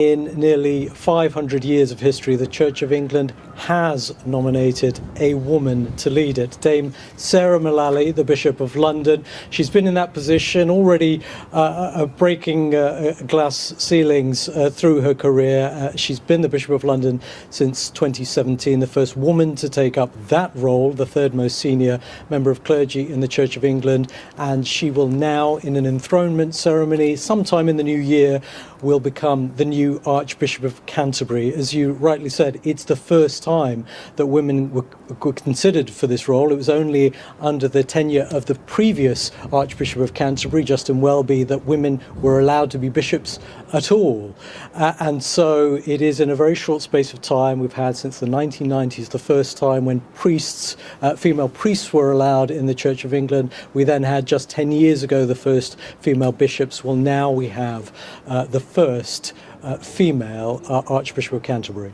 In nearly 500 years of history, the Church of England has nominated a woman to lead it. Dame Sarah Mullay, the Bishop of London. She's been in that position already, breaking glass ceilings through her career. She's been the Bishop of London since 2017, the first woman to take up that role, the third most senior member of clergy in the Church of England. And she will now, in an enthronement ceremony sometime in the new year, will become the new Archbishop of Canterbury. As you rightly said, it's the first time that women were considered for this role. It was only under the tenure of the previous Archbishop of Canterbury, Justin Welby, that women were allowed to be bishops at all. And so it is in a very short space of time. We've had since the 1990s the first time when priests, female priests were allowed in the Church of England. We then had just 10 years ago the first female bishops. Well, now we have the first female Archbishop of Canterbury.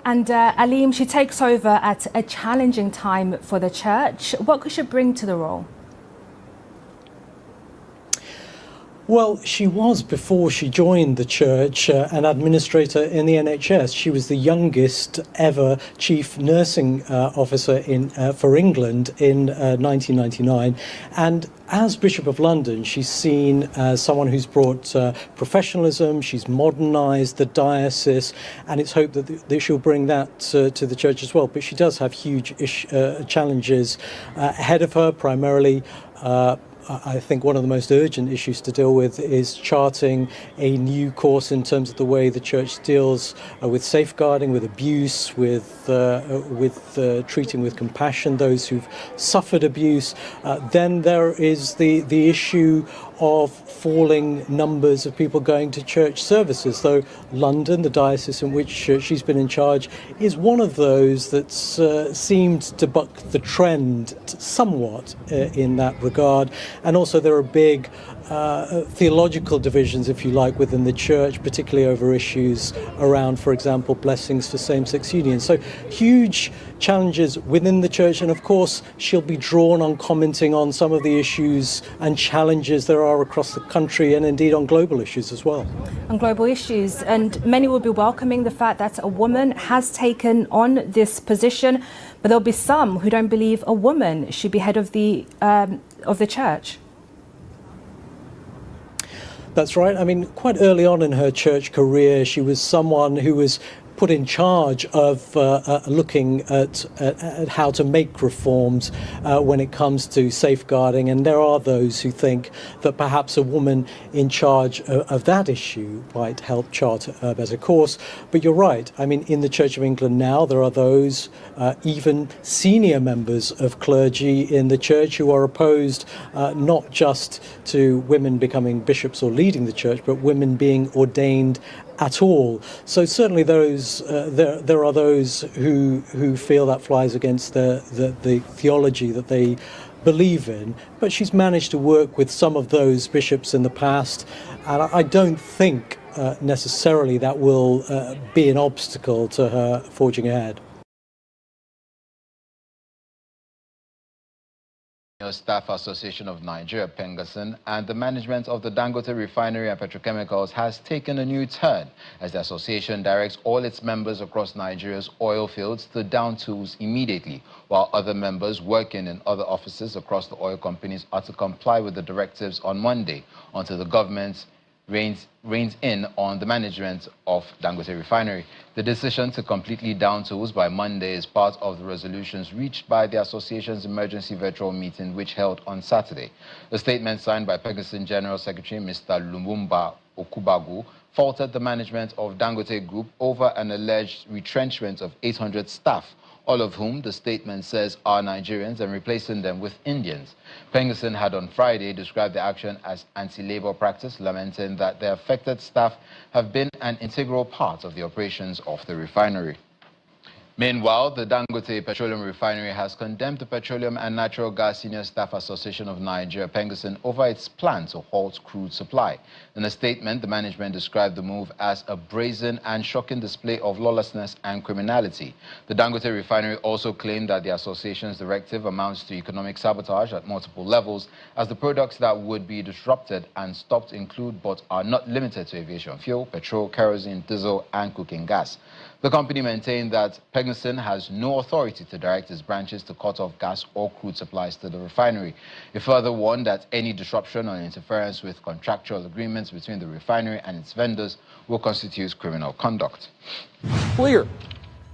And Aleem, she takes over at a challenging time for the Church. What could she bring to the role? Well, she was, before she joined the Church, an administrator in the NHS. She was the youngest ever chief nursing officer for England in 1999. And as Bishop of London, she's seen as someone who's brought professionalism, she's modernised the diocese, and it's hoped that she'll bring that to the Church as well. But she does have huge challenges ahead of her, primarily I think one of the most urgent issues to deal with is charting a new course in terms of the way the Church deals with safeguarding, with abuse, with treating with compassion those who've suffered abuse. Then there is the issue of falling numbers of people going to church services, though London, the diocese in which she's been in charge, is one of those that's seemed to buck the trend somewhat in that regard. And also there are big theological divisions, if you like, within the Church, particularly over issues around, for example, blessings for same-sex unions. So huge challenges within the Church, and of course she'll be drawn on commenting on some of the issues and challenges there are across the country, and indeed on global issues as well. On global issues, and many will be welcoming the fact that a woman has taken on this position, but there'll be some who don't believe a woman should be head of the Church. That's right. I mean, quite early on in her church career, she was someone who was put in charge of looking at how to make reforms when it comes to safeguarding. And there are those who think that perhaps a woman in charge of that issue might help chart a better course. But you're right. I mean, in the Church of England now, there are those, even senior members of clergy in the Church, who are opposed not just to women becoming bishops or leading the Church, but women being ordained at all. So certainly those there are those who feel that flies against the theology that they believe in. But she's managed to work with some of those bishops in the past, and I don't think necessarily that will be an obstacle to her forging ahead. Staff Association of Nigeria, Pengasin, and the management of the Dangote Refinery and Petrochemicals has taken a new turn as the association directs all its members across Nigeria's oil fields to down tools immediately, while other members working in other offices across the oil companies are to comply with the directives on Monday until the government reins in on the management of Dangote Refinery. The decision to completely down tools by Monday is part of the resolutions reached by the association's emergency virtual meeting, which held on Saturday. A statement signed by Pegasus General Secretary Mr. Lumumba Okubagu faulted the management of Dangote Group over an alleged retrenchment of 800 staff, all of whom the statement says are Nigerians, and replacing them with Indians. Pengasin had on Friday described the action as anti-labor practice, lamenting that the affected staff have been an integral part of the operations of the refinery. Meanwhile, the Dangote Petroleum Refinery has condemned the Petroleum and Natural Gas Senior Staff Association of Nigeria, Pengasin, over its plan to halt crude supply. In a statement, the management described the move as a brazen and shocking display of lawlessness and criminality. The Dangote Refinery also claimed that the association's directive amounts to economic sabotage at multiple levels, as the products that would be disrupted and stopped include but are not limited to aviation fuel, petrol, kerosene, diesel, and cooking gas. The company maintained that Pengasin has no authority to direct its branches to cut off gas or crude supplies to the refinery. It further warned that any disruption or interference with contractual agreements between the refinery and its vendors will constitute criminal conduct. Clear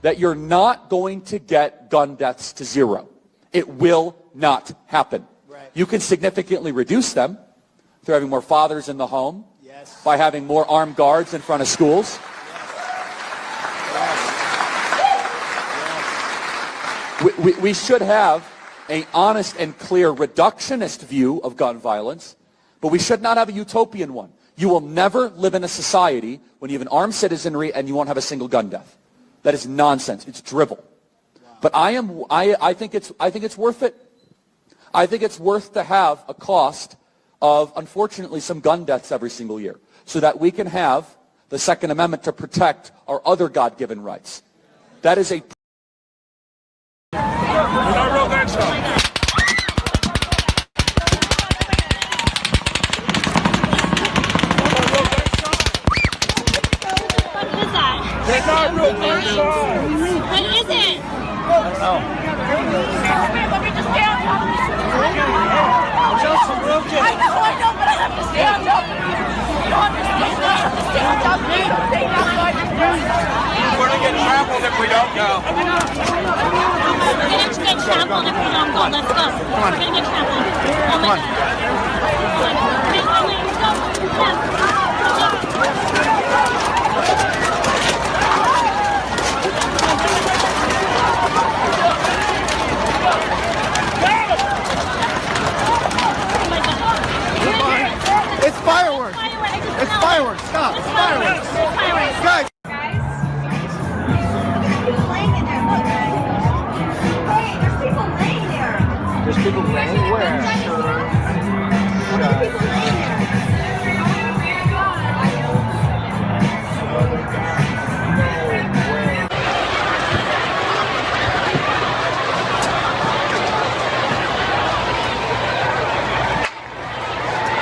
that you're not going to get gun deaths to zero. It will not happen. Right. You can significantly reduce them through having more fathers in the home, yes, by having more armed guards in front of schools. We should have an honest and clear reductionist view of gun violence, but we should not have a utopian one. You will never live in a society when you have an armed citizenry and you won't have a single gun death. That is nonsense. It's drivel. Wow. But I think it's worth it. I think it's worth to have a cost of, unfortunately, some gun deaths every single year, so that we can have the Second Amendment to protect our other God-given rights. That is a We're going to get trampled if we don't go. We're going to get trampled if we don't go. Let's go. Come on. We're going to get trampled. Oh my God. It's fireworks. It's fireworks. Stop. It's fireworks. Guys. There's people laying where? There's people laying there.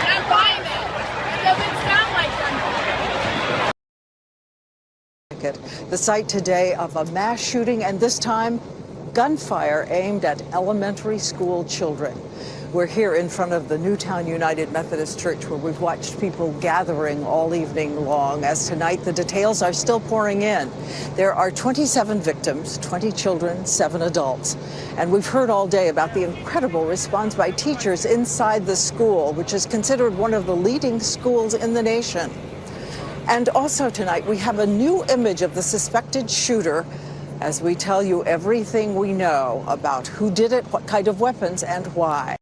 I'm buying it. It doesn't sound like them. The site today of a mass shooting, and this time gunfire aimed at elementary school children. We're here in front of the Newtown United Methodist Church, where we've watched people gathering all evening long, as tonight the details are still pouring in. There are 27 victims, 20 children, 7 adults. And we've heard all day about the incredible response by teachers inside the school, which is considered one of the leading schools in the nation. And also tonight, we have a new image of the suspected shooter, as we tell you everything we know about who did it, what kind of weapons, and why.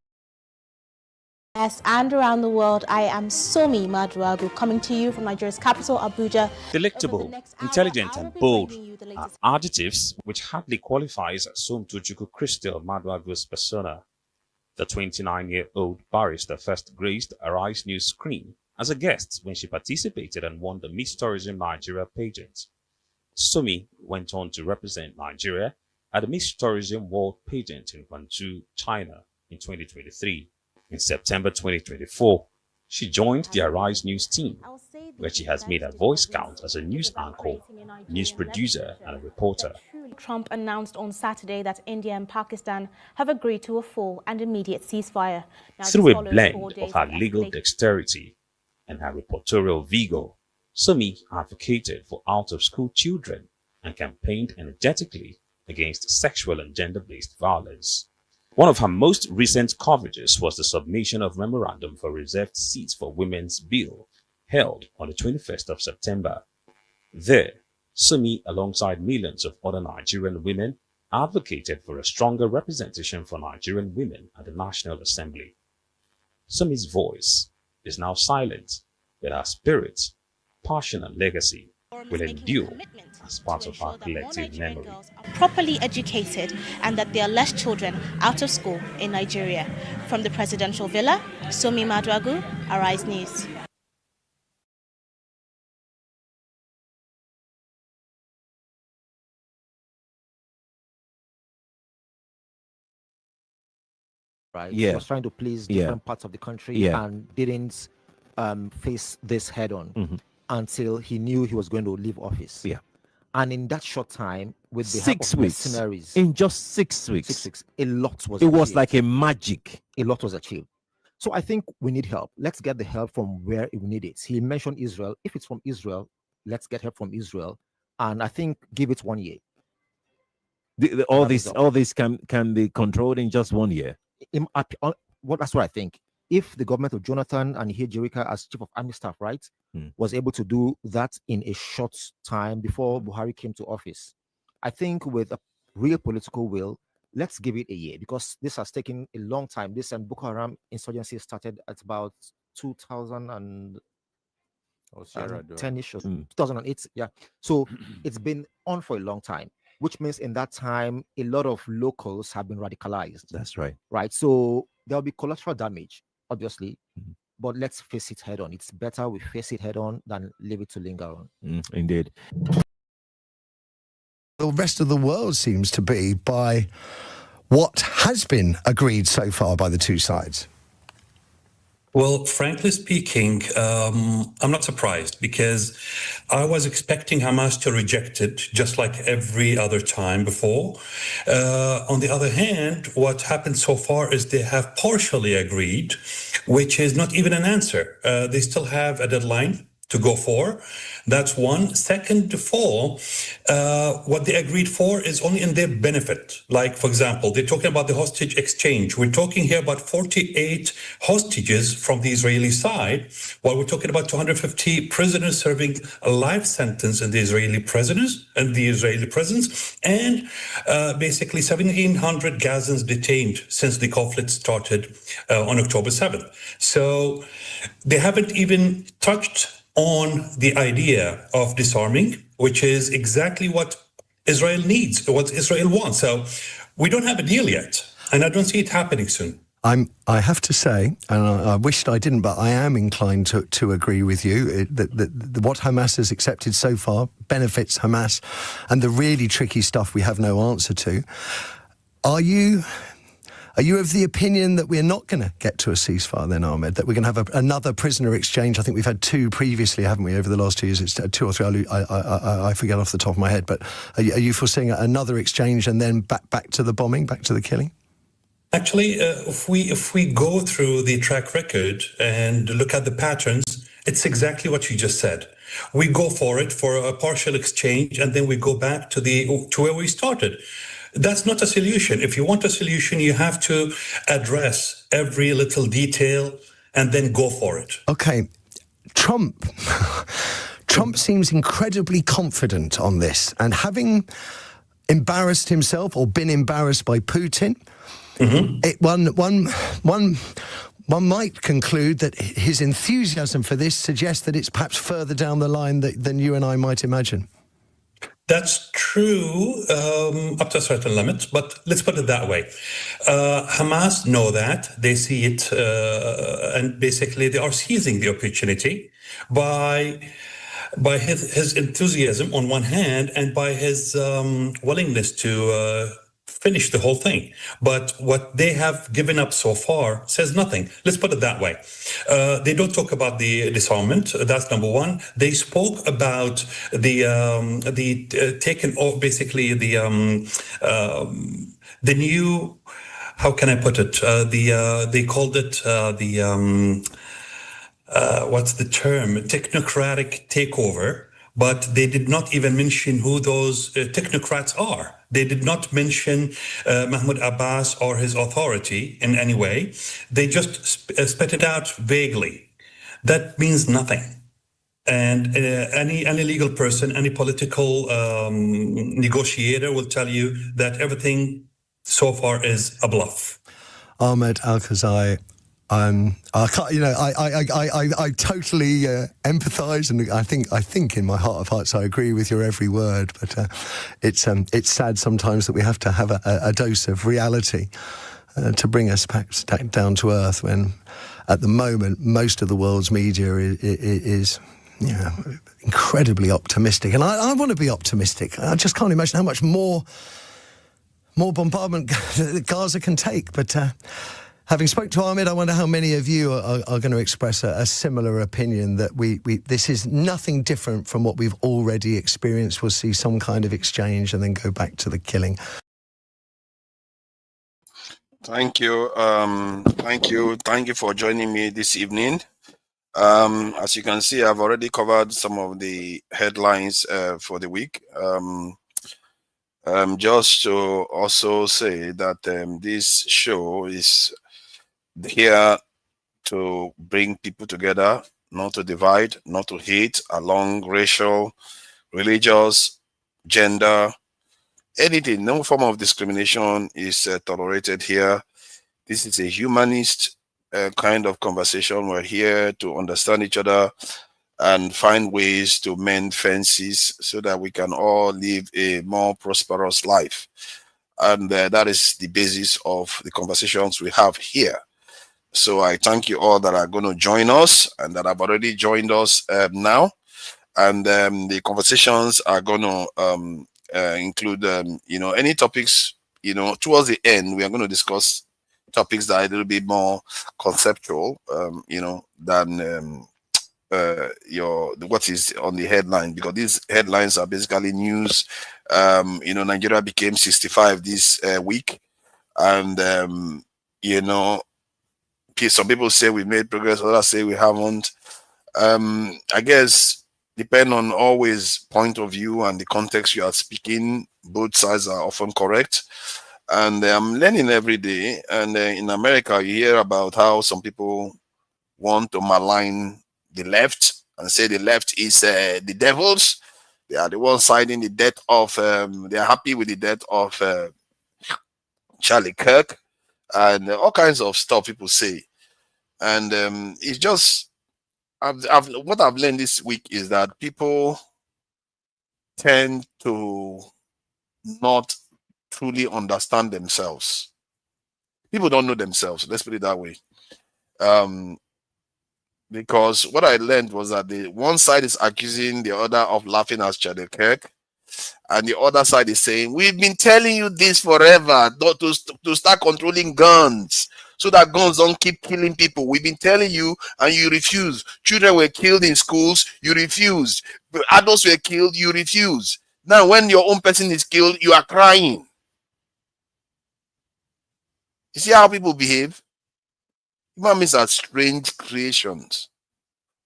Yes, and around the world, I am Sommie Maduagwu, coming to you from Nigeria's capital, Abuja. Delectable, intelligent, and bold are adjectives which hardly qualifies Somotochukwu Maduagwu's persona. The 29-year-old barrister first graced Arise News screen as a guest when she participated and won the Miss Tourism Nigeria pageant. Sommie went on to represent Nigeria at the Miss Tourism World pageant in Guangzhou, China in 2023. In September 2024, she joined the Arise News team, where she has made her voice count as a news anchor, news producer, and a reporter. Trump announced on Saturday that India and Pakistan have agreed to a full and immediate ceasefire. Through a blend of her legal dexterity and her reportorial vigor, Sommie advocated for out-of-school children and campaigned energetically against sexual and gender-based violence. One of her most recent coverages was the submission of Memorandum for Reserved Seats for Women's Bill, held on the 21st of September. There, Sommie, alongside millions of other Nigerian women, advocated for a stronger representation for Nigerian women at the National Assembly. Sommie's voice is now silent, but her spirit, passion, and legacy will endure as part of our collective memory. Are properly educated and that there are less children out of school in Nigeria. From the presidential villa, Sommie Maduagwu, Arise News. Right? Yeah. He was trying to please different parts of the country and didn't face this head on until he knew he was going to leave office. Yeah. And in that short time, with the 6 help of weeks, mercenaries, in just 6 weeks, 6 weeks, a lot was it was achieved. like a magic. A lot was achieved. So I think we need help. Let's get the help from where we need it. He mentioned Israel. If it's from Israel, let's get help from Israel. And I think give it 1 year. All this can be controlled in just 1 year. That's what I think. If the government of Jonathan and Jerika as chief of army staff, right, was able to do that in a short time before Buhari came to office, I think with a real political will, let's give it a year, because this has taken a long time. This and Boko Haram insurgency started at about 2010-ish, 2008. Yeah. So it's been on for a long time, which means in that time, a lot of locals have been radicalized. That's right. Right. So there'll be collateral damage, obviously, but let's face it head on. It's better we face it head on than leave it to linger on. Indeed. The rest of the world seems to be by what has been agreed so far by the two sides. Well, frankly speaking, I'm not surprised, because I was expecting Hamas to reject it just like every other time before. On the other hand, what happened so far is they have partially agreed, which is not even an answer. They still have a deadline to go for. That's one. Second of all, what they agreed for is only in their benefit. Like, for example, they're talking about the hostage exchange. We're talking here about 48 hostages from the Israeli side, while we're talking about 250 prisoners serving a life sentence in the Israeli prisons, and basically 1,700 Gazans detained since the conflict started on October 7th. So they haven't even touched on the idea of disarming, which is exactly what Israel needs, what Israel wants. So we don't have a deal yet, and I don't see it happening soon. I have to say, and I wished I didn't, but I am inclined to agree with you, that what Hamas has accepted so far benefits Hamas, and the really tricky stuff we have no answer to. Are you of the opinion that we're not going to get to a ceasefire then, Ahmed, that we're going to have another prisoner exchange? I think we've had two previously, haven't we, over the last 2 years? It's 2 or 3, I forget off the top of my head, but are you foreseeing another exchange and then back to the bombing, back to the killing? Actually, if we go through the track record and look at the patterns, it's exactly what you just said. We go for it for a partial exchange, and then we go back to where we started. That's not a solution. If you want a solution, you have to address every little detail and then go for it. Okay. Trump seems incredibly confident on this, and having embarrassed himself or been embarrassed by Putin, one might conclude that his enthusiasm for this suggests that it's perhaps further down the line than you and I might imagine. That's true up to a certain limit, but let's put it that way. Hamas know that, they see it, and basically they are seizing the opportunity by his enthusiasm on one hand, and by his willingness to finish the whole thing. But what they have given up so far says nothing. Let's put it that way. They don't talk about the disarmament. That's number one. They spoke about the taken off, basically the new, how can I put it? They called it what's the term? Technocratic takeover. But they did not even mention who those technocrats are. They did not mention Mahmoud Abbas or his authority in any way. They just spit it out vaguely. That means nothing. And any legal person, any political negotiator will tell you that everything so far is a bluff. Ahmed Al-Kazai, I can't, I totally empathise, and I think in my heart of hearts I agree with your every word. But it's sad sometimes that we have to have a dose of reality to bring us back down to earth. When at the moment most of the world's media is incredibly optimistic, and I want to be optimistic. I just can't imagine how much more bombardment Gaza can take, but. Having spoke to Ahmed, I wonder how many of you are going to express a similar opinion that this is nothing different from what we've already experienced. We'll see some kind of exchange and then go back to the killing. Thank you. Thank you for joining me this evening. As you can see, I've already covered some of the headlines for the week. Just to also say that this show is here to bring people together, not to divide, not to hate along racial, religious, gender, anything. No form of discrimination is tolerated here. This is a humanist kind of conversation. We're here to understand each other and find ways to mend fences so that we can all live a more prosperous life. And that is the basis of the conversations we have here. So I thank you all that are going to join us and that have already joined us now. And the conversations are going to include, any topics, towards the end, we are going to discuss topics that are a little bit more conceptual, than what is on the headline, because these headlines are basically news. Nigeria became 65 this week. And, some people say we made progress, others say we haven't. I guess depend on always point of view and the context you are speaking. Both sides are often correct, and I'm learning every day. And in America, you hear about how some people want to malign the left and say the left is the devils. They are the ones siding the death of. They are happy with the death of Charlie Kirk, and all kinds of stuff people say. And it's just what I've learned this week is that people tend to not truly understand themselves. People don't know themselves, let's put it that way. Because what I learned was that the one side is accusing the other of laughing at Charlie Kirk, and the other side is saying, we've been telling you this forever, to start controlling guns so that guns don't keep killing people. We've been telling you and you refuse. Children were killed in schools, you refused. Adults were killed, you refuse. Now when your own person is killed, you are crying. You see how people behave? Human beings are strange creations.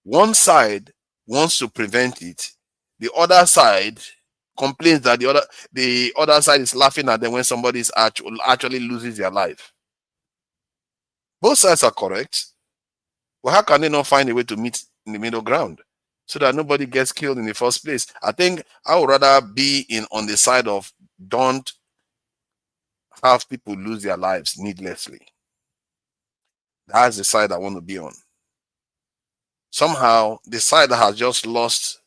One side wants to prevent it. The other side complains that the other side is laughing at them when somebody is actually loses their life. Both sides are correct. Well, how can they not find a way to meet in the middle ground so that nobody gets killed in the first place? I think I would rather be on the side of don't have people lose their lives needlessly. That's the side I want to be on. Somehow, the side that has just lost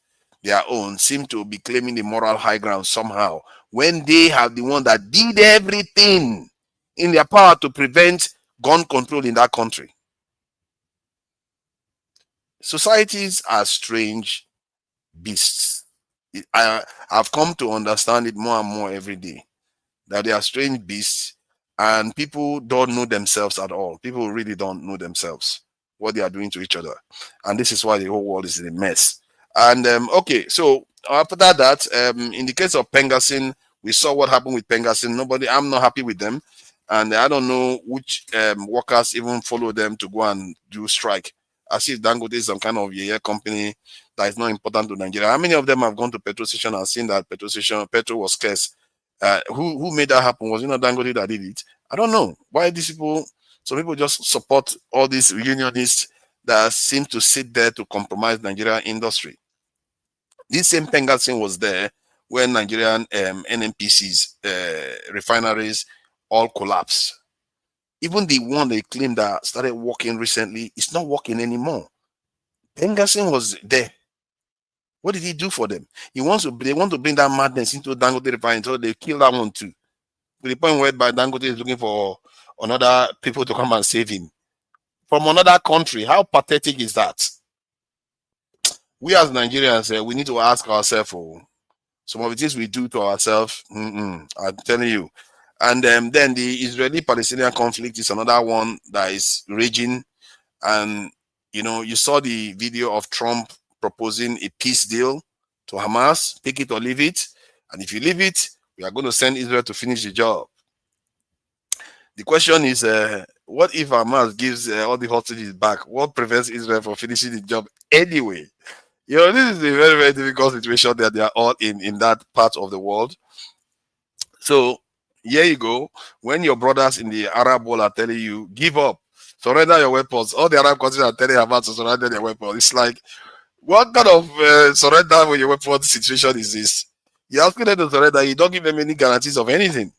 their own seem to be claiming the moral high ground somehow, when they have the one that did everything in their power to prevent gun control in that country. Societies are strange beasts. I've come to understand it more and more every day, that they are strange beasts, and people don't know themselves at all. People really don't know themselves, what they are doing to each other. And this is why the whole world is in a mess. And okay, so after that, in the case of Pengassin, we saw what happened with Pengassin. I'm not happy with them. And I don't know which workers even follow them to go and do strike. As if Dangote is some kind of company that is not important to Nigeria. How many of them have gone to petrol station and seen that petrol was scarce? Who made that happen? Was it not Dangote that did it? I don't know. Why these people, some people just support all these unionists that seem to sit there to compromise Nigerian industry. This same Pengassin was there when Nigerian NNPCs, refineries, all collapsed. Even the one they claim that started working recently, it's not working anymore. Pengassin was there. What did he do for them? They want to bring that madness into Dangote refinery, so they kill that one too. To the point where Dangote is looking for another people to come and save him from another country. How pathetic is that? We as Nigerians, we need to ask ourselves, some of the things we do to ourselves. I'm telling you. And then the Israeli-Palestinian conflict is another one that is raging. And you saw the video of Trump proposing a peace deal to Hamas. Take it or leave it. And if you leave it, we are going to send Israel to finish the job. The question is, what if Hamas gives all the hostages back? What prevents Israel from finishing the job anyway? This is a very, very difficult situation that they are all in that part of the world. So here you go. When your brothers in the Arab world are telling you, give up, surrender your weapons, all the Arab countries are telling Hamas to surrender their weapons. It's like, what kind of surrender with your weapons situation is this? You're asking them to surrender, you don't give them any guarantees of anything.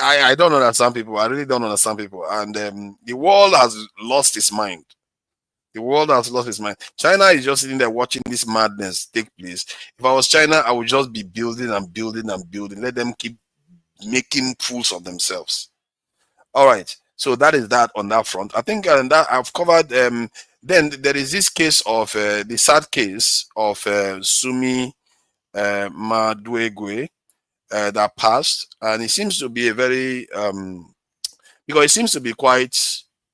I don't understand people. I really don't understand people. And the world has lost its mind. The world has lost its mind. China is just sitting there watching this madness take place. If I was China, I would just be building and building and building. Let them keep making fools of themselves. All right. So that is that on that front. I think that I've covered. Then there is this case of the sad case of Sommie Maduagwu that passed, and it seems to be a very because it seems to be quite,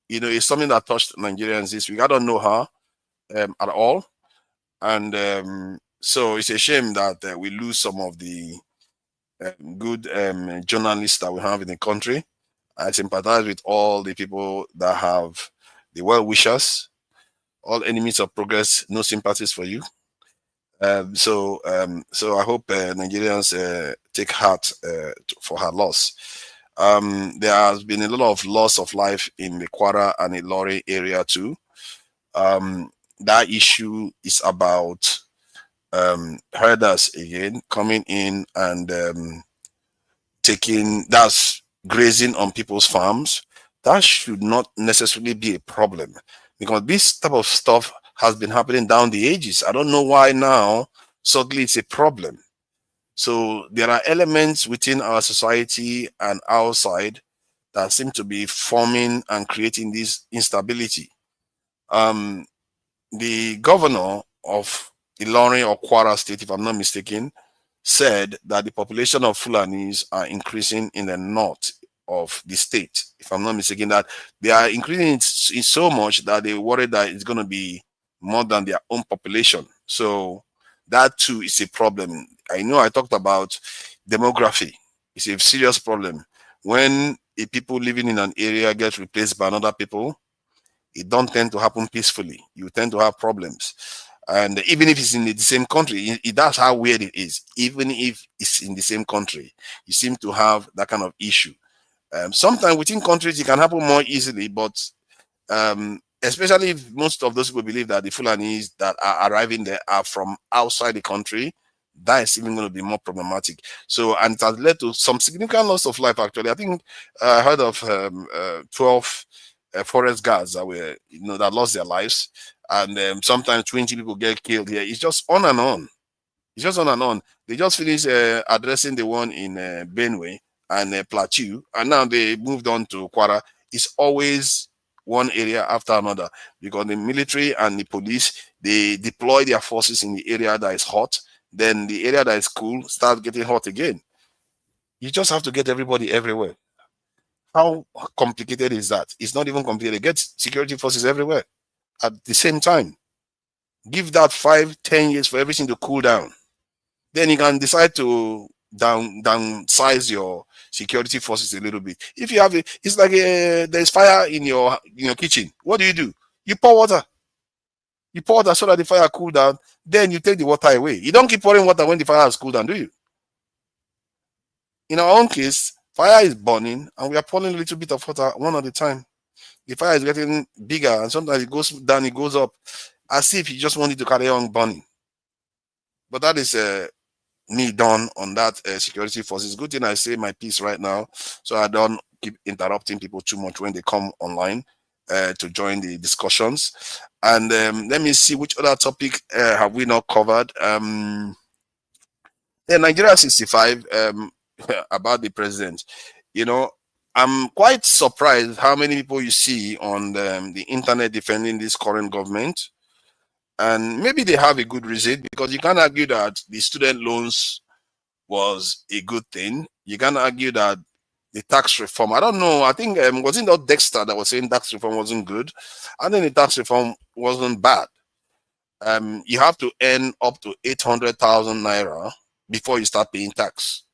it's something that touched Nigerians this week. I don't know her at all, and so it's a shame that we lose some of the good journalists that we have in the country. I sympathize with all the people that have the well-wishers, all enemies of progress, no sympathies for you. So I hope Nigerians take heart for her loss. There has been a lot of loss of life in the Kwara and Ilori area too. That issue is about herders again coming in and that's grazing on people's farms. That should not necessarily be a problem, because this type of stuff has been happening down the ages. I don't know why now suddenly it's a problem. So there are elements within our society and outside that seem to be forming and creating this instability. The governor of Ilori or Kwara State, if I'm not mistaken, said that the population of Fulanis are increasing in the north of the state. If I'm not mistaken, that they are increasing in so much that they worry that it's going to be more than their own population. So that too is a problem. I know I talked about demography. It's a serious problem. When a people living in an area get replaced by another people, it don't tend to happen peacefully. You tend to have problems. And even if it's in the same country, that's how weird it is. Even if it's in the same country, you seem to have that kind of issue. Sometimes within countries, it can happen more easily, but especially if most of those people believe that the Fulanis that are arriving there are from outside the country, that is even going to be more problematic. So, and it has led to some significant loss of life, actually. I think I heard of 12 forest guards that were, that lost their lives. And sometimes 20 people get killed here. It's just on and on. It's just on and on. They just finished addressing the one in Benue and Plateau, and now they moved on to Kwara. It's always one area after another, because the military and the police, they deploy their forces in the area that is hot. Then the area that is cool starts getting hot again. You just have to get everybody everywhere. How complicated is that? It's not even complicated. Get security forces everywhere at the same time. Give that 5-10 years for everything to cool down. Then you can decide to downsize your security forces a little bit. If you have it's like there's fire in your kitchen. What do? You pour water. You pour water so that the fire cool down. Then you take the water away. You don't keep pouring water when the fire has cooled down, do you? In our own case, fire is burning and we are pouring a little bit of water one at a time. The fire is getting bigger and sometimes it goes down, it goes up, as if you just wanted to carry on burning. But that is me done on that security forces. Good thing I say my piece right now, so I don't keep interrupting people too much when they come online to join the discussions. And let me see which other topic have we not covered. Nigeria 65, about the president. You know, I'm quite surprised how many people you see on the internet defending this current government. And maybe they have a good reason, because you can't argue that the student loans was a good thing. You can't argue that the tax reform, I don't know, I think, wasn't that Dexter that was saying tax reform wasn't good? I think the tax reform wasn't bad. You have to earn up to 800,000 naira before you start paying tax.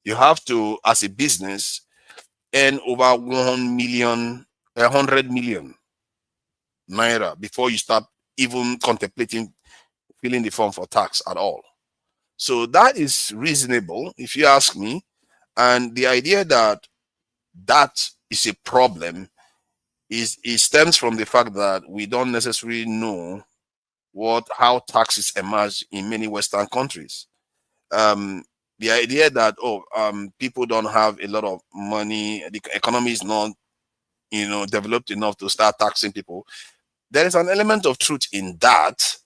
You have to, as a business, earn over 100 million naira before you start even contemplating filling the form for tax at all. So that is reasonable, if you ask me. And the idea that that is a problem it stems from the fact that we don't necessarily know how taxes emerge in many Western countries. The idea that people don't have a lot of money, the economy is not developed enough to start taxing people. There is an element of truth in that,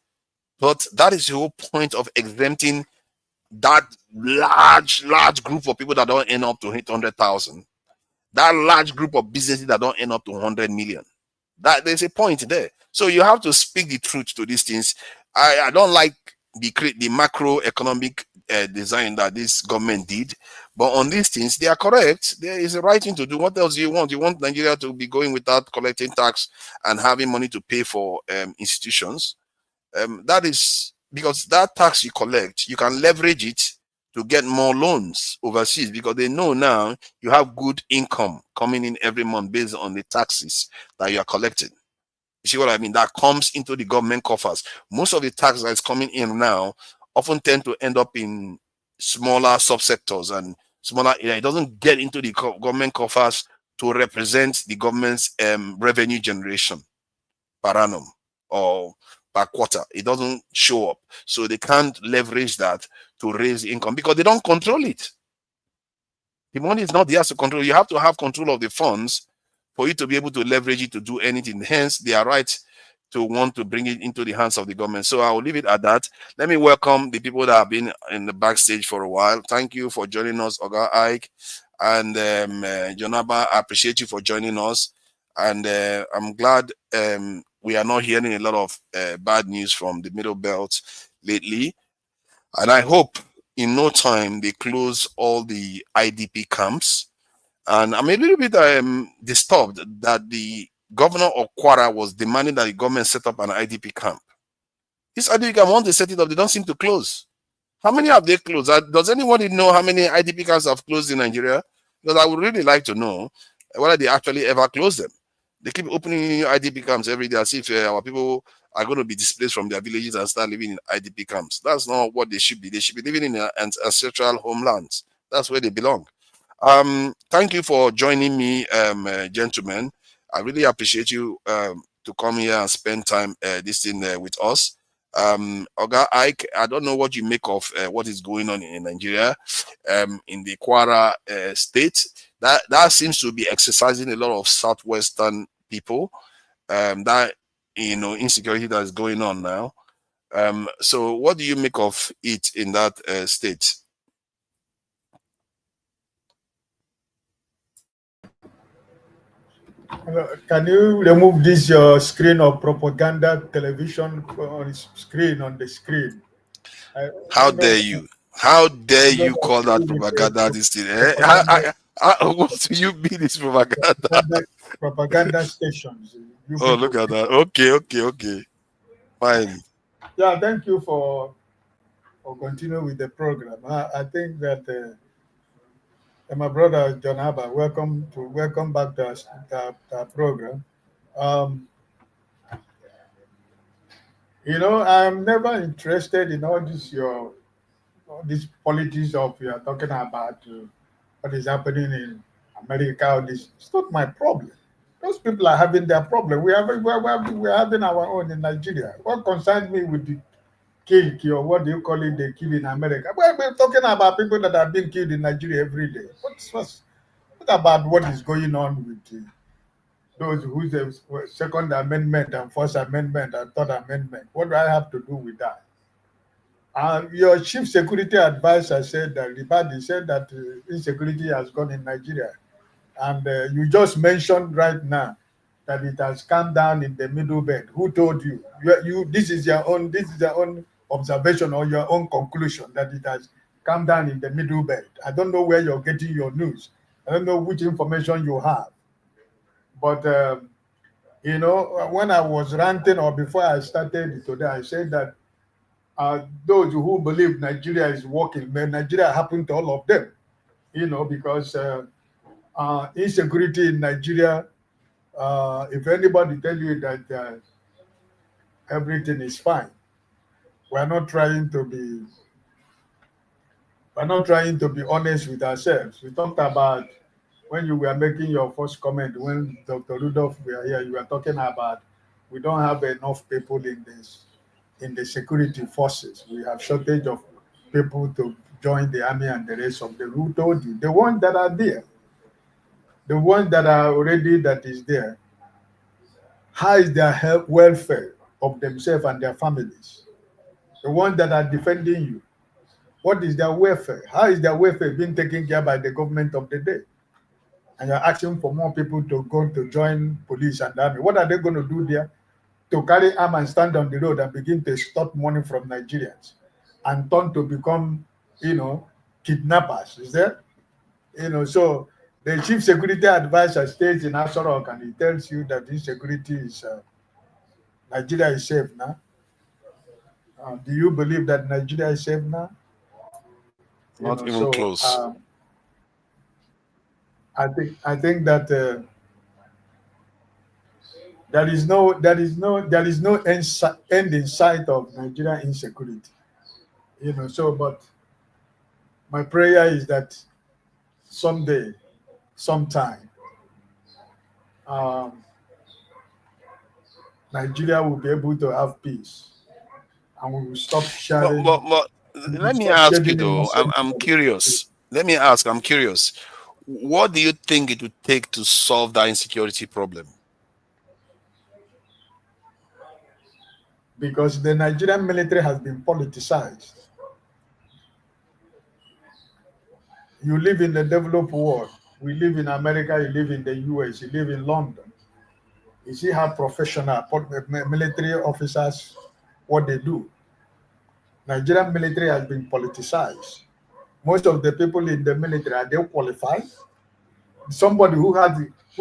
but that is the whole point of exempting that large group of people that don't end up to 800,000, that large group of businesses that don't end up to 100 million. That there's a point there. So you have to speak the truth to these things. I don't like the macroeconomic design that this government did, but on these things they are correct. There is a right thing to do. What else do you want? You want Nigeria to be going without collecting tax and having money to pay for institutions. That is because that tax you collect, you can leverage it to get more loans overseas, because they know now you have good income coming in every month based on the taxes that you are collecting. You see what I mean? That comes into the government coffers. Most of the tax that is coming in now often tend to end up in smaller subsectors and smaller. It doesn't get into the government coffers to represent the government's revenue generation per annum or per quarter. It doesn't show up, so they can't leverage that to raise income because they don't control it. The money is not theirs to control. You have to have control of the funds for you to be able to leverage it to do anything. Hence, they are right to want to bring it into the hands of the government. So I will leave it at that. Let me welcome the people that have been in the backstage for a while. Thank you for joining us, Oga Ike and Jonaba. I appreciate you for joining us. And I'm glad we are not hearing a lot of bad news from the Middle Belt lately. And I hope in no time they close all the IDP camps. And I'm a little bit disturbed that the governor of Kwara was demanding that the government set up an IDP camp. This IDP camp, once they set it up, they don't seem to close. How many have they closed? Does anybody know how many IDP camps have closed in Nigeria? Because I would really like to know whether they actually ever close them. They keep opening new IDP camps every day as if our people are going to be displaced from their villages and start living in IDP camps. That's not what they should be. They should be living in ancestral homelands. That's where they belong. Thank you for joining me, gentlemen. I really appreciate you to come here and spend time this thing with us. Oga Ike, I don't know what you make of what is going on in Nigeria, in the Kwara state. That seems to be exercising a lot of southwestern people. That insecurity that is going on now. So what do you make of it in that state? Can you remove this your screen of propaganda television on screen on the screen? How dare you? How dare you call that propaganda this thing? What do you mean it's propaganda? Propaganda stations. Oh, look at that. Okay. Fine. Yeah, thank you for continuing with the program. I think that my brother John Abba, welcome back to our program. I'm never interested in all these politics of you are talking about what is happening in America. It's not my problem. Those people are having their problem. We're having our own in Nigeria. What concerns me with the kill, or what do you call it, the kill in America? We're talking about people that are being killed in Nigeria every day. What about what is going on with those who say Second Amendment and First Amendment and Third Amendment. What do I have to do with that? Your chief security advisor said that Ribadi said that insecurity has gone in Nigeria, and you just mentioned right now that it has come down in the middle belt. Who told you? This is your own observation or your own conclusion that it has come down in the middle belt. I don't know where you're getting your news. I don't know which information you have. But you know, when I was ranting or before I started today, I said that those who believe Nigeria is working, Nigeria happened to all of them, you know, because insecurity in Nigeria, if anybody tell you that everything is fine, we're not trying to be honest with ourselves. We talked about when you were making your first comment, when Dr. Rudolph were here, you were talking about we don't have enough people in the security forces. We have shortage of people to join the army and the rest of them. Who told you? The ones that are there, the ones that are already that is there, how is their health, welfare of themselves and their families? The ones that are defending you, what is their welfare? How is their welfare being taken care by the government of the day? And you're asking for more people to go to join police and army. What are they going to do there? To carry arm and stand on the road and begin to extort money from Nigerians and turn to become, you know, kidnappers. Is that? You know, so the chief security advisor stays in Asorok and he tells you that insecurity is, Nigeria is safe now. Do you believe that Nigeria is safe now? Not even close. I think that there is no end in sight of Nigerian insecurity. You know, so but my prayer is that someday, sometime, Nigeria will be able to have peace, and we will stop sharing. But let me ask you though. I'm curious. Let me ask. I'm curious. What do you think it would take to solve that insecurity problem? Because the Nigerian military has been politicized. You live in the developed world. We live in America, you live in the US, you live in London. You see how professional military officers, what they do. Nigerian military has been politicized. Most of the people in the military, are they qualified? Somebody who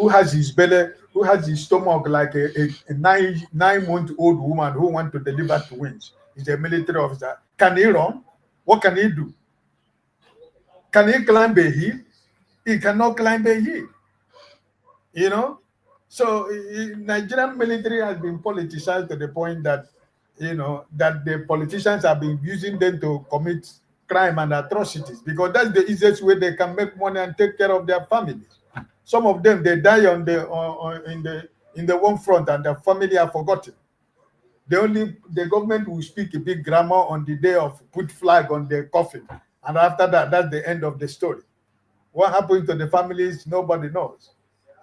has his belly, who has his stomach like a 9-month-old woman who wants to deliver twins, is a military officer. Can he run? What can he do? Can he climb a hill? He cannot climb a hill. You know? So Nigerian military has been politicized to the point that, you know, that the politicians have been using them to commit crime and atrocities because that's the easiest way they can make money and take care of their families. Some of them, they die in the one front and their family are forgotten. The government will speak a big grammar on the day of put flag on the coffin. And after that, that's the end of the story. What happened to the families, nobody knows.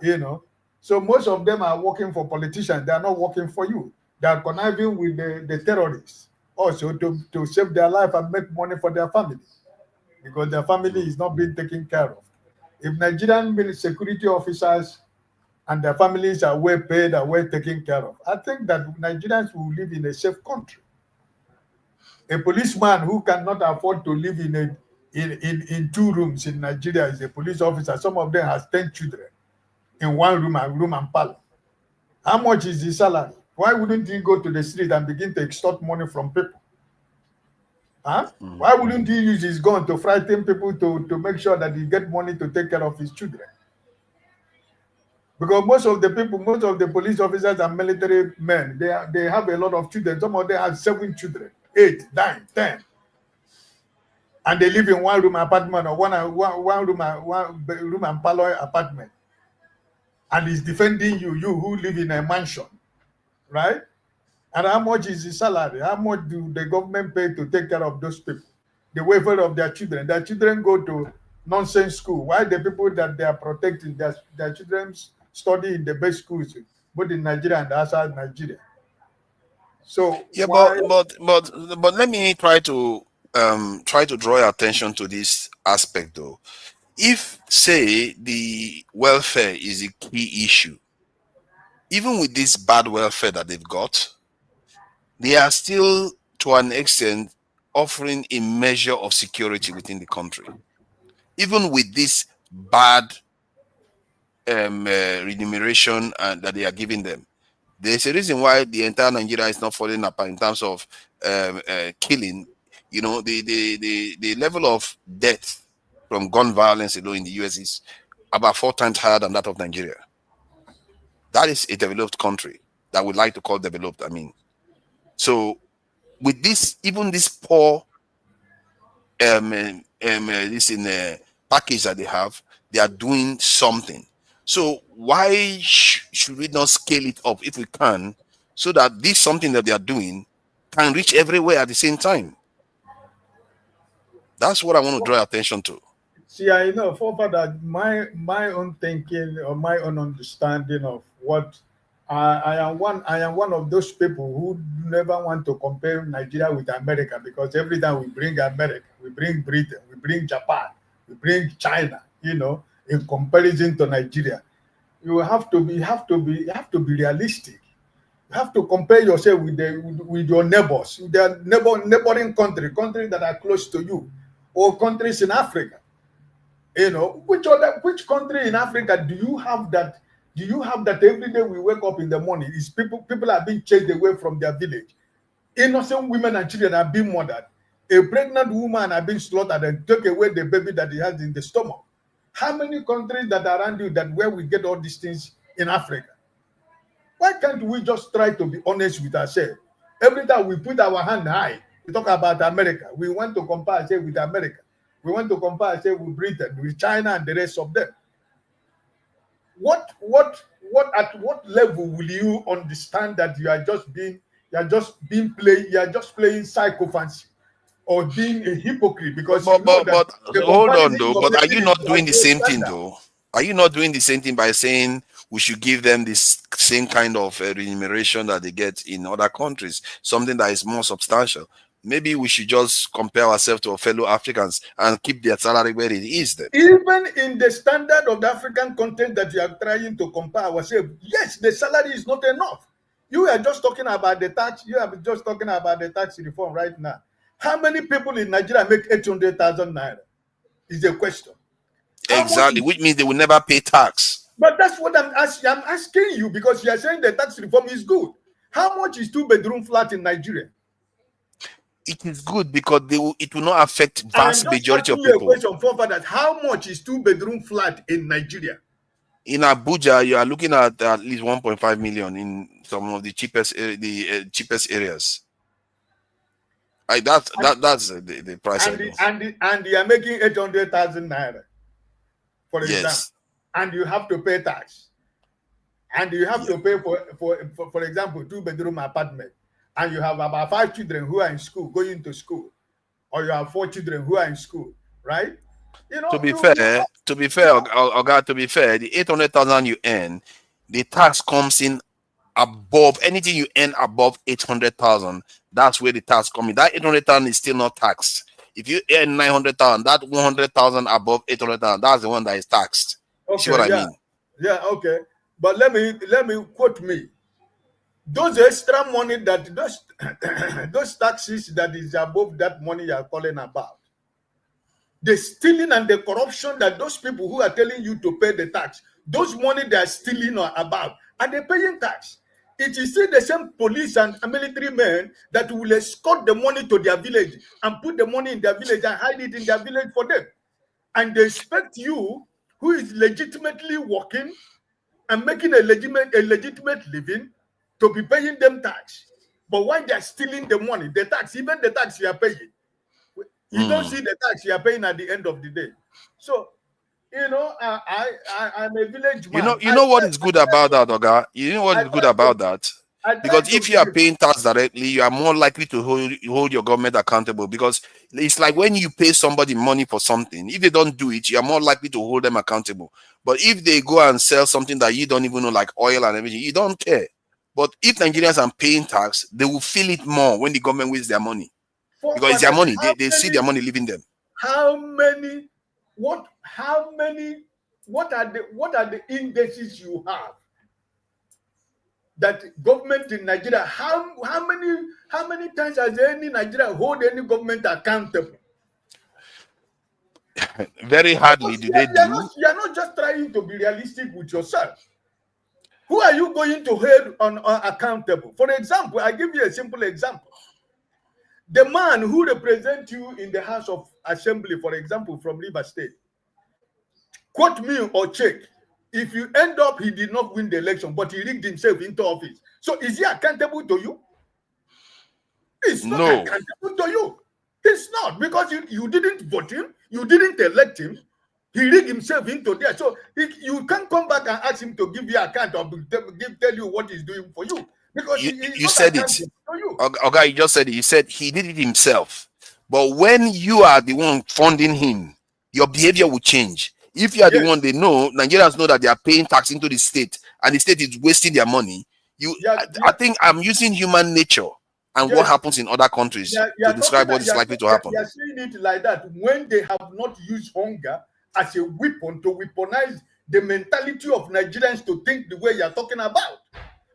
You know, so most of them are working for politicians. They are not working for you. They are conniving with the terrorists also to save their life and make money for their family because their family is not being taken care of. If Nigerian security officers and their families are well paid and well taken care of, I think that Nigerians will live in a safe country. A policeman who cannot afford to live in 2 rooms in Nigeria is a police officer. Some of them has 10 children in 1 room and parlor. How much is his salary? Why wouldn't he go to the street and begin to extort money from people? Huh? Why wouldn't he use his gun to frighten people to make sure that he get money to take care of his children? Because most of the police officers and military men, they have a lot of children. Some of them have 7 children, 8, 9, 10. And they live in 1 room apartment or one room and parlor apartment. And he's defending you who live in a mansion, right? And how much is his salary? How much do the government pay to take care of those people? The welfare of their children. Their children go to nonsense school? Why the people that they are protecting their children study in the best schools, both in Nigeria and outside Nigeria? So Yeah, why? but let me try to draw your attention to this aspect though. If say the welfare is a key issue, even with this bad welfare that they've got, they are still to an extent offering a measure of security within the country. Even with this bad remuneration that they are giving them, there's a reason why the entire Nigeria is not falling apart in terms of killing. You know, the level of death from gun violence alone in the US is about 4 times higher than that of Nigeria. That is a developed country that we like to call developed. I mean, so with this, even this poor this in package that they are doing something. So why should we not scale it up if we can, so that this something that they are doing can reach everywhere at the same time? That's what I want to draw attention to. See, I know for that my own thinking or my own understanding of what I am one of those people who never want to compare Nigeria with America, because every time we bring America, we bring Britain, we bring Japan, we bring China, in comparison to Nigeria. You have to be realistic. You have to compare yourself with your neighbors, with their neighboring countries that are close to you, or countries in Africa. Which country in Africa do you have that every day we wake up in the morning is people are being chased away from their village? Innocent women and children are being murdered. A pregnant woman are being slaughtered and take away the baby that he has in the stomach. How many countries that are around you that where we get all these things in Africa? Why can't we just try to be honest with ourselves? Every time we put our hand high, we talk about America. We want to compare ourselves with America. We want to compare ourselves with Britain, with China, and the rest of them. At what level will you understand that you are just playing psychophancy or being a hypocrite? Because but hold on though. But are you not doing the same thing though? Are you not doing the same thing by saying we should give them this same kind of remuneration that they get in other countries, something that is more substantial? Maybe we should just compare ourselves to our fellow Africans and keep their salary where it is then. Even in the standard of the African content that you are trying to compare ourselves, yes, the salary is not enough. You are just talking about the tax. You are just talking about the tax reform right now. How many people in Nigeria make 800,000 naira? Is the question. Exactly, which means they will never pay tax. But that's what I'm asking. I'm asking you because you are saying the tax reform is good. How much is 2-bedroom flat in Nigeria? It is good because it will not affect vast majority of people. Question for that. How much is 2-bedroom flat in Nigeria? In Abuja, you are looking at least 1.5 million in some of the cheapest areas. That's the price. And you are making 800,000 naira, for example, and you have to pay tax, and you have to pay for example 2-bedroom apartment, and you have about 5 children who are in school, going to school, or you have 4 children who are in school, right? To be fair, the 800,000 you earn, the tax comes in above anything you earn above 800,000. That's where the tax comes in. That 800,000 is still not taxed. If you earn 900,000, that 100,000 above 800,000, that's the one that is taxed. Okay, see what I mean? Yeah, okay. But let me quote me. Those extra money that those taxes that is above that money you are calling about, the stealing and the corruption that those people who are telling you to pay the tax, those money they are stealing or about, are they paying tax? It is still the same police and military men that will escort the money to their village and put the money in their village and hide it in their village for them. And they expect you, who is legitimately working and making a legitimate living, to be paying them tax. But why they are stealing the money, the tax, even the tax you are paying, you don't see the tax you are paying at the end of the day. So, I'm a village man. You know what is good about that, Oga? You know what is good about that? Because if you are paying tax directly, you are more likely to hold your government accountable. Because it's like when you pay somebody money for something, if they don't do it, you are more likely to hold them accountable. But if they go and sell something that you don't even know, like oil and everything, you don't care. But if Nigerians are paying tax, they will feel it more when the government wastes their money. Because it's their money. They see their money leaving them. What are the indices you have that government in Nigeria, how many times has any Nigeria hold any government accountable? Very hardly do they do. You are not just trying to be realistic with yourself. Who are you going to hold on accountable? For example, I give you a simple example. The man who represents you in the House of Assembly, for example, from Rivers State, quote me or check. If you end up, he did not win the election, but he rigged himself into office. So is he accountable to you? It's not accountable to you. It's not, because you didn't vote him, you didn't elect him. He rigged himself into there. So you can't come back and ask him to give you account or tell you what he's doing for you. Because you said it. Okay, you just said it. You said he did it himself. But when you are the one funding him, your behavior will change. If you are the one, they know, Nigerians know that they are paying tax into the state and the state is wasting their money. I think I'm using human nature and what happens in other countries to describe what is likely to happen. You are saying it like that when they have not used hunger as a weapon to weaponize the mentality of Nigerians to think the way you are talking about.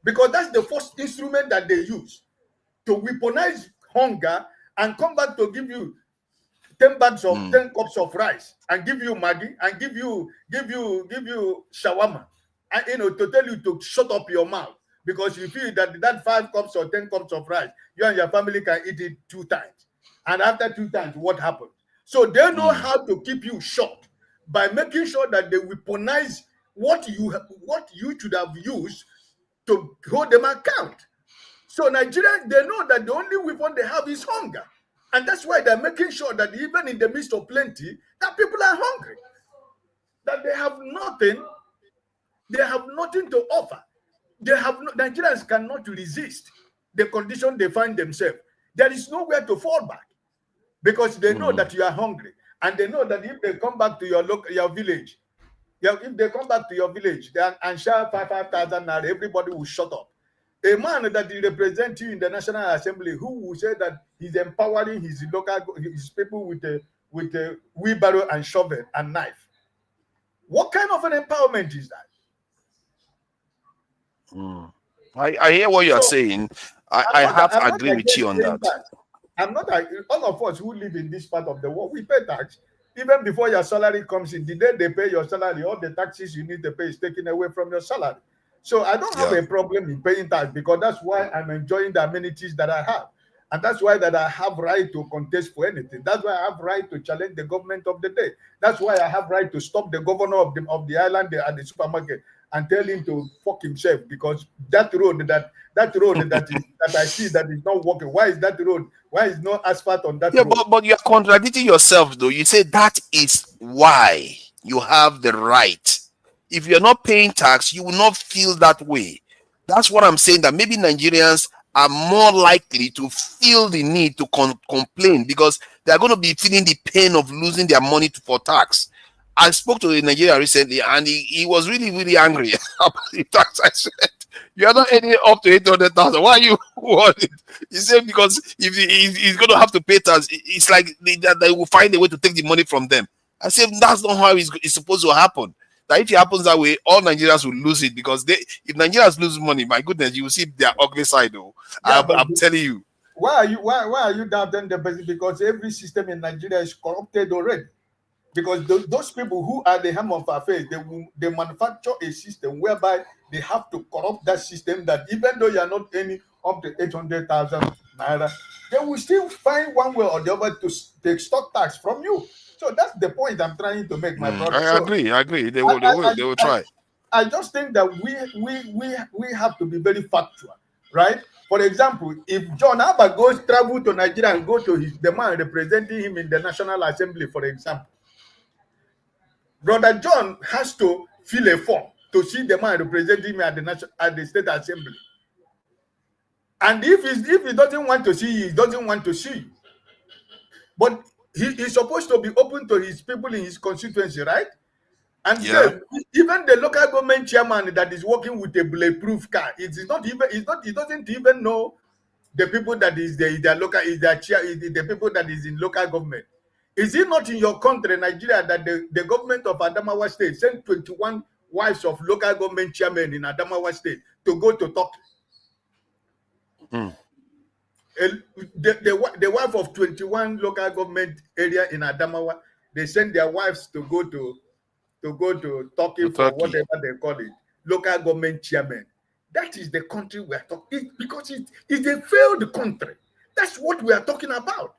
Because that's the first instrument that they use to weaponize hunger and come back to give you 10 bags of 10 cups of rice and give you Maggi and give you shawarma, and to tell you to shut up your mouth because you feel that 5 cups or 10 cups of rice, you and your family can eat it 2 times. And after 2 times, what happens? So they know how to keep you short by making sure that they weaponize what you should have used to hold them account. So Nigerians, they know that the only weapon they have is hunger. And that's why they're making sure that even in the midst of plenty, that people are hungry. That they have nothing to offer. Nigerians cannot resist the condition they find themselves. There is nowhere to fall back because they know that you are hungry. And they know that if they come back to your village, if they come back to your village and share 5,000 naira, everybody will shut up. A man that will represent you in the National Assembly who will say that he's empowering his people with a wheelbarrow and shovel and knife. What kind of an empowerment is that? I hear what you're saying. I have to agree with you on that. I'm not. All of us who live in this part of the world, we pay tax. Even before your salary comes in, the day they pay your salary, all the taxes you need to pay is taken away from your salary. So I don't have a problem in paying tax because that's why I'm enjoying the amenities that I have. And that's why that I have right to contest for anything. That's why I have right to challenge the government of the day. That's why I have right to stop the governor of the island at the supermarket and tell him to fuck himself because that road that I see that is not working. Why is that road? Why is no asphalt on that road? But you're contradicting yourself though. You say that is why you have the right. If you're not paying tax, you will not feel that way. That's what I'm saying, that maybe Nigerians are more likely to feel the need to complain because they're going to be feeling the pain of losing their money for tax. I spoke to a Nigerian recently and he was really, really angry about the tax. I said, you're not earning up to 800,000. Why are you worried? He said, because if he's going to have to pay tax, it's like they will find a way to take the money from them. I said, that's not how it's supposed to happen. That if it happens that way, all Nigerians will lose it because if Nigerians lose money, my goodness, you will see their ugly side though. Yeah, I'm telling you. Why are you doubting the president? Because every system in Nigeria is corrupted already. Because those people who are the hem of affairs, they manufacture a system whereby they have to corrupt that system that even though you are not earning up to 800,000 naira, they will still find one way or the other to take stock tax from you. So that's the point I'm trying to make, my brother. I agree. They will try. I just think that we have to be very factual, right? For example, if John Abba travel to Nigeria and go to the man representing him in the National Assembly, for example, Brother John has to fill a form to see the man representing him at the State Assembly. And if he doesn't want to see you, he doesn't want to see you. But he's supposed to be open to his people in his constituency, right? And Yeah. even the local government chairman that is working with a bulletproof car, he doesn't even know the people that is their local is their chair is the people that is in local government. Is it not in your country, Nigeria, that the government of Adamawa State sent 21 wives of local government chairmen in Adamawa State to go to Turkey? The wife of 21 local government area in Adamawa, they send their wives to go to Turkey for whatever they call it, local government chairman. That is the country we are talking, because it's a failed country. That's what we are talking about,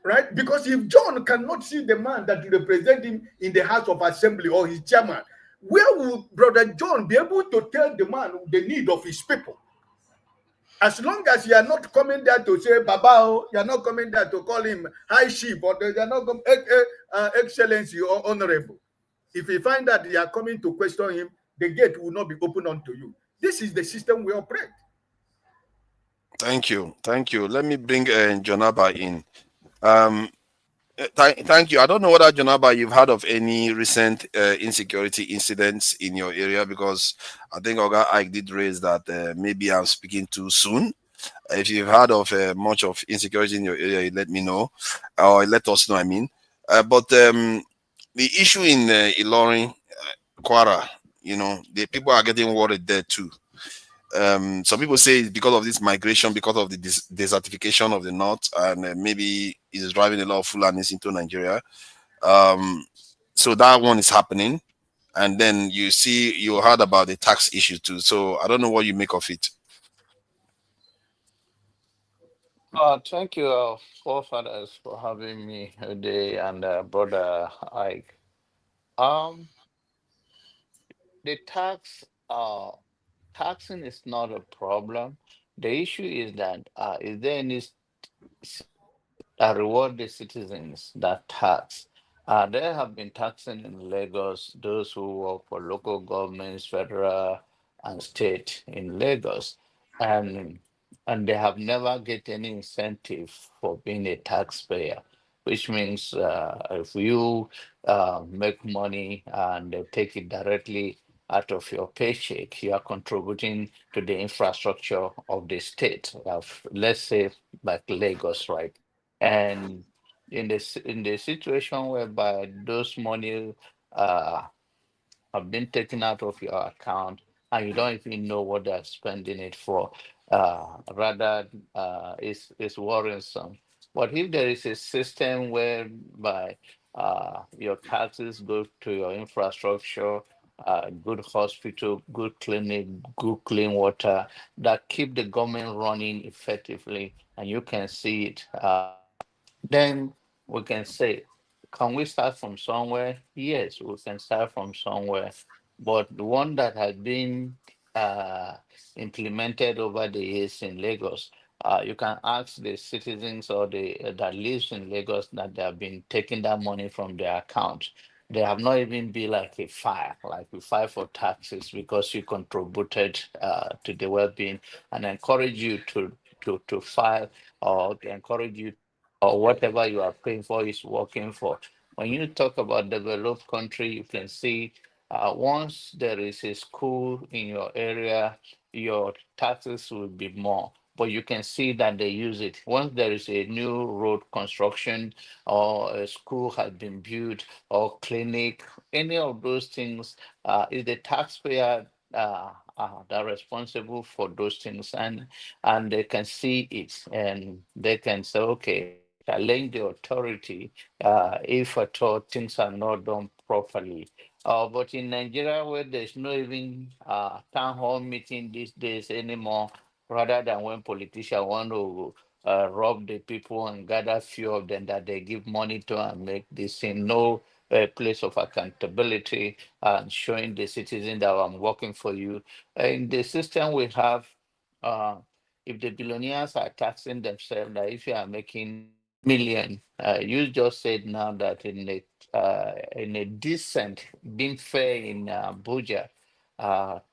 right? Because if John cannot see the man that will represent him in the House of Assembly or his chairman, where will Brother John be able to tell the man the need of his people? As long as you are not coming there to say Baba, you are not coming there to call him High Chief, or you are not Excellency or Honorable. If you find that you are coming to question him, the gate will not be open unto you. This is the system we operate. Thank you. Let me bring Jonaba in. Thank you. I don't know whether, Jonaba, you've heard of any recent insecurity incidents in your area, because I think Oga Ike did raise that maybe I'm speaking too soon. If you've heard of much of insecurity in your area, let me know, or let us know, I mean. But the issue in Ilorin, Kwara, the people are getting worried there too. Some people say it's because of this migration, because of the desertification of the north, and maybe it's driving a lot of Fulanis into Nigeria. So that one is happening. And then you heard about the tax issue too. So I don't know what you make of it. Thank you, forefathers, for having me today, and brother Ike. Um, the taxing is not a problem. The issue is that is there any reward the citizens that tax? There have been taxing in Lagos, those who work for local governments, federal and state in Lagos, and they have never get any incentive for being a taxpayer, which means if you make money and they take it directly out of your paycheck, you are contributing to the infrastructure of the state, of, let's say, like Lagos, right? And in the situation whereby those money uh, have been taken out of your account and you don't even know what they're spending it for, rather it's worrisome. But if there is a system whereby your taxes go to your infrastructure, good hospital, good clinic, good clean water, that keep the government running effectively, and you can see it, then we can say, can we start from somewhere? Yes, we can start from somewhere. But the one that has been uh, implemented over the years in Lagos, you can ask the citizens or the that lives in Lagos that they have been taking that money from their account. They have not even been like a fire, like we file for taxes because you contributed to the well-being, and encourage you to file, or encourage you, or whatever you are paying for is working for. When you talk about developed country, you can see once there is a school in your area, your taxes will be more. But you can see that they use it. Once there is a new road construction, or a school has been built, or clinic, any of those things, is the taxpayer that are responsible for those things, and they can see it, and they can say, okay, challenge the authority if at all things are not done properly. But in Nigeria, where there's no even town hall meeting these days anymore, rather than when politicians want to rob the people and gather few of them that they give money to and make this thing, no place of accountability and showing the citizen that I'm working for you. In the system we have, uh, if the billionaires are taxing themselves, that if you are making million, you just said now that in a decent, being fair in Abuja,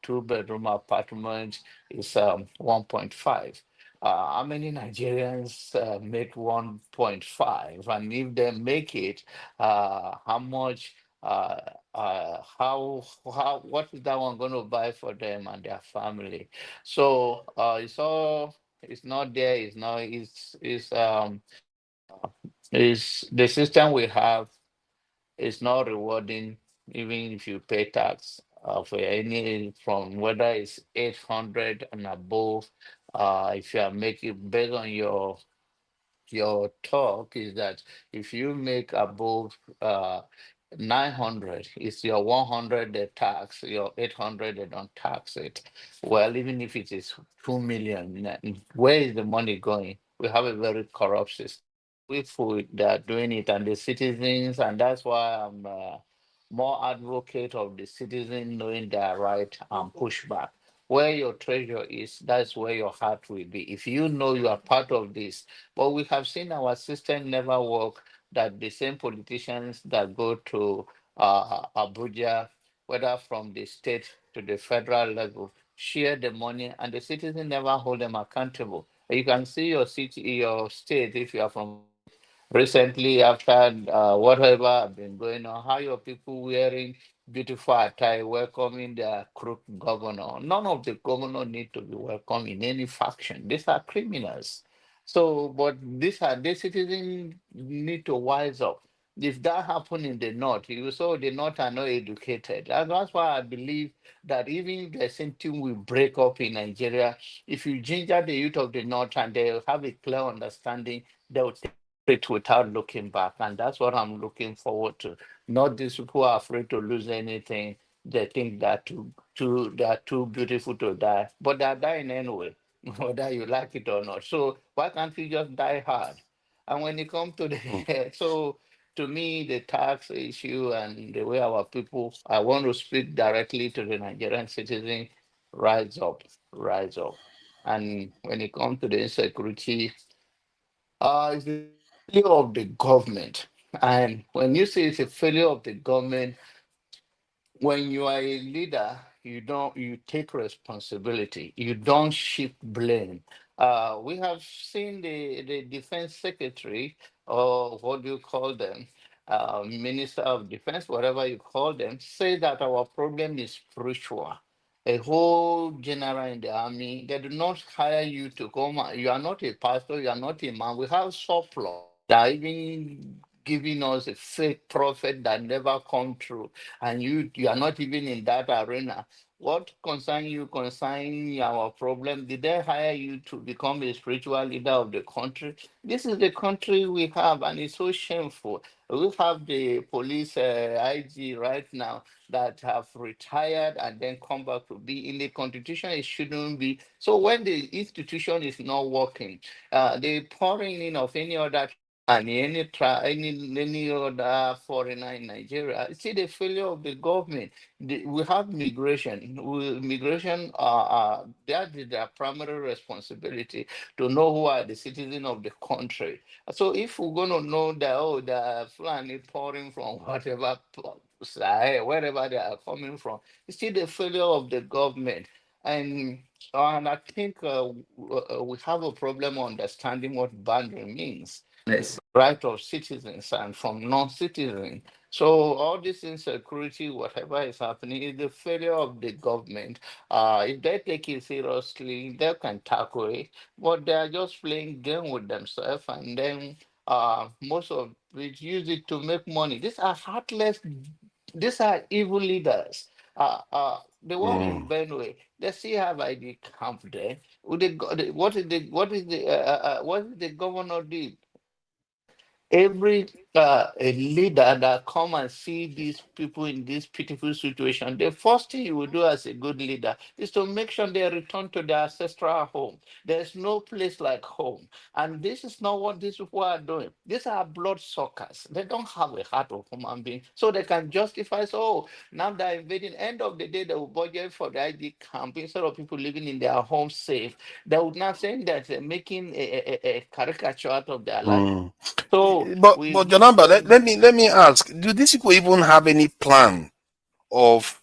two-bedroom apartment is 1.5. how many Nigerians make 1.5? And if they make it, how much, what is that one going to buy for them and their family? So it's not there, it's the system we have is not rewarding, even if you pay tax for any, from whether it's 800 and above. If you are making based on your talk, is that if you make above 900, it's your 100 they tax, your 800 they don't tax it. Well, even if it is 2 million, where is the money going? We have a very corrupt system. If they are doing it, and the citizens, and that's why I'm more advocate of the citizen knowing their right and push back. Where your treasure is, that's where your heart will be. If you know you are part of this, but we have seen our system never work, that the same politicians that go to Abuja, whether from the state to the federal level, share the money, and the citizen never hold them accountable. You can see your city, your state, if you are from recently after whatever been going on, how your people wearing beautiful attire welcoming their crook governor. None of the governor need to be welcome in any faction. These are criminals. So, but these citizens need to wise up. If that happen in the north, you saw the north are not educated. And that's why I believe that even the same thing will break up in Nigeria. If you ginger the youth of the north and they have a clear understanding, they will take it without looking back. And that's what I'm looking forward to. Not these people who are afraid to lose anything. They think that they are too beautiful to die, but they are dying anyway, whether you like it or not. So why can't we just die hard? And when it comes to the so to me, the tax issue and the way our people, I want to speak directly to the Nigerian citizen, rise up, rise up. And when it comes to the insecurity, it's the failure of the government. And when you say it's a failure of the government, when you are a leader, you take responsibility. You don't shift blame. We have seen the defense secretary, or what do you call them, minister of defense, whatever you call them, say that our problem is spiritual. A whole general in the army, they do not hire you to come. You are not a pastor. You are not a man. We have surplus. They are even giving us a fake prophet that never come true, and you are not even in that arena. What concern you concern our problem? Did they hire you to become a spiritual leader of the country? This is the country we have, and it's so shameful. We have the police IG right now that have retired and then come back to be in the constitution. It shouldn't be. So when the institution is not working, the pouring in of any other and any other foreigner in Nigeria, see the failure of the government. We have migration. Migration that is their primary responsibility to know who are the citizens of the country. So if we're going to know that, oh, the Fulani pouring from whatever side, wherever they are coming from, it's still the failure of the government. And I think we have a problem understanding what boundary means. Yes. Right of citizens and from non-citizens. So all this insecurity, whatever is happening, is the failure of the government. If they take it seriously, they can tackle it. But they are just playing game with themselves, and then most of it use it to make money. These are heartless. These are evil leaders. The one in Benue, they still have ID camp there. What is the governor did? Every a leader that come and see these people in this pitiful situation, the first thing you will do as a good leader is to make sure they return to their ancestral home. There's no place like home. And this is not what these people are doing. These are blood suckers. They don't have a heart of human being. So they can justify, so oh, now they're invading. End of the day, they will budget for the ID camp instead of people living in their home safe. They would not say that they're making a caricature out of their life. So But we Janamba, let me ask: do these people even have any plan of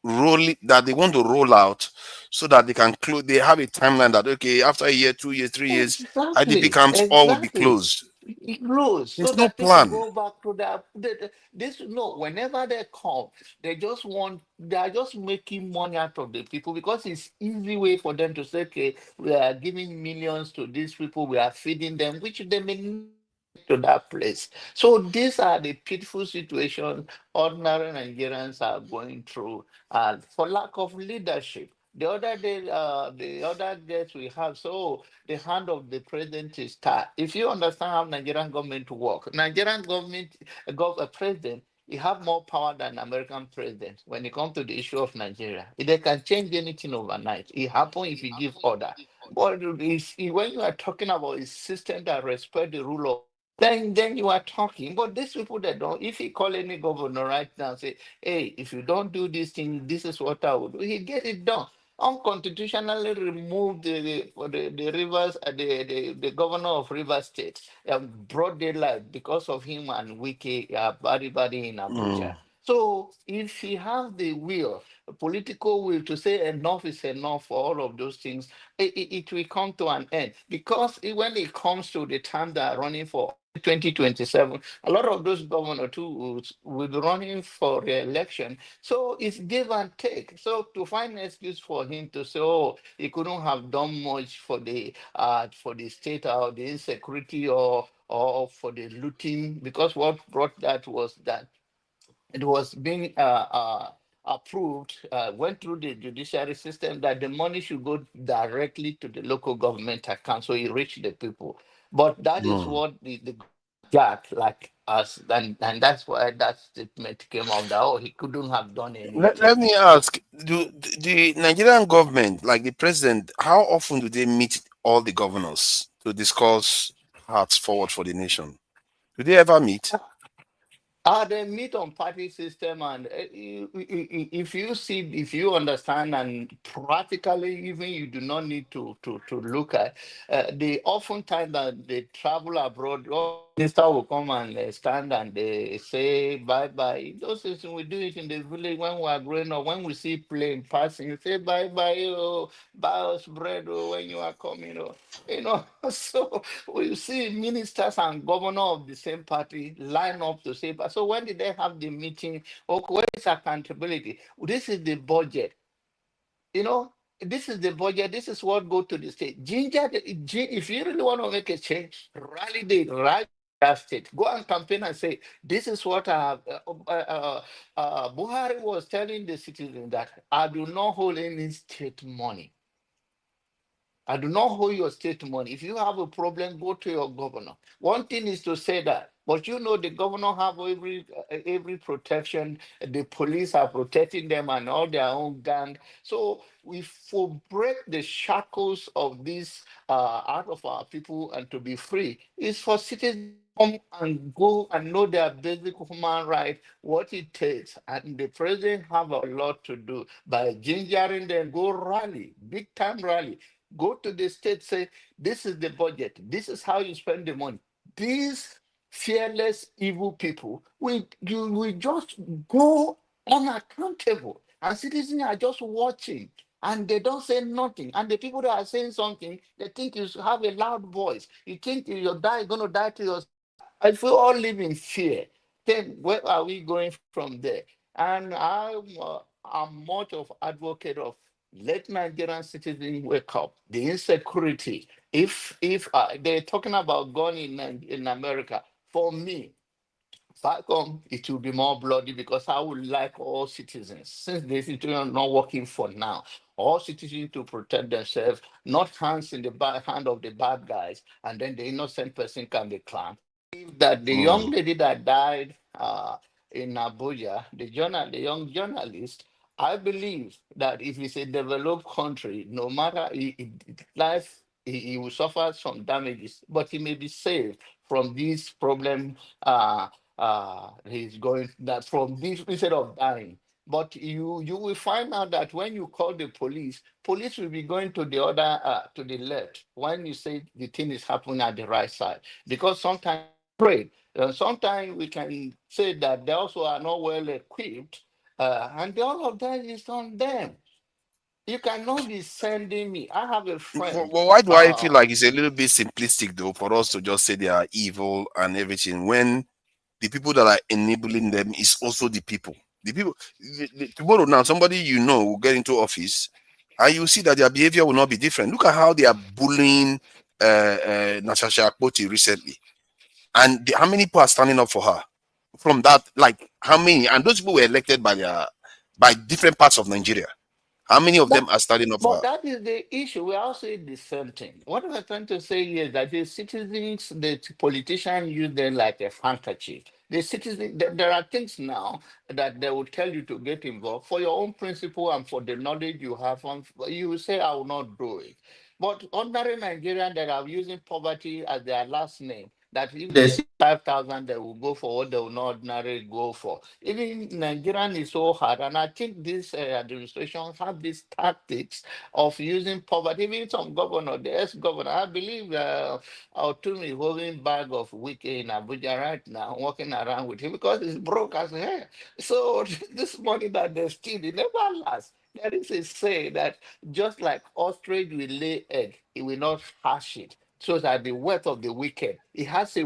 that they want to roll out so that they can close. They have a timeline that okay, after a year, 2 years, 3 years, IDP camps all will be closed. Close so There's no that people plan. go back to this. No, whenever they come, they are just making money out of the people because it's easy way for them to say, okay, we are giving millions to these people, we are feeding them, which they may not get to that place. So these are the pitiful situations ordinary Nigerians are going through for lack of leadership. The other guest we have, so the hand of the president is tied. If you understand how Nigerian government work, Nigerian government, president, he have more power than American president when it comes to the issue of Nigeria. They can change anything overnight. It happen if you give order. But when you are talking about a system that respect the rule of then you are talking. But these people that don't, if he call any governor right now and say, hey, if you don't do this thing, this is what I will do, he get it done. Unconstitutionally remove the rivers, the governor of River State, broad daylight because of him and Wiki, body in Abuja. So if he has the will, political will to say enough is enough for all of those things, it will come to an end. Because when it comes to the time that are running for 2027, a lot of those governors too will be running for re-election. So it's give and take. So to find an excuse for him to say, oh, he couldn't have done much for the state or the insecurity or for the looting, because what brought that was that it was being approved, went through the judiciary system that the money should go directly to the local government account, so it reached the people. But that is what the got like us, and that's why that statement came out that oh he couldn't have done anything. Let me ask: Do the Nigerian government, like the president, how often do they meet all the governors to discuss paths forward for the nation? Do they ever meet? They meet on party system, and if you understand, and practically even you do not need to look at the often time that they travel abroad. Minister will come and stand and they say bye bye. Those things we do it in the village when we are growing up. When we see plane passing, say bye bye, oh, buy us bread oh, when you are coming. Oh. So we see ministers and governor of the same party line up to say, but so when did they have the meeting? Okay, where is accountability? This is the budget. This is the budget. This is what go to the state. If you really want to make a change, rally that state. Go and campaign and say, this is what Buhari was telling the citizens that I do not hold any state money. I do not hold your state money. If you have a problem, go to your governor. One thing is to say that, but the governor have every protection. The police are protecting them and all their own gang. So we for break the shackles of this out of our people and to be free is for citizens to come and go and know their basic human right, what it takes. And the president have a lot to do by gingering them, go rally, big time rally. Go to the state, say, this is the budget, this is how you spend the money. These fearless, evil people will just go unaccountable, and citizens are just watching and they don't say nothing. And the people that are saying something, they think you have a loud voice. You think you're going to die to yourself. If we all live in fear, then where are we going from there? And I'm much of advocate of let Nigerian citizens wake up. The insecurity. If they're talking about gun in America, for me, back home it will be more bloody because I would like all citizens, since the situation is not working for now, all citizens to protect themselves, not hands in the hand of the bad guys, and then the innocent person can be clamped. That the young lady that died in Abuja, the young journalist, I believe that if it's a developed country, no matter life, he will suffer some damages, but he may be saved from this problem. He's going that from this instead of dying. But you will find out that when you call the police will be going to the other to the left when you say the thing is happening at the right side, because sometimes afraid. Sometimes we can say that they also are not well equipped And all of that is on them. You cannot be sending me. I have a friend. Well, why do I feel like it's a little bit simplistic though for us to just say they are evil and everything when the people that are enabling them is also the people? The people tomorrow now, somebody you know will get into office and you see that their behavior will not be different. Look at how they are bullying Natasha Akpoti recently. And how many people are standing up for her? From that, like how many? And those people were elected by different parts of Nigeria. How many of them are standing up for her? But that is the issue. We are also the same thing. What we're trying to say here is that the citizens, the politicians use them like a handkerchief. The citizen, there are things now that they will tell you to get involved for your own principle and for the knowledge you have. You will say, I will not do it. But ordinary Nigerians that are using poverty as their last name, that if they see 5,000, they will go for what they will not ordinarily go for. Even Nigerian is so hard, and I think this administration have these tactics of using poverty. Even some governor, the ex-governor, I believe Altun is holding bag of wike in Abuja right now, walking around with him because he's broke as hell. So this money that they steal, it never lasts. There is a say that just like ostrich will lay egg, it will not hatch it. So that the wealth of the wicked, it has a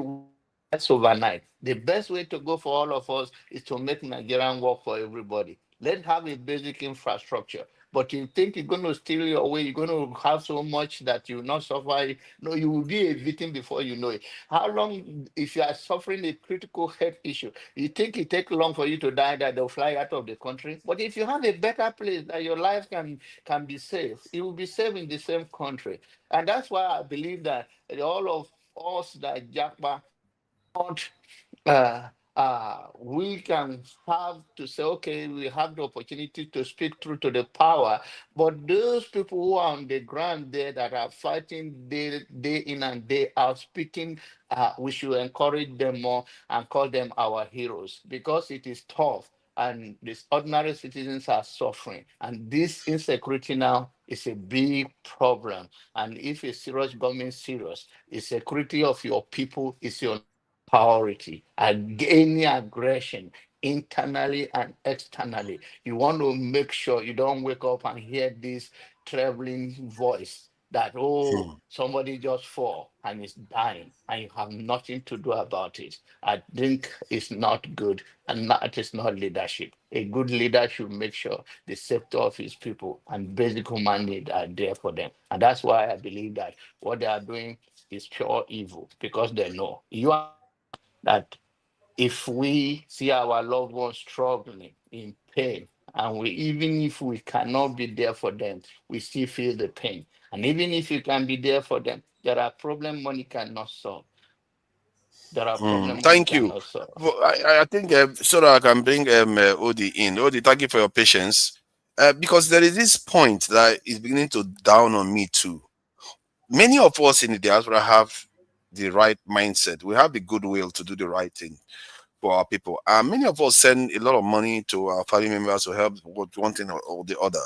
that's overnight. The best way to go for all of us is to make Nigerian work for everybody. Let's have a basic infrastructure. But you think you're going to steal your way, you're going to have so much that you will not suffer. No, you will be a victim before you know it. How long, if you are suffering a critical health issue, you think it takes long for you to die that they'll fly out of the country? But if you have a better place that your life can be safe, it will be safe in the same country. And that's why I believe that all of us that Jackpa not we can have to say, okay, we have the opportunity to speak through to the power, but those people who are on the ground there that are fighting day in and day out, speaking, we should encourage them more and call them our heroes because it is tough and these ordinary citizens are suffering. And this insecurity now is a big problem. And if a serious government is serious, the security of your people is your priority. Any aggression internally and externally, you want to make sure you don't wake up and hear this traveling voice that somebody just fall and is dying and you have nothing to do about it. I think it's not good and that is not leadership. A good leader should make sure the safety of his people and basic human needs are there for them. And that's why I believe that what they are doing is pure evil because they know you are that if we see our loved ones struggling in pain, and we even if we cannot be there for them, we still feel the pain. And even if you can be there for them, there are problems money cannot solve. There are problems money Thank you. cannot solve. Well, I think so that I can bring Odi in. Odi, thank you for your patience. Because there is this point that is beginning to down on me too. Many of us in the diaspora have the right mindset. We have the goodwill to do the right thing for our people. And many of us send a lot of money to our family members to help with one thing or the other.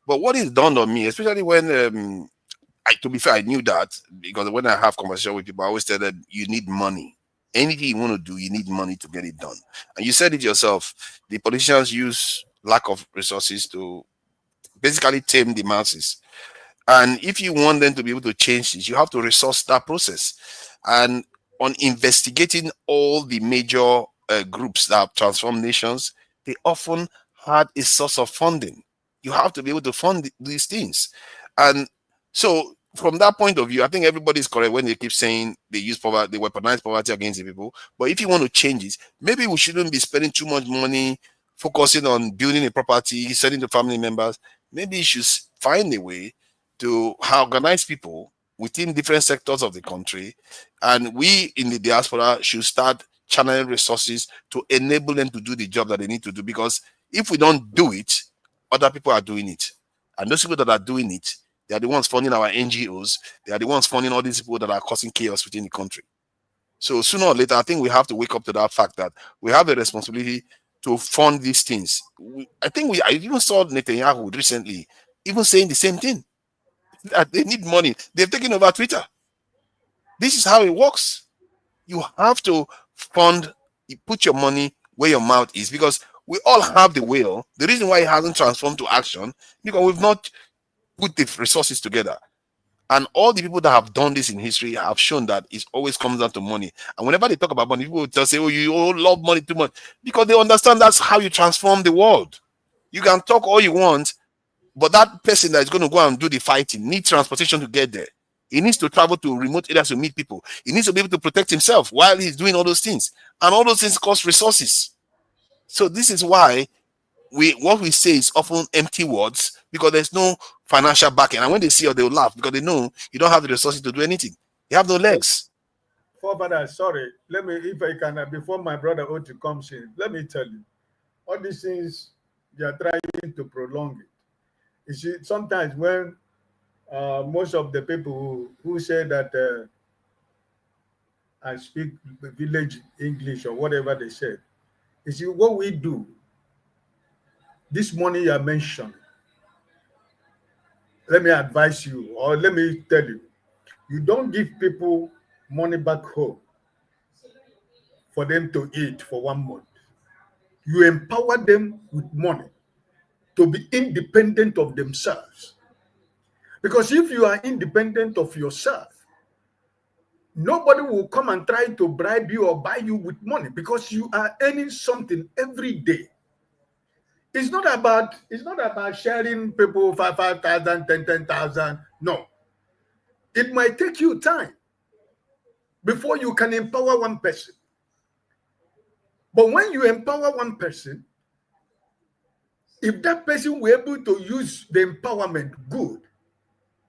But what is dawned on me, especially when, to be fair, I knew that because when I have conversation with people, I always tell them, you need money. Anything you want to do, you need money to get it done. And you said it yourself. The politicians use lack of resources to basically tame the masses. And if you want them to be able to change this, you have to resource that process. And on investigating all the major groups that have transformed nations, they often had a source of funding. You have to be able to fund these things. And so from that point of view, I think everybody is correct when they keep saying they use poverty, they weaponize poverty against the people. But if you want to change it, maybe we shouldn't be spending too much money focusing on building a property, sending to family members. Maybe you should find a way to organize people within different sectors of the country, and we in the diaspora should start channeling resources to enable them to do the job that they need to do, because if we don't do it, other people are doing it, and those people that are doing it, they are the ones funding our NGOs, they are the ones funding all these people that are causing chaos within the country. So sooner or later, I think we have to wake up to that fact that we have a responsibility to fund these things. I even saw Netanyahu recently even saying the same thing, that they need money. They've taken over Twitter. This is how it works. You have to fund, you put your money where your mouth is, because We all have the will. The reason why it hasn't transformed to action, because we've not put the resources together. And all the people that have done this in history have shown that it always comes down to money. And whenever they talk about money, people will just say, oh, you all love money too much. Because they understand that's how you transform the world. You can talk all you want, but that person that is going to go and do the fighting needs transportation to get there. He needs to travel to remote areas to meet people. He needs to be able to protect himself while he's doing all those things. And all those things cost resources. So this is why what we say is often empty words, because there's no financial backing. And when they see you, they'll laugh because they know you don't have the resources to do anything. You have no legs. Father, sorry. Let me, if I can, before my brother Oti comes in, let me tell you, all these things, they are trying to prolong it. You see, sometimes when most of the people who say that I speak village English or whatever they said, you see, what we do, this money you are mentioning, let me advise you, or let me tell you, you don't give people money back home for them to eat for 1 month. You empower them with money to be independent of themselves. Because if you are independent of yourself, nobody will come and try to bribe you or buy you with money, because you are earning something every day. It's not about sharing people 5,000, 10,000. No. It might take you time before you can empower one person. But when you empower one person, if that person were able to use the empowerment good,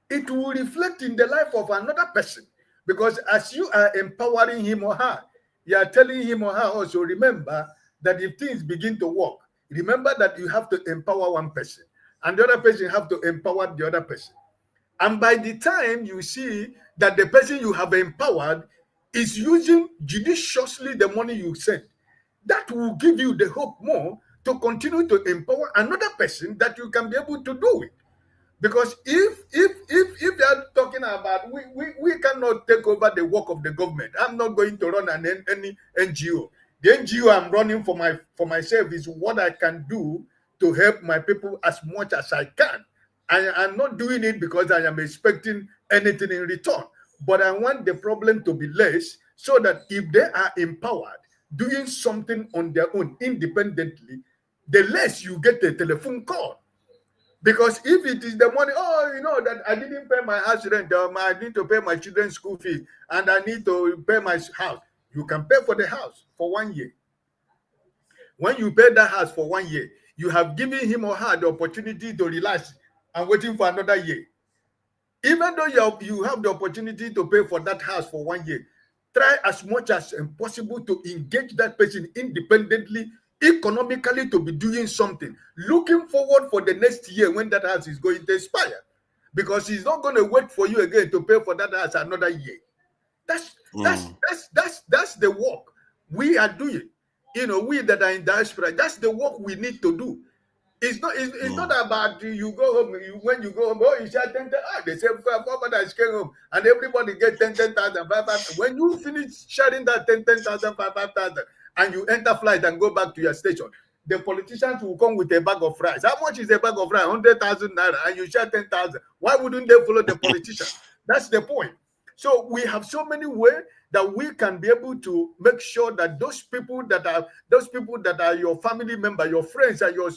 it will reflect in the life of another person. Because as you are empowering him or her, you are telling him or her also, remember that if things begin to work, remember that you have to empower one person, and the other person have to empower the other person. And by the time you see that the person you have empowered is using judiciously the money you sent, that will give you the hope more to continue to empower another person that you can be able to do it. Because if they are talking about we cannot take over the work of the government, I'm not going to run any NGO. The NGO I'm running for myself is what I can do to help my people as much as I can. I'm not doing it because I am expecting anything in return, but I want the problem to be less, so that if they are empowered, doing something on their own independently, the less you get a telephone call. Because if it is the money, oh, you know that I didn't pay my house rent, I need to pay my children's school fees, and I need to pay my house. You can pay for the house for 1 year. When you pay that house for 1 year, you have given him or her the opportunity to relax and waiting for another year. Even though you have the opportunity to pay for that house for 1 year, try as much as possible to engage that person independently, economically, to be doing something, looking forward for the next year when that house is going to expire, because he's not going to wait for you again to pay for that house another year. That's the work we are doing. You know, we that are in diaspora, that's the work we need to do. It's not about you go home. When you go home, oh, you share 10,000. They say 4,000 came home, and everybody get 10,000, 5,000. When you finish sharing that 10,000, 5,000, and you enter flight and go back to your station, the politicians will come with a bag of rice. How much is a bag of rice? 100,000 naira, and you share 10,000. Why wouldn't they follow the politician? That's the point. So we have so many ways that we can be able to make sure that those people that are your family member, your friends, and your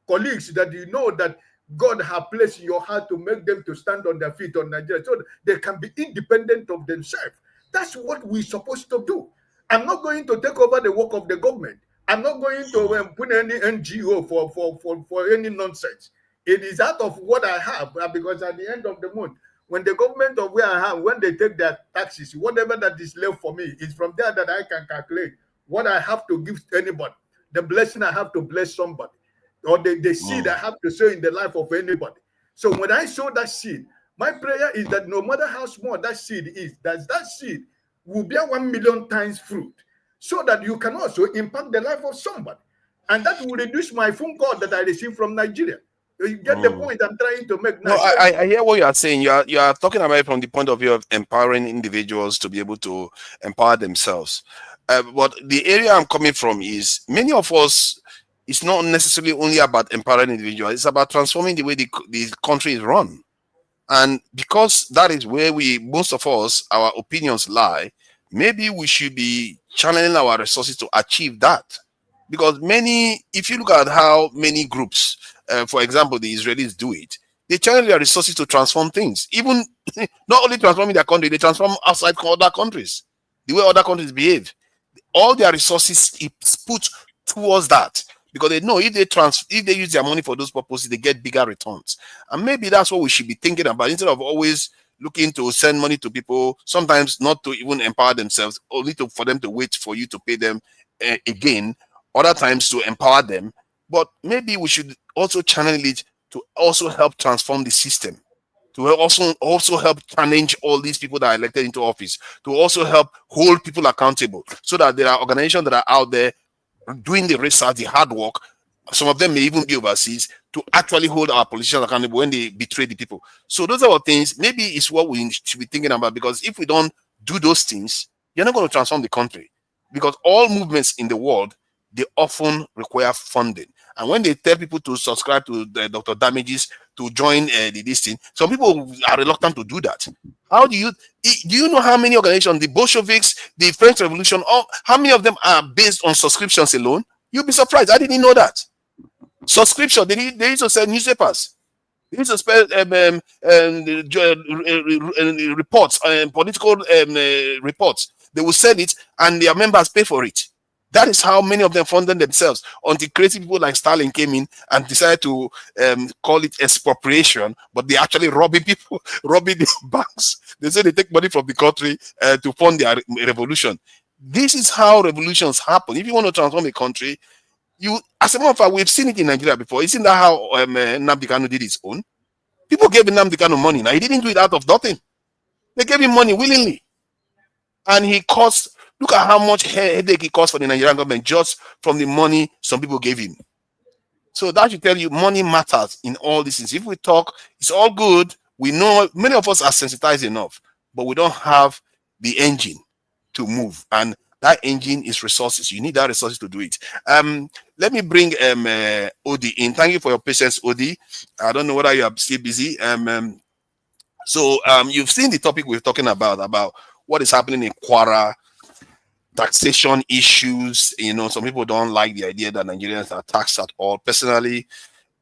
colleagues, that you know that God has placed in your heart to make them to stand on their feet on Nigeria, so they can be independent of themselves. That's what we're supposed to do. I'm not going to take over the work of the government. I'm not going to put any NGO for any nonsense. It is out of what I have, because at the end of the month, when the government of where I am, when they take their taxes, whatever that is left for me is from there that I can calculate what I have to give to anybody, the blessing I have to bless somebody, or the seed I have to sow in the life of anybody. So when I sow that seed, my prayer is that no matter how small that seed is, that seed will bear 1 million times fruit, so that you can also impact the life of somebody. And that will reduce my phone call that I receive from Nigeria. You get the point I'm trying to make now. No, I hear what you are saying. You are talking about it from the point of view of empowering individuals to be able to empower themselves. But the area I'm coming from is, many of us, it's not necessarily only about empowering individuals. It's about transforming the way the country is run. And because that is where most of us, our opinions lie, maybe we should be channeling our resources to achieve that. Because if you look at how many groups, for example, the Israelis do it, they channel their resources to transform things. Even not only transforming their country, they transform outside other countries, the way other countries behave. All their resources is put towards that, because they know if they use their money for those purposes, they get bigger returns. And maybe that's what we should be thinking about, instead of always looking to send money to people, sometimes not to even empower themselves, only for them to wait for you to pay them again, other times to empower them. But maybe we should also channel it to also help transform the system, to also help challenge all these people that are elected into office, to also help hold people accountable, so that there are organizations that are out there doing the research, the hard work. Some of them may even be overseas, to actually hold our politicians accountable when they betray the people. So those are things, maybe it's what we should be thinking about, because if we don't do those things, you're not going to transform the country. Because all movements in the world, they often require funding. And when they tell people to subscribe to Dr. Damages, to join this thing, some people are reluctant to do that. How do you know how many organizations, the Bolsheviks, the French Revolution, how many of them are based on subscriptions alone? You'll be surprised. I didn't know that. Subscription, they used to sell newspapers. They used to spell reports, political reports. They will sell it, and their members pay for it. That is how many of them funded themselves, until crazy people like Stalin came in and decided to call it expropriation, but they actually robbing people, robbing the banks. They say they take money from the country to fund their revolution. This is how revolutions happen. If you want to transform a country, as a matter of fact, we've seen it in Nigeria before. Isn't that how Nnamdi Kanu did his own? People gave Nnamdi Kanu money. Now, he didn't do it out of nothing. They gave him money willingly. And he cost, look at how much headache he cost for the Nigerian government just from the money some people gave him. So that should tell you money matters in all these things. If we talk, it's all good. We know many of us are sensitized enough, but we don't have the engine to move. And that engine is resources. You need that resources to do it. Let me bring Odi in. Thank you for your patience, Odi. I don't know whether you are still busy. So you've seen the topic we're talking about what is happening in Kwara, taxation issues. Some people don't like the idea that Nigerians are taxed at all. Personally,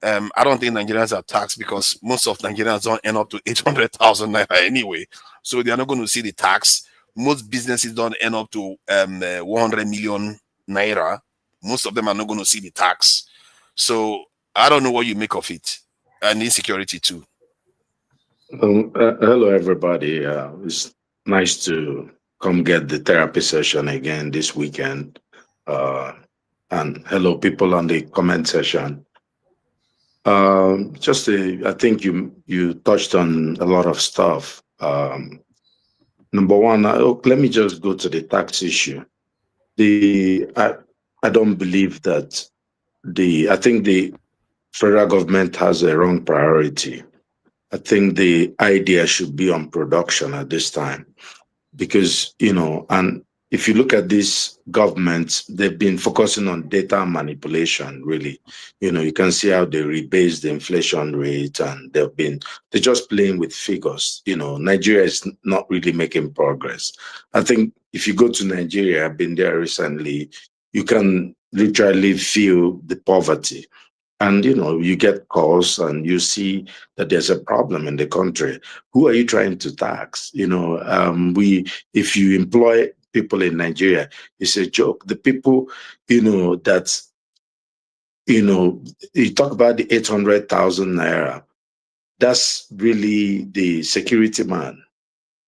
I don't think Nigerians are taxed, because most of Nigerians don't end up to 800,000 naira anyway. So they are not going to see the tax. Most businesses don't end up to 100 million naira. Most of them are not going to see the tax. So I don't know what you make of it. And insecurity too. Hello, everybody. It's nice to come get the therapy session again this weekend. And hello, people on the comment section. I think you touched on a lot of stuff. Number one, let me just go to the tax issue. I don't believe that I think the federal government has a wrong priority. I think the idea should be on production at this time, because, and if you look at these governments, they've been focusing on data manipulation, really. You can see how they rebase the inflation rate, and they're just playing with figures. Nigeria is not really making progress. I think if you go to Nigeria, I've been there recently, you can literally feel the poverty. And, you get calls and you see that there's a problem in the country. Who are you trying to tax? If you employ people in Nigeria, it's a joke. The people, you talk about the 800,000 naira. That's really the security man.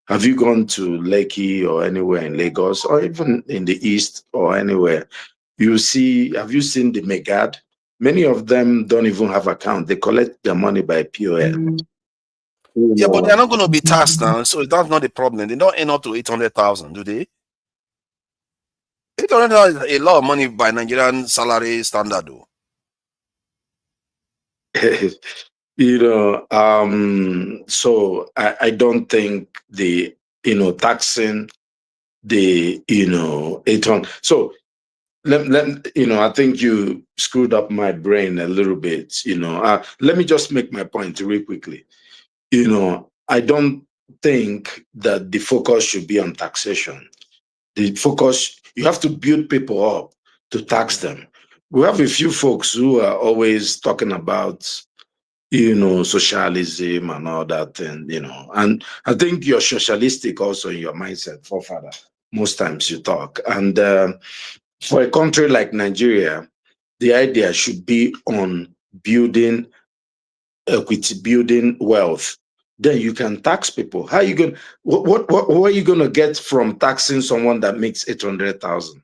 Have you gone to Lekki or anywhere in Lagos, or even in the East or anywhere? Have you seen the Megad? Many of them don't even have account. They collect their money by POS. Yeah, but they're not going to be taxed now, so that's not the problem. They don't end up to 800,000, do they? 800,000 is a lot of money by Nigerian salary standard, though. So I don't think taxing the 800. So I think you screwed up my brain a little bit. Let me just make my point real quickly. I don't think that the focus should be on taxation. The focus, you have to build people up to tax them. We have a few folks who are always talking about, socialism and all that, and I think you're socialistic also in your mindset, forefather. Most times you talk. And for a country like Nigeria, the idea should be on building equity, building wealth. Then you can tax people. How are you going? What are you going to get from taxing someone that makes 800,000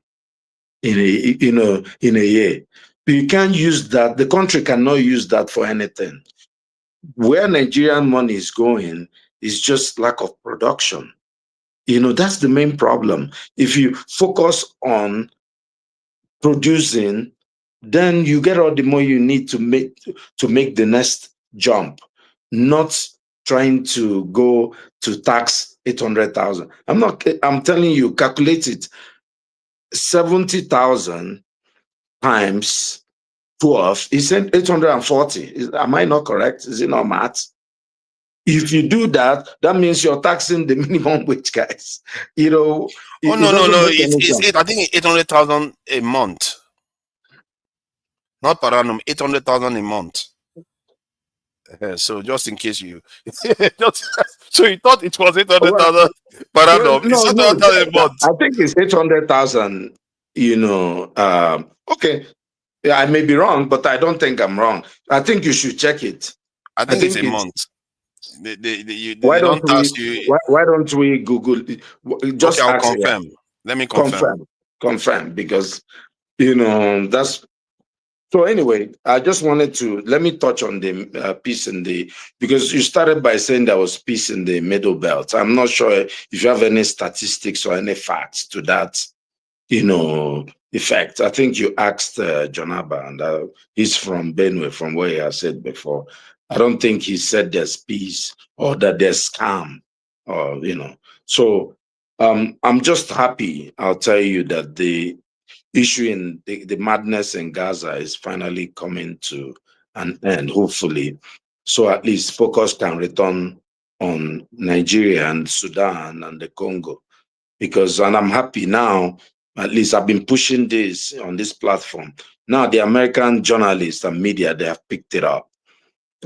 in a year? You can't use that. The country cannot use that for anything. Where Nigerian money is going is just lack of production. That's the main problem. If you focus on producing, then you get all the more you need to make the next jump, not trying to go to tax 800,000. I'm telling you, calculate it. 70,000 times 12 is 840. Am I not correct? Is it not math? If you do that, that means you're taxing the minimum wage guys. No. It's I think 800,000 a month. Not per annum, 800,000 a month. So just in case you, so you thought it was 800,000 per annum. It's 800,000 a month. I think it's 800,000. Okay, yeah, I may be wrong, but I don't think I'm wrong. I think you should check it. I think it's a month. Why don't we Google? Just I'll confirm. Let me confirm. Confirm, because that's. So anyway, I just wanted to let me touch on the peace because you started by saying there was peace in the Middle Belt. I'm not sure if you have any statistics or any facts to that, effect. I think you asked Jonaba, and he's from Benue, from where I said before. I don't think he said there's peace or that there's calm, or So I'm just happy. I'll tell you that the issue in the madness in Gaza is finally coming to an end, hopefully. So at least focus can return on Nigeria and Sudan and the Congo. And I'm happy now, at least I've been pushing this on this platform. Now the American journalists and media, they have picked it up.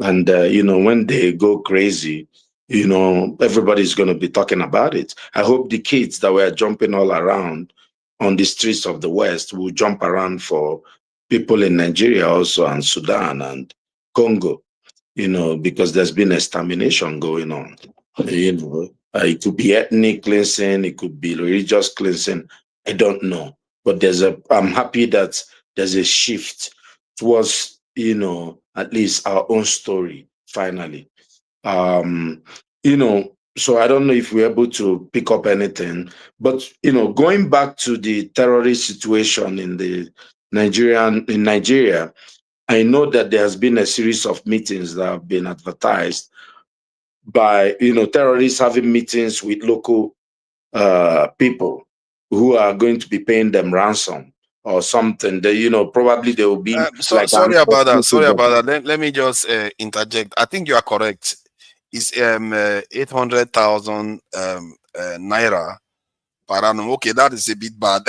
And, when they go crazy, everybody's going to be talking about it. I hope the kids that were jumping all around on the streets of the West will jump around for people in Nigeria also, and Sudan and Congo, because there's been extermination going on. It could be ethnic cleansing, it could be religious cleansing. I don't know. But I'm happy that there's a shift towards, at least our own story, finally. So I don't know if we're able to pick up anything, but going back to the terrorist situation in Nigeria, I know that there has been a series of meetings that have been advertised by terrorists having meetings with local people who are going to be paying them ransom or something. Probably they will be. Sorry about that. Let me just interject. I think you are correct. It's 800,000 naira per annum. Okay, that is a bit bad.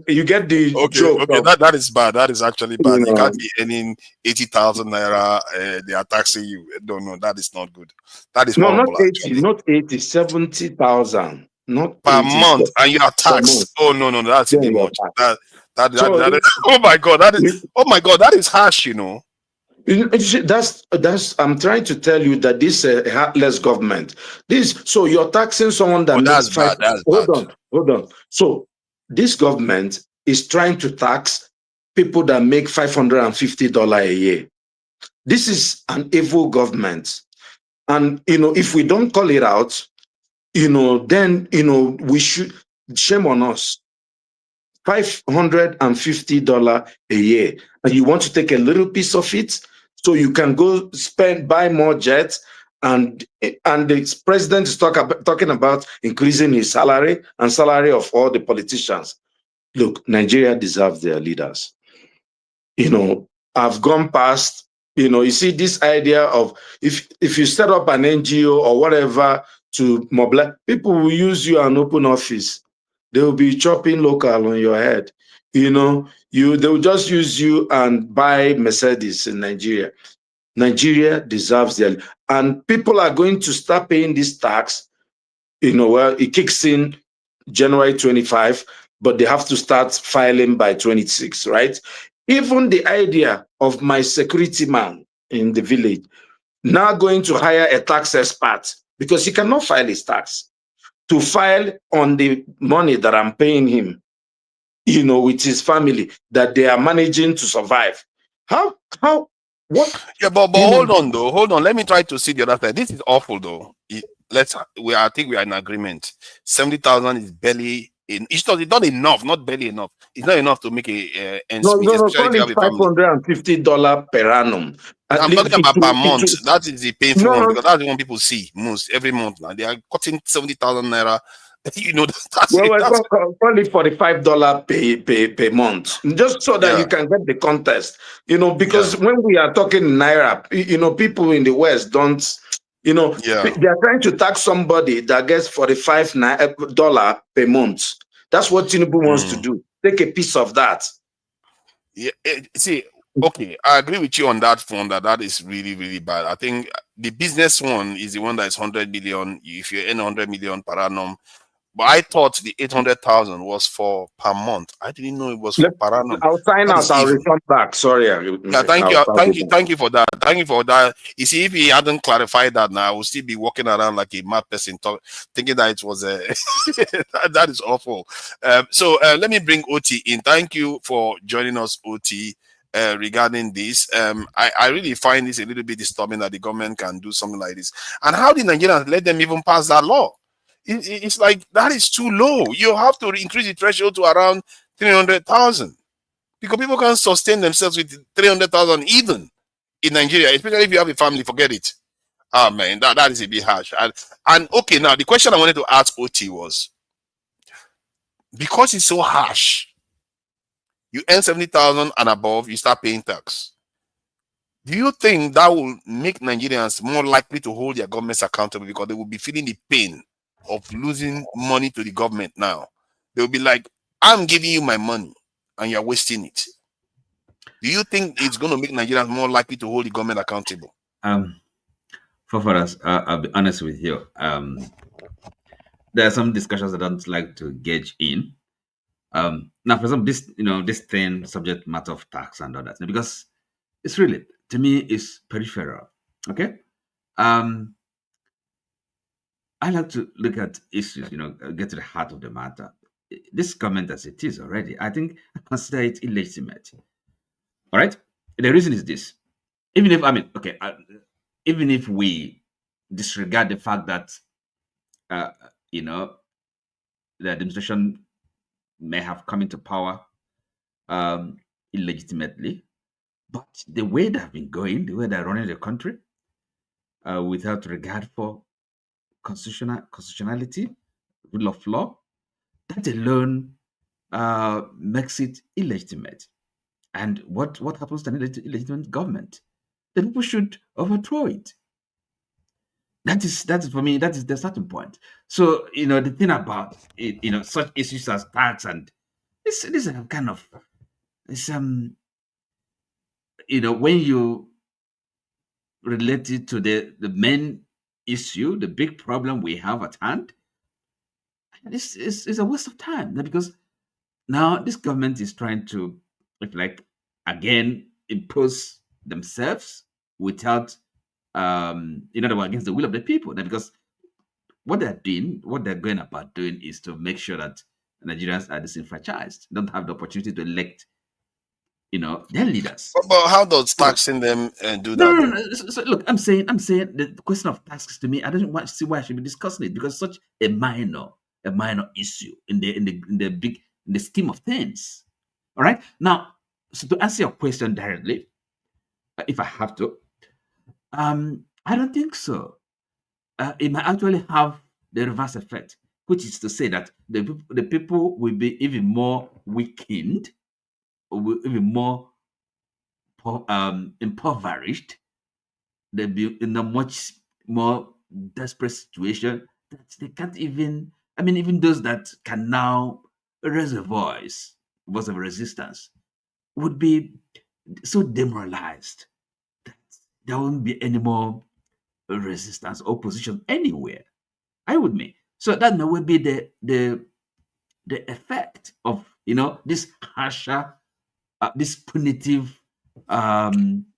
You get the joke. Okay, that is bad. That is actually bad. You can't be earning 80,000 naira. They are taxing you. No, that is not good. That is horrible, not 80, 70,000. Not per month, and you are taxed. Oh no, that's too much. Oh my god, that is harsh. That's I'm trying to tell you that this heartless government. So you're taxing someone that that's bad. Hold on. So this government is trying to tax people that make $550 a year. This is an evil government, and if we don't call it out, then we should. Shame on us. $550 a year, and you want to take a little piece of it so you can go buy more jets and the president is talking about increasing his salary and salary of all the politicians. Look, Nigeria deserves their leaders. I've gone past, you see this idea of if you set up an NGO or whatever to mobilize, people will use you and open office. They will be chopping local on your head. They will just use you and buy Mercedes in Nigeria. Nigeria deserves their, and people are going to start paying this tax. Well, it kicks in January 25, but they have to start filing by 26, right? Even the idea of my security man in the village now going to hire a tax expert because he cannot file his tax to file on the money that I'm paying him, with his family that they are managing to survive. What? Yeah, but hold on though. Hold on. Let me try to see the other side. This is awful though. I think we are in agreement. 70,000 is barely in. It's not enough. Not barely enough. It's not enough to make a ends meet, especially if you have a family. $550 per annum. I'm talking about per month. That is the painful one because that's the one people see most every month. Now they are cutting 70,000 naira. That's probably $45 per month, just so that you can get the context. Because when we are talking naira, people in the West don't. They are trying to tax somebody that gets $45 per month. That's what Tinubu wants to do. Take a piece of that. Yeah. See, okay, I agree with you on that front. That is really, really bad. I think the business one is the one that is 100 million. If you earn 100 million per annum. But I thought the 800,000 was for per month. I didn't know it was for per annum. I'll sign out. I'll return back. Sorry. Yeah, thank you for that. Thank you for that. You see, if he hadn't clarified that now, I would still be walking around like a mad person, thinking that it was a that is awful. So let me bring OT in. Thank you for joining us, OT. Regarding this, I really find this a little bit disturbing that the government can do something like this. And how did Nigerians let them even pass that law? It's like that is too low. You have to increase the threshold to around 300,000 because people can't sustain themselves with 300,000 even in Nigeria, especially if you have a family. Forget it. Oh man, that is a bit harsh. And okay, now the question I wanted to ask OT was, because it's so harsh, you earn 70,000 and above, you start paying tax. Do you think that will make Nigerians more likely to hold their governments accountable because they will be feeling the pain of losing money to the government now? They'll be like, I'm giving you my money and you're wasting it. Do you think it's going to make Nigerians more likely to hold the government accountable? For us, I'll be honest with you. There are some discussions I don't like to gauge in. Now, for example, this thing, subject matter of tax and all that, because it's really, to me, it's peripheral. Okay. I like to look at issues, get to the heart of the matter. This government, as it is already, I think I consider it illegitimate. All right. The reason is this: even if we disregard the fact that, the administration may have come into power illegitimately, but the way they have been going, the way they're running the country, without regard for constitutionality, rule of law, that alone makes it illegitimate. And what happens to an illegitimate government? The people should overthrow it. That is for me, that is the starting point. So, the thing about it, such issues as tax and this is a kind of, when you relate it to the main issue, the big problem we have at hand, this is a waste of time, because now this government is trying to, again, impose themselves without, against the will of the people. Because what they're going about doing is to make sure that Nigerians are disenfranchised, don't have the opportunity to elect, their leaders. But how does taxing them do that? No. So look, I'm saying the question of taxes, to me, I don't see why I should be discussing it, because it's such a minor issue in the scheme of things. All right. Now, so to answer your question directly, if I have to, I don't think so. it might actually have the reverse effect, which is to say that the people will be even more weakened, or will even more impoverished. They'll be in a much more desperate situation that they can't even. I mean, even those that can now raise a voice of resistance would be so demoralized that there won't be any more resistance, opposition anywhere. I would mean. So that may be the effect of this harsher, this punitive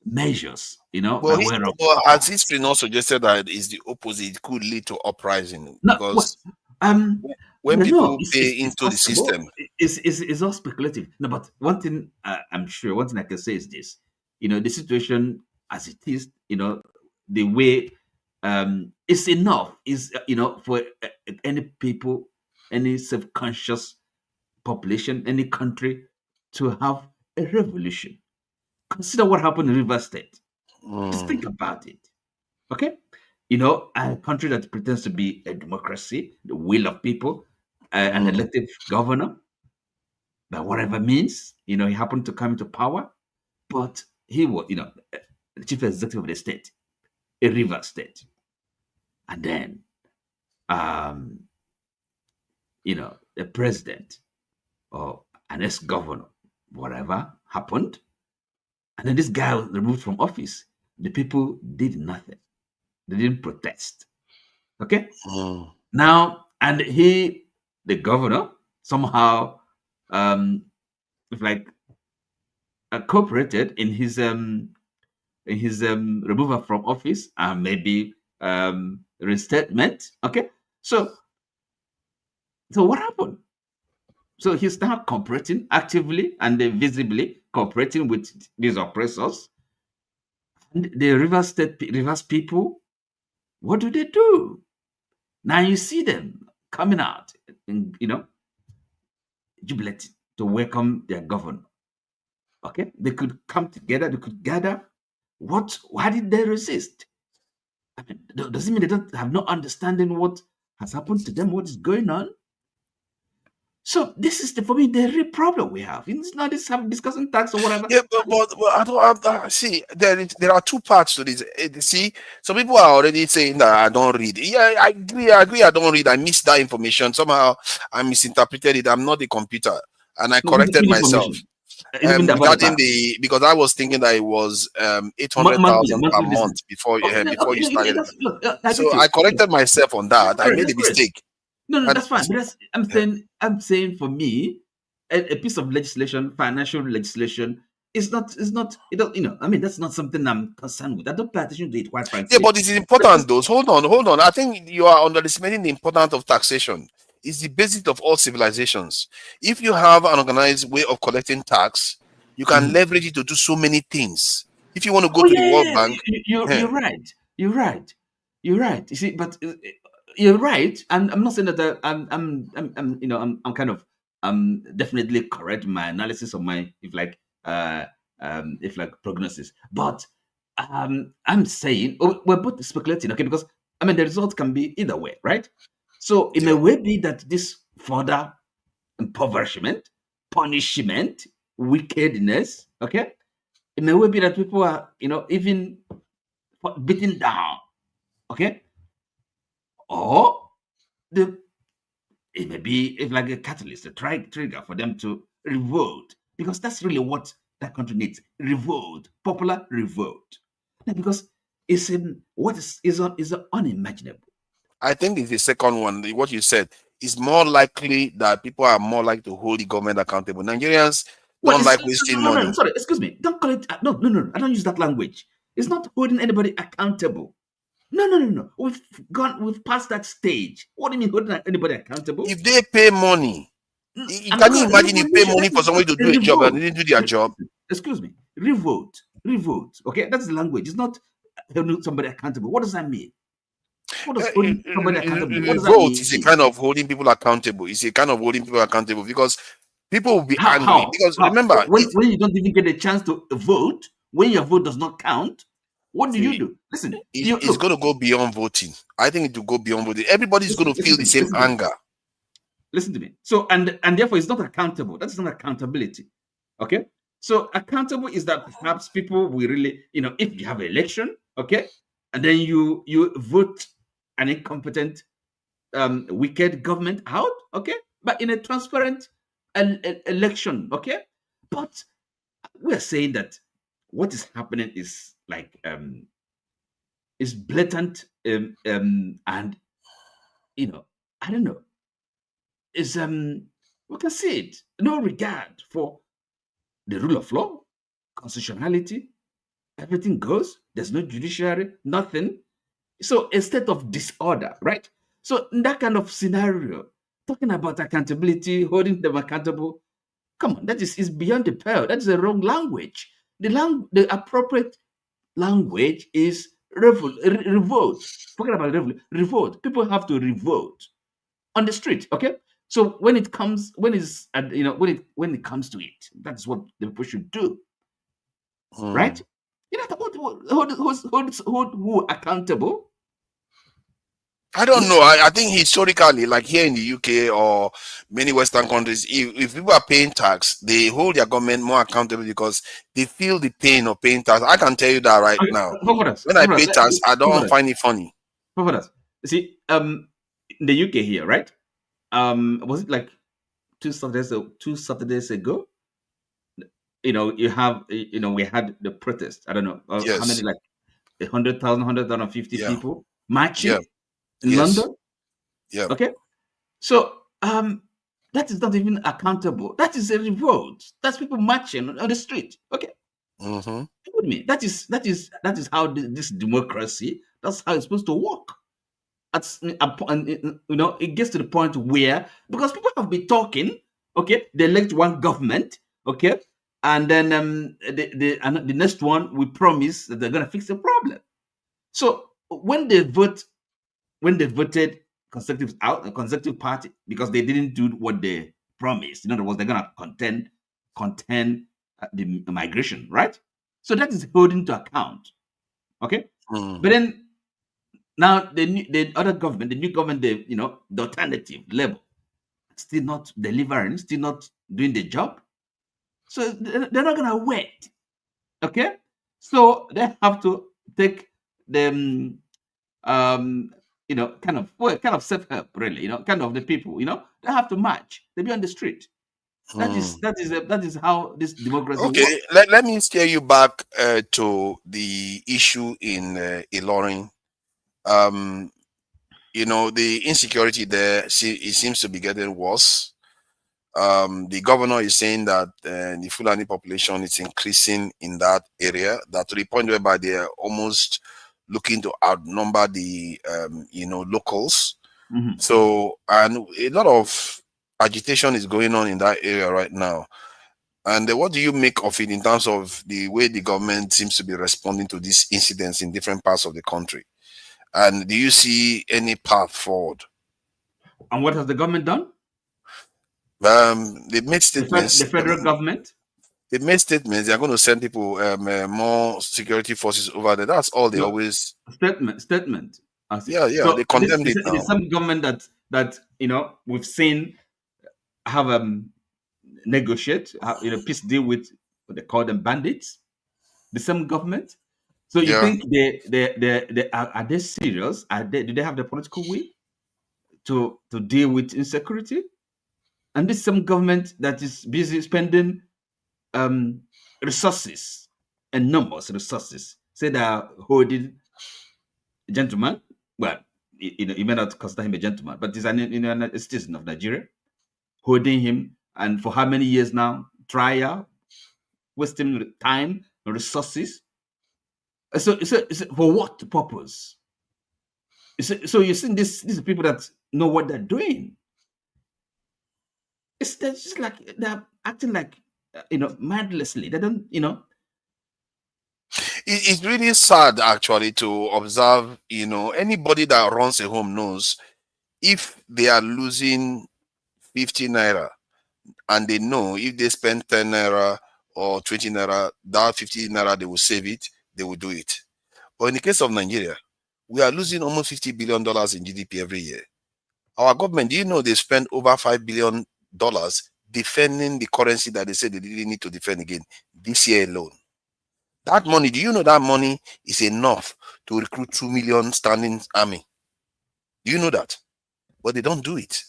measures. Well, By way of as history not suggested that it's the opposite, it could lead to uprising no, because when no, people it's, pay it's into the possible. system. It's all speculative. No, but one thing I'm sure, one thing I can say is this: the situation as it is, the way it's enough is for any people, any self-conscious population, any country to have a revolution. Consider what happened in River State. Just think about it. Okay? A country that pretends to be a democracy, the will of people, an elected governor, by whatever means, he happened to come into power, but he was, the chief executive of the state, a river state. And then, the president or an ex-governor, whatever happened, and then this guy was removed from office. The people did nothing. They didn't protest. Okay? Now, and the governor, somehow, cooperated in his removal from office and maybe restatement. Okay? So what happened? So he's now cooperating actively and visibly cooperating with these oppressors. And the Rivers people, what do? Now you see them coming out, and, jubilating to welcome their governor. Okay, they could come together, they could gather. Why did they resist? I mean, does it mean they don't have no understanding what has happened to them, what is going on? So this is for me the real problem we have. It's not this discussing tax or whatever. Yeah, but I don't see. There are two parts to this. See, some people are already saying that I don't read. Yeah, I agree. I don't read. I missed that information. Somehow I misinterpreted it. I'm not a computer, and I corrected myself. Regarding because I was thinking that it was 800,000 per month before you started. So I corrected myself on that. I made a mistake. No, that's fine. But I'm saying for me, a piece of legislation, financial legislation, is not. It don't. I mean, that's not something I'm concerned with. I don't pay attention to it, quite frankly. Yeah, but it's important, though. Hold on. I think you are underestimating the importance of taxation. It's the basis of all civilizations. If you have an organized way of collecting tax, you can leverage it to do so many things. If you want to go to the World Bank, you're right. You're right. You see, but. You're right, and I'm not saying that I'm kind of definitely correct in my analysis of my prognosis, but I'm saying we're both speculating, okay? Because I mean the result can be either way, right? So it may well be that this further impoverishment, punishment, wickedness, okay? It may well be that people are even beaten down, okay? Or it may be like a catalyst, a trigger for them to revolt, because that's really what that country needs: revolt, popular revolt. Because it's what is unimaginable. I think it's the second one. What you said is more likely that people are more likely to hold the government accountable. Nigerians don't like wasting money. No, sorry, excuse me. Don't call it. No. I don't use that language. It's not holding anybody accountable. No. We've passed that stage. What do you mean holding anybody accountable? If they pay money, can you imagine you pay money for somebody to do a job and they didn't do their job? Excuse me. Revolt. Okay, that's the language. It's not holding somebody accountable. What does that mean? What does holding somebody accountable? What does that mean? Revolt is a kind of holding people accountable. It's a kind of holding people accountable because people will be angry. Because remember, when you don't even get a chance to vote, when your vote does not count, What do you do? Listen, it's going to go beyond voting. I think it will go beyond voting. Everybody's going to feel the same anger. Listen to me. So, and therefore, it's not accountable. That's not accountability. Okay. So, accountable is that perhaps people will really, if you have an election, okay, and then you vote an incompetent, wicked government out, okay, but in a transparent election, okay. But we're saying that what is happening is like is blatant, and I don't know. Is we can see it. No regard for the rule of law, constitutionality, everything goes. There's no judiciary, nothing. So a state of disorder, right? So in that kind of scenario, talking about accountability, holding them accountable, come on, that is beyond the pale. That is the wrong language. The appropriate language is revolt. Talking about revolt. People have to revolt on the street, okay? So when it comes to it, that's what the people should do, right? Who accountable? I don't know. I think historically, like here in the UK or many Western countries, if people are paying tax, they hold their government more accountable because they feel the pain of paying tax. I can tell you that right now. When I pay tax, I don't find it funny. You see, in the UK here, right? Was it like two Saturdays ago? You have, we had the protest. I don't know how many, like 100,000, 150 people marching in London. Yeah. Okay. So that is not even accountable. That is a revolt. That's people marching on the street. Okay. Mm-hmm. With me. That is how this democracy. That's how it's supposed to work. It gets to the point where, because people have been talking, okay, they elect one government, okay, and then the next one we promise that they're gonna fix the problem. So when they voted Conservative Party, because they didn't do what they promised. In other words, they're gonna contain the migration, right? So that is holding to account, okay. But then now the other government, the new government, the alternative Labour, still not delivering, still not doing the job. So they're not gonna wait, okay. So they have to take them, kind of self-help, really, kind of the people, they have to march, they be on the street. That is how this democracy works. Let me steer you back to the issue in Ilorin. The insecurity there, it seems to be getting worse. The governor is saying that the Fulani population is increasing in that area, that to the point whereby they are almost looking to outnumber the locals. Mm-hmm. So, and a lot of agitation is going on in that area right now. And what do you make of it in terms of the way the government seems to be responding to these incidents in different parts of the country? And do you see any path forward? And what has the government done? They've made statements. The federal government? They've made statements. They're going to send people, more security forces over there. That's all they always... Statement. Yeah, so they condemned it now. There's some government that we've seen have negotiate, peace deal with what they call them bandits. The same government. So you think they are they serious? Do they have the political will to deal with insecurity? And this same government that is busy spending resources, enormous resources, say they are holding a gentleman. Well, you may not consider him a gentleman, but he's a citizen of Nigeria, holding him, and for how many years now? Trial, wasting time and resources. So for what purpose? So you see, these are people that know what they're doing. They're just like they're acting like mindlessly. They don't, It's really sad actually to observe. Anybody that runs a home knows if they are losing 50 naira, and they know if they spend 10 naira or 20 naira, that 50 naira they will save it. They will do it. But in the case of Nigeria, we are losing almost $50 billion in GDP every year. Our government, do you know they spend over $5 billion defending the currency that they said they didn't need to defend again this year alone? That money, do you know that money is enough to recruit 2 million standing army? Do you know that? But they don't do it.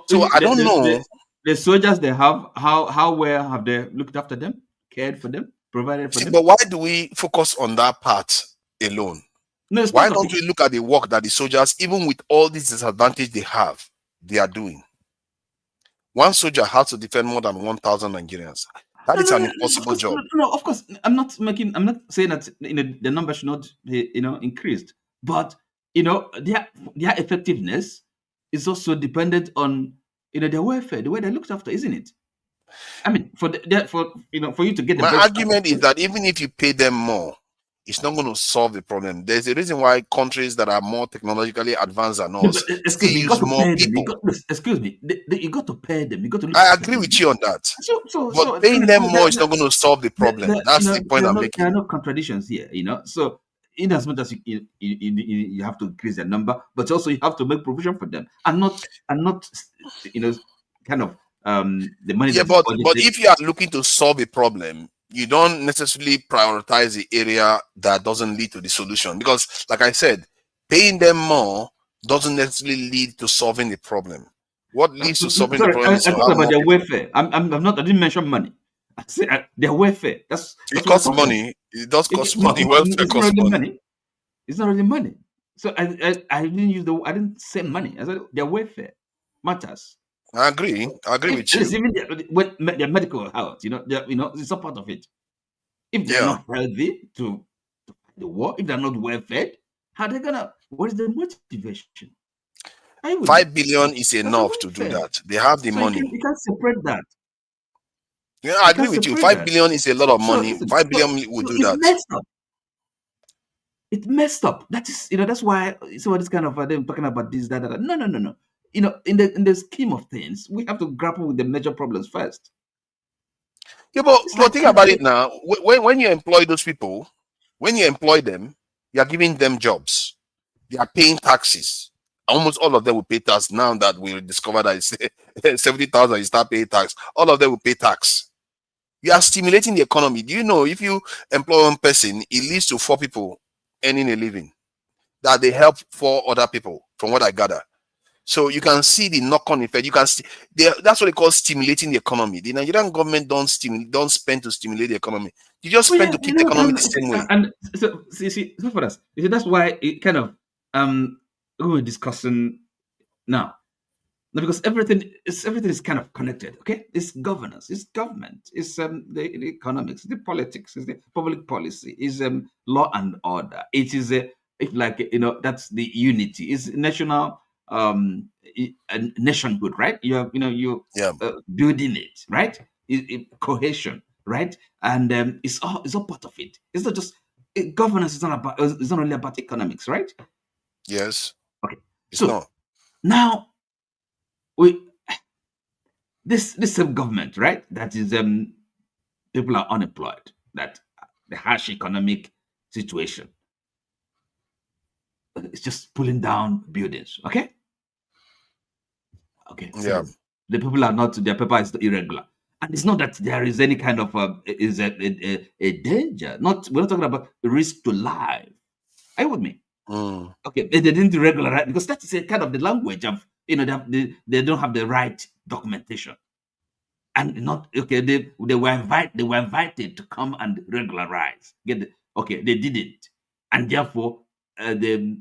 So I don't know. The soldiers they have, how well have they looked after them, cared for them, provided for them? But why do we focus on that part alone? No, why don't we look at the work that the soldiers, even with all this disadvantage they have, they are doing? One soldier has to defend more than 1,000 Nigerians. That is an impossible job. No, of course, I'm not saying that the number should not be increased, but their effectiveness is also dependent on their welfare, the way they're looked after, isn't it? I mean, for you to get the my argument is that even if you pay them more, it's not going to solve the problem. There's a reason why countries that are more technologically advanced than us still use more people. Excuse me, you got to pay them. You got to. I agree with you on that. But paying them more is not going to solve the problem. That's the point I'm making. There are no contradictions here, So, in as much as you have to increase their number, but also you have to make provision for them, and not kind of the money. Yeah, but if you are looking to solve a problem, you don't necessarily prioritize the area that doesn't lead to the solution, because, like I said, paying them more doesn't necessarily lead to solving the problem. What leads to solving the problem is I talked about their welfare. I didn't mention money. I said their welfare. That's it costs money. It does cost money. Welfare costs money. It's not really money. So I didn't I didn't say money. I said their welfare matters. I agree with you. Even their medical health, it's a part of it. If they're not healthy to fight the war, if they're not well fed, how are they gonna? What is the motivation? $5 billion is enough to do that. They have the money. You can't separate that. Yeah, I agree with you. $5 billion is a lot of money. $5 billion would do that. It messed up. That is, that's why somebody's kind of them talking about this, that. No. In the scheme of things, we have to grapple with the major problems first. Yeah, but think about it now. When you employ those people, when you employ them, you are giving them jobs. They are paying taxes. Almost all of them will pay tax. Now that we discover that it's 70,000, you start paying tax. All of them will pay tax. You are stimulating the economy. Do you know if you employ one person, it leads to 4 people earning a living, that they help 4 other people, from what I gather. So you can see the knock-on effect. You can see that's what they call stimulating the economy. The Nigerian government don't spend to stimulate the economy. You just spend to keep the economy the same way. And so for us, that's why it kind of we're discussing now, because everything is kind of connected. Okay, it's governance, it's government, it's the economics, the politics, it's the public policy, is law and order. It is that's the unity. It's national. Nationhood, right? You're building it, right? Cohesion, right? And it's all part of it. It's not just governance. It's not only about economics, right? Yes. Okay. So now this same government, right? That is people are unemployed. That the harsh economic situation. It's just pulling down buildings. Okay. So the people are not, their paper is irregular, and it's not that there is any kind of a danger. We're not talking about risk to life. Are you with me? Okay, they didn't regularize, because that is a kind of the language of they don't have the right documentation, and they were invited to come and regularize. They didn't, and therefore the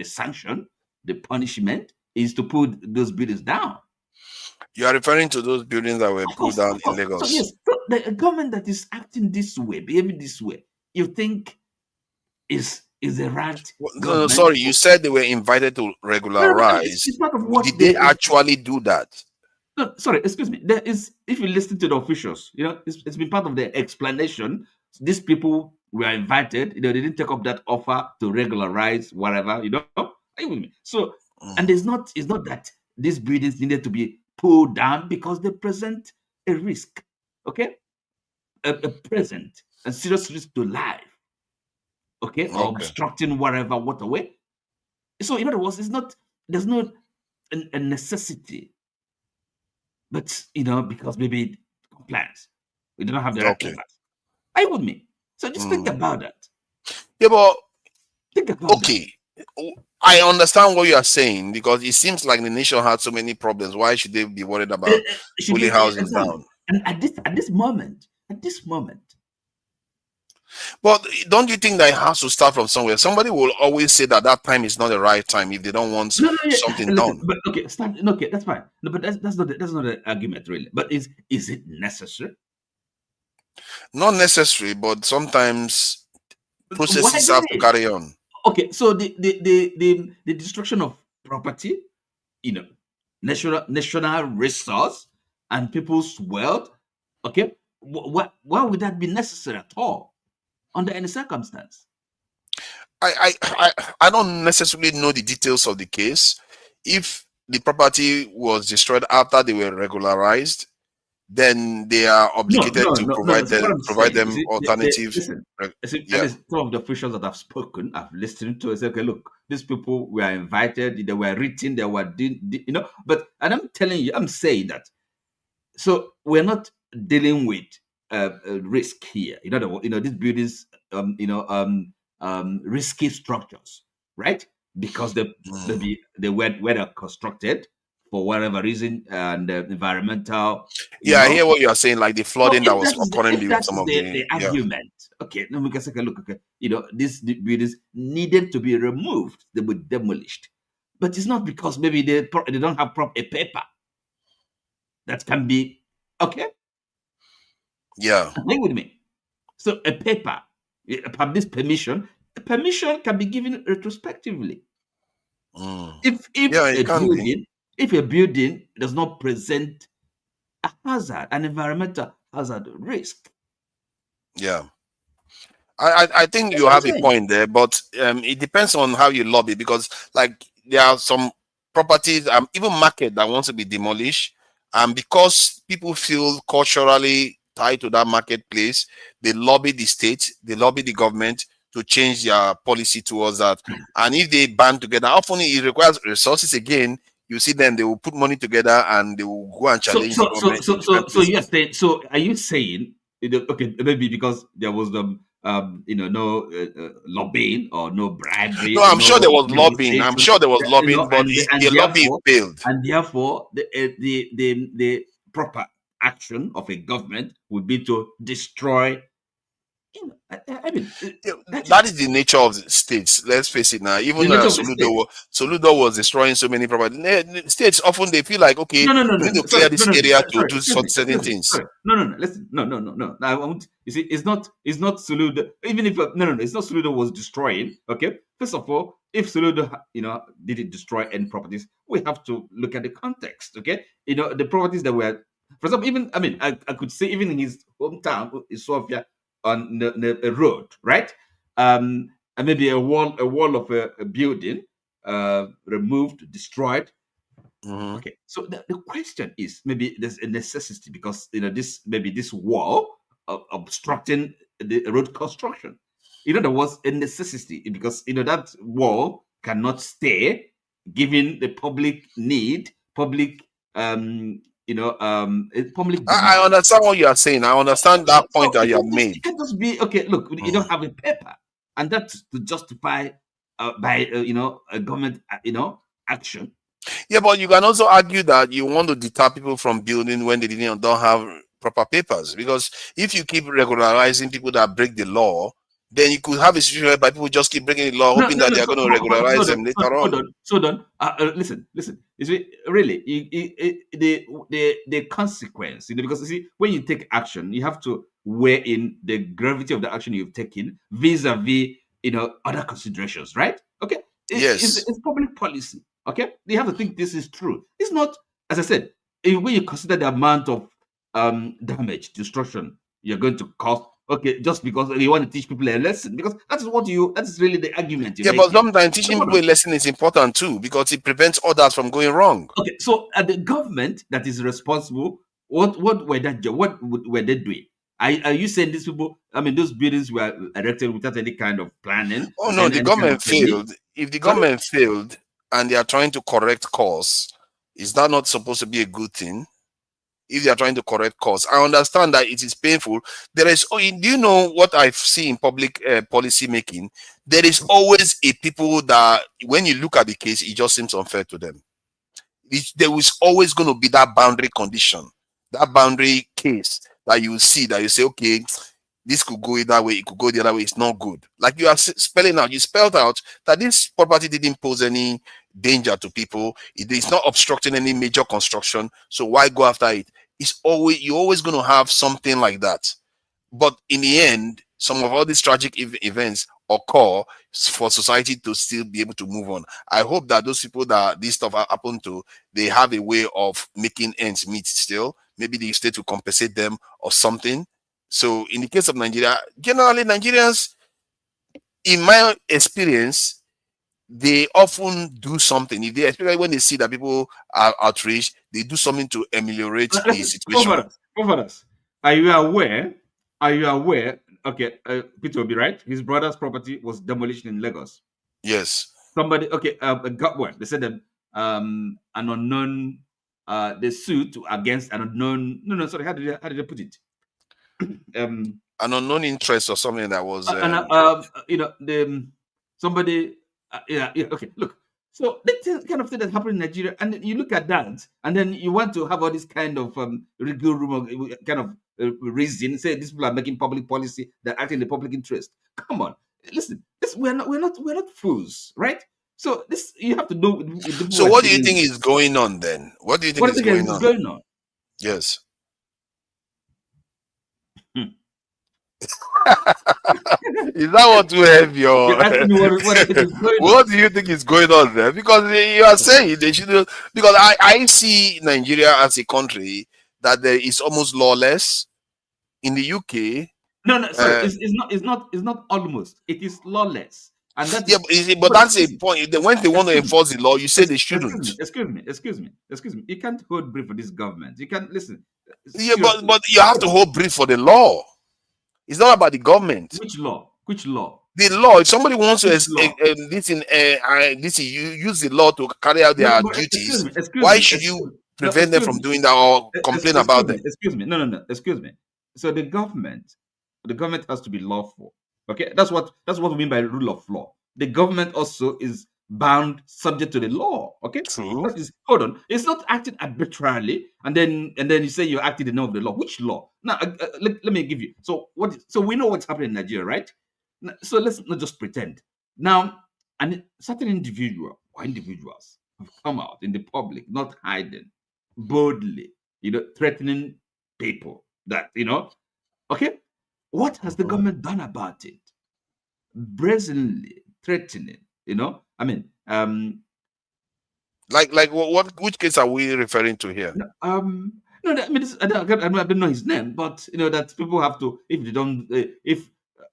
sanction. The punishment is to put those buildings down. You are referring to those buildings that were pulled down in Lagos. So yes, the government that is acting this way, behaving this way, you think is the right? No, sorry. You said they were invited to regularize. It's part of what did they actually do that? No, sorry, excuse me. There is, if you listen to the officials, it's been part of the explanation. These people were invited. They didn't take up that offer to regularize whatever. Are you with me? So, and it's not that these buildings needed to be pulled down because they present a risk, okay? A present and serious risk to life. Okay, or obstructing whatever waterway. So in other words, there's no a necessity, but because maybe compliance, we don't have the right papers. Are you with me? So just think about that. Yeah, but think about that. I understand what you are saying, because it seems like the nation had so many problems. Why should they be worried about pulling houses down? And at this moment. But don't you think that it has to start from somewhere? Somebody will always say that time is not the right time if they don't want something done. But okay, that's fine. No, but that's not the argument really. But is it necessary? Not necessary, but sometimes processes have to carry on. Okay, so the destruction of property, national resource and people's wealth. Okay, why would that be necessary at all under any circumstance? I don't necessarily know the details of the case. If the property was destroyed after they were regularized, then they are obligated to provide them alternatives. Some of the officials that have spoken, I've listened to, say, okay, look, these people were invited, they were written, they were, but, and I'm saying that. So we're not dealing with risk here. These buildings, risky structures, right? Because they were constructed for whatever reason, and environmental. I hear what you are saying, like the flooding that was occurring with some of the argument. Okay, now we can take a look. Okay, these buildings needed to be removed; they were demolished, but it's not because maybe they don't have proper paper that can be Agree with me. So a paper, this permission can be given retrospectively. If a building does not present a hazard, an environmental hazard risk. Yeah. I think you have a point there, but it depends on how you lobby, because like there are some properties, even market, that wants to be demolished, and because people feel culturally tied to that marketplace, they lobby the state, they lobby the government to change their policy towards that. And if they band together, often it requires resources again. You see them, they will put money together and they will go and challenge the government. So are you saying, okay, maybe because there was no lobbying or no bribery? No, I'm sure there was lobbying. I'm sure there was lobbying, but the lobby failed. And therefore, the proper action of a government would be to destroy. That is the nature of the states. Let's face it now. Even Soludo was destroying so many properties. States often they feel like, okay, we need to clear this area to do certain things. Listen, no. I won't. You see, it's not Soludo. Even if it's not Soludo was destroying. Okay, first of all, if Soludo didn't destroy any properties, we have to look at the context. Okay, the properties that were, for example, I could say even in his hometown, in Sofia, on a road, right? And maybe a wall of a building removed, destroyed. Okay, so the question is, maybe there's a necessity because this wall obstructing the road construction. There was a necessity because that wall cannot stay, given the public need, public I understand what you are saying. I understand that point that you have made. It can just be, okay, look, you don't have a paper, and that's to justify by a government action. Yeah, but you can also argue that you want to deter people from building when they don't have proper papers, because if you keep regularizing people that break the law, then you could have a situation whereby people just keep breaking the law, hoping that they are going to regularize them later on. Listen. You see, really, the consequence, because you see, when you take action, you have to weigh in the gravity of the action you've taken vis-a-vis, other considerations, right? Okay. Yes. It's public policy. Okay. You have to think this is true. It's not, as I said, when you consider the amount of damage, destruction you're going to cause. Okay, just because you want to teach people a lesson, because that is really the argument. But sometimes teaching people a lesson is important too, because it prevents others from going wrong. Okay, so the government that is responsible, what were they doing? Are you saying these people? I mean, those buildings were erected without any kind of planning? Oh no, the any kind government of permit? failed. If the Sorry? government failed and they are trying to correct course, is that not supposed to be a good thing? If they are trying to correct course, I understand that it is painful. There is, do you know what I see in public policy making? There is always a people that when you look at the case, it just seems unfair to them. There is always going to be that boundary condition, that boundary case that you see that you say, okay, this could go either way, it could go the other way, it's not good. Like you are spelling out, you spelled out that this property didn't pose any danger to people, it is not obstructing any major construction, so why go after it? It's always, you're always going to have something like that. But in the end, some of all these tragic events occur for society to still be able to move on. I hope that those people that this stuff happened to, they have a way of making ends meet still. Maybe the state will compensate them or something. So in the case of Nigeria, generally Nigerians, in my experience, they often do something. If they, especially when they see that people are outraged, they do something to ameliorate the situation. Providence, are you aware? Are you aware? Okay, Peter will be right. His brother's property was demolished in Lagos. Yes. Somebody, okay, got what? They said that an unknown, they sued against an unknown. No, sorry. How did they put it? An unknown interest or something that was. Somebody. Yeah. Okay. Look. So that's kind of thing that happened in Nigeria, and you look at that, and then you want to have all this kind of legal rumor, kind of reason, say these people are making public policy that act in the public interest. Come on, listen, we're not fools, right? So this you have to know. So what do you think is going on then? What do you think is going on? Yes. Is that what to have your? What do you think is going on there? Because you are saying they should. Because I see Nigeria as a country that there is almost lawless. In the UK, no, sorry, it's not almost. It is lawless, and that's but that's a point. When they want to enforce the law, you say they shouldn't. Excuse me. You can't hold brief for this government. You can't listen. Yeah, but you have to hold brief for the law. It's not about the government. Which law? Which law? The law. If somebody wants to use the law to carry out their duties, why should you prevent them from doing that or complain about them? Excuse me. No. Excuse me. So the government has to be lawful. Okay, that's what we mean by rule of law. The government also is bound, subject to the law. Okay, true. Hold on, it's not acting arbitrarily, and then you say you're acting in the name of the law. Which law? Now, let me give you. So we know what's happening in Nigeria, right? So let's not just pretend. Now, and certain individuals have come out in the public, not hiding, boldly, threatening people that, okay, what has the government done about it? Brazenly threatening, I mean, which case are we referring to here? No, I mean, I don't know his name, but that people have to, if they don't, if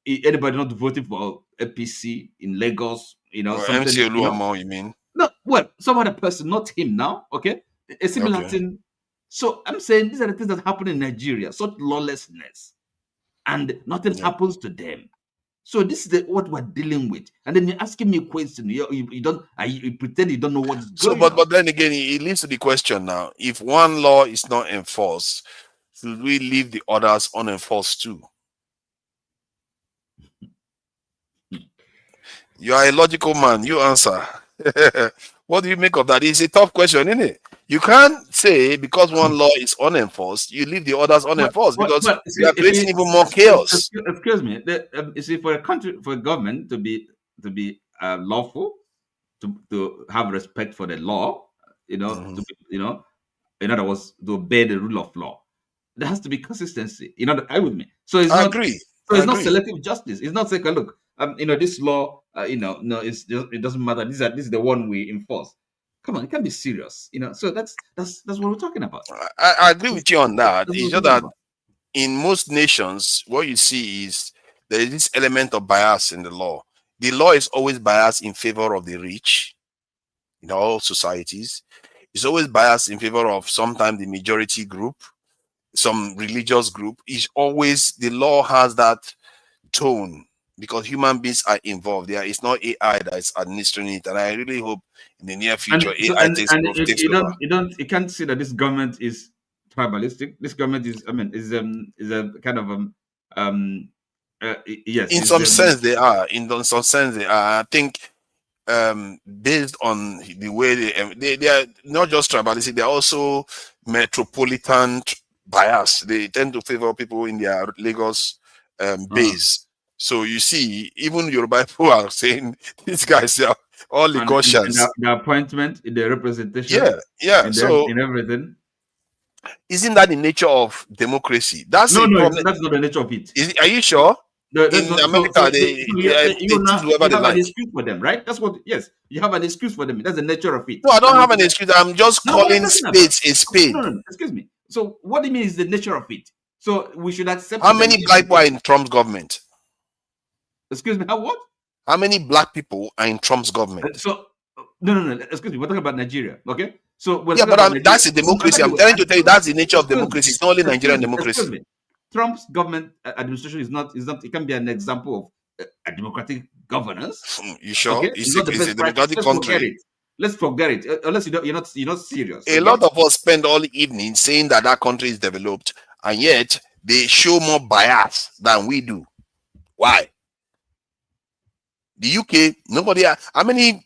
anybody not voting for APC in Lagos, something. MC you mean? No, well, some other person, not him now. Okay, a similar thing. So I'm saying these are the things that happen in Nigeria, such lawlessness, and nothing happens to them. So this is what we're dealing with, and then you're asking me a question. You pretend you don't know what's going on. But then again, it leads to the question now: if one law is not enforced, should we leave the others unenforced too? You are a logical man. You answer. What do you make of that? It's a tough question, isn't it? You can't say because one law is unenforced, you leave the others unenforced because you are creating even more chaos. Excuse me. You see, for a government to be lawful, to have respect for the law, in other words, to obey the rule of law, there has to be consistency. Are you with me? So I agree. So it's not selective justice. It's not saying, look, this law, no, it doesn't matter. This is the one we enforce. Come on, it can be serious, So that's what we're talking about. I agree with you on that. It's just that in most nations, what you see is there is this element of bias in the law. The law is always biased in favor of the rich in all societies. It's always biased in favor of sometimes the majority group. some religious group, is always the law has that tone because human beings are involved. There is not AI that is administering it, and I really hope in the near future AI takes over. You can't see that this government is tribalistic. This government is, I mean, is a kind of yes. In some sense, they are. In some sense, they are. I think based on the way they are not just tribalistic, they are also metropolitan bias. They tend to favor people in their Lagos base. So you see, even Yoruba people are saying these guys are all Lagosians. The appointment, the representation, in everything. Isn't that the nature of democracy? That's no, that's not the nature of it. Are you sure? In America, you have an excuse for them, right? That's what. Yes, you have an excuse for them. That's the nature of it. No, I don't have an excuse. I'm just calling spades a spade. No, excuse me. So what do you mean is the nature of it? So we should accept. How many black people are in Trump's government? Excuse me. What? How many black people are in Trump's government? So no. Excuse me. We're talking about Nigeria, okay? So yeah, but that's a democracy. I'm trying to tell you that's the nature of democracy. It's not only Nigerian democracy. Excuse me. Trump's government administration is not. It can be an example of a democratic governance. You sure? Okay? It's a democratic country. Let's forget it. Unless you're not serious. A lot of us spend all evening saying that country is developed, and yet they show more bias than we do. Why? The UK, nobody. How many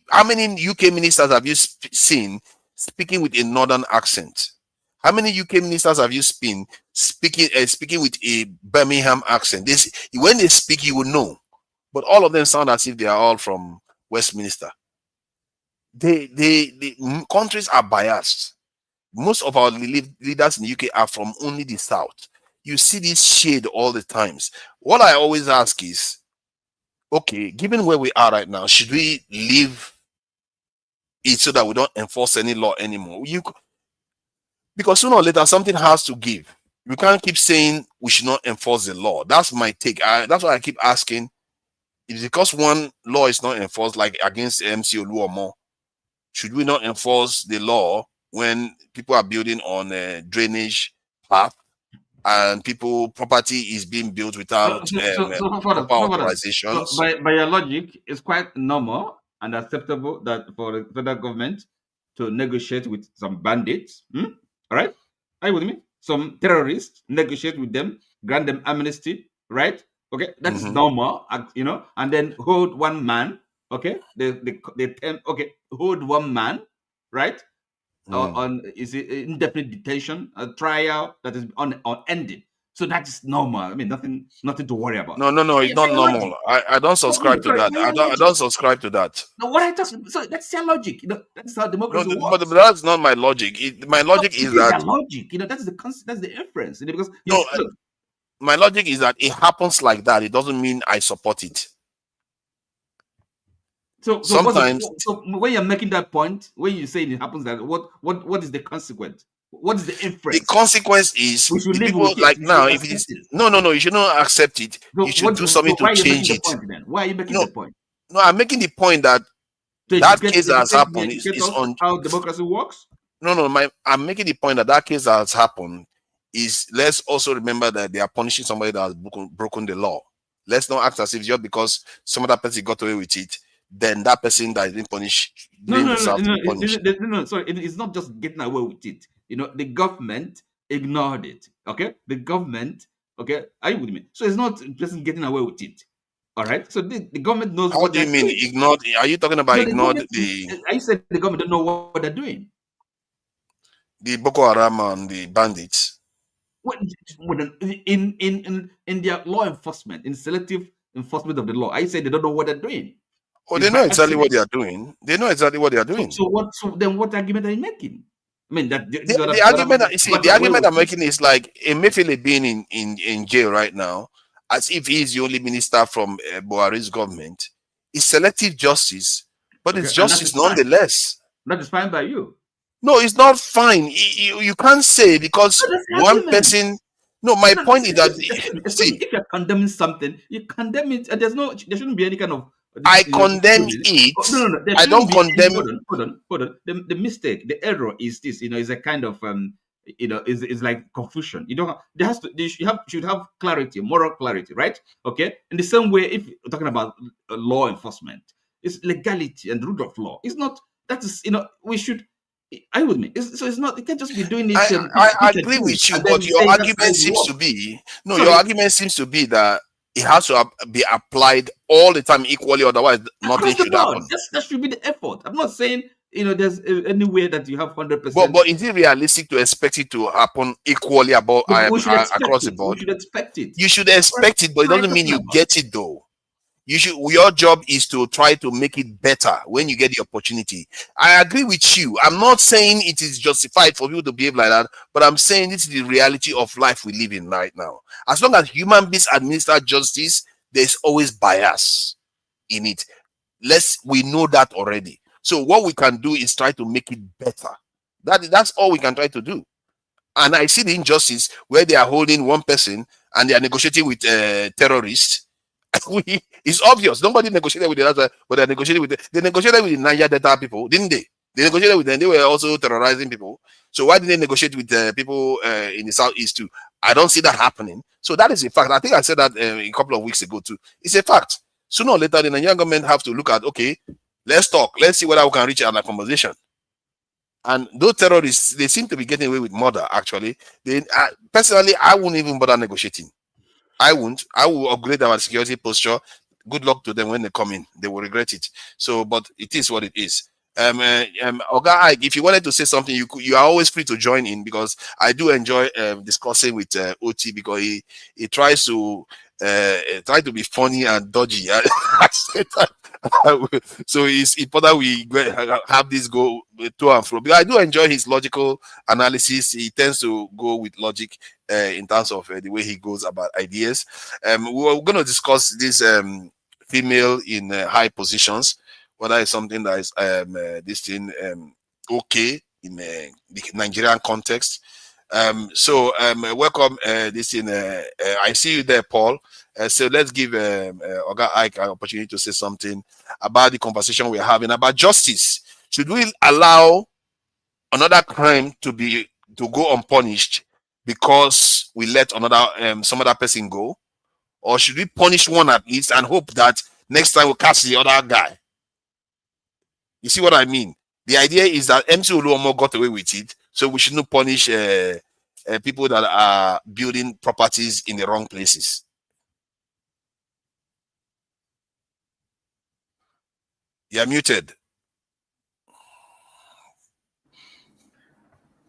UK ministers have you seen speaking with a northern accent? How many UK ministers have you seen speaking with a Birmingham accent? When they speak, you will know. But all of them sound as if they are all from Westminster. The countries are biased. Most of our leaders in the UK are from only the south. You see this shade all the times. What I always ask is, okay, given where we are right now, should we leave it so that we don't enforce any law anymore? Because sooner or later, something has to give. We can't keep saying we should not enforce the law. That's my take. That's why I keep asking. Is it because one law is not enforced, like against MC Oluomo, should we not enforce the law when people are building on a drainage path and property is being built without authorizations? So by your logic, it's quite normal and acceptable that for the federal government to negotiate with some bandits. All right, are you with me? Some terrorists, negotiate with them, grant them amnesty, right? Okay, that's normal, and then hold one man. Okay, hold one man, right? On is it indefinite detention, a trial that is unending. So that is normal. I mean, nothing to worry about. No, it's not normal. I don't subscribe to that. I don't subscribe to that. No, what I just so that's your logic. That's how democracy works. But that's not my logic. My logic is that logic. That's the inference. Because my logic is that it happens like that. It doesn't mean I support it. So sometimes, when you're making that point, when you say it happens that, what is the consequence? What is the inference? The consequence is people like now. If it is no, you should not accept it. You should do something to change it. Why are you making the point? No, I'm making the point that that case that has happened is on how democracy works. No, I'm making the point that case that has happened is. Let's also remember that they are punishing somebody that has broken the law. Let's not act as if just because some other person got away with it, then that person that is being punished. No. Sorry, it's not just getting away with it. The government ignored it. Okay, the government. Okay, are you with me? So it's not just getting away with it. All right. So the government knows. How do you mean ignored? Are you talking about ignored the? I said the government don't know what they're doing. The Boko Haram and the bandits. In their law enforcement, in selective enforcement of the law, I said they don't know what they're doing. Oh, they know exactly what they are doing. They know exactly what they are doing. So what argument are you making? I mean, the argument I'm making is like Emefiele being in jail right now, as if he's the only minister from Buhari's government. It's selective justice, but it's justice nonetheless. That is fine by you. No, it's not fine. You can't say because one person. No, my point is that if you're condemning something, you condemn it, and there shouldn't be any kind of. I condemn it. No. I don't condemn. Hold on. The mistake, the error is this. Is a kind of is like confusion. You don't. There has to. They should have clarity, moral clarity, right? Okay. In the same way, if we're talking about law enforcement, it's legality and rule of law. It's not. That is, we should. Are you with me? So it's not. You can't just be doing it. I agree with you, but your argument seems to be your argument seems to be that it has to be applied all the time equally, otherwise nothing should happen. That should be the effort. I'm not saying there's any way that you have 100%. But is it realistic to expect it to happen equally across the board? We should expect it. You should expect it, but it doesn't mean you get it though. Your job is to try to make it better when you get the opportunity. I agree with you. I'm not saying it is justified for you to behave like that, but I'm saying this is the reality of life we live in right now. As long as human beings administer justice, there's always bias in it. We know that already. So what we can do is try to make it better. That's all we can try to do. And I see the injustice where they are holding one person and they are negotiating with terrorists. It's obvious. Nobody negotiated with the other, but they negotiated with the Niger Delta people, didn't they? They negotiated with them. They were also terrorizing people. So why didn't they negotiate with people in the southeast too? I don't see that happening. So that is a fact. I think I said that a couple of weeks ago too. It's a fact. Sooner or later, the Nigerian government have to look at, okay, let's talk. Let's see whether we can reach an conversation. And those terrorists, they seem to be getting away with murder. Actually, personally, I wouldn't even bother negotiating. I won't. I will upgrade our security posture. Good luck to them when they come in. They will regret it. So, but it is what it is. Oga Ike, if you wanted to say something, you are always free to join in, because I do enjoy discussing with OT, because he tries to be funny and dodgy. So it's important we have this go to and fro. Because I do enjoy his logical analysis. He tends to go with logic in terms of the way he goes about ideas. We're going to discuss this female in high positions, whether it's something that is okay in the Nigerian context. Welcome this in I see you there, Paul. So let's give Oga Ike an opportunity to say something about the conversation we're having about justice. Should we allow another crime to go unpunished because we let some other person go, or should we punish one at least and hope that next time we'll catch the other guy? You see what I mean? The idea is that MC Oluomo got away with it, so we shouldn't punish people that are building properties in the wrong places. You're muted.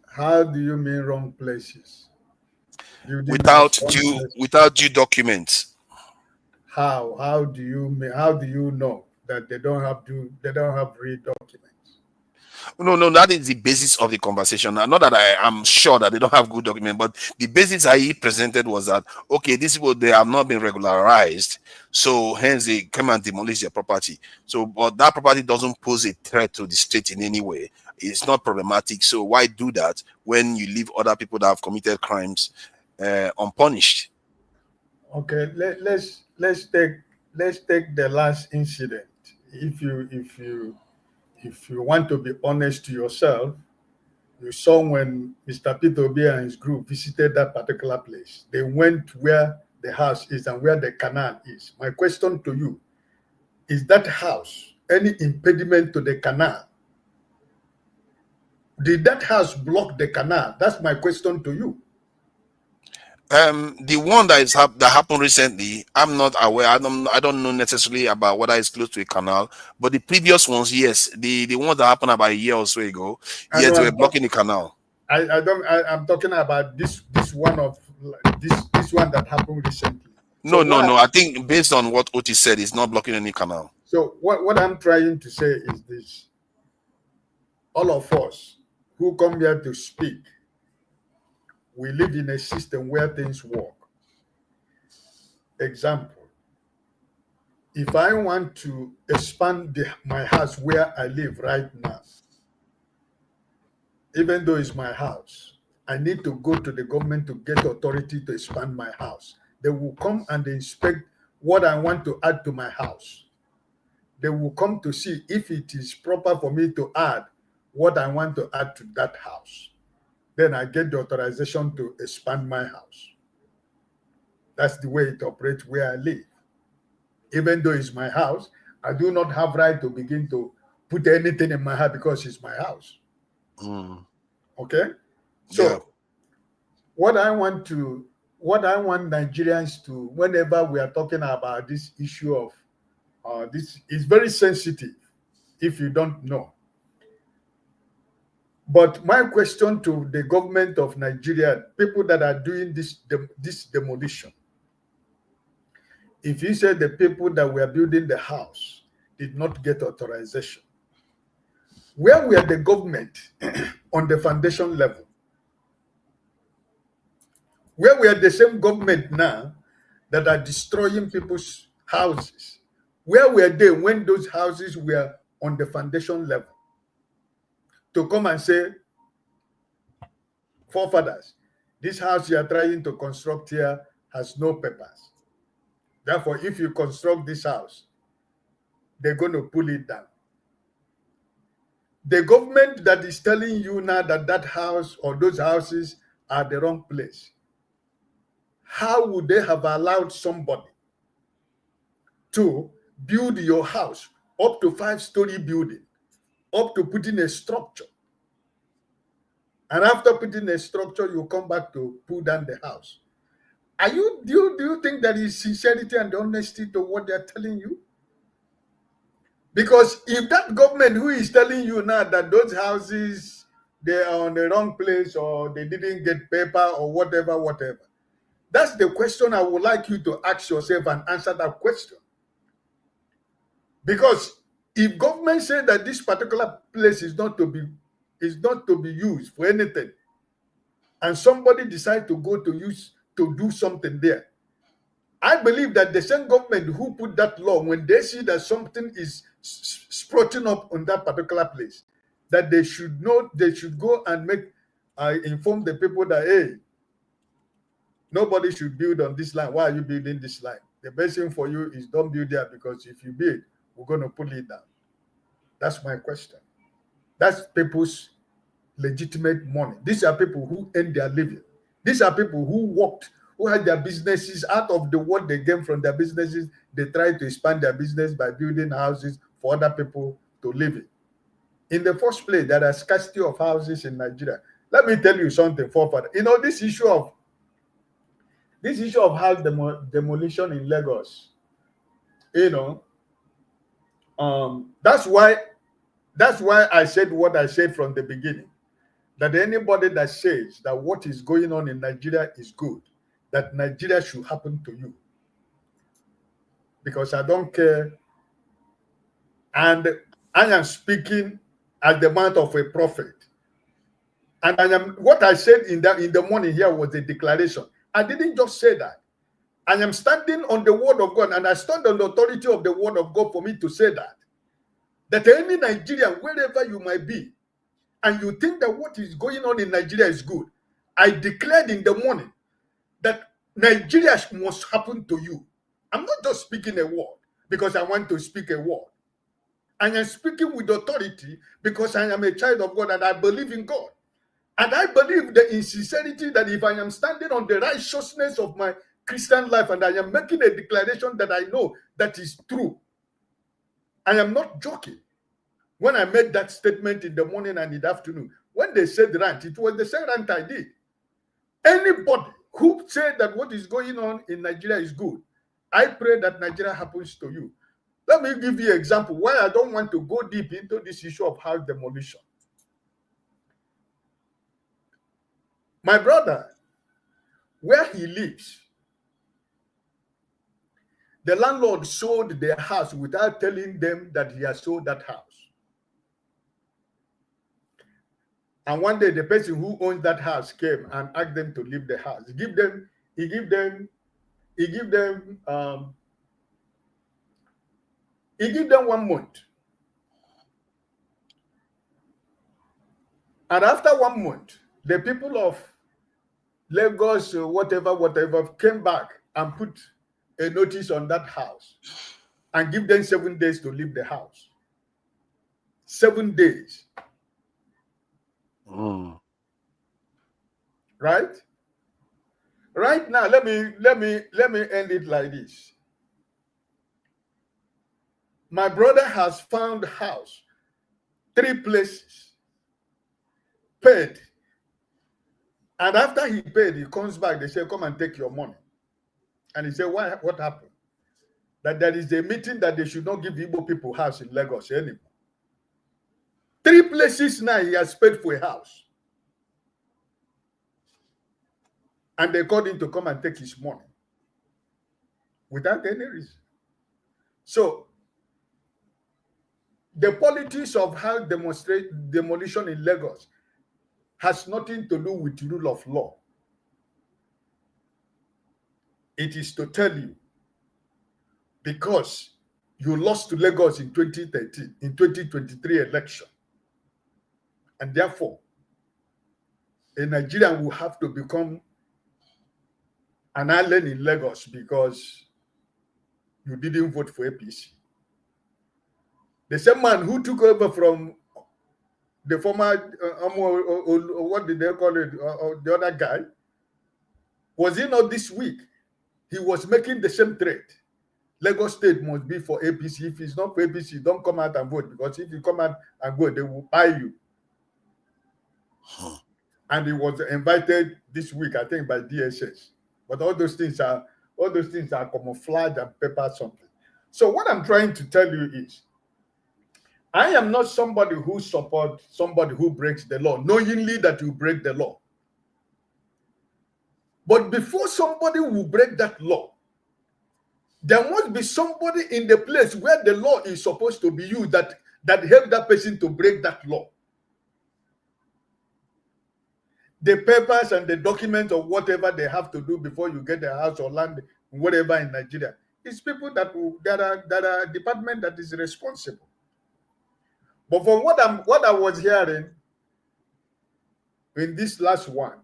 How do you mean wrong places? Without due documents. How do you know that they don't have real documents? No, that is the basis of the conversation. Not that I am sure that they don't have good documents, but the basis I presented was that, okay, these people, they have not been regularized, so hence they come and demolish their property. So, but that property doesn't pose a threat to the state in any way. It's not problematic. So why do that when you leave other people that have committed crimes unpunished? Okay, let's take the last incident. If you want to be honest to yourself, you saw when Mr. Peter Obi and his group visited that particular place. They went where the house is and where the canal is. My question to you, is that house any impediment to the canal? Did that house block the canal? That's my question to you. The one that happened recently, I'm not aware. I don't know necessarily about whether it's close to a canal, but the previous ones, yes, the ones that happened about a year or so ago, yes, they were blocking the canal. I'm talking about this one that happened recently. No. I think based on what Oti said, it's not blocking any canal. So what I'm trying to say is this: all of us who come here to speak, we live in a system where things work. Example, if I want to expand my house where I live right now, even though it's my house, I need to go to the government to get authority to expand my house. They will come and inspect what I want to add to my house. They will come to see if it is proper for me to add what I want to add to that house. then I get the authorization to expand my house. That's the way it operates where I live. Even though it's my house, I do not have right to begin to put anything in my house because it's my house. Okay? So what I want Nigerians to, whenever we are talking about this issue of this is very sensitive if you don't know. But my question to the government of Nigeria, people that are doing this demolition, if you say the people that were building the house did not get authorization, where were the government on the foundation level? Where were the same government now that are destroying people's houses? Where were they when those houses were on the foundation level? To come and say, forefathers, this house you are trying to construct here has no papers. Therefore, if you construct this house, they're going to pull it down. The government that is telling you now that that house or those houses are the wrong place, how would they have allowed somebody to build your house up to 5-story building, up to putting a structure? And after putting a structure, you come back to pull down the house. Do you think there is sincerity and honesty to what they're telling you? Because if that government who is telling you now that those houses, they are on the wrong place or they didn't get paper or whatever, that's the question I would like you to ask yourself and answer that question. Because if government say that this particular place is not to be used for anything, and somebody decide to go to do something there, I believe that the same government who put that law, when they see that something is sprouting up on that particular place, that they should know, they should go and inform the people that, hey, nobody should build on this line. Why are you building this line? The best thing for you is don't build there, because if you build, we're going to pull it down. That's my question. That's people's legitimate money. These are people who earn their living. These are people who worked, who had their businesses out of the what they gain from their businesses. They try to expand their business by building houses for other people to live in. In the first place, there are scarcity of houses in Nigeria. Let me tell you something, forefather. You know, this issue of house demolition in Lagos, you know, that's why I said what I said from the beginning, that anybody that says that what is going on in Nigeria is good, that Nigeria should happen to you, because I don't care. And I am speaking as the mouth of a prophet. And what I said in the morning here was a declaration. I didn't just say that. I am standing on the word of God, and I stand on the authority of the word of God for me to say that any Nigerian, wherever you might be, and you think that what is going on in Nigeria is good, I declared in the morning that Nigeria must happen to you. I'm not just speaking a word because I want to speak a word. I am speaking with authority because I am a child of God and I believe in God. And I believe the insincerity that if I am standing on the righteousness of my Christian life and I am making a declaration that I know that is true, I am not joking. When I made that statement in the morning and in the afternoon, when they said rant, it was the same rant I did. Anybody who said that what is going on in Nigeria is good, I pray that Nigeria happens to you. Let me give you an example why I don't want to go deep into this issue of house demolition. My brother, where he lives, the landlord sold their house without telling them that he has sold that house. And one day the person who owns that house came and asked them to leave the house. He give them 1 month. And after 1 month, the people of Lagos, whatever, came back and put a notice on that house and give them 7 days to leave the house. 7 days. right? Right now, let me end it like this. My brother has found a house, 3 places, paid. And after he paid, he comes back, they say, come and take your money. And he said, why? What happened? That there is a meeting that they should not give Igbo people house in Lagos anymore. 3 places now he has paid for a house. And they called him to come and take his money without any reason. So the politics of how demolition in Lagos has nothing to do with rule of law. It is to tell you, because you lost to Lagos in 2013, in 2023 election, and therefore a Nigerian will have to become an island in Lagos because you didn't vote for APC. The same man who took over from the former, what did they call it, the other guy, was he not this week? He was making the same threat. Lagos State must be for APC. If it's not for APC, don't come out and vote, because if you come out and vote, they will buy you. And he was invited this week, I think, by DSS. But all those things are camouflage and pepper something. So what I'm trying to tell you is, I am not somebody who supports somebody who breaks the law, knowingly that you break the law. But before somebody will break that law, there must be somebody in the place where the law is supposed to be used that help that person to break that law. The papers and the documents or whatever they have to do before you get a house or land, whatever in Nigeria, it's people that are a department that is responsible. But from what I was hearing in this last one,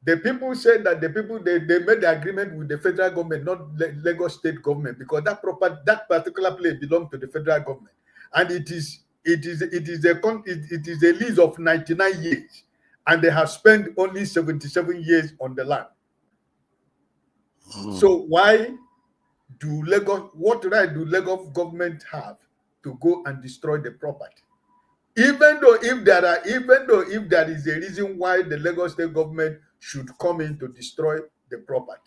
the people said that they made the agreement with the federal government, not Lagos state government, because that particular place belongs to the federal government, and it is a lease of 99 years, and they have spent only 77 years on the land. So what right do Lagos government have to go and destroy the property? Even though if there is a reason why the Lagos state government should come in to destroy the property,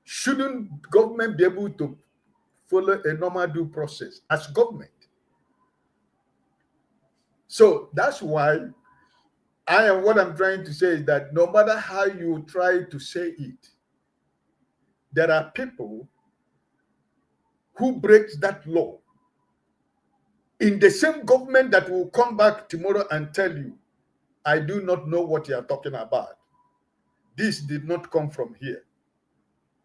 shouldn't government be able to follow a normal due process as government? So that's why what I'm trying to say is that no matter how you try to say it, there are people who break that law in the same government that will come back tomorrow and tell you, I do not know what you are talking about. This did not come from here.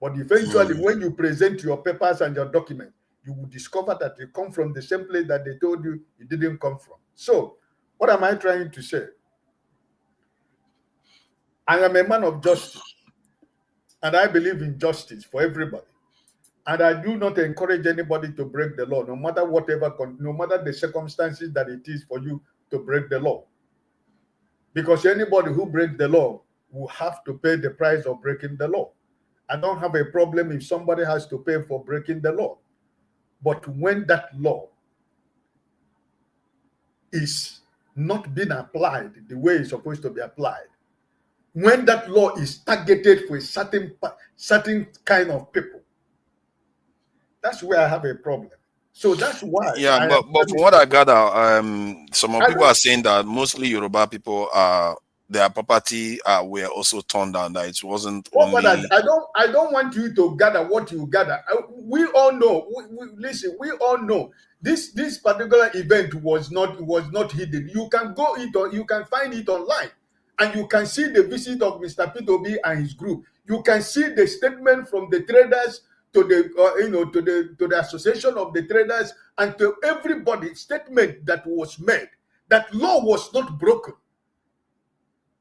But eventually, when you present your papers and your documents, you will discover that they come from the same place that they told you it didn't come from. So, what am I trying to say? I am a man of justice, and I believe in justice for everybody. And I do not encourage anybody to break the law, no matter the circumstances that it is for you to break the law. Because anybody who breaks the law will have to pay the price of breaking the law. I don't have a problem if somebody has to pay for breaking the law. But when that law is not being applied the way it's supposed to be applied, when that law is targeted for a certain kind of people, that's where I have a problem. So that's why. Yeah, but from what I gather, some people are saying that mostly Yoruba people their property were also torn down. That it wasn't only. I don't want you to gather what you gather. We all know. Listen, we all know this particular event was not hidden. You can go you can find it online, and you can see the visit of Mr. P2B and his group. You can see the statement from the traders to the to the association of the traders and to everybody, statement that was made that law was not broken.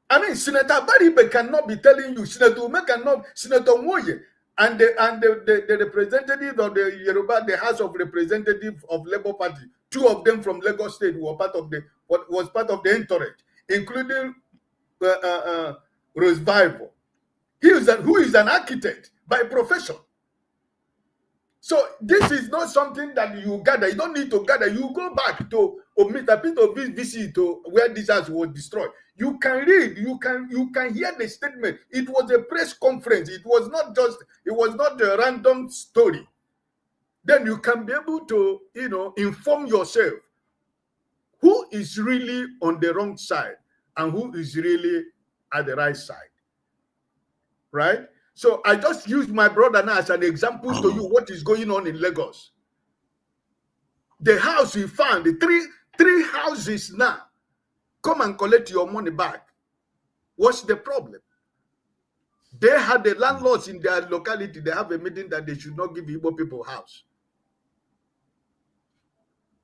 I mean, Senator Baribe cannot be telling you, Senator Ume cannot, Senator Moye, and the representative of the Yoruba, the House of Representatives of Labour Party, 2 of them from Lagos State were part of the entourage, including revival. Who is an architect by profession. So this is not something that you gather. You don't need to gather. You go back to omit a bit of this visit to where this house was destroyed. You can read. You can hear the statement. It was a press conference. It was not a random story. Then you can be able to, inform yourself who is really on the wrong side and who is really at the right side. Right? So I just used my brother now as an example to you what is going on in Lagos. The house we found, the three houses now. Come and collect your money back. What's the problem? They had the landlords in their locality. They have a meeting that they should not give Igbo people house.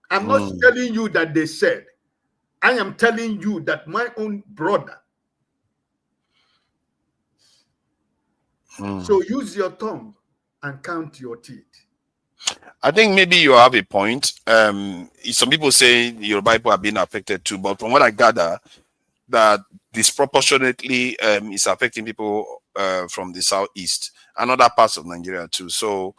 I'm not telling you that they said. I am telling you that my own brother. So use your tongue and count your teeth. I think maybe you have a point. Some people say your Bible are being affected too, but from what I gather, that disproportionately is affecting people from the southeast and other parts of Nigeria too. So,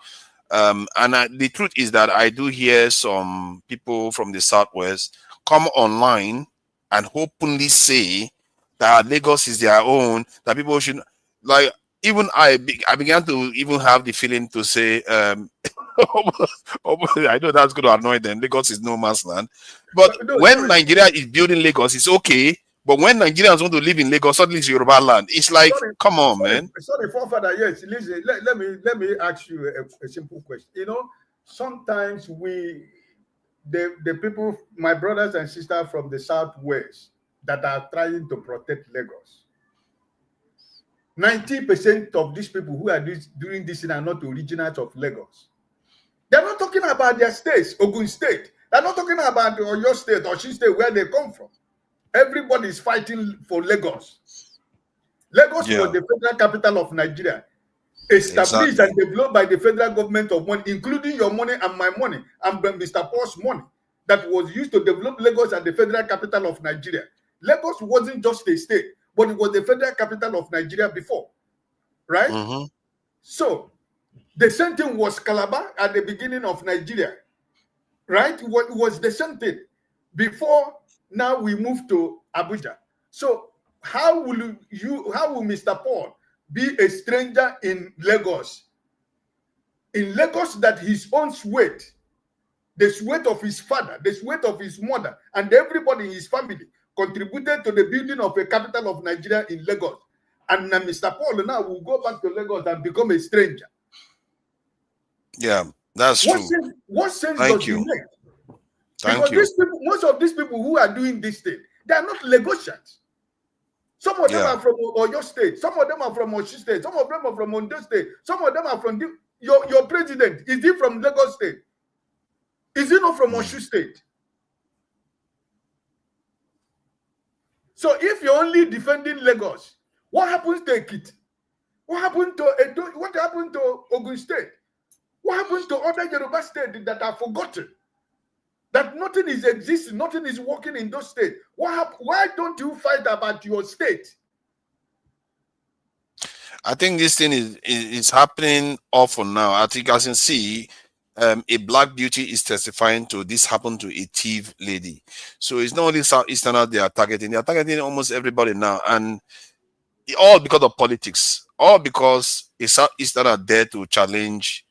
the truth is that I do hear some people from the southwest come online and openly say that Lagos is their own, that people should, like, even I began to even have the feeling to say, I know that's going to annoy them. Lagos is no man's land. But when Nigeria is building Lagos, it's okay. But when Nigerians want to live in Lagos, suddenly it's Yoruba land. It's like, come on, man. Sorry, forefather. Yes, listen. Let me ask you a simple question. Sometimes the people, my brothers and sisters from the southwest, that are trying to protect Lagos. 90% of these people who are doing this are not originals of Lagos. They're not talking about their states, Ogun State. They're not talking about Oyo State or Shi State, where they come from. Everybody is fighting for Lagos. Lagos was the federal capital of Nigeria, established and developed by the federal government of money, including your money and my money and Mr. Paul's money, that was used to develop Lagos as the federal capital of Nigeria. Lagos wasn't just a state, but it was the federal capital of Nigeria before, right? So the same thing was Calabar at the beginning of Nigeria, right? It was the same thing before. Now we move to Abuja. So how will Mr. Paul be a stranger in Lagos? In Lagos, that his own sweat, the sweat of his father, the sweat of his mother, and everybody in his family contributed to the building of a capital of Nigeria in Lagos. And now Mr. Paul now will go back to Lagos and become a stranger. Yeah, that's true. What sense does he make? Because most of these people who are doing this thing, they are not Lagosians. Some of them are from Oyo State. Some of them are from Osun State. Some of them are from Ondo State. Some of them are from your president. Is he from Lagos State? Is he not from Osun State? So if you're only defending Lagos, what happens to Ekiti? What happened to Edo? What happened to Ogun State? What happened to other Yoruba states that are forgotten? That nothing is existing, nothing is working in those states. Why don't you fight about your state? I think this thing is happening often now. I think, as you can see, a black beauty is testifying to this happened to a thief lady. So it's not only Southeasterners they are targeting almost everybody now. And all because of politics, all because a Southeasterner dare to challenge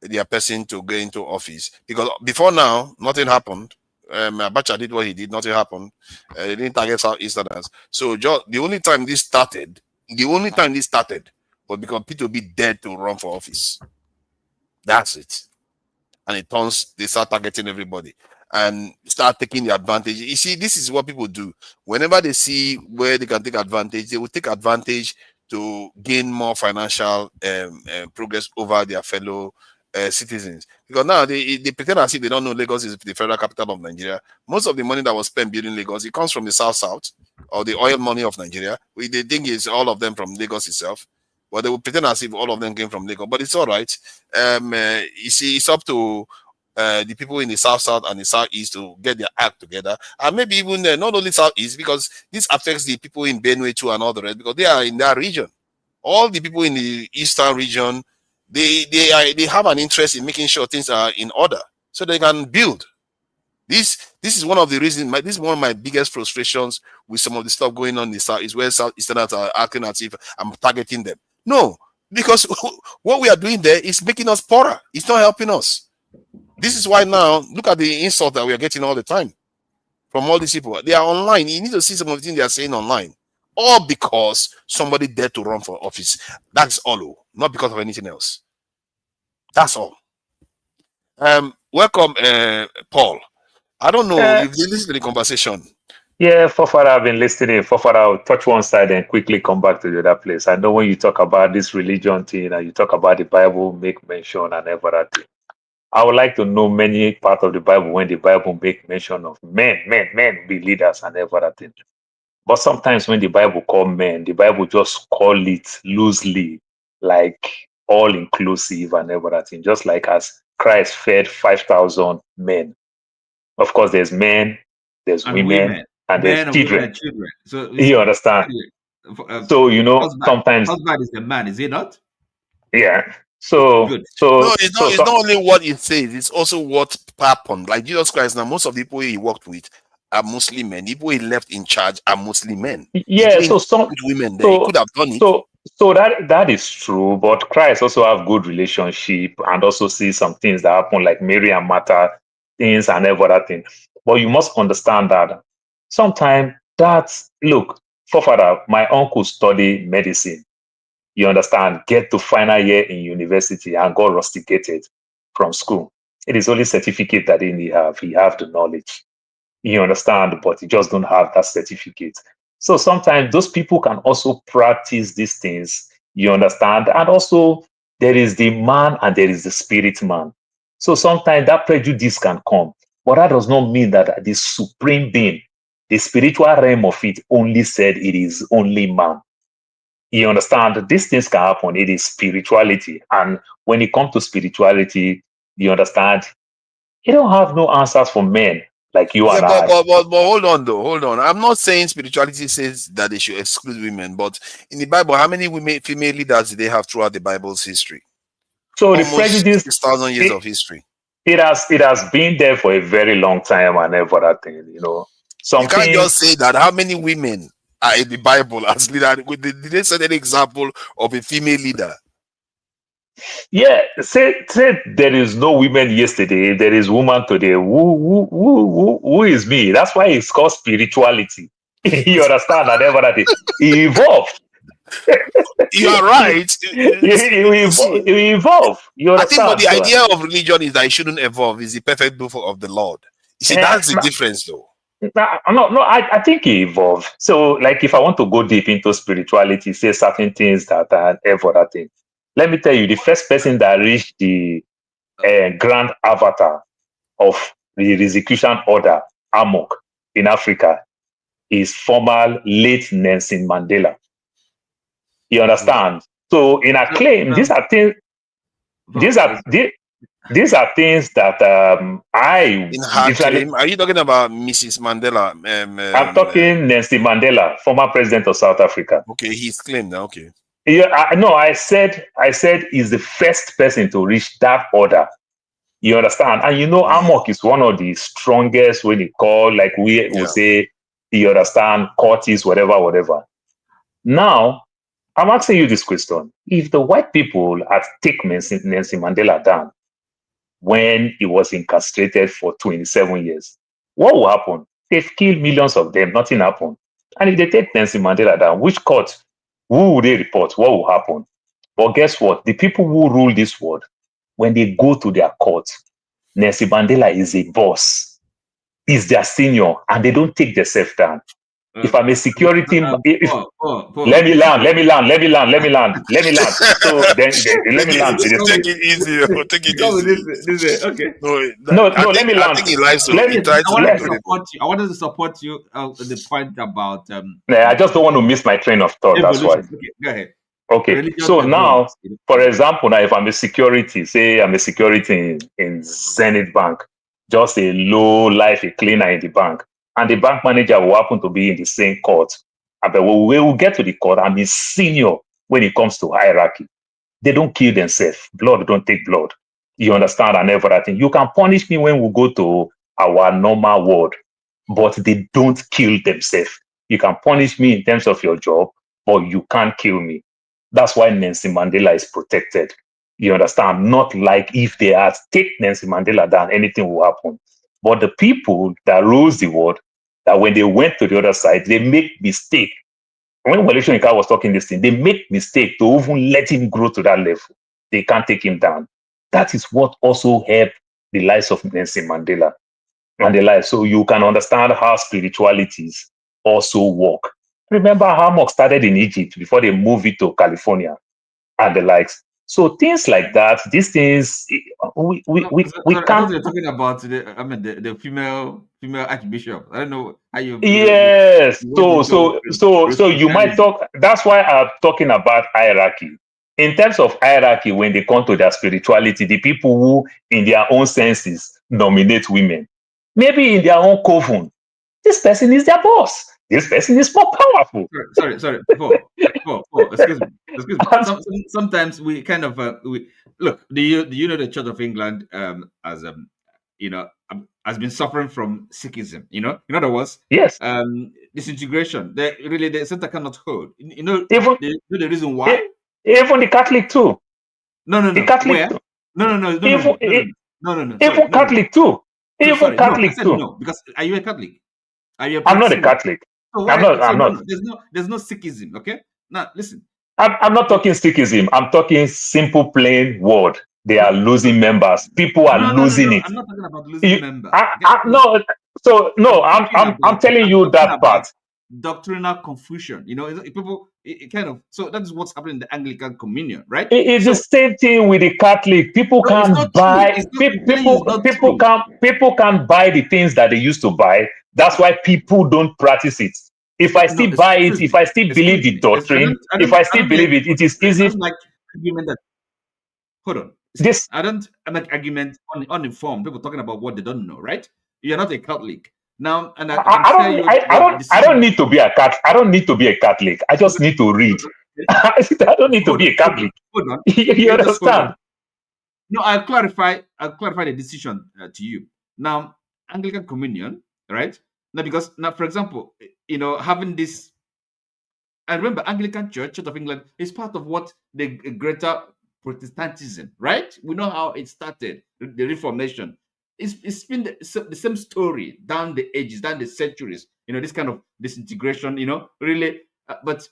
their person to get into office. Because before now, nothing happened. Abacha did what he did, nothing happened. They didn't target Southeasterners. So the only time this started was because P2B dared to run for office. That's it. And they start targeting everybody and start taking the advantage. You see, this is what people do. Whenever they see where they can take advantage, they will take advantage to gain more financial progress over their fellow citizens. Because now they pretend as if they don't know Lagos is the federal capital of Nigeria. Most of the money that was spent building Lagos, it comes from the south or the oil money of Nigeria. They think it's all of them from Lagos itself. But they will pretend as if all of them came from Lagos. But it's all right. You see, it's up to the people in the South and the Southeast to get their act together, and maybe even not only Southeast, because this affects the people in Benue too and all the rest, because they are in that region. All the people in the Eastern region, they have an interest in making sure things are in order so they can build. This is one of the reasons. This is one of my biggest frustrations with some of the stuff going on in the South, is where Southeasterners are acting as if I'm targeting them. No, because what we are doing there is making us poorer. It's not helping us. This is why now, look at the insult that we are getting all the time from all these people. They are online. You need to see some of the things they are saying online. All because somebody dared to run for office. That's all. Not because of anything else. That's all. Welcome, Paul. I don't know if you listen to the conversation. Yeah, Fofara, I've been listening. Fofara, I'll touch one side and quickly come back to the other place. I know when you talk about this religion thing and you talk about the Bible, make mention and everything. I would like to know many parts of the Bible when the Bible make mention of men be leaders and everything. But sometimes when the Bible call men, the Bible just call it loosely, like all inclusive and everything. Just like as Christ fed 5,000 men. Of course, there's men, there's women, and there's children. So you understand? So sometimes husband is the man, is he not? Yeah. So good. So no, it's not only what it says; it's also what happened. Like Jesus Christ. Now, most of the people he worked with are Muslim men. The people he left in charge are Muslim men. Yeah. So some women there, he could have done it. So that is true, but Christ also have good relationship and also see some things that happen, like Mary and Martha things and everything. But you must understand that sometimes look, forefather, my uncle studied medicine. You understand, get to final year in university and got rusticated from school. It is only certificate that he have. He have the knowledge. You understand, but he just don't have that certificate. So sometimes those people can also practice these things. You understand? And also there is the man and there is the spirit man. So sometimes that prejudice can come, but that does not mean that the supreme being, the spiritual realm of it, only said it is only man. You understand? These things can happen. It is spirituality. And when it comes to spirituality, you understand, you don't have no answers for men like you and I. But hold on though. Hold on. I'm not saying spirituality says that they should exclude women, but in the Bible, how many female leaders did they have throughout the Bible's history? So almost the prejudice, 6,000 years of history. It has been there for a very long time and everything, You can't just say that. How many women are in the Bible as leader? Did they set an example of a female leader? Yeah, say there is no women yesterday, there is woman today. Who is me? That's why it's called spirituality. You understand that everything evolved. You are right. It evolve. You understand? I think, but the idea of religion is that it shouldn't evolve. It's the perfect book of the Lord. You see, that's the difference, though. No, I think it evolved. So, like, if I want to go deep into spirituality, say certain things that are everything. Let me tell you, the first person that reached the grand avatar of the execution order, Amok, in Africa, is former late Nelson Mandela. You understand? So, in a claim, these are things. These are things that I. In her claim, are you talking about Mrs. Mandela? I'm talking Nelson Mandela, former president of South Africa. Okay, he's claimed now. Okay. Yeah, I said he's the first person to reach that order. You understand? And Amok is one of the strongest when you call, like we will say, you understand, Curtis, whatever. Now, I'm asking you this question. If the white people had taken Nelson Mandela down when he was incarcerated for 27 years, what will happen? They've killed millions of them, nothing happened. And if they take Nelson Mandela down, which court? Who will they report? What will happen? But guess what? The people who rule this world, when they go to their court, Nelson Mandela is a boss, is their senior, and they don't take themselves down. If I'm a security, let me land. So then let me land. Take it easy. Take it easy. Okay. No, let me land. I wanted to support you the point about. I just don't want to miss my train of thought. Evolution. That's why. Okay, go ahead. Okay, Religion so now, evolves. for example, now if I'm a security, say I'm a security in Zenith Bank, just a low life, a cleaner in the bank, and the bank manager will happen to be in the same court. But when we will get to the court, I'm a senior when it comes to hierarchy. They don't kill themselves. Blood don't take blood. You understand? And everything. You can punish me when we go to our normal world, but they don't kill themselves. You can punish me in terms of your job, but you can't kill me. That's why Nelson Mandela is protected. You understand? Not like if they had take Nelson Mandela down, anything will happen. But the people that rules the world, that when they went to the other side, they make mistake. When Wale Soyinka was talking this thing, they make mistake to even let him grow to that level. They can't take him down. That is what also helped the lives of Nelson Mandela and the life. So you can understand how spiritualities also work. Remember how Hamok started in Egypt before they moved it to California and the likes. So things like that, these things, we Sorry, I thought can't. you were talking about the female archbishop. I don't know how you Yes. went So into you might Rosicrucianism. talk. That's why I'm talking about hierarchy. In terms of hierarchy, when they come to their spirituality, the people who, in their own senses, nominate women, maybe in their own coven, this person is their boss. This person is more powerful. Sorry. Paul, excuse me. Sometimes we kind of we look. Do you know the Church of England as has been suffering from Sikhism? In other words, yes, disintegration. The center cannot hold. Even the reason why? even the Catholic too. No. The Catholic Where? too. No. Even Sorry, even Catholic too. So Even sorry. No, I Catholic said too. no because are you a Catholic? Are you a I'm not a practicing one? Catholic. So I'm why? not. So I'm not. no. There's no Sikhism. Okay. Now listen. I'm not talking Sikhism. I'm talking simple, plain word. They are losing members. People are No. losing it. I'm not talking about losing members. No. So no, I'm telling you talking that about part. doctrinal confusion. People kind of. So that is what's happening in the Anglican Communion, right? It's the So same thing with the Catholic. People no, it's can't not true. It's buy. not. I'm telling you, it's not true. People can't buy the things that they used to buy. That's why people don't practice it. If I No, still buy it, excuse if me. I still believe Excuse the me. doctrine, if I still believe it, it is I easy. don't like argument that. Hold on. See, This I don't like argument uninformed. People talking about what they don't know, right? You're not a Catholic now, and I can tell you the I don't decision. need to be a Catholic. I don't need to be a Catholic. I just need to read. I don't need to be a Catholic. Hold on. You Okay, just hold understand? on. No, I'll clarify the decision to you. Now, Anglican Communion, right? Now, because now, for example, having this, and remember, Anglican Church of England is part of what the greater Protestantism, right? We know how it started, the Reformation. It's been the same story down the ages, down the centuries. This kind of disintegration. Really, but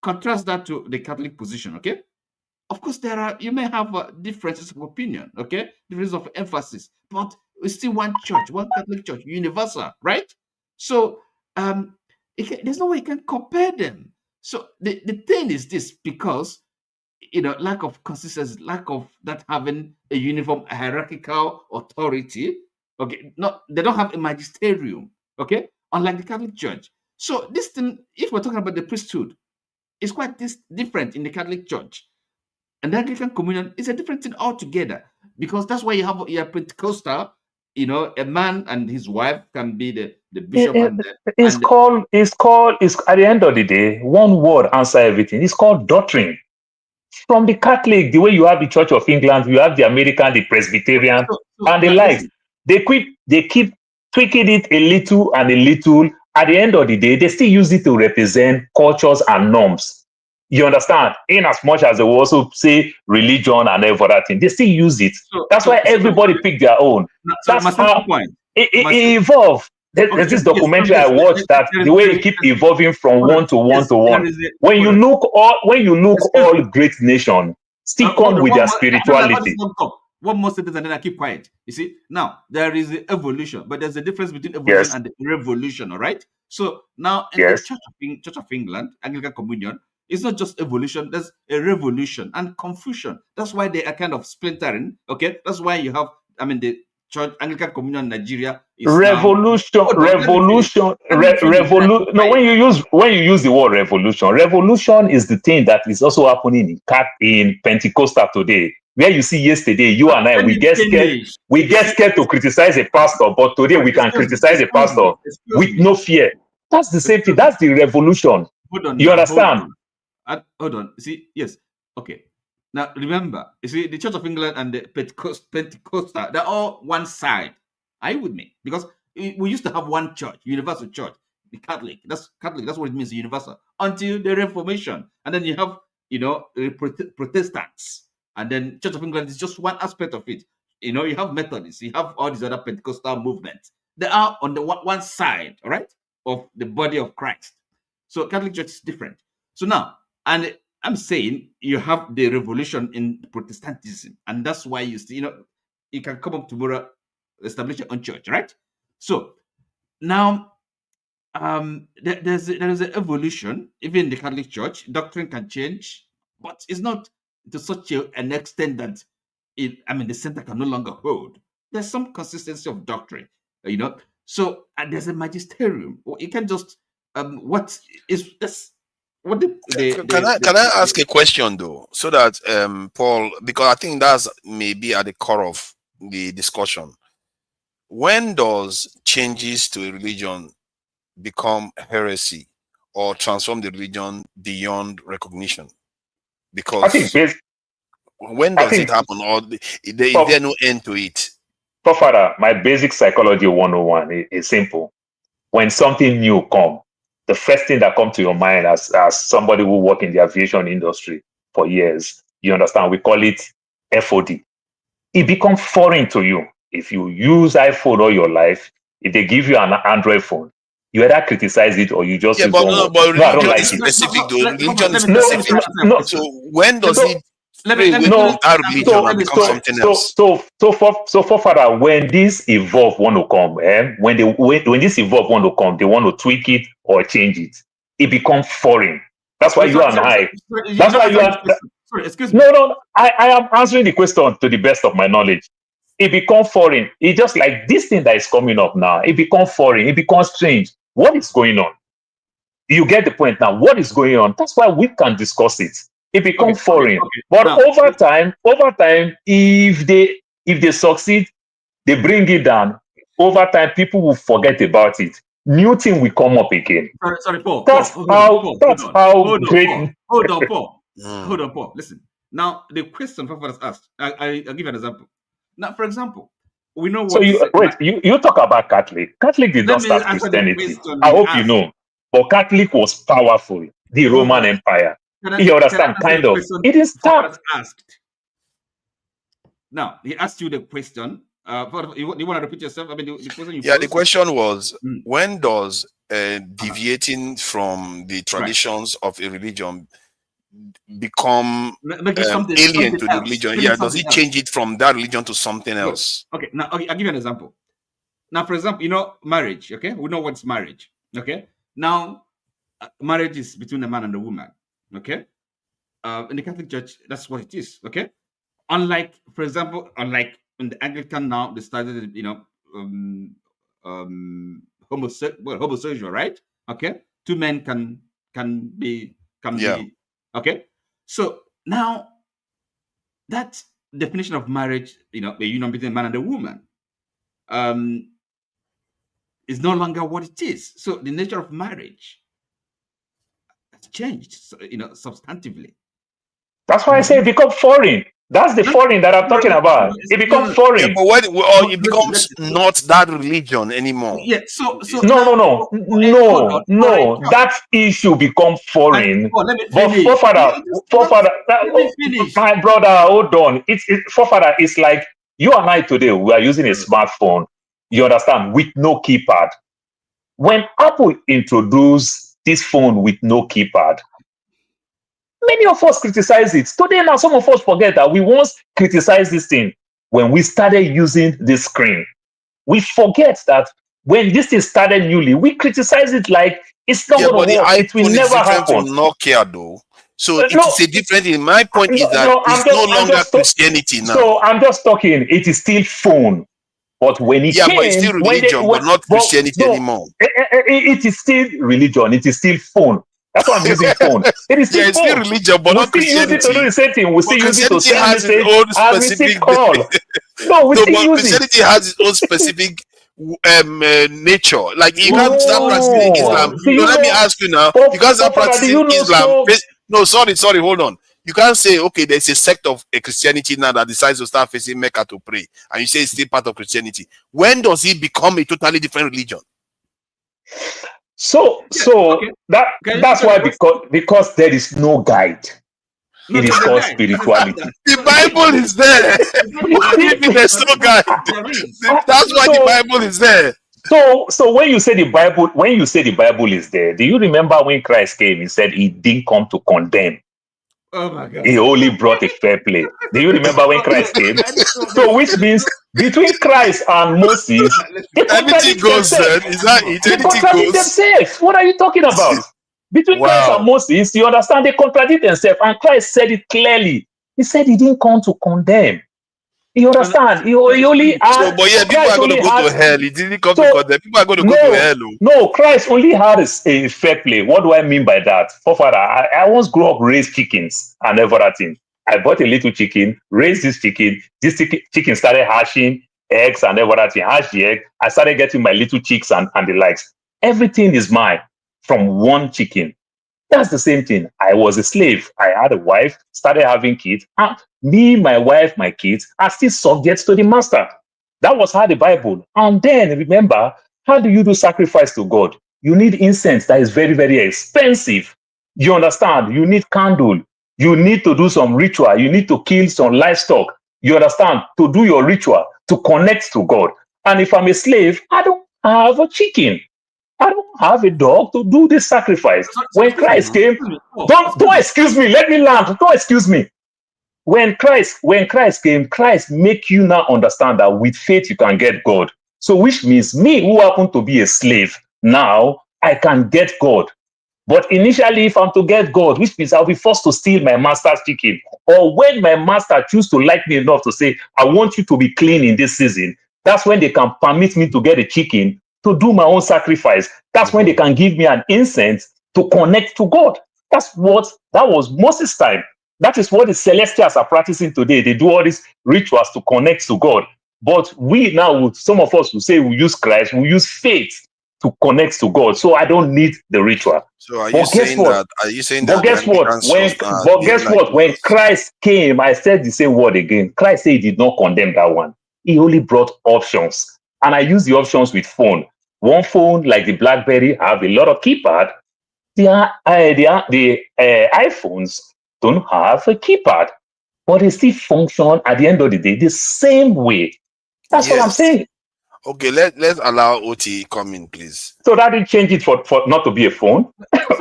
contrast that to the Catholic position, okay? Of course, you may have differences of opinion, okay, differences of emphasis, but it's still one church, one Catholic church, universal, right? So there's no way you can compare them. So the thing is this, because lack of consistency, lack of that having a uniform hierarchical authority. Okay, they don't have a magisterium. Okay, unlike the Catholic Church. So this thing, if we're talking about the priesthood, it's quite different in the Catholic Church. And the Anglican Communion is a different thing altogether, because that's why you have your Pentecostal, a man and his wife can be the bishop It's at the end of the day, one word answer everything. It's called doctrine. From the Catholic, the way you have the Church of England, you have the American, the Presbyterian, and the now likes. listen. They keep tweaking it a little and a little. At the end of the day, they still use it to represent cultures and norms. You understand? In as much as they will also say religion and every other thing, they still use it. That's why everybody pick their own. That's how it evolved. There's this documentary I watched that the way it keep evolving from one to one to one. When you look all great nations still come with their spirituality. One more sentence and then I keep quiet. You see, now there is the evolution, but there's a difference between evolution and the revolution. All right. So now in the Church of England, Anglican Communion, it's not just evolution, there's a revolution and confusion. That's why they are kind of splintering. Okay. That's why you have, the Anglican Communion in Nigeria is revolution. Now, No, when you use the word revolution is the thing that is also happening in Pentecostal today. Where you see yesterday, you and I, we get scared to criticize a pastor, but today we can criticize a pastor with no fear. That's the same thing. That's the revolution. You understand? Hold on. See, yes. Okay. Now remember, you see, the Church of England and the Pentecostal, they're all one side. Are you with me? Because we used to have one church, universal church, the Catholic. That's Catholic. That's what it means, universal. Until the Reformation, and then you have, Protestants, and then Church of England is just one aspect of it. You have Methodists, you have all these other Pentecostal movements. They are on the one side, all right, of the body of Christ. So Catholic Church is different. So now, and I'm saying you have the revolution in Protestantism, and that's why you see, you can come up tomorrow, establish your own church, right? So now, there is an evolution. Even in the Catholic Church, doctrine can change, but it's not to such an extent that the center can no longer hold. There's some consistency of doctrine, So there's a magisterium. You can just what is this? Can I ask a question though, so that Paul, because I think that's maybe at the core of the discussion. When does changes to a religion become heresy or transform the religion beyond recognition? Because when does it happen, or is there no end to it? Father, my basic psychology 101 is simple. When something new comes, the first thing that comes to your mind as somebody who worked in the aviation industry for years, you understand, we call it FOD. It becomes foreign to you. If you use iPhone all your life, if they give you an Android phone, you either criticize it or you just use one. But religion is specific though. Religion is specific. So when does it that religion and become something else? So for Father, when this evolve want to come, when this evolve want to come, they want to tweak it or change it. It becomes foreign. That's why you and I. That's why you are. Sorry, excuse me. No. I am answering the question to the best of my knowledge. It becomes foreign. It's just like this thing that is coming up now. It becomes foreign. It becomes strange. What is going on? You get the point now. What is going on? That's why we can discuss it. It becomes foreign. But now, over time, if they succeed, they bring it down. Over time, people will forget about it. New thing will come up again. Sorry, Paul. Hold on, Paul. Listen. Now, the question Papa has asked, I'll give you an example. Now, for example, we know what... So you talk about Catholic. Catholic did not start Christianity. I hope you know. But Catholic was powerful. The Roman Empire. You understand? Kind of. It is tough. Asked. Now, he asked you the question. You want to repeat yourself? I mean, the question the question was, when does deviating from the traditions of a religion become alien to the religion? Does it change it from that religion to something else? Okay, now I'll give you an example. Now, for example, marriage, okay? We know what's marriage, okay? Now, marriage is between a man and a woman, okay? In the Catholic Church, that's what it is, okay? Unlike, for example, in the Anglican now, they started, homosexual, right? Okay? Two men can be, okay? So now, that definition of marriage, a union between a man and a woman, is no longer what it is. So the nature of marriage has changed, substantively. That's why I say it becomes foreign. That's the foreign that I'm talking about. It becomes foreign. Yeah, but it becomes not that religion anymore. Yeah. So no. That issue becomes foreign. But forefather, my brother, hold on. It's forefather. It's like you and I today. We are using a smartphone. You understand? With no keypad. When Apple introduced this phone with no keypad, many of us criticize it. Today now, some of us forget that we once criticized this thing when we started using this screen. We forget that when this thing started newly, we criticize it like it's not going to work. It will never happen. From Nokia, though. So it's a different thing. My point is that it's no longer Christianity now. So I'm just talking, it is still phone. But when he Yeah, came, but it's still religion, but not Christianity anymore. It is still religion. It is still phone. That's why I'm using phone. It is still Yeah, it's phone. still religion, but We not still use it to do Christianity. the same thing. We still But use it to Christianity send has its message own and receive specific. call. No, we No, still but use it. Christianity has its own specific nature. Like you can't start practicing Oh, Islam. do No, you let me know? ask you now. You can't start Father, do practicing you know Islam. so? No, sorry, hold on. You can't say, okay, there's a sect of a Christianity now that decides to start facing Mecca to pray, and you say it's still part of Christianity. When does it become a totally different religion? That's why because there is no guide. No, It is there's a called guide. spirituality. The Bible is there. What do you mean there's no guide? That's why the Bible is there. So when you say the Bible is there, do you remember when Christ came? He said he didn't come to condemn. Oh my God. He only brought a fair play. Do you remember when Christ came? So which means between Christ and Moses, they Anything contradict goes themselves. then. Is that it? They Anything contradict goes. themselves. What are you talking about? Between Christ and Moses, you understand, they contradict themselves. And Christ said it clearly. He said he didn't come to condemn. You understand? He only had. So, but yeah, people Christ are going to only go had, to hell. He didn't come to condemn. People are going to go to hell. No, Christ only had a fair play. What do I mean by that? Forefather, I once grew up raised chickens and everything. I bought a little chicken, raised this chicken. This chicken started hatching eggs and everything. Hatched the egg. I started getting my little chicks and the likes. Everything is mine from one chicken. That's the same thing. I was a slave. I had a wife, started having kids. And me, my wife, my kids are still subject to the master. That was how the Bible. And then remember, how do you do sacrifice to God? You need incense that is very, very expensive. You understand? You need candle. You need to do some ritual. You need to kill some livestock. You understand? To do your ritual, to connect to God. And if I'm a slave, I don't have a chicken. I don't have a dog to do this sacrifice. When Christ came, don't excuse me. Let me land. Don't excuse me. When Christ came, Christ make you now understand that with faith you can get God. So which means me who happen to be a slave, now I can get God. But initially, if I'm to get God, which means I'll be forced to steal my master's chicken. Or when my master choose to like me enough to say, I want you to be clean in this season, that's when they can permit me to get a chicken to do my own sacrifice. That's when they can give me an incense to connect to God. That was Moses' time. That is what the Celestials are practicing today. They do all these rituals to connect to God. But we now, some of us will say we use Christ, we use faith to connect to God. So I don't need the ritual. So are you saying that? Are you saying that? Guess what? When Christ came, I said the same word again. Christ said he did not condemn that one. He only brought options. And I use the options with phone. One phone, like the BlackBerry, have a lot of keypad. The iPhones don't have a keypad, but they still function at the end of the day the same way. That's what I'm saying. Okay, let's allow OT come in, please. So that didn't change it for not to be a phone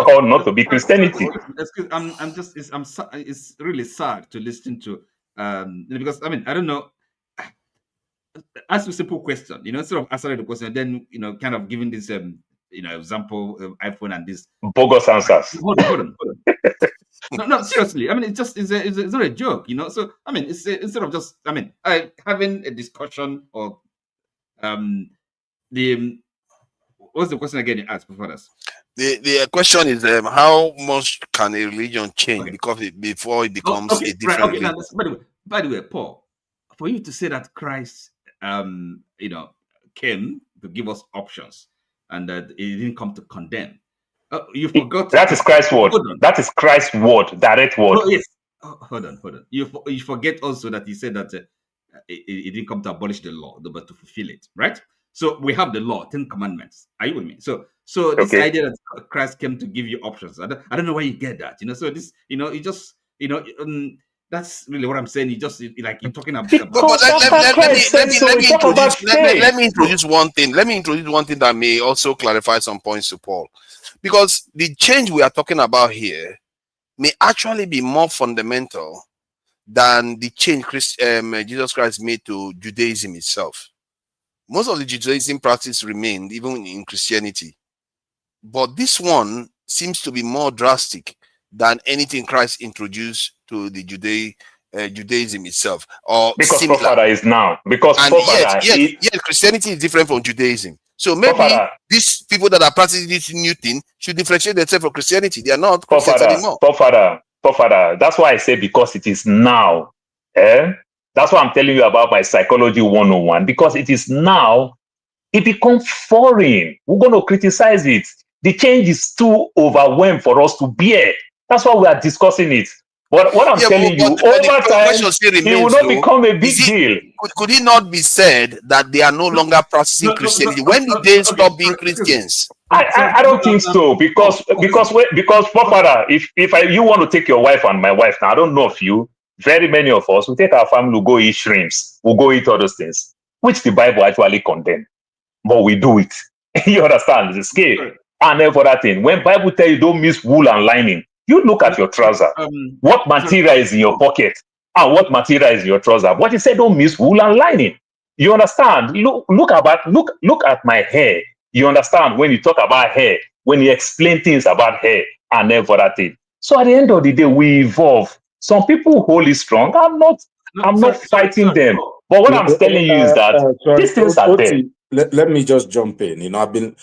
or not to be Christianity. Excuse, it's really sad to listen to because I mean I don't know. Ask a simple question, instead of answering the question, then kind of giving this example of iPhone and this bogus answers. Hold on. No, seriously. I mean, it's not a joke, So I mean, it's instead of just having a discussion or what's the question again you asked before this? The question is how much can a religion change before it becomes a different religion? Now, by the way, Paul, for you to say that Christ came to give us options and that he didn't come to condemn. You forgot. That is Christ's word. That is Christ's word, direct word. Oh, yes. Hold on. You forget also that he said that he didn't come to abolish the law, but to fulfill it, right? So we have the law, 10 commandments. Are you with me? So this idea that Christ came to give you options, I don't know where you get that. So this, you just, that's really what I'm saying. You just like you're talking about. Let me introduce one thing. Let me introduce one thing that may also clarify some points to Paul, because the change we are talking about here may actually be more fundamental than the change Jesus Christ made to Judaism itself. Most of the Judaism practice remained even in Christianity, but this one seems to be more drastic than anything Christ introduced to the Judaism itself, or because similar. forefather is now. Because And forefather yet Christianity is different from Judaism. So maybe forefather, these people that are practicing this new thing should differentiate themselves from Christianity. They are not Christians anymore. forefather. That's why I say because it is now. That's why I'm telling you about my psychology 101. Because it is now, it becomes foreign. We're going to criticize it. The change is too overwhelmed for us to bear. That's why we are discussing it. But what I'm telling you, over time, it will not become a big deal. Could it not be said that they are no longer practicing Christianity? When did they stop being Christians? I don't think so, because forefather, if you want to take your wife and my wife, now I don't know of you, very many of us will take our family, we'll go eat shrimps, we'll go eat other things, which the Bible actually condemns, but we do it. You understand? It's a scale. And then for that thing, when Bible tell you don't mix wool and lining, you look at your trouser. What material is in your pocket and what material is in your trouser? But he said don't mix wool and lining. You understand? Look at my hair. You understand when you talk about hair, when you explain things about hair and then for that thing. So at the end of the day, we evolve. Some people hold it strong. I'm not fighting them. But what I'm telling you is that these things are there. Let me just jump in. You know, I've been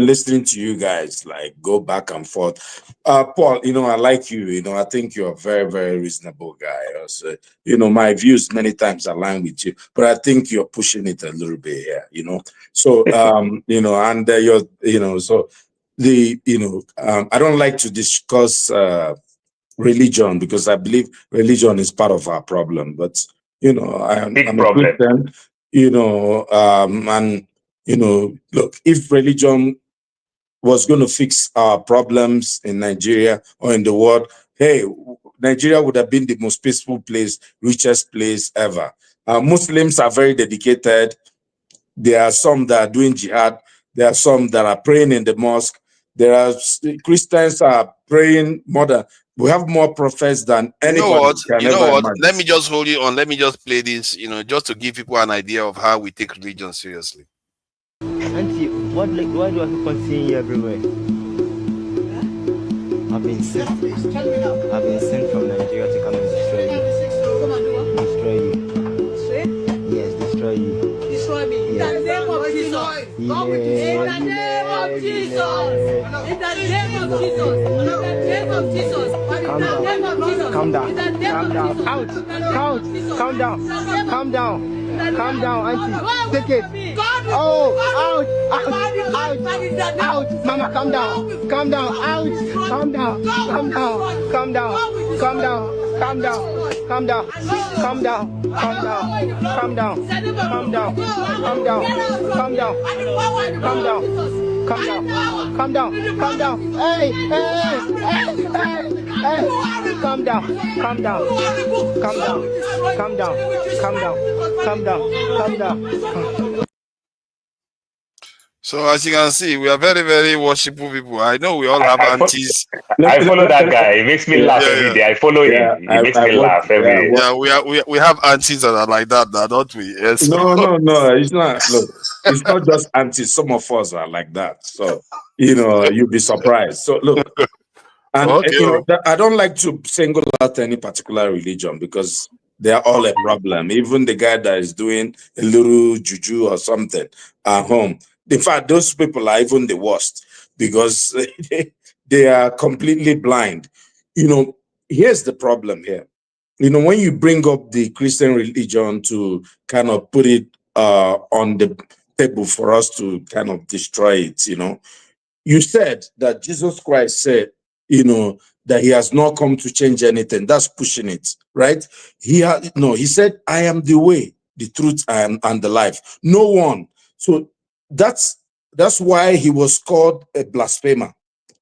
listening to you guys like go back and forth. Paul, you know, I like you. You know, I think you're a very, very reasonable guy. Also, you know, my views many times align with you, but I think you're pushing it a little bit here. You know, so you know, and you're, you know, so I don't like to discuss religion because I believe religion is part of our problem. But you know, I'm a Christian. You know, and you know, look, if religion was going to fix our problems in Nigeria or in the world, hey, Nigeria would have been the most peaceful place, richest place ever. Muslims are very dedicated. There are some that are doing jihad. There are some that are praying in the mosque. There are Christians are praying more than. We have more prophets than anybody can ever imagine. Let me just hold you on. Let me just play this, you know, just to give people an idea of how we take religion seriously. Auntie, why do I keep seeing you everywhere? I've been sent from Nigeria to come and destroy you. Destroy you. Yes, destroy you. Destroy me. In the name of Jesus. In the name of Jesus. In the name of Jesus. In the name of Jesus. Calm down. Calm down. Calm down. Calm down, auntie. Take it. Oh, ouch. Mama, calm down. Calm down. Ouch. Calm down. Calm down. Calm down. Calm down. Calm down. Calm down. Calm down. Calm down. Calm down. Calm down. Calm down. Calm down. Calm down. Calm down. Calm down. Calm down. Hey. Calm down. Calm down. Calm down. Calm down. Calm down. Calm down. Calm down. So as you can see, we are very, very worshipful people. I know we all have aunties. I follow that guy. He makes me laugh every day. I follow him. He makes me laugh every day. Yeah, we have aunties that are like that, don't we? Yes. No. It's not. Look, it's not just aunties. Some of us are like that. So you know, you'll be surprised. So look, and you know, I don't like to single out any particular religion because they are all a problem. Even the guy that is doing a little juju or something at home. In fact, those people are even the worst because they are completely blind. You know, here's the problem here. You know, when you bring up the Christian religion to kind of put it on the table for us to kind of destroy it, you know, you said that Jesus Christ said, you know, that he has not come to change anything. That's pushing it, right? He said, I am the way, the truth, and the life. No one. So that's why he was called a blasphemer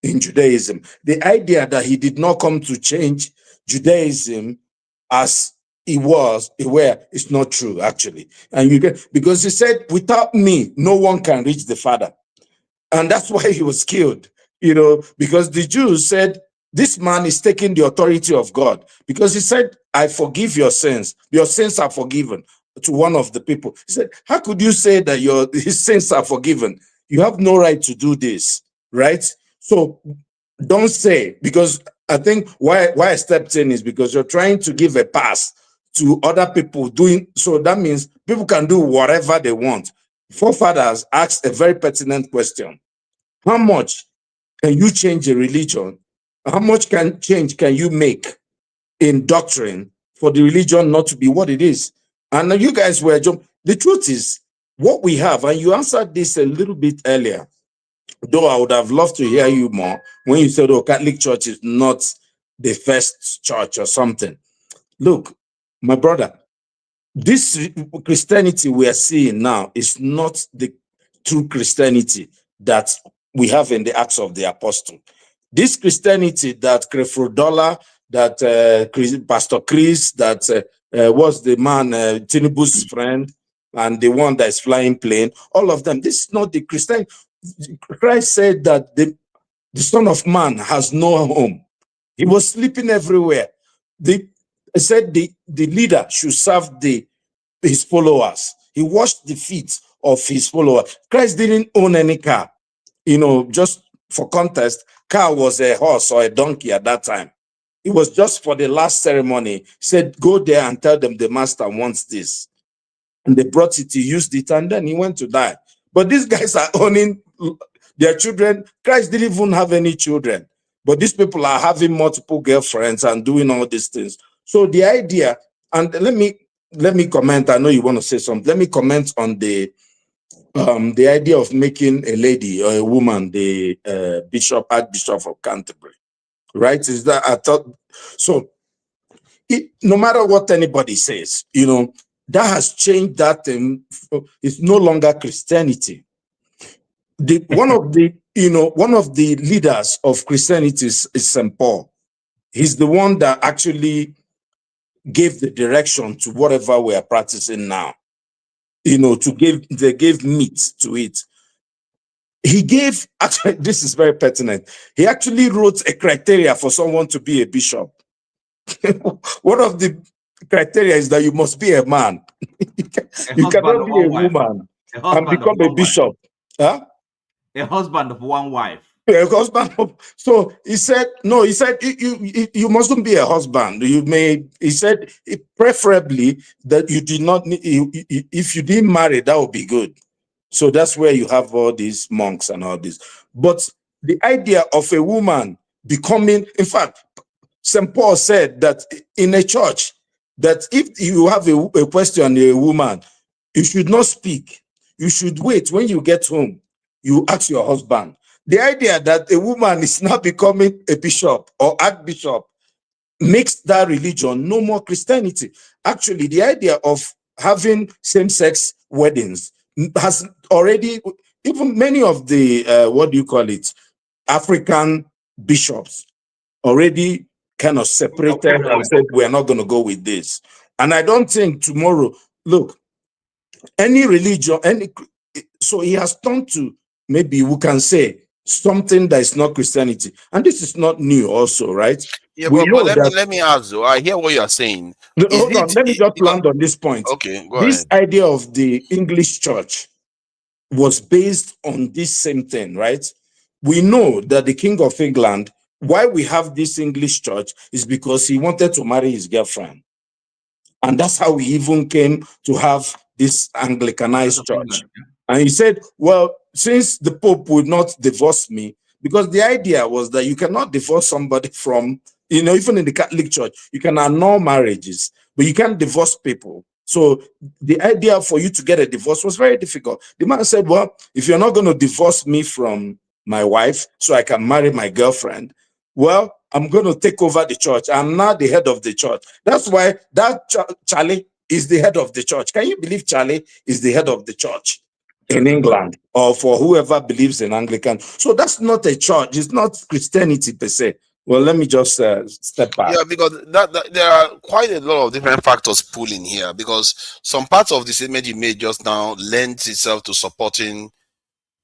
in Judaism. The idea that he did not come to change Judaism as it was, it's not true, actually. And because he said, without me, no one can reach the Father. And that's why he was killed, you know, because the Jews said, this man is taking the authority of God, because he said, I forgive your sins are forgiven. To one of the people, he said, how could you say that his sins are forgiven? You have no right to do this, right? So don't say, because I think why I stepped in is because you're trying to give a pass to other people doing, so that means people can do whatever they want. Forefathers asked a very pertinent question. How much can you change a religion? How much change can you make in doctrine for the religion not to be what it is? And you guys were the truth is what we have, and you answered this a little bit earlier, though I would have loved to hear you more when you said, oh, Catholic Church is not the first church or something. Look, my brother, this Christianity we are seeing now is not the true Christianity that we have in the Acts of the Apostle. This Christianity that Crefrodola, that Pastor Chris, that was the man, Tinubu's friend, and the one that is flying plane, all of them, this is not the Christianity. Christ said that the Son of Man has no home. He was sleeping everywhere. He said the leader should serve his followers. He washed the feet of his followers. Christ didn't own any car. You know, just for context, car was a horse or a donkey at that time. It was just for the last ceremony. He said, go there and tell them the master wants this. And they brought it, he used it, and then he went to die. But these guys are owning their children. Christ didn't even have any children. But these people are having multiple girlfriends and doing all these things. So the idea, and let me comment, I know you want to say something. Let me comment on the idea of making a lady or a woman the Archbishop of Canterbury. Right? Is that I thought so? No matter what anybody says, you know, that has changed that thing. It's no longer Christianity. One of the leaders of Christianity is St. Paul. He's the one that actually gave the direction to whatever we are practicing now. You know, they gave meat to it. He gave, actually, this is very pertinent. He actually wrote a criteria for someone to be a bishop. One of the criteria is that you must be a man. You cannot be a woman and become a bishop. Huh? A husband of one wife. A husband of, so he said, no, he said, you mustn't be a husband. He said, preferably that you did not, if you didn't marry, that would be good. So that's where you have all these monks and all this. But the idea of a woman becoming, in fact, St. Paul said that in a church, that if you have a question, a woman, you should not speak. You should wait. When you get home, you ask your husband. The idea that a woman is now becoming a bishop or archbishop makes that religion no more Christianity. Actually, the idea of having same-sex weddings has already, even many of the, African bishops already kind of separated and said, we're not going to go with this. And I don't think tomorrow, look, any religion, so he has turned to, maybe we can say, something that is not Christianity. And this is not new also, right? Yeah, but let me ask though. I hear what you are saying. Hold on, let me just land on this point. Okay, go this ahead. idea of the English church was based on this same thing, right? We know that the King of England, why we have this English church is because he wanted to marry his girlfriend. And that's how we even came to have this Anglicanized church. And he said, well, since the Pope would not divorce me, because the idea was that you cannot divorce somebody from, even in the Catholic Church, you can annul marriages, but you can't divorce people. So the idea for you to get a divorce was very difficult. The man said, well, if you're not going to divorce me from my wife so I can marry my girlfriend, well, I'm going to take over the church. I'm now the head of the church. That's why that Charlie is the head of the church. Can you believe Charlie is the head of the church in England, or for whoever believes in Anglican? So that's not a church. It's not Christianity per se. Well, let me just step back. Yeah, because there are quite a lot of different factors pulling here, because some parts of the statement you made just now lends itself to supporting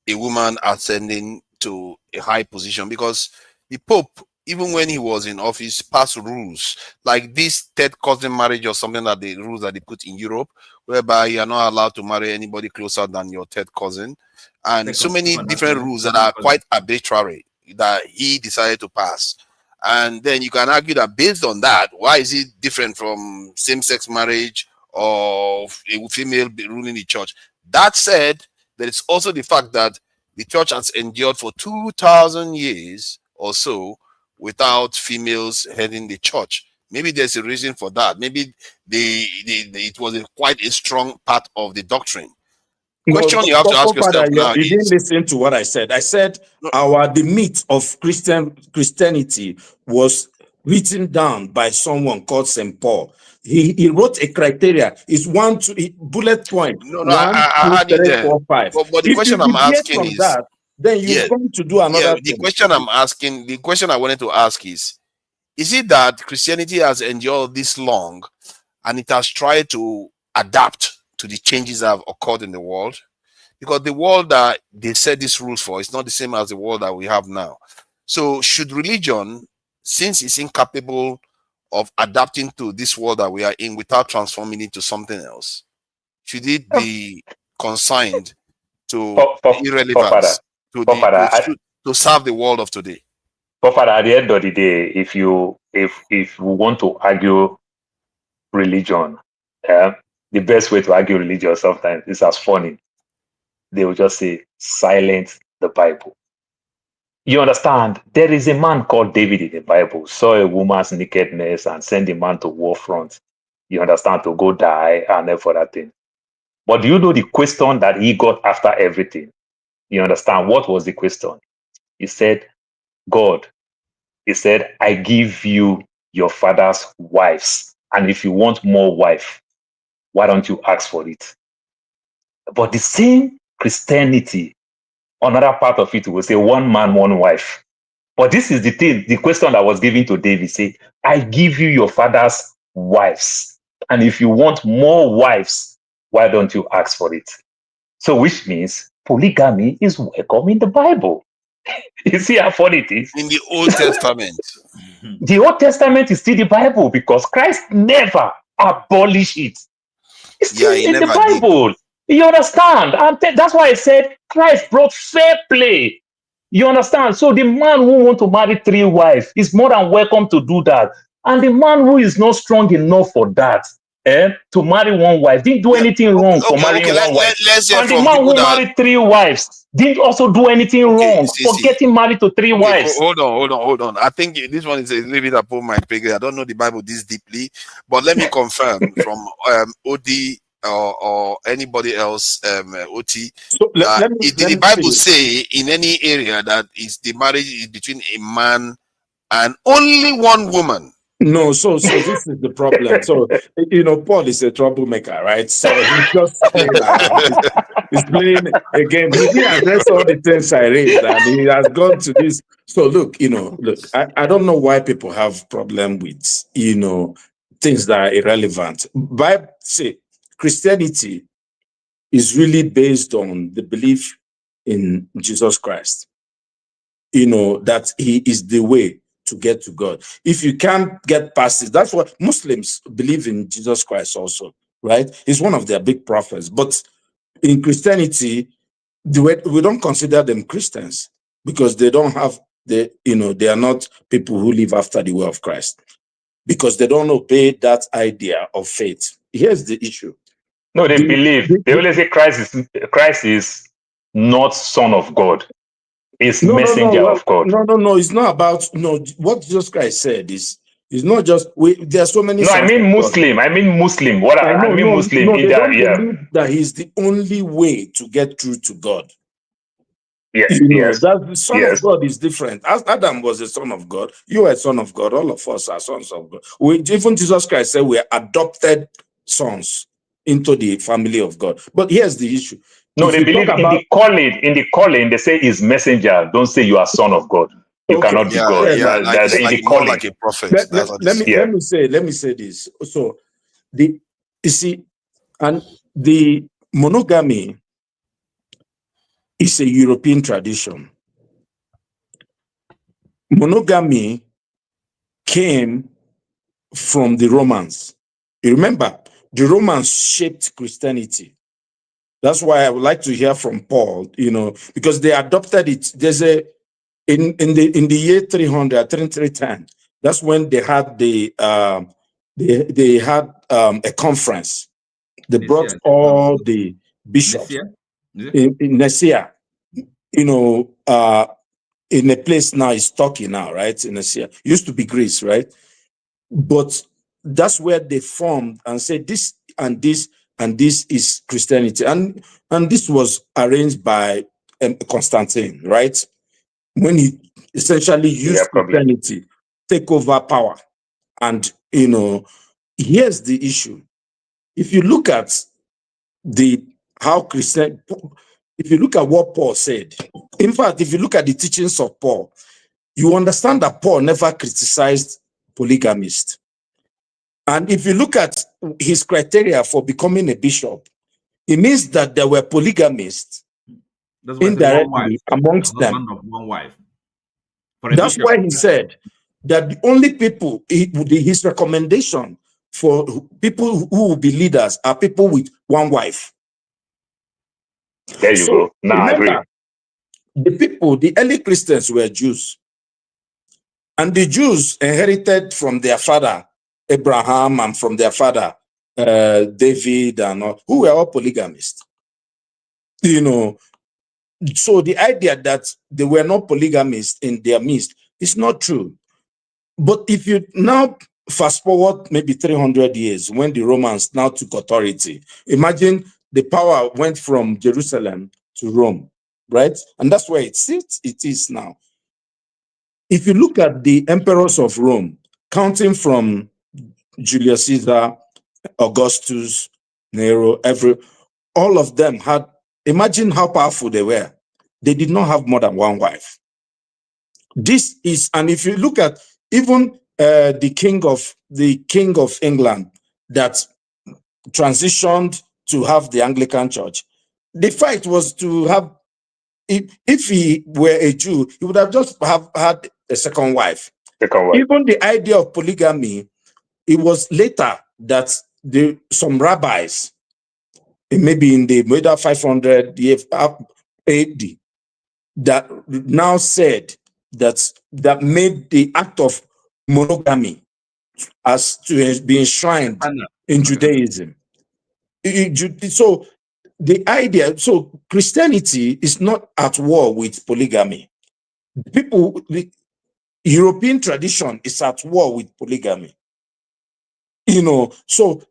a woman ascending to a high position, because the Pope, even when he was in office, passed rules like this third cousin marriage or something, that the rules that they put in Europe, whereby you are not allowed to marry anybody closer than your third cousin, and so many different rules that are quite arbitrary that he decided to pass. And then you can argue that based on that, why is it different from same-sex marriage or a female ruling the church? That said, there is also the fact that the church has endured for 2,000 years or so without females heading the church. Maybe there's a reason for that. Maybe it was quite a strong part of the doctrine. Question you have to ask yourself now you didn't is, listen to what I said. I said the myth of Christianity was written down by someone called St. Paul. He wrote a criteria. It's bullet point. no, One, I two, had it three, there. 4, 5. But the If question you I'm deviate asking from is, that, then you're going to do another the thing. question I'm asking, the question I wanted to ask is it that Christianity has endured this long and it has tried to adapt to the changes that have occurred in the world? Because the world that they set these rules for is not the same as the world that we have now. So should religion, since it's incapable of adapting to this world that we are in without transforming into something else, should it be consigned to irrelevance, to serve the world of today? But Father, at the end of the day, if we want to argue religion, the best way to argue religion sometimes is as funny. They will just say, silence the Bible. You understand? There is a man called David in the Bible, saw a woman's nakedness and sent the man to war front. You understand? To go die and for that thing. But do you know the question that he got after everything? You understand? What was the question? He said, God, he said, I give you your father's wives. And if you want more wife, why don't you ask for it? But the same Christianity, another part of it will say one man, one wife. But this is the thing, the question that was given to David, say, I give you your father's wives. And if you want more wives, why don't you ask for it? So which means polygamy is welcome in the Bible. You see how funny it is? In the Old Testament. The Old Testament is still the Bible because Christ never abolished it. It's still in the Bible. Did. You understand? And that's why I said Christ brought fair play. You understand? So the man who wants to marry 3 wives is more than welcome to do that. And the man who is not strong enough for that, to marry 1 wife, didn't do anything wrong for marrying 1 wife. And the man who married 3 wives didn't also do anything wrong for getting married to 3 wives. Hold on. I think this one is a little bit above my pay grade. I don't know the Bible this deeply, but let me confirm from OD or anybody else, OT. So did the Bible say in any area that is the marriage is between a man and only 1 woman? No, so this is the problem. So, Paul is a troublemaker, right? So he's just playing around. He's playing a game. He didn't address all the things I raised, and he has gone to this. So look, I don't know why people have problem with, things that are irrelevant. Bible say Christianity is really based on the belief in Jesus Christ. That he is the way to get to God. If you can't get past it, that's what Muslims believe in Jesus Christ also, right? He's one of their big prophets. But in Christianity, we don't consider them Christians because they don't have they are not people who live after the way of Christ because they don't obey that idea of faith. Here's the issue. No, they believe. They always say Christ is not Son of God. It's messenger of God. No. It's not about what Jesus Christ said is not just there are so many. No, I mean Muslim. I mean Muslim. What I mean Muslim. No, they don't believe that he's the only way to get through to God. Yes, that the Son of God is different. As Adam was a son of God, you are a son of God. All of us are sons of God. Even Jesus Christ said we are adopted sons into the family of God. But here's the issue. No, they believe in the calling, they say is messenger. Don't say you are son of God. You cannot be God. Like a prophet. Let me say this. So the monogamy is a European tradition. Monogamy came from the Romans. You remember, the Romans shaped Christianity. That's why I would like to hear from Paul, because they adopted it. in the year 310, that's when they had they had a conference. They brought all the bishops in Nicaea, you know, in a place now is Turkey now, right? In Nicaea, used to be Greece, right? But that's where they formed and said this and this and this is Christianity, and this was arranged by Constantine, right? When he essentially used Christianity take over power. And you know, here's the issue: if you look at if you look at what Paul said, in fact, if you look at the teachings of Paul, you understand that Paul never criticized polygamists. And if you look at his criteria for becoming a bishop, it means that there were polygamists indirectly amongst them. One wife. That's why he said that the only people, his recommendation for people who will be leaders are people with one wife. There you go. Now I agree. The early Christians were Jews. And the Jews inherited from their father, Abraham, and from their father, David, and all, who were all polygamists. You know, so the idea that they were not polygamists in their midst is not true. But if you now fast forward maybe 300 years, when the Romans now took authority, imagine the power went from Jerusalem to Rome, right? And that's where it is now. If you look at the emperors of Rome, counting from Julius Caesar, Augustus, Nero, all of them had, imagine how powerful they were. They did not have more than one wife. This is, and if you look at even the king of England that transitioned to have the Anglican Church, the fight was to have, if he were a Jew, he would have just had a second wife. Even the idea of polygamy, it was later that some rabbis, maybe in the middle 500 years AD, that now said that made the act of monogamy as to be enshrined in Judaism. So the idea, so Christianity is not at war with polygamy. The European tradition is at war with polygamy. You know, so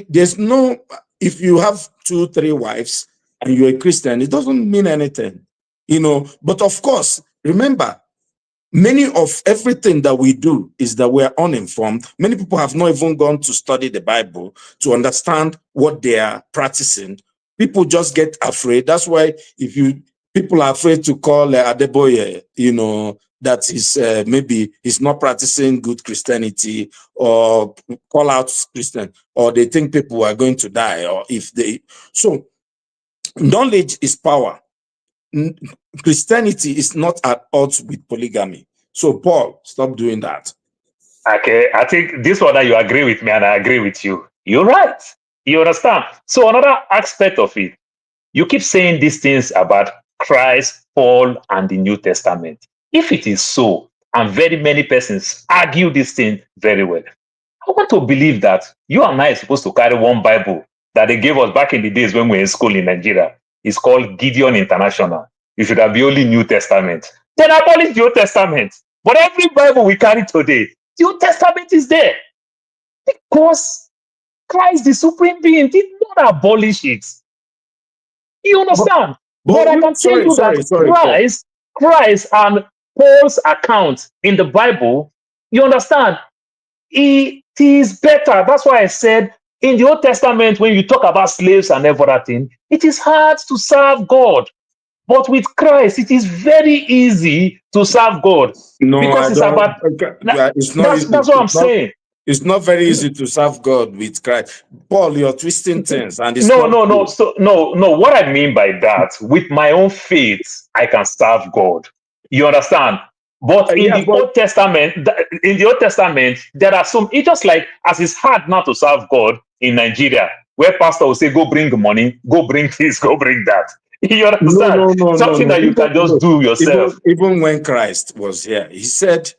there's no, if you have 2, 3 wives and you're a Christian, it doesn't mean anything, you know. But of course, remember, many of everything that we do is that we're uninformed. Many people have not even gone to study the Bible to understand what they are practicing. People just get afraid. That's why people are afraid to call Adeboye, you know, that is maybe he's not practicing good Christianity, or call out Christian, or they think people are going to die, or if they. So knowledge is power. Christianity is not at odds with polygamy. So Paul, stop doing that. Okay, I think this one that you agree with me and I agree with you. You're right. You understand? So another aspect of it, you keep saying these things about Christ, Paul, and the New Testament. If it is so, and very many persons argue this thing very well, I want to believe that you and I are supposed to carry one Bible that they gave us back in the days when we were in school in Nigeria. It's called Gideon International. You should have the only New Testament. Then abolish the Old Testament. But every Bible we carry today, the Old Testament is there. Because Christ, the supreme being, did not abolish it. You understand? But I can tell you that Christ and Paul's account in the Bible, you understand, it is better. That's why I said in the Old Testament, when you talk about slaves and everything, it is hard to serve God. But with Christ, it is very easy to serve God. No, because it's about. It's not easy. That's what I'm saying. It's not very easy to serve God with Christ. Paul, you're twisting things, and it's no. What I mean by that, with my own faith, I can serve God. You understand? But in the Old Testament, there are some. It's just like as it's hard not to serve God in Nigeria, where pastor will say, "Go bring the money, go bring this, go bring that." You understand? Something that you can just do yourself. Even when Christ was here, he said,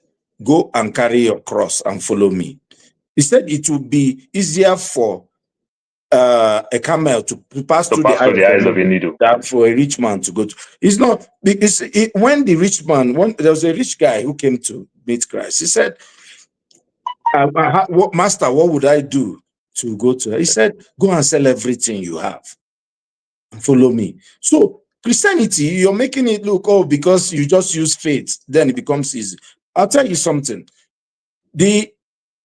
"Go and carry your cross and follow me." He said it would be easier for a camel to pass through the eyes of a needle than for a rich man to go to. It's not because when the rich man, there was a rich guy who came to meet Christ. He said, "Master, what would I do to go to her?" He said, "Go and sell everything you have and follow me." So Christianity, you're making it look, oh, because you just use faith, then it becomes easy. I'll tell you something. The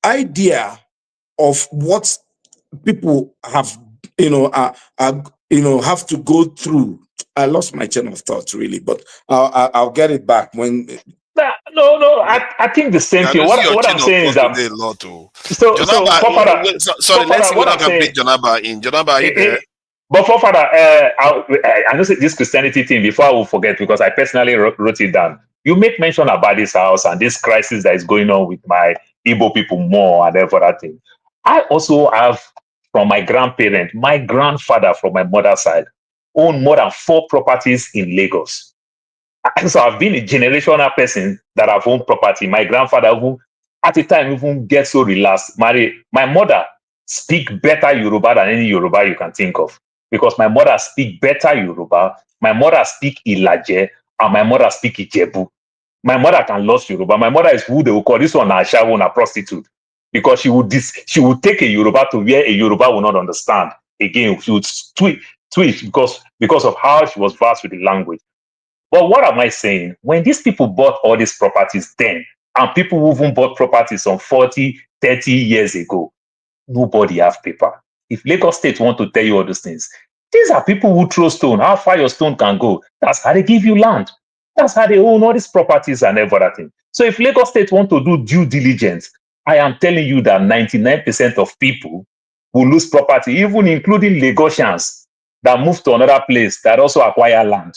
idea of what people have, have to go through. I lost my chain of thought, really, but I'll get it back when. No. I think the same thing. What I'm saying is that. Sorry, let's see what I can pick Jonaba in. Jonaba, are you there? But forefather, I know this Christianity thing before I will forget, because I personally wrote it down. You make mention about this house and this crisis that is going on with my Igbo people more and everything. I also have, from my grandparent, my grandfather from my mother's side, owned more than 4 properties in Lagos. So I've been a generational person that have owned property. My grandfather, who at the time even get so relaxed, my mother speak better Yoruba than any Yoruba you can think of. Because my mother speak better Yoruba, my mother speak Ilaje, and my mother speak Ijebu. My mother can lose Yoruba. My mother is who they will call this one a shawo, a prostitute. Because she would take a Yoruba to where a Yoruba will not understand. Again, she would twitch because of how she was versed with the language. But what am I saying? When these people bought all these properties then, and people who even bought properties some 40, 30 years ago, nobody have paper. If Lagos State want to tell you all those things, these are people who throw stone. How far your stone can go. That's how they give you land. That's how they own all these properties and everything. So if Lagos State want to do due diligence, I am telling you that 99% of people will lose property, even including Lagosians that move to another place that also acquire land.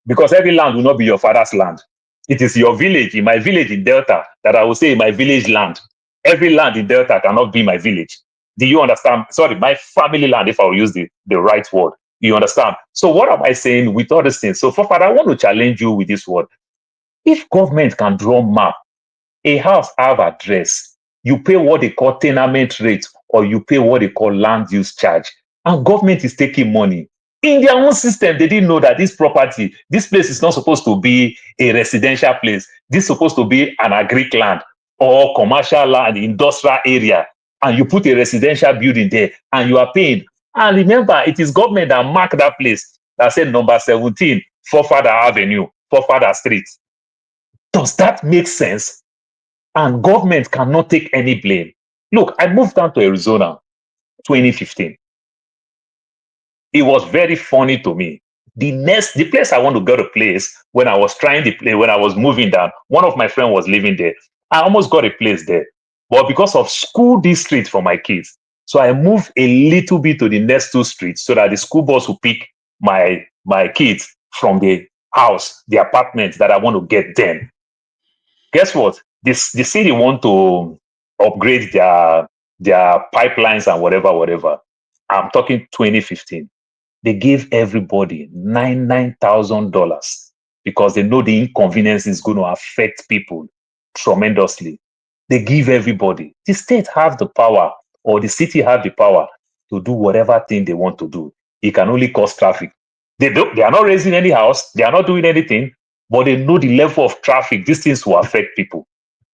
Because every land will not be your father's land. It is your village, in my village in Delta, that I will say my village land. Every land in Delta cannot be my village. Do you understand? Sorry, my family land, if I will use the right word. You understand? So what am I saying with all these things? So, Father, I want to challenge you with this word. If government can draw map, a house have address, you pay what they call tenement rate, or you pay what they call land use charge, and government is taking money. In their own system, they didn't know that this property, this place is not supposed to be a residential place. This is supposed to be an agric land or commercial land, industrial area. And you put a residential building there and you are paying. And remember, it is government that marked that place that said number 17, Forefather Avenue, Forefather Street. Does that make sense? And government cannot take any blame. Look, I moved down to Arizona 2015. It was very funny to me. The place I want to go to place when I was trying the place, when I was moving down, one of my friends was living there. I almost got a place there. But because of school district for my kids, so I moved a little bit to the next 2 streets so that the school bus will pick my kids from the house, the apartment that I want to get them. Guess what? The city want to upgrade their pipelines and whatever. I'm talking 2015. They gave everybody $9,000 because they know the inconvenience is going to affect people tremendously. They give everybody. The state have the power, or the city have the power to do whatever thing they want to do. It can only cause traffic. They are not raising any house. They are not doing anything, but they know the level of traffic. These things will affect people.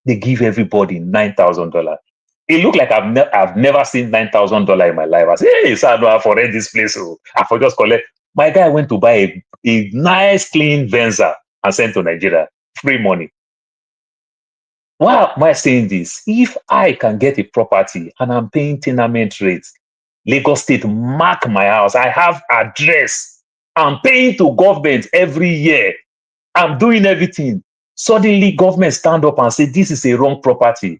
They give everybody $9,000. It looked like I've never seen $9,000 in my life. I said, hey, sir, I have rent this place. So I for just collect. My guy went to buy a nice, clean Venza and sent to Nigeria. Free money. Why am I saying this? If I can get a property and I'm paying tenement rates, Lagos State mark my house, I have address, I'm paying to government every year, I'm doing everything. Suddenly, government stand up and say, this is a wrong property.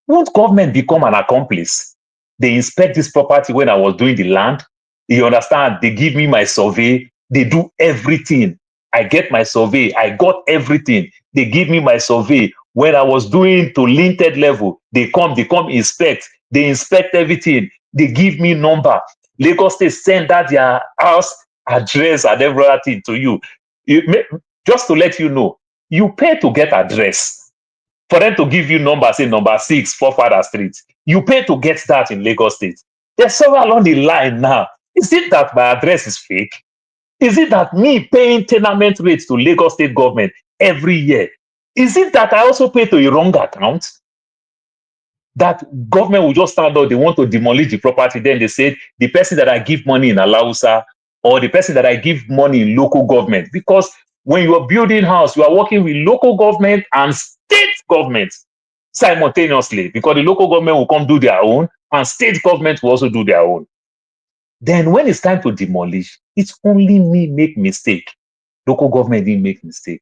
Won't government become an accomplice? They inspect this property when I was doing the land. You understand? They give me my survey. They do everything. I get my survey. I got everything. They give me my survey. When I was doing to linted level, they come inspect. They inspect everything. They give me number. Lagos State send that their house address and everything to you. Just to let you know, you pay to get address. For them to give you number, say number 6, Forefather Street. You pay to get that in Lagos State. There's several along the line now. Is it that my address is fake? Is it that me paying tenement rates to Lagos State government every year? Is it that I also pay to a wrong account? That government will just stand up, they want to demolish the property, then they say the person that I give money in Alausa or the person that I give money in local government. Because when you are building house, you are working with local government and state government simultaneously, because the local government will come do their own and state government will also do their own. Then when it's time to demolish, it's only me make mistake. Local government didn't make mistake.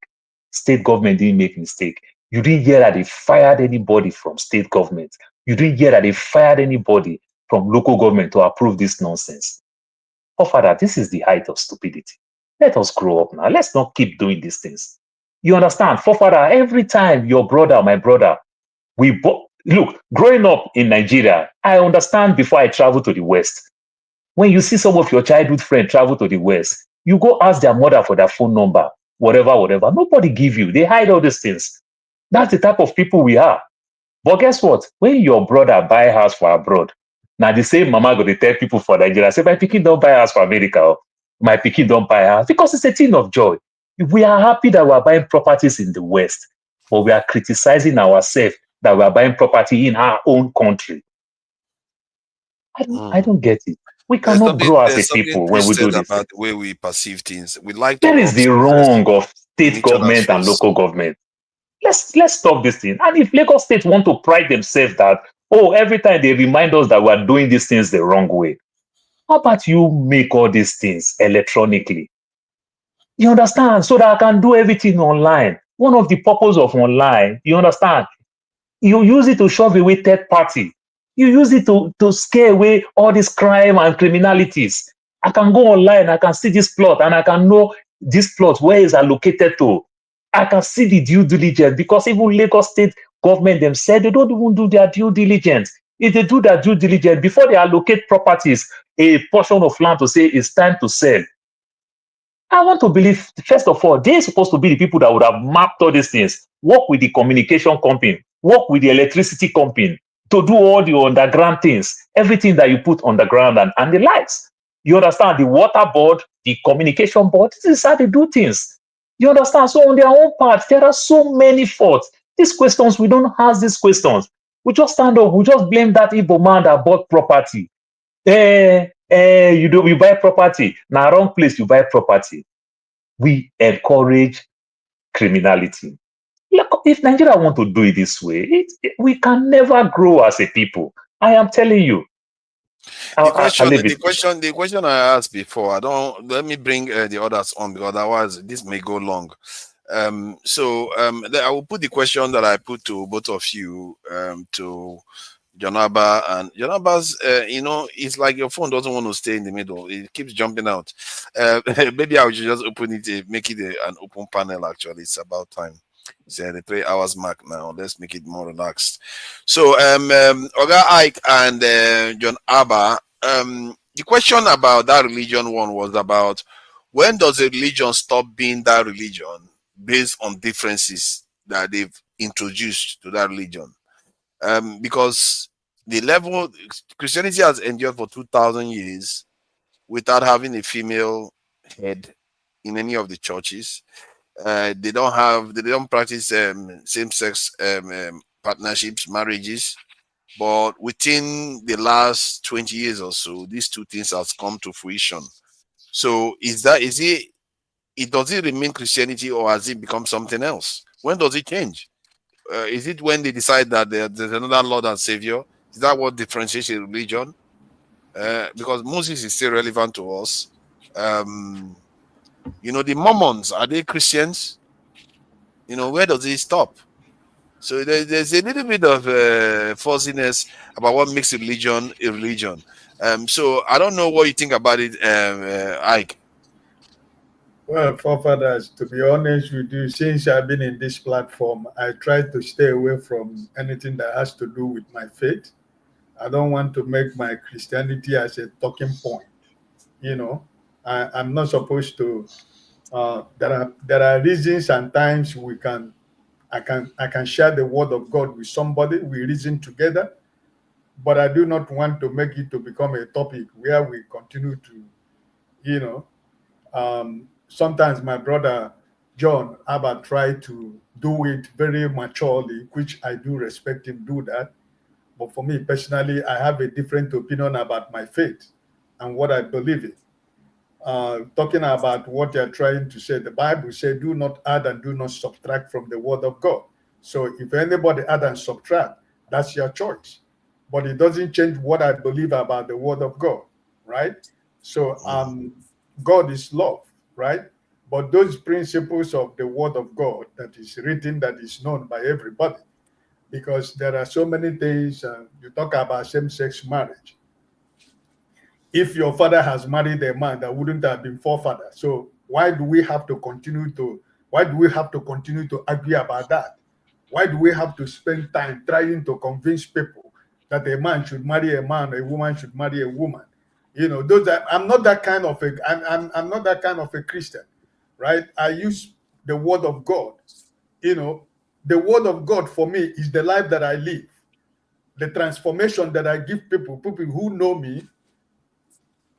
State government didn't make mistake. You didn't hear that they fired anybody from state government. You didn't hear that they fired anybody from local government to approve this nonsense. Oh, Father, this is the height of stupidity. Let us grow up now. Let's not keep doing these things. You understand? Father, every time your brother, my brother, look, growing up in Nigeria, I understand before I travel to the West. When you see some of your childhood friends travel to the West, you go ask their mother for their phone number, whatever. Nobody give you. They hide all these things. That's the type of people we are. But guess what? When your brother buy a house for abroad, now the same mama go to tell people for Nigeria, say, my pikin don't buy a house for America, or my pikin don't buy a house, because it's a thing of joy. We are happy that we are buying properties in the West, but we are criticizing ourselves that we are buying property in our own country. I don't get it. We cannot grow as a people when we do this. About the way we perceive things. We like There is the wrong of state government and local government. Let's stop this thing. And if Lagos State want to pride themselves that, oh, every time they remind us that we are doing these things the wrong way, how about you make all these things electronically? You understand? So that I can do everything online. One of the purpose of online, you understand? You use it to shove away third party. You use it to scare away all this crime and criminalities. I can go online, I can see this plot, and I can know this plot, where is allocated to. I can see the due diligence, because even Lagos State government themselves, they don't even do their due diligence. If they do their due diligence, before they allocate properties, a portion of land to say it's time to sell, I want to believe, first of all, they're supposed to be the people that would have mapped all these things, work with the communication company, work with the electricity company to do all the underground things, everything that you put underground and the lights. You understand? The water board, the communication board, this is how they do things. You understand? So on their own part, there are so many faults. These questions, we don't ask these questions. We just stand up, we just blame that Igbo man that bought property. You buy property. Now, wrong place, you buy property. We encourage criminality. Look, if Nigeria want to do it this way, we can never grow as a people. I am telling you. The question I asked before, let me bring the others on, because otherwise this may go long. I will put the question that I put to both of you, to Jonaba, and Jonaba's, it's like your phone doesn't want to stay in the middle. It keeps jumping out. Maybe I should just open it, make it an open panel. Actually, it's about time. It's the 3 hours mark now. Let's make it more relaxed. So, Oga Ike and John Abba, the question about that religion one was about, when does a religion stop being that religion based on differences that they've introduced to that religion? Because the level Christianity has endured for 2,000 years without having a female head in any of the churches. They don't practice same-sex partnerships, marriages. But within the last 20 years or so, these two things have come to fruition. So does it remain Christianity, or has it become something else? When does it change? Is it when they decide that there's another Lord and Savior? Is that what differentiates a religion? Because Moses is still relevant to us. The Mormons, are they Christians? Where does it stop? So there's a little bit of fuzziness about what makes a religion a religion. So I don't know what you think about it, Ike. Well, forefathers, to be honest with you, since I've been in this platform, I try to stay away from anything that has to do with my faith. I don't want to make my Christianity as a talking point, I'm not supposed to. There are reasons and times I can share the word of God with somebody. We reason together, but I do not want to make it to become a topic where we continue to, you know. Sometimes my brother John Abba tried to do it very maturely, which I do respect him do that. But for me personally, I have a different opinion about my faith and what I believe in. Talking about what you're trying to say, the Bible says, do not add and do not subtract from the word of God. So if anybody add and subtract, that's your choice. But it doesn't change what I believe about the word of God, right? So God is love, right? But those principles of the word of God that is written, that is known by everybody, because there are so many things. You talk about same-sex marriage. If your father has married a man, that wouldn't have been forefather. So why do we have to continue to argue about that? Why do we have to spend time trying to convince people that a man should marry a man, a woman should marry a woman? You know, I'm not that kind of I'm not that kind of a Christian, right? I use the word of God. You know, the word of God for me is the life that I live, the transformation that I give people who know me.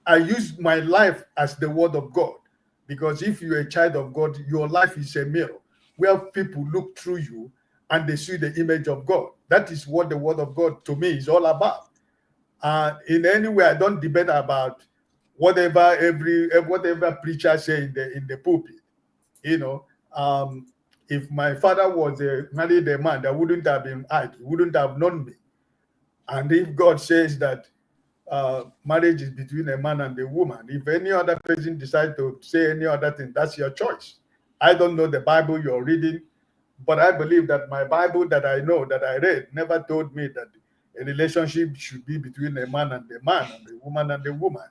I use my life as the word of God, because if you're a child of God, your life is a mirror where people look through you and they see the image of God. That is what the word of God to me is all about. In any way, I don't debate about whatever preacher say in the pulpit. You know, if my father was married a man, that wouldn't have been argued, wouldn't have known me. And if God says that marriage is between a man and a woman, if any other person decides to say any other thing, that's your choice. I don't know the Bible you're reading, but I believe that my Bible that I know, that I read, never told me that a relationship should be between a man and a man and a woman and a woman.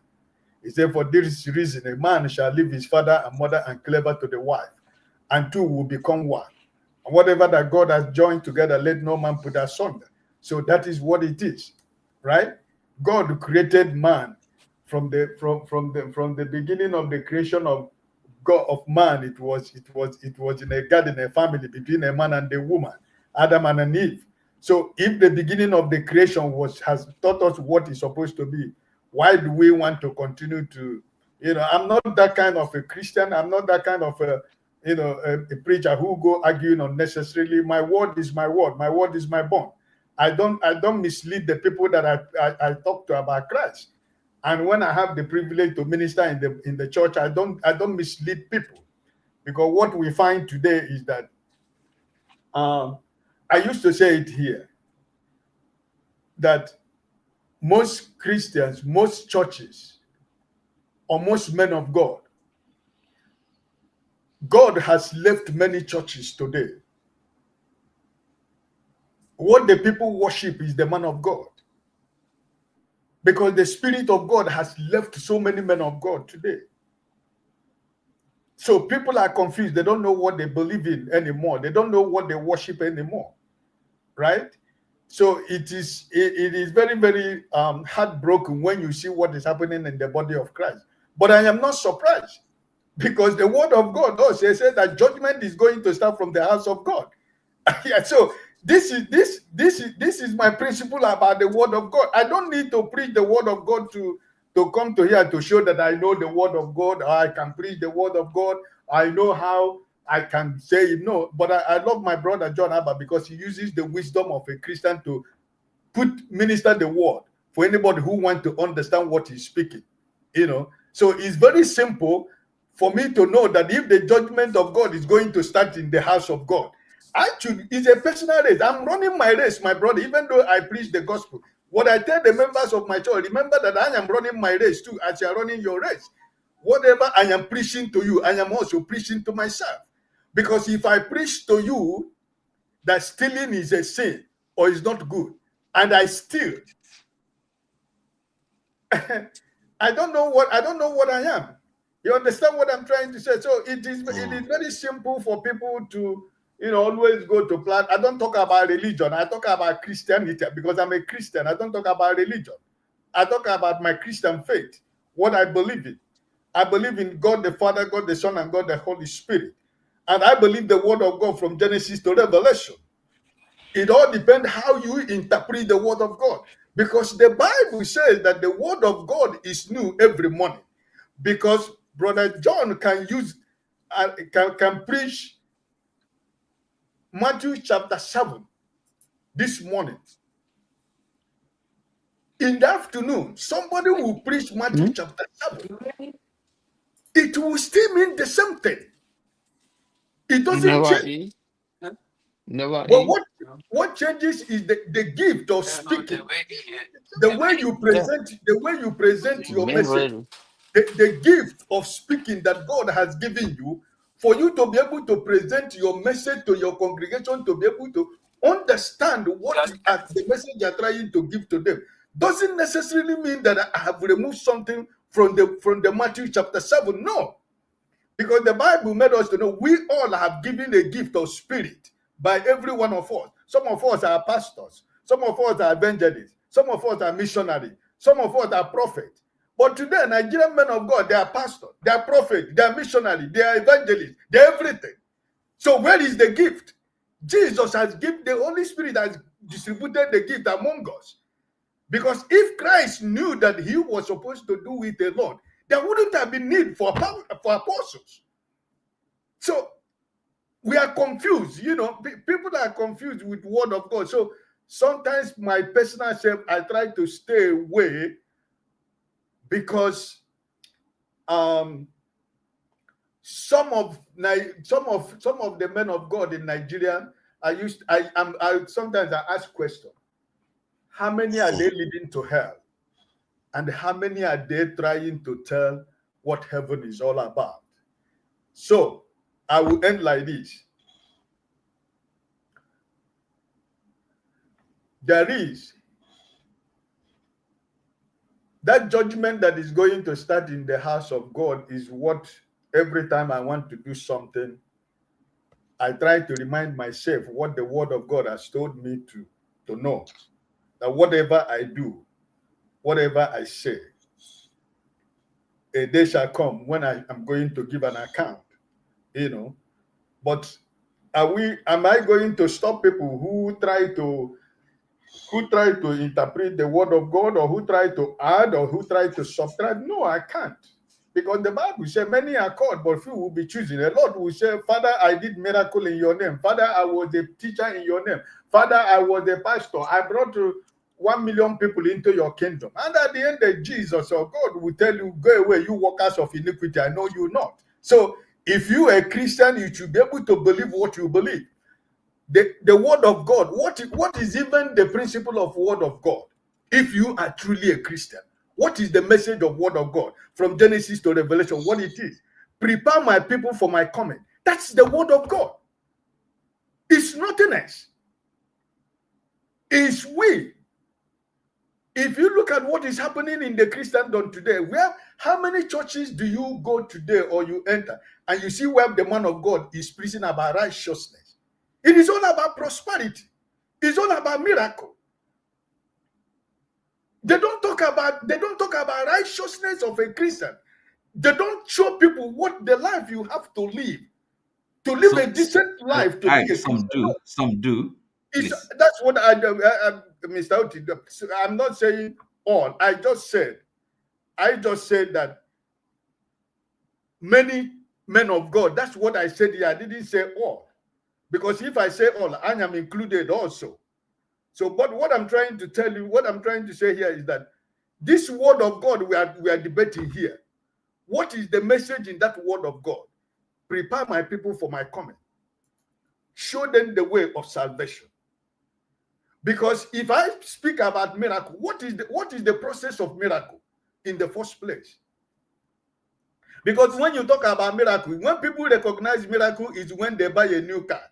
It said, for this reason, a man shall leave his father and mother and cleave to the wife, and two will become one. And whatever that God has joined together, let no man put asunder. So that is what it is, right? God created man from the beginning of the creation of God of man. It was in a garden, a family between a man and a woman, Adam and an Eve. So if the beginning of the creation has taught us what is supposed to be, why do we want to continue to, you know, I'm not that kind of a Christian. I'm not that kind of a preacher who go arguing unnecessarily. My word is my word. My word is my bond. I don't mislead the people that I talk to about Christ. And when I have the privilege to minister in the church, I don't mislead people, because what we find today is that I used to say it here, that most Christians, most churches, or most men of God has left many churches today. What the people worship is the man of God, because the Spirit of God has left so many men of God today. So people are confused. They don't know what they believe in anymore. They don't know what they worship anymore, right? So it is very, very heartbroken when you see what is happening in the body of Christ. But I am not surprised, because the word of God also says that judgment is going to start from the house of God. Yeah, so this is my principle about the word of God. I don't need to preach the word of God to come to here to show that I know the word of God, or I can preach the word of God. I know how I can say no. But I love my brother John Abba, because he uses the wisdom of a Christian to minister the word for anybody who wants to understand what he's speaking. You know, so it's very simple for me to know that if the judgment of God is going to start in the house of God, it's a personal race. I'm running my race, my brother, even though I preach the gospel. What I tell the members of my church, remember that I am running my race too, as you are running your race. Whatever I am preaching to you, I am also preaching to myself. Because if I preach to you that stealing is a sin or is not good, and I steal, I don't know what I am. You understand what I'm trying to say? So it is very simple for people to, you know, always go to plan. I don't talk about religion. I talk about Christianity, because I'm a Christian. I don't talk about religion. I talk about my Christian faith, what I believe in. I believe in God the Father, God the Son, and God the Holy Spirit. And I believe the word of God from Genesis to Revelation. It all depends how you interpret the word of God. Because the Bible says that the word of God is new every morning. Because Brother John can use, can preach Matthew chapter 7 this morning. In the afternoon, somebody will preach Matthew chapter 7. It will still mean the same thing. It doesn't change. But what changes is the gift of speaking. The way you present your message. The gift of speaking that God has given you, for you to be able to present your message to your congregation, to be able to understand what the message you are trying to give to them, doesn't necessarily mean that I have removed something from the Matthew chapter 7. No. Because the Bible made us to know we all have given a gift of spirit by every one of us. Some of us are pastors. Some of us are evangelists. Some of us are missionaries. Some of us are prophets. But today, Nigerian men of God, they are pastors, they are prophets, they are missionaries, they are evangelists, they are everything. So where is the gift? Jesus has given, the Holy Spirit has distributed the gift among us. Because if Christ knew that he was supposed to do it alone, there wouldn't have been need for apostles. So we are confused, people are confused with the word of God. So sometimes my personal self, I try to stay away because some of the men of God in Nigeria, sometimes I ask questions. How many are they leading to hell? And how many are they trying to tell what heaven is all about? So I will end like this. There is that judgment that is going to start in the house of God is what every time I want to do something, I try to remind myself what the word of God has told me to know. That whatever I do, whatever I say, a day shall come when I am going to give an account, But am I going to stop people who try to interpret the word of God, or who try to add, or who try to subtract? No, I can't. Because the Bible says many are called, but few will be chosen. A lot will say, Father, I did miracle in your name. Father, I was a teacher in your name. Father, I was a pastor. I brought 1 million people into your kingdom. And at the end of Jesus or God will tell you, go away, you workers of iniquity, I know you not. So if you are a Christian, you should be able to believe what you believe. The word of God, what is even the principle of word of God? If you are truly a Christian, what is the message of word of God from Genesis to Revelation? What it is? Prepare my people for my coming. That's the word of God. It's nothing else. It's we. If you look at what is happening in the Christendom today, how many churches do you go today or you enter and you see where the man of God is preaching about righteousness? It is all about prosperity. It's all about miracle. They don't talk about righteousness of a Christian. They don't show people what the life you have to live a decent life. Some do. That's what Mr. Oti, I'm not saying all. I just said that many men of God. That's what I said here. I didn't say all. Because if I say all, I am included also. So, but what I'm trying to tell you, what I'm trying to say here is that this word of God we are debating here, what is the message in that word of God? Prepare my people for my coming. Show them the way of salvation. Because if I speak about miracle, what is the process of miracle in the first place? Because when you talk about miracle, when people recognize miracle is when they buy a new car,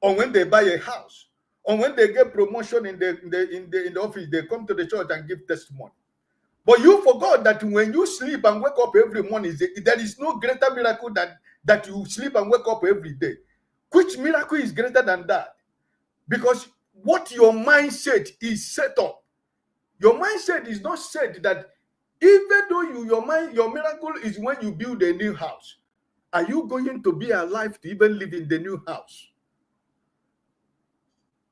or when they buy a house, or when they get promotion in the office, they come to the church and give testimony. But you forgot that when you sleep and wake up every morning, there is no greater miracle that you sleep and wake up every day. Which miracle is greater than that? Because what your mindset is set up. Your mindset is not set that Even though your miracle is when you build a new house. Are you going to be alive to even live in the new house?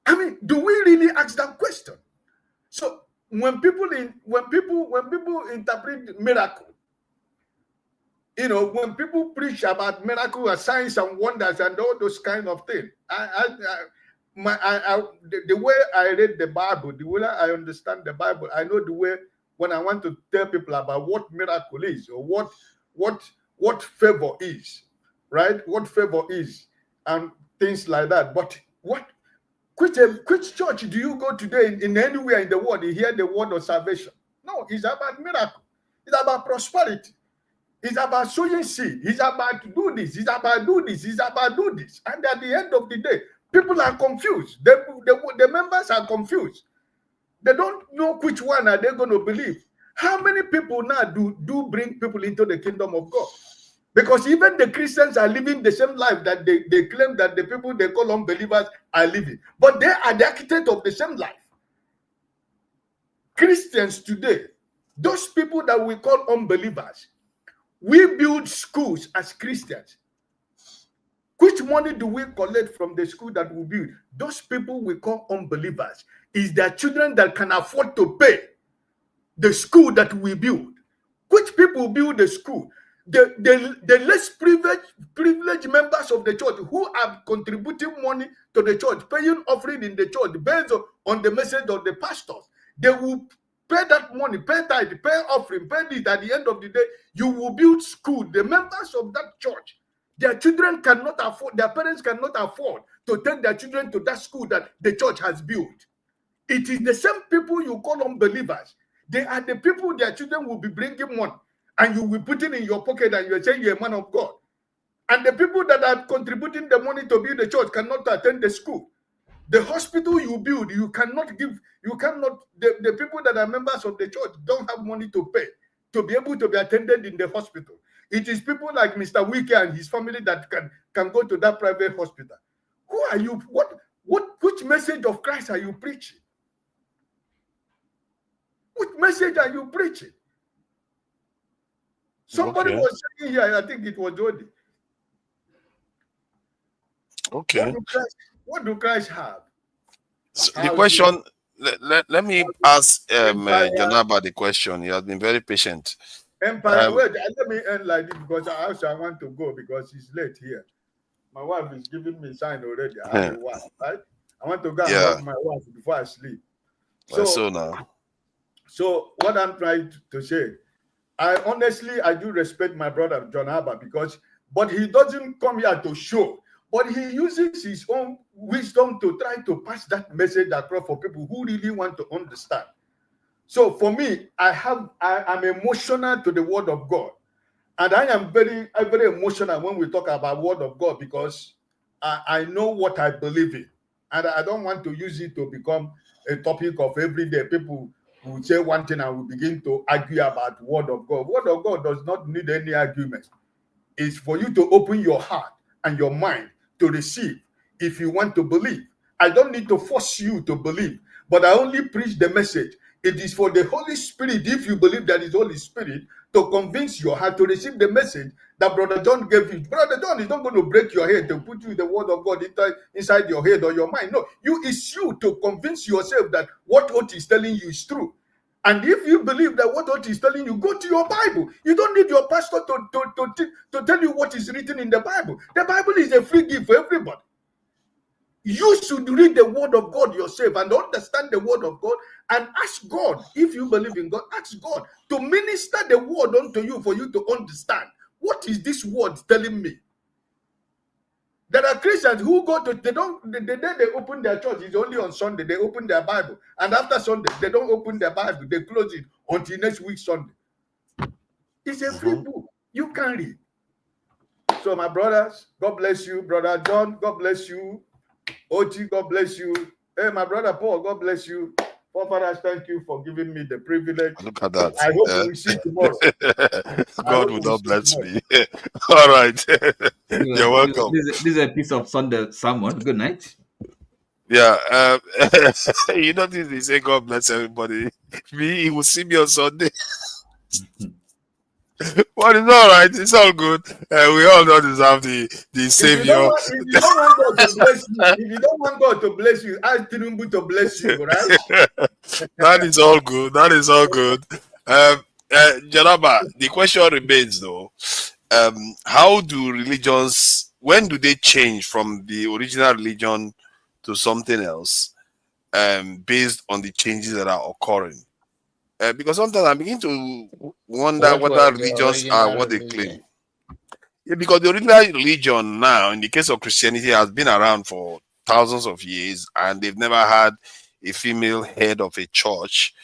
I mean, do we really ask that question? So when people interpret miracle, you know, when people preach about miracle and signs and wonders and all those kind of things, the way I read the Bible, the way I understand the Bible, I know the way when I want to tell people about what miracle is or what favor is, right? What favor is and things like that. But which church do you go today in anywhere in the world you hear the word of salvation? No, it's about miracle. It's about prosperity. It's about sowing seed. It's about do this. It's about do this. It's about do this. And at the end of the day, people are confused. The members are confused. They don't know which one are they going to believe. How many people now do bring people into the kingdom of God? Because even the Christians are living the same life that they claim that the people they call unbelievers are living. But they are the architect of the same life. Christians today, those people that we call unbelievers, we build schools as Christians. Which money do we collect from the school that we build? Those people we call unbelievers. Is their children that can afford to pay the school that we build. Which people build the school? The less privileged members of the church who are contributing money to the church, paying offering in the church based on the message of the pastors. They will pay that money, pay tithe, pay offering, pay this. At the end of the day, you will build school. The members of that church, their children cannot afford, their parents cannot afford to take their children to that school that the church has built. It is the same people you call unbelievers. They are the people their children will be bringing money and you will put it in your pocket and you're saying you're a man of God. And the people that are contributing the money to build the church cannot attend the school. The hospital you build, the people that are members of the church don't have money to pay to be able to be attended in the hospital. It is people like Mr. Wike and his family that can go to that private hospital. Who are you? Which message of Christ are you preaching? Which message are you preaching? Somebody was saying here, I think it was Jody. Okay. What do Christ have? So the question, let me ask Janaba the question. He has been very patient. Empire, wait, let me end like this because I want to go because it's late here. My wife is giving me a sign already. I have a wife, right? I want to go and hug my wife before I sleep. So what I'm trying to say, I do respect my brother John Abba but he doesn't come here to show, but he uses his own wisdom to try to pass that message across for people who really want to understand. So for me, I'm emotional to the word of God. And I am very, very emotional when we talk about word of God because I know what I believe in. And I don't want to use it to become a topic of everyday people who say one thing and we begin to argue about word of God. Word of God does not need any argument. It's for you to open your heart and your mind to receive if you want to believe. I don't need to force you to believe, but I only preach the message. It is for the Holy Spirit, if you believe that is Holy Spirit, to convince your heart to receive the message that Brother John gave you. Brother John is not going to break your head to put you the word of God inside your head or your mind. No, it's you to convince yourself that what is telling you is true. And if you believe that what is telling you, go to your Bible. You don't need your pastor to tell you what is written in the Bible. The Bible is a free gift for everybody. You should read the word of God yourself and understand the word of God and ask God, if you believe in God, ask God to minister the word unto you for you to understand. What is this word telling me? There are Christians who go to, the day they open their church is only on Sunday. They open their Bible. And after Sunday, they don't open their Bible. They close it until next week Sunday. It's a free book. You can read. So my brothers, God bless you. Brother John, God bless you. Oti, God bless you. Hey, my brother Paul, God bless you. Fathers, thank you for giving me the privilege. Look at that. I hope we see tomorrow. God will not bless me. All right. You're welcome. This is a piece of Sunday sermon. Good night. Yeah. You notice they say God bless everybody. Me, he will see me on Sunday. But it's all right. It's all good. We all don't deserve the savior. If you don't want God to bless you, if you don't want God to bless you, ask Tinubu to bless you, right? That is all good. That is all good. Janaba, the question remains though. How do religions, when do they change from the original religion to something else, based on the changes that are occurring? Because sometimes I begin to wonder What whether was the religions are original what they religion? claim. Yeah, because the original religion now, in the case of Christianity, has been around for thousands of years, and they've never had a female head of a church,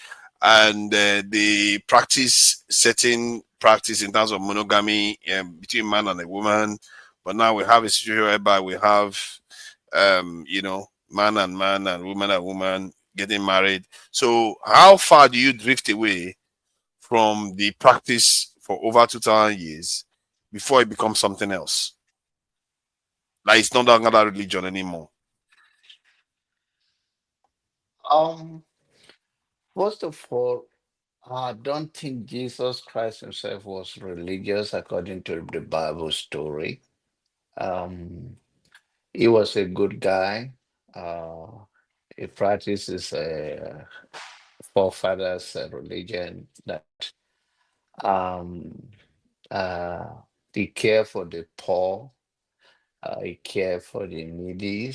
and they practice certain practice in terms of monogamy between man and a woman. But now we have a situation whereby we have, man and woman getting married. So, how far do you drift away from the practice for over 2,000 years before it becomes something else? Like it's not another religion anymore. Um, First of all, I don't think Jesus Christ himself was religious according to the Bible story. Um, he was a good guy. Uh, he practices a forefathers religion that um, uh, he care for the poor, he care for the needy,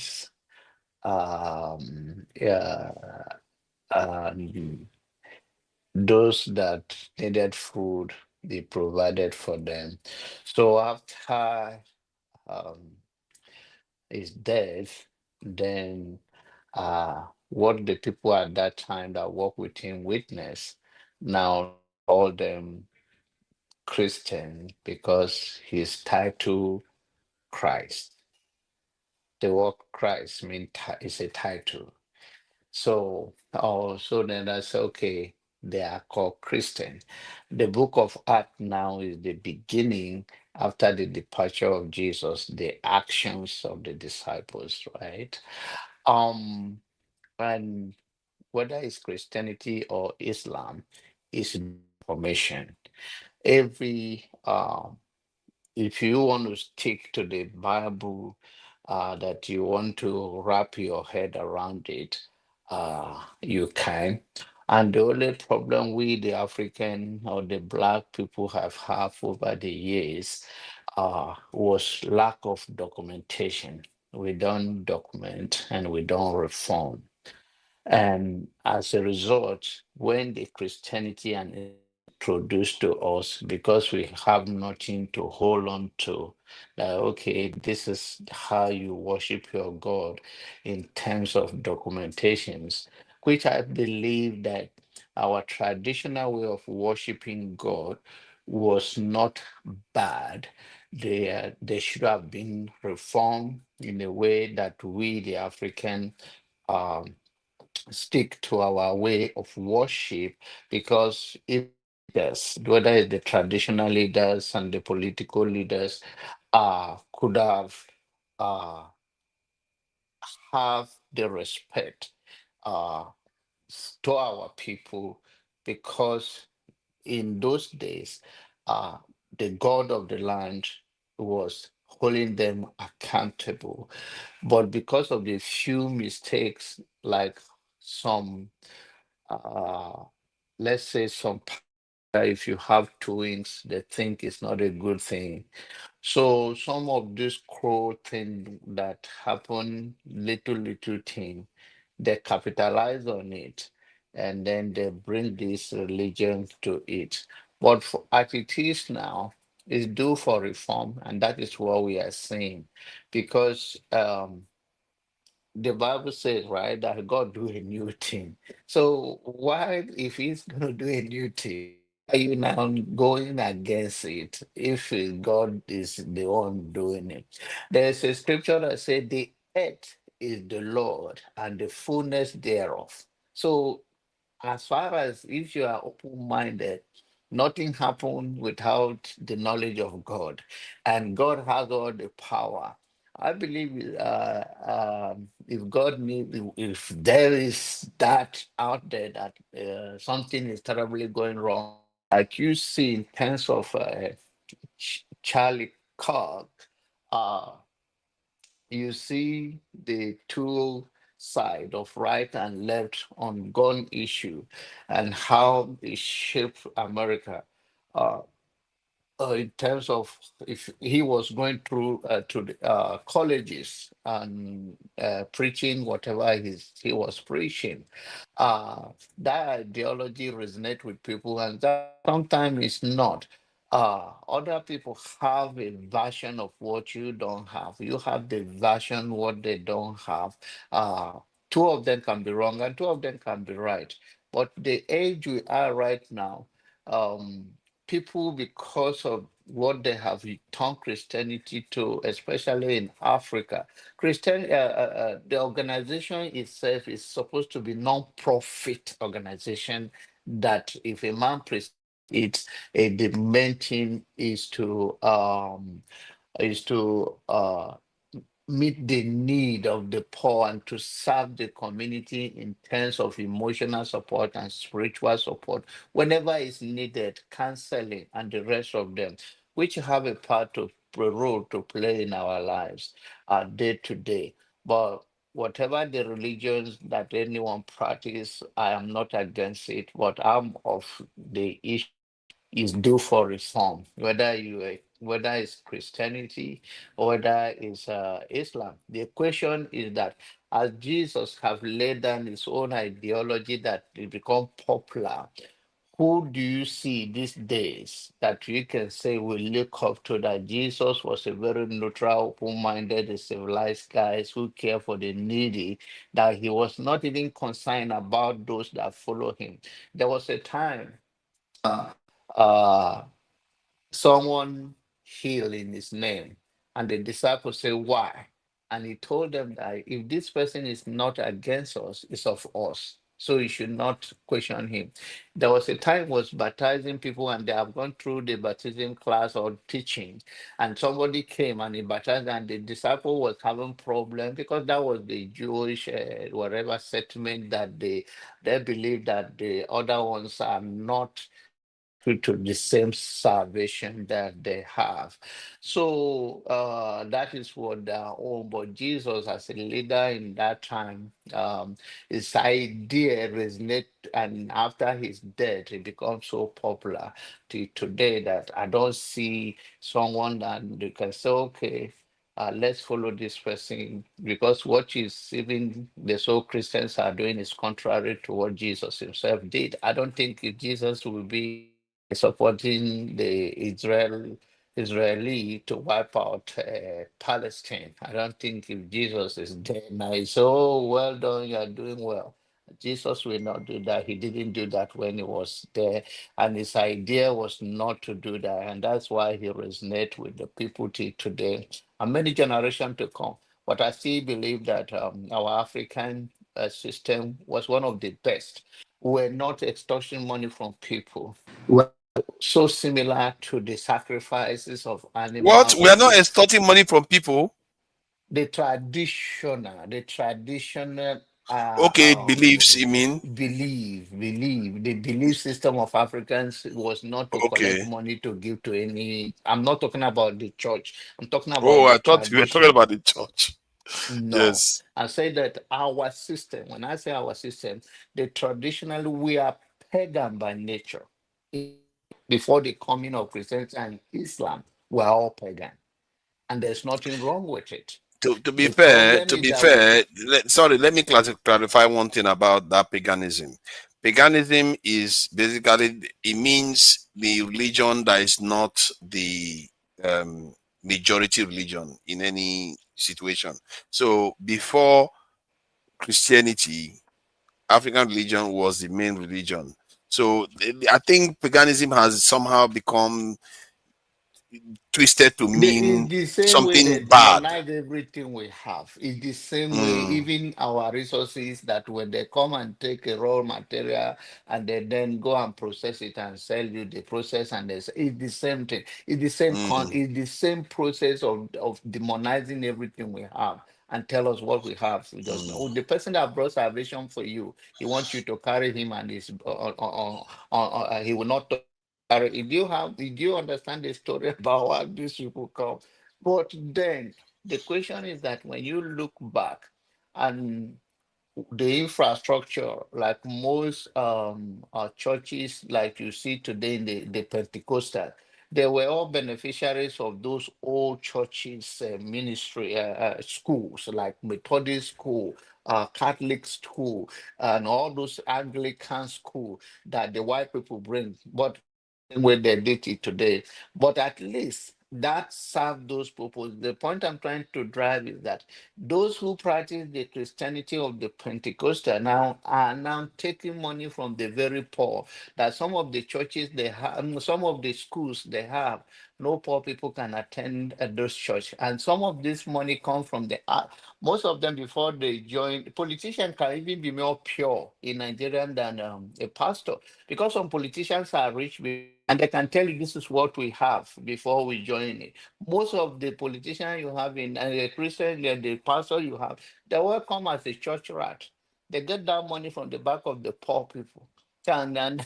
yeah, those that needed food, they provided for them. So after um, his death, then what the people at that time that worked with him witnessed, now call them Christian because he's tied to Christ. The word Christ means is a title. So also then I say, okay, they are called Christian. The book of Acts now is the beginning after the departure of Jesus, the actions of the disciples, right? Um, and whether it's Christianity or Islam, is information. Every if you want to stick to the Bible, that you want to wrap your head around it, you can. And the only problem we, the African or the Black people, have over the years was lack of documentation. We don't document and we don't reform. And as a result, when the Christianity and introduced to us, because we have nothing to hold on to, that okay, this is how you worship your God in terms of documentations, which I believe that our traditional way of worshiping God was not bad. They should have been reformed in a way that we, the African, um, stick to our way of worship, because if yes, whether it's the traditional leaders and the political leaders could uh have the respect uh to our people, because in those days the god of the land was holding them accountable. But because of the few mistakes, like some uh let's say if you have twins, they think it's not a good thing. So some of this cruel thing that happen, little thing, they capitalize on it, and then they bring this religion to it. But as it is now, it's due for reform, and that is what we are seeing, because the Bible says, right, that God do a new thing. So why, if He's going to do a new thing, why are you now going against it if God is the one doing it? There's a scripture that says, "The earth is the Lord and the fullness thereof." So as far as if you are open-minded, nothing happened without the knowledge of God, and God has all the power. I believe if God knew, if there is that out there that something is terribly going wrong, like you see in terms of Charlie Kirk, uh, you see the two side of right and left on gun issue and how they shape America. Uh, in terms of if he was going through to the colleges and preaching whatever he was preaching, that ideology resonate with people, and that sometimes it's not. Other people have a version of what you don't have. You have the version what they don't have. Uh, Two of them can be wrong and two of them can be right. But the age we are right now, um, people, because of what they have turned Christianity to, especially in Africa, the organization itself is supposed to be non-profit organization. That if a man it, the main thing is to meet the need of the poor and to serve the community in terms of emotional support and spiritual support whenever it's needed, counseling and the rest of them, which have a role to play in our lives day to day. But whatever the religions that anyone practice, I am not against it, but I'm of the issue is due for reform, whether it's Christianity or whether it's Islam. The question is that as Jesus have laid down his own ideology that it become popular, who do you see these days that you can say will look up to that Jesus was a very neutral, open-minded, civilized guy who care for the needy, that he was not even concerned about those that follow him. There was a time uh, someone healed in his name. And the disciples say, why? And he told them that if this person is not against us, it's of us. So you should not question him. There was a time was baptizing people and they have gone through the baptism class or teaching. And somebody came and he baptized and the disciple was having problem because that was the Jewish whatever settlement that they believe that the other ones are not to the same salvation that they have. So that is what they are on. But Jesus, as a leader in that time, his idea resonate, and after his death, it becomes so popular to today that I don't see someone that you can say, okay, let's follow this person because what is even the so Christians are doing is contrary to what Jesus himself did. I don't think if Jesus will be supporting the Israeli to wipe out Palestine. I don't think if Jesus is there now, it's oh well done, you are doing well. Jesus will not do that. He didn't do that when he was there, and his idea was not to do that, and that's why he resonates with the people today and many generations to come. But I still believe that our African system was one of the best. We're not extorting money from people. We're so similar to the sacrifices of What? animals We are and not extorting money from people. the traditional Okay, beliefs, you mean? the belief system of Africans was not to collect Okay. money to give to any. I'm not talking about the church. I'm talking Oh, about I the thought we were talking tradition. about the church. No, Yes. I say that our system. When I say our system, the traditionally we are pagan by nature. Before the coming of Christianity and Islam, we're all pagan, and there's nothing wrong with it. To be The fair, problem to is be that fair, sorry, let me clarify one thing about that paganism. Paganism is basically, it means the religion that is not the majority religion in any situation. So before Christianity, African religion was the main religion. So I think paganism has somehow become twisted to it's mean the same way they something bad. demonize everything we have. It's the same way, Mm, even our resources, that when they come and take a raw material and they then go and process it and sell you the process, and it's the same thing. It's the same mm, it's the same process of demonizing everything we have and tell us what we have. We just know mm. the person that brought salvation for you, he wants you to carry him and his he will not Did you understand the story about how these people come? But then the question is that when you look back and the infrastructure, like most churches, like you see today in the Pentecostal, they were all beneficiaries of those old churches, ministry schools, like Methodist school, Catholic school, and all those Anglican school that the white people bring. But where they did it today, but at least that served those purposes. The point I'm trying to drive is that those who practice the Christianity of the Pentecostal now are now taking money from the very poor. That some of the churches they have, some of the schools they have, no poor people can attend those church. And some of this money comes from the most of them before they join. Politicians can even be more pure in Nigeria than a pastor, because some politicians are rich and they can tell you this is what we have before we join it. Most of the politicians you have in the Christian, the pastor you have, they will come as a church rat. They get that money from the back of the poor people. And then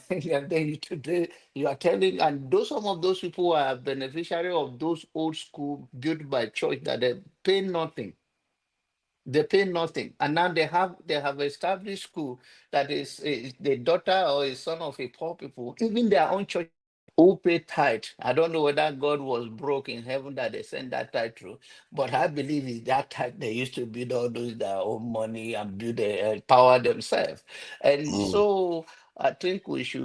today you are telling, and those some of those people are beneficiary of those old school built by church that they pay nothing. They pay nothing, and now they have established school that is the daughter or a son of a poor people. Even their own church who pay tithe. I don't know whether God was broke in heaven that they sent that tithe through, but I believe it's that tithe they used to build all those their own money and build the power themselves. And so I think we should.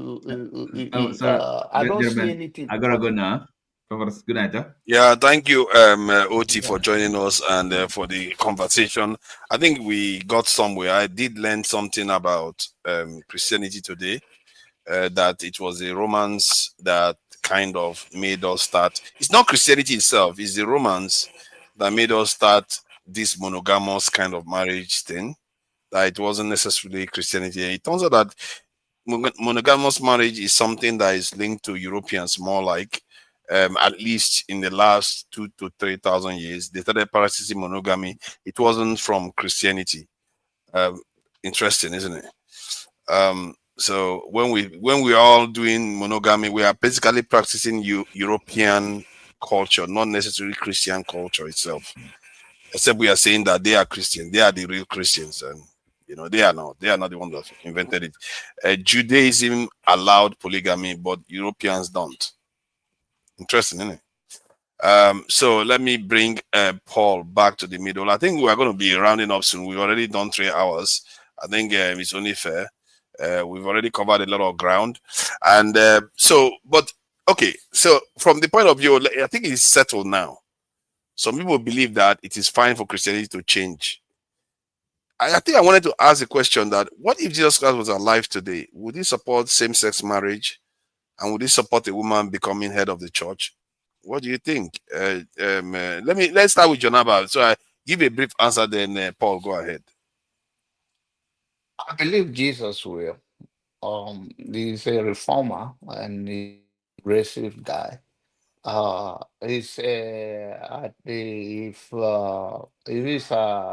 Oh, sorry, I don't see gentlemen, anything. I gotta go now. Good night. Huh? Yeah, thank you, OT, for joining us and for the conversation. I think we got somewhere. I did learn something about Christianity today, that it was the Romans that kind of made us start. It's not Christianity itself, it's the Romans that made us start this monogamous kind of marriage thing, that it wasn't necessarily Christianity. It turns out that monogamous marriage is something that is linked to Europeans more like, at least in the last 2,000 to 3,000 years, they started practicing monogamy. It wasn't from Christianity. Interesting, isn't it? So when we're all doing monogamy, we are basically practicing European culture, not necessarily Christian culture itself. Except we are saying that they are Christian, they are the real Christians, and they are not the ones that invented it. Judaism allowed polygamy, but Europeans don't. Interesting, isn't it? So let me bring Paul back to the middle. I think we are going to be rounding up soon. We've already done 3 hours. I think it's only fair. We've already covered a lot of ground. And but okay, so from the point of view, I think it's settled now. Some people believe that it is fine for Christianity to change. I think I wanted to ask a question that, what if Jesus Christ was alive today? Would he support same-sex marriage? And would he support a woman becoming head of the church? What do you think? Let's start with Jonaba. So I give a brief answer, then Paul, go ahead. I believe Jesus will. He's a reformer and he's a progressive guy. He's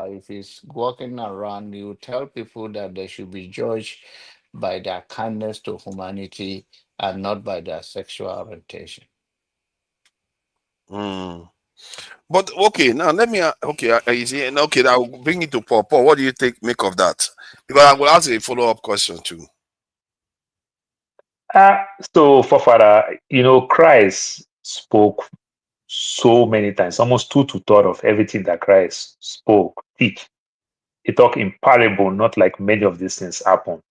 if he's walking around, he will tell people that they should be judged by their kindness to humanity and not by their sexual orientation. But okay, now let me you see, and okay, I'll bring it to Paul. Paul, what do you make of that? Because I will ask a follow-up question too. So, Fafara, Christ spoke so many times, almost 2/3 of everything that Christ spoke, teach. He talked in parable, not like many of these things happen.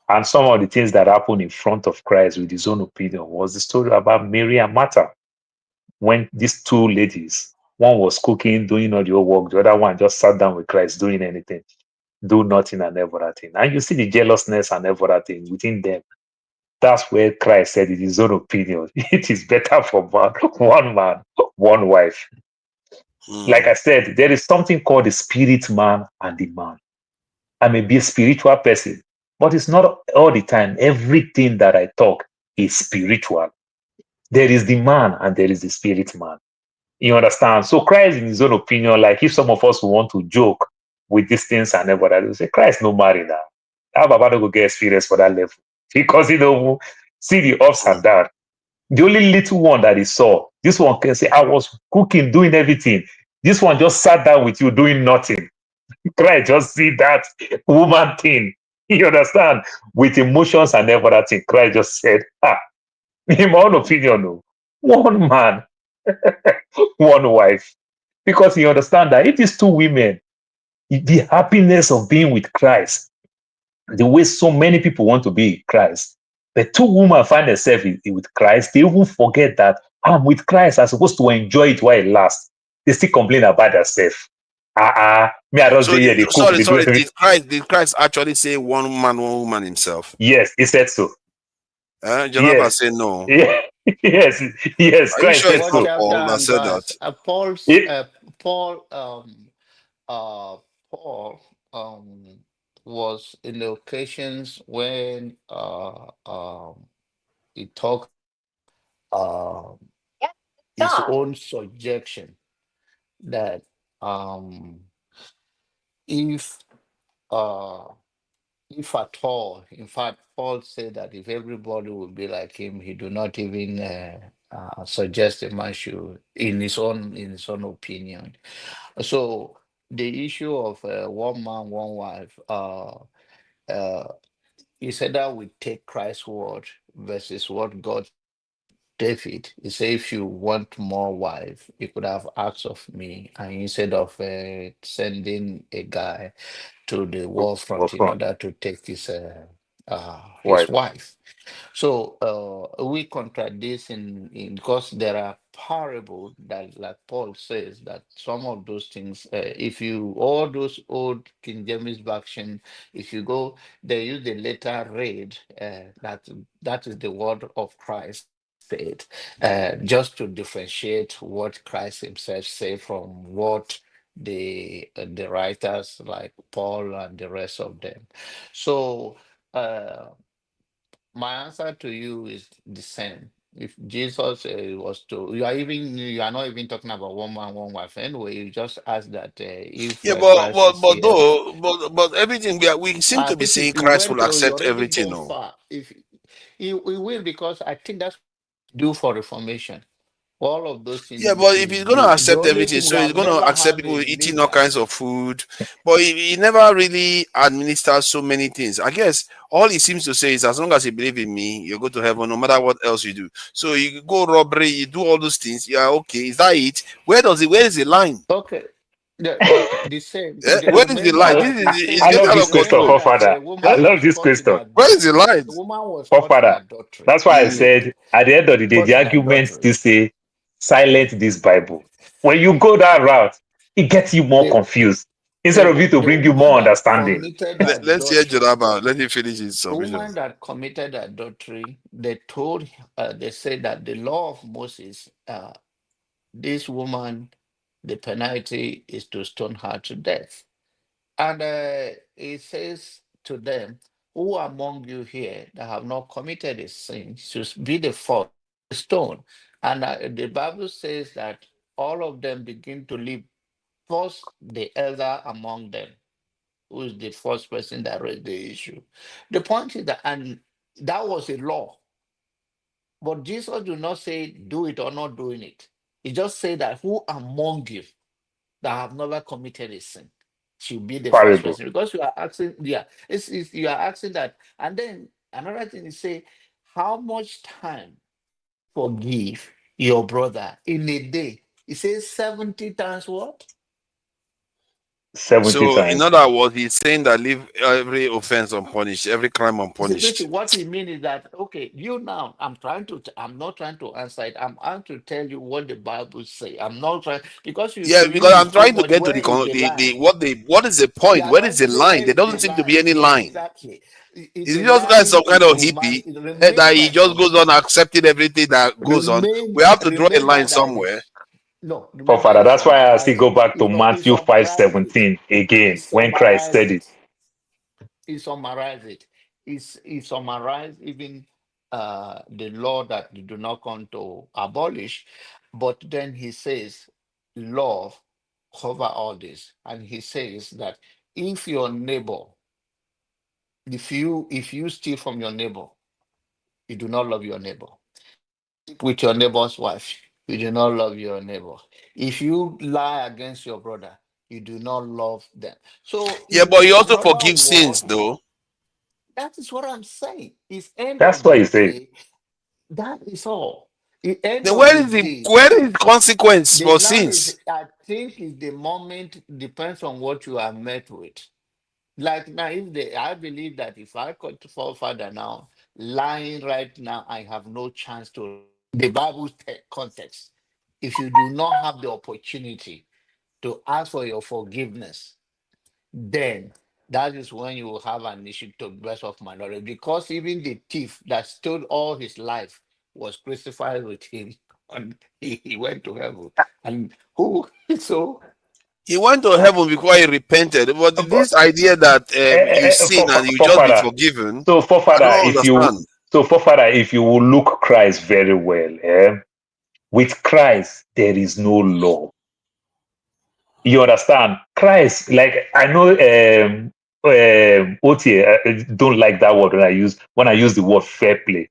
And some of the things that happened in front of Christ with his own opinion was the story about Mary and Martha. When these 2 ladies, one was cooking, doing all the work, the other one just sat down with Christ, doing anything, do nothing and everything. And you see the jealousness and everything within them. That's where Christ said, in his own opinion, it is better for one man, one wife. Like I said, there is something called the spirit man and the man. I may be a spiritual person, but it's not all the time. Everything that I talk is spiritual. There is the man and there is the spirit man. You understand? So Christ, in his own opinion, like if some of us want to joke with these things and everybody will say, Christ no marry now. How about go get experience for that level? Because see the ups and downs. The only little one that he saw, this one can say, I was cooking, doing everything. This one just sat down with you doing nothing. Christ just see that woman thing. You understand? With emotions and every other thing. Christ just said, in my own opinion, no, one man, one wife. Because he understand that if these two women, the happiness of being with Christ, the way so many people want to be Christ, the two women find themselves with Christ, they even forget that I'm with Christ. I'm supposed to enjoy it while it lasts. They still complain about themselves. Me, I just So, say, yeah, they cook, sorry, they do sorry. everything. Did Christ actually say one man, one woman himself? Yes, he said so. Jonathan Yes. said no. Yeah. Yes. Yes. Are you Christ sure said it's What so. not chapter Paul that and said verse? that? Paul was in the occasions when he talked his own subjection that um, if uh, if at all, in fact, Paul said that if everybody would be like him, he do not even suggest a man should in his own opinion. So the issue of one man, one wife, uh, he said that we take Christ's word versus what God. David, he said, if you want more wife, you could have asked of me, and instead of sending a guy to the war front in order to take his Wife. wife. So we contradict this in because there are parables that, like Paul says, that some of those things, if you all those old King James version, if you go, they use the letter read, that is the word of Christ said, just to differentiate what Christ Himself said from what the writers like Paul and the rest of them. So. My answer to you is the same. If Jesus was to, you are not even talking about one man, one wife. Anyway, you just ask that if Yeah, Christ is here, but everything we seem to be if saying you Christ went will to, you accept already everything. gone No. far. If he will, because I think that's due for reformation. All of those Yeah, things but if is he's gonna due. The accept only everything, thing we so he's have gonna never accept had people a eating all leader. kinds of food. But he never really administers so many things. I guess all he seems to say is as long as you believe in me, you go to heaven no matter what else you do. So you go robbery, you do all those things, yeah, okay. Is that it? Where is the line? Okay. Yeah, but the same. Where is the Remember line? that This the is same it's I getting love out thing. this of question, Remember control. that forefather. I woman love was this caught in question. Where is the line? the woman was caught in Forefather. adultery. That's why I Really, said at the end of the day, caught the in argument adultery. still say silent this Bible. When you go that route, it gets you more confused instead of you to The bring you woman more that understanding. committed Let's hear adultery. Jonaba. Let him finish his The submission. woman that committed adultery. They said that the law of Moses. This woman, the penalty is to stone her to death. And it says to them, who among you here that have not committed a sin should be the first stone. And the Bible says that all of them begin to leave first the elder among them, who is the first person that raised the issue. The point is that, and that was a law, but Jesus do not say do it or not doing it. He just said that who among you that have never committed a sin should be the first Parable. person, because you are asking, yeah, you are asking that. And then another thing is say, how much time forgive your brother in a day? He says 70 times what? 70 So, in times. other words, he's saying that leave every offense unpunished, every crime Basically, unpunished. what he means is that, okay, you now, I'm not trying to answer it. I'm trying to tell you what the Bible say. I'm not trying, because you Yeah, believe because in I'm so trying to much. get to Where is the line? what is the You point? are Where is trying the to say, line? where There is the doesn't seem to line? be any Yeah, line. exactly. Is The it just like line some kind is of to man. hippie that he Remember just goes this. on accepting everything that goes on? We have to draw a line Remember that somewhere. this. No, remember Forefather. he That's why I still summarized go it. back to He Matthew summarized it. 5:17 He again when Christ summarized said it. it. He summarized it. He summarized even the law that you do not come to abolish, but then he says, love cover all this, and he says that if your neighbor, if you steal from your neighbor, you do not love your neighbor. with your neighbor's wife, you do not love your neighbor. If you lie against your brother, you do not love them. So Yeah, in but he also another forgives word, sins, though. that is what I'm saying. It's end That's of what the he said. day. That is all. The end Then of where the is the day. consequence The for now is, sins? I think, is the moment depends on what you are met with. Like now, if they, I believe that if I got to fall further now, lying right now, I have no chance to. The Bible context. If you do not have the opportunity to ask for your forgiveness, then that is when you will have an issue to best of minority. Because even the thief that stood all his life was crucified with him, and he went to heaven. And who so He went to heaven before he repented. But But, this idea that you sin and you just be forefather. forgiven, So I forefather, don't if you understand. if you will look Christ very well, with Christ there is no law. You understand? Christ, like I know OT don't like that word when I use the word fair play.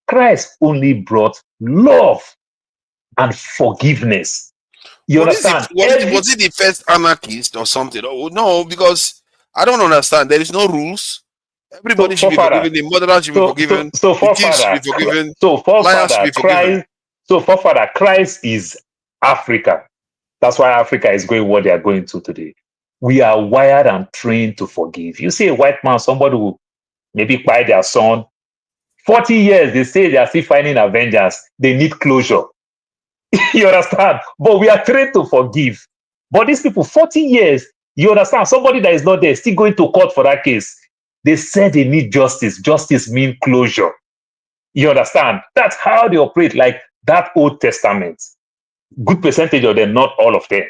Christ only brought love and forgiveness. You But this is, understand? was it the first anarchist or something? Oh, no, because I don't understand. There is no rules. So Everybody should be forefather, forgiven. The murderer should be forgiven. The thief should be forgiven. Liars should be forgiven. Forefather, Christ is Africa. That's why Africa is going what they are going to today. We are wired and trained to forgive. You see a white man, somebody who maybe buy their son, 40 years, they say they are still finding a vengeance. They need closure. You understand? But we are trained to forgive. But these people, 40 years, you understand? Somebody that is not there, still going to court for that case. They said they need justice. Justice means closure. You understand? That's how they operate, like that Old Testament. Good percentage of them, not all of them.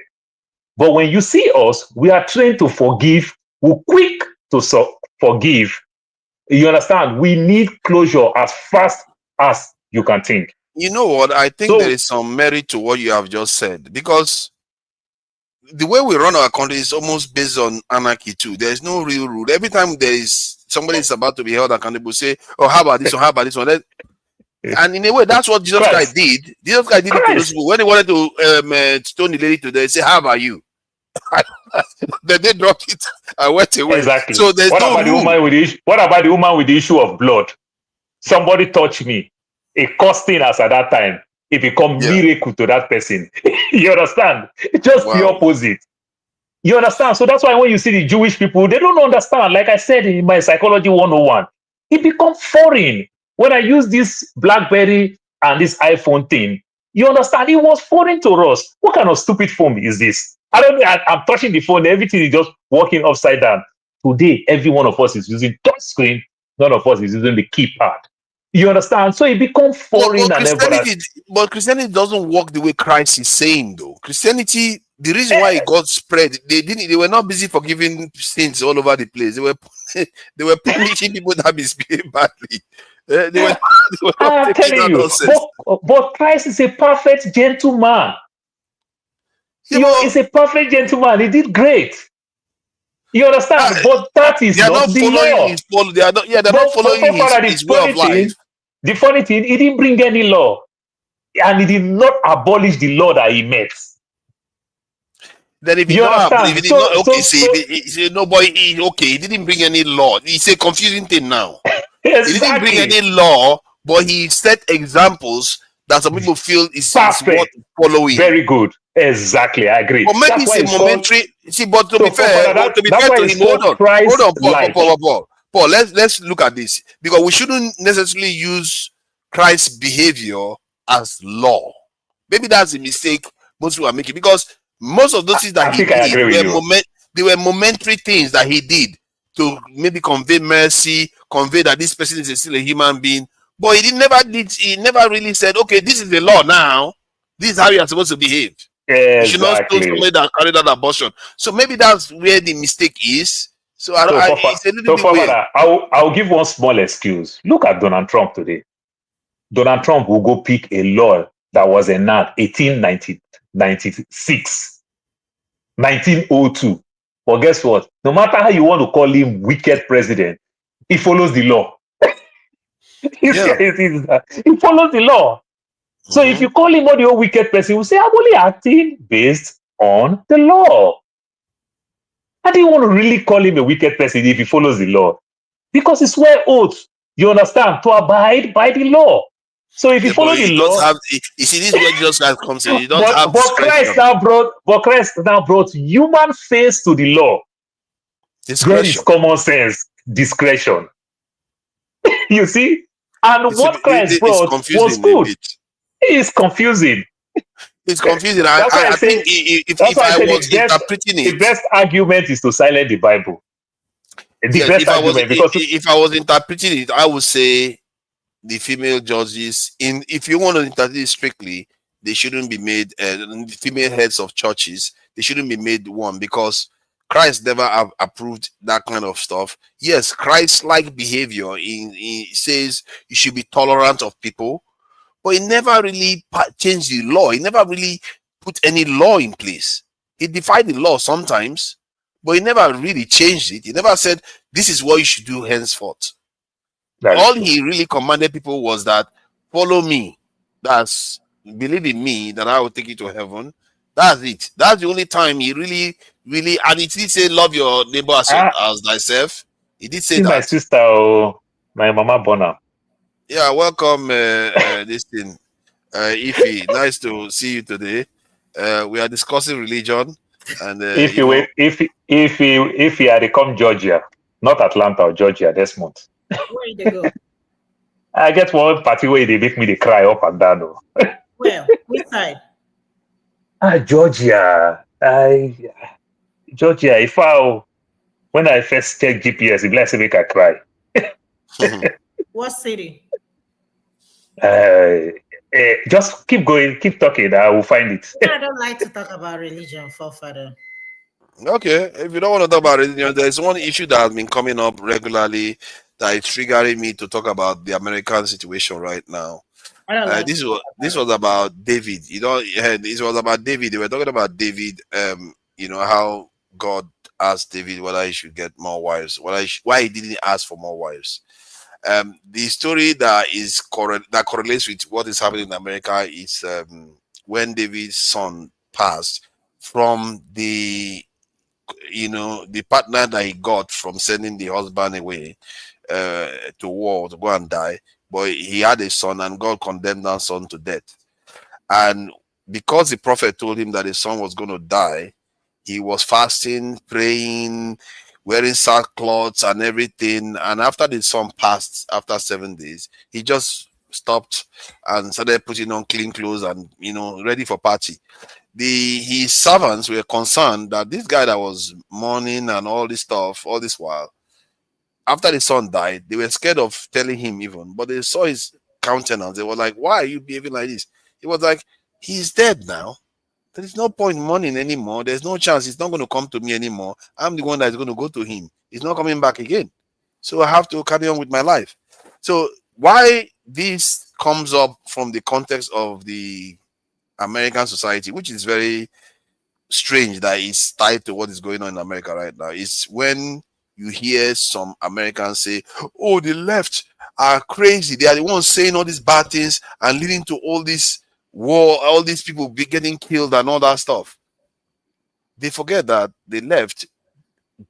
But when you see us, we are trained to forgive. We're quick to forgive. You understand? We need closure as fast as you can think. You know what? I think So, there is some merit to what you have just said, because the way we run our country is almost based on anarchy too. There is no real rule. Every time there is somebody is about to be held accountable, say, "Oh, how about this one? How about this one?" And in a way, that's what Jesus Christ did. Jesus Christ did it to those people when he wanted to stone the lady to death. Say, "How about you?" Then they dropped it and went away. exactly. So there's What no about rule. what about the woman with the issue of blood? Somebody touched me. A costing us at that time. It become miracle to that person. You understand? Just the opposite. You understand? So that's why when you see the Jewish people, they don't understand. Like I said in my psychology 101, it becomes foreign. When I use this BlackBerry and this iPhone thing, you understand? It was foreign to us. What kind of stupid phone is this? I'm touching the phone, everything is just working upside down. Today, every one of us is using touch screen. None of us is using the keypad. You understand? So it becomes foreign and everything. But Christianity doesn't work the way Christ is saying, though. Christianity, the reason why it got spread, they were not busy forgiving sins all over the place. They were punishing people that misbehave badly. They were I'm telling you, but Christ is a perfect gentleman. He's a perfect gentleman. He did great. You understand? But that is not the law. They're not following his way of life. The funny thing, he didn't bring any law. And he did not abolish the law that he made. Then if he he didn't bring any law. It's a confusing thing now. Exactly. He didn't bring any law, but he set examples that some people feel is worth following. Very good. Exactly, I agree. But maybe it's a momentary. But to be fair to him, hold on, Paul. Let's look at this, because we shouldn't necessarily use Christ's behavior as law. Maybe that's a mistake most people are making, because most of those things that he did were momentary things that he did to maybe convey mercy, convey that this person is still a human being. But he never really said, okay, this is the law now. This is how you are supposed to behave. Exactly. You should not stone somebody that carried out abortion. So maybe that's where the mistake is. So it's a little bit weird. I'll give one small excuse. Look at Donald Trump today. Donald Trump will go pick a law that was enacted 1896, 1902. But guess what? No matter how you want to call him wicked president, he follows the law. He follows the law. So if you call him a wicked person, he will say, I'm only acting based on the law. I didn't want to really call him a wicked person if he follows the law. Because he swear oath, you understand, to abide by the law. So if you follow but the you don't law, have. You see, this is where Jesus Christ comes in. You don't have but Christ discretion. now brought human face to the law. There is Discretion. common sense, discretion. You see? And what Christ It's brought was confusing a good. bit. It is confusing. It's confusing. That's why I think that's if why I I say was interpreting the it, best argument is to silence the Bible. The yes, best argument, because if I was interpreting it, I would say the female judges. If you want to interpret it strictly, they shouldn't be made the female heads of churches. They shouldn't be made one because Christ never approved that kind of stuff. Yes, Christ-like behavior. He says you should be tolerant of people, but he never really changed the law. He never really put any law in place. He defied the law sometimes, but he never really changed it. He never said, this is what you should do henceforth. All he really commanded people was that, follow me. That's, believe in me, that I will take you to heaven. That's it. That's the only time he really, and he did say, love your neighbor as thyself. He did say see that. my sister, my mama Bona. Yeah, welcome this thing. Ify, nice to see you today. We are discussing religion, and If you had to come Georgia, not Atlanta or Georgia this month. Where they go? I get one party where they make me the cry up and down. Well, which side? Georgia. Georgia, when I first check GPS, it like make I cry. What city? Just keep going, keep talking. I will find it. I don't like to talk about religion, forefather. Okay, if you don't want to talk about religion, there's one issue that has been coming up regularly that is triggering me to talk about the American situation right now. I don't like this was about David. This was about David. They were talking about David. How God asked David whether he should get more wives, why he didn't ask for more wives. The story that correlates with what is happening in America is when David's son passed from the partner that he got from sending the husband away to war to go and die, but he had a son and God condemned that son to death. And because the prophet told him that his son was going to die, he was fasting, praying, wearing sackcloths and everything. And after the son passed, after 7 days, he just stopped and started putting on clean clothes and ready for party. His servants were concerned that this guy that was mourning and all this stuff all this while, after the son died, they were scared of telling him even, but they saw his countenance. They were like, why are you behaving like this? He was like, he's dead now. There is no point mourning anymore. There's no chance. He's not going to come to me anymore. I'm the one that's going to go to him. He's not coming back again. So I have to carry on with my life. So why this comes up from the context of the American society, which is very strange that it's tied to what is going on in America right now, is when you hear some Americans say, oh, the left are crazy. They are the ones saying all these bad things and leading to all this war, all these people be getting killed and all that stuff. They forget that the left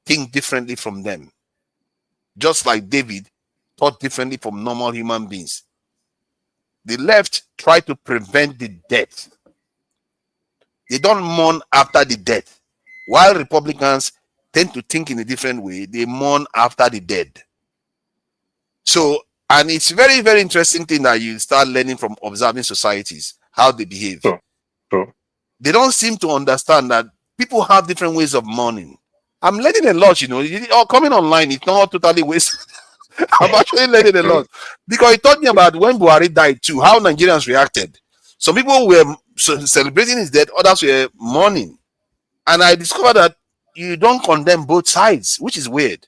think differently from them. Just like David thought differently from normal human beings. The left try to prevent the death. They don't mourn after the death. While Republicans tend to think in a different way, they mourn after the dead. So, and it's very, very interesting thing that you start learning from observing societies, how they behave. True. They don't seem to understand that people have different ways of mourning. I'm learning a lot, coming online, it's not totally waste. I'm actually learning a lot. Because it taught me about when Buhari died too, how Nigerians reacted. Some people were celebrating his death, others were mourning. And I discovered that you don't condemn both sides, which is weird.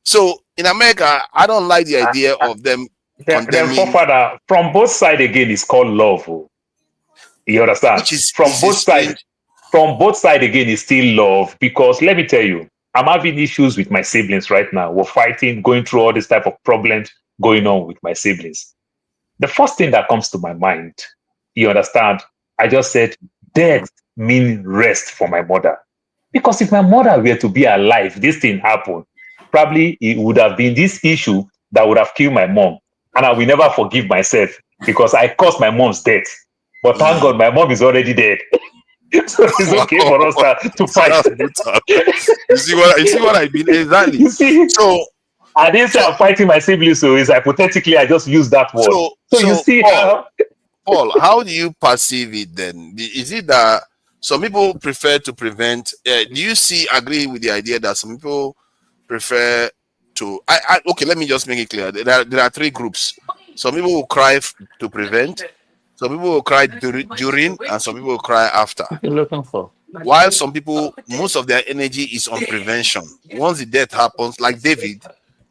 So in America, I don't like the idea of them condemning. Forefather, from both sides again, it's called love. You understand? Which is from both sides. From both sides again, it's still love. Because let me tell you, I'm having issues with my siblings right now. We're fighting, going through all this type of problems going on with my siblings. The first thing that comes to my mind You understand? I just said, death mean rest for my mother. Because if my mother were to be alive, this thing happened, probably it would have been this issue that would have killed my mom. And I will never forgive myself because I caused my mom's death. But thank God my mom is already dead. So it's okay for us to fight. You see what I mean? Exactly. You see? So I didn't say I'm fighting my siblings, so it's hypothetically I just use that word. So you see Paul, how do you perceive it then? Is it that some people prefer to prevent? Do you agree with the idea that some people prefer to? Okay, let me just make it clear. There are three groups. Some people will cry to prevent. Some people will cry during, and some people will cry after. What are you looking for? While some people, most of their energy is on prevention. Once the death happens, like David,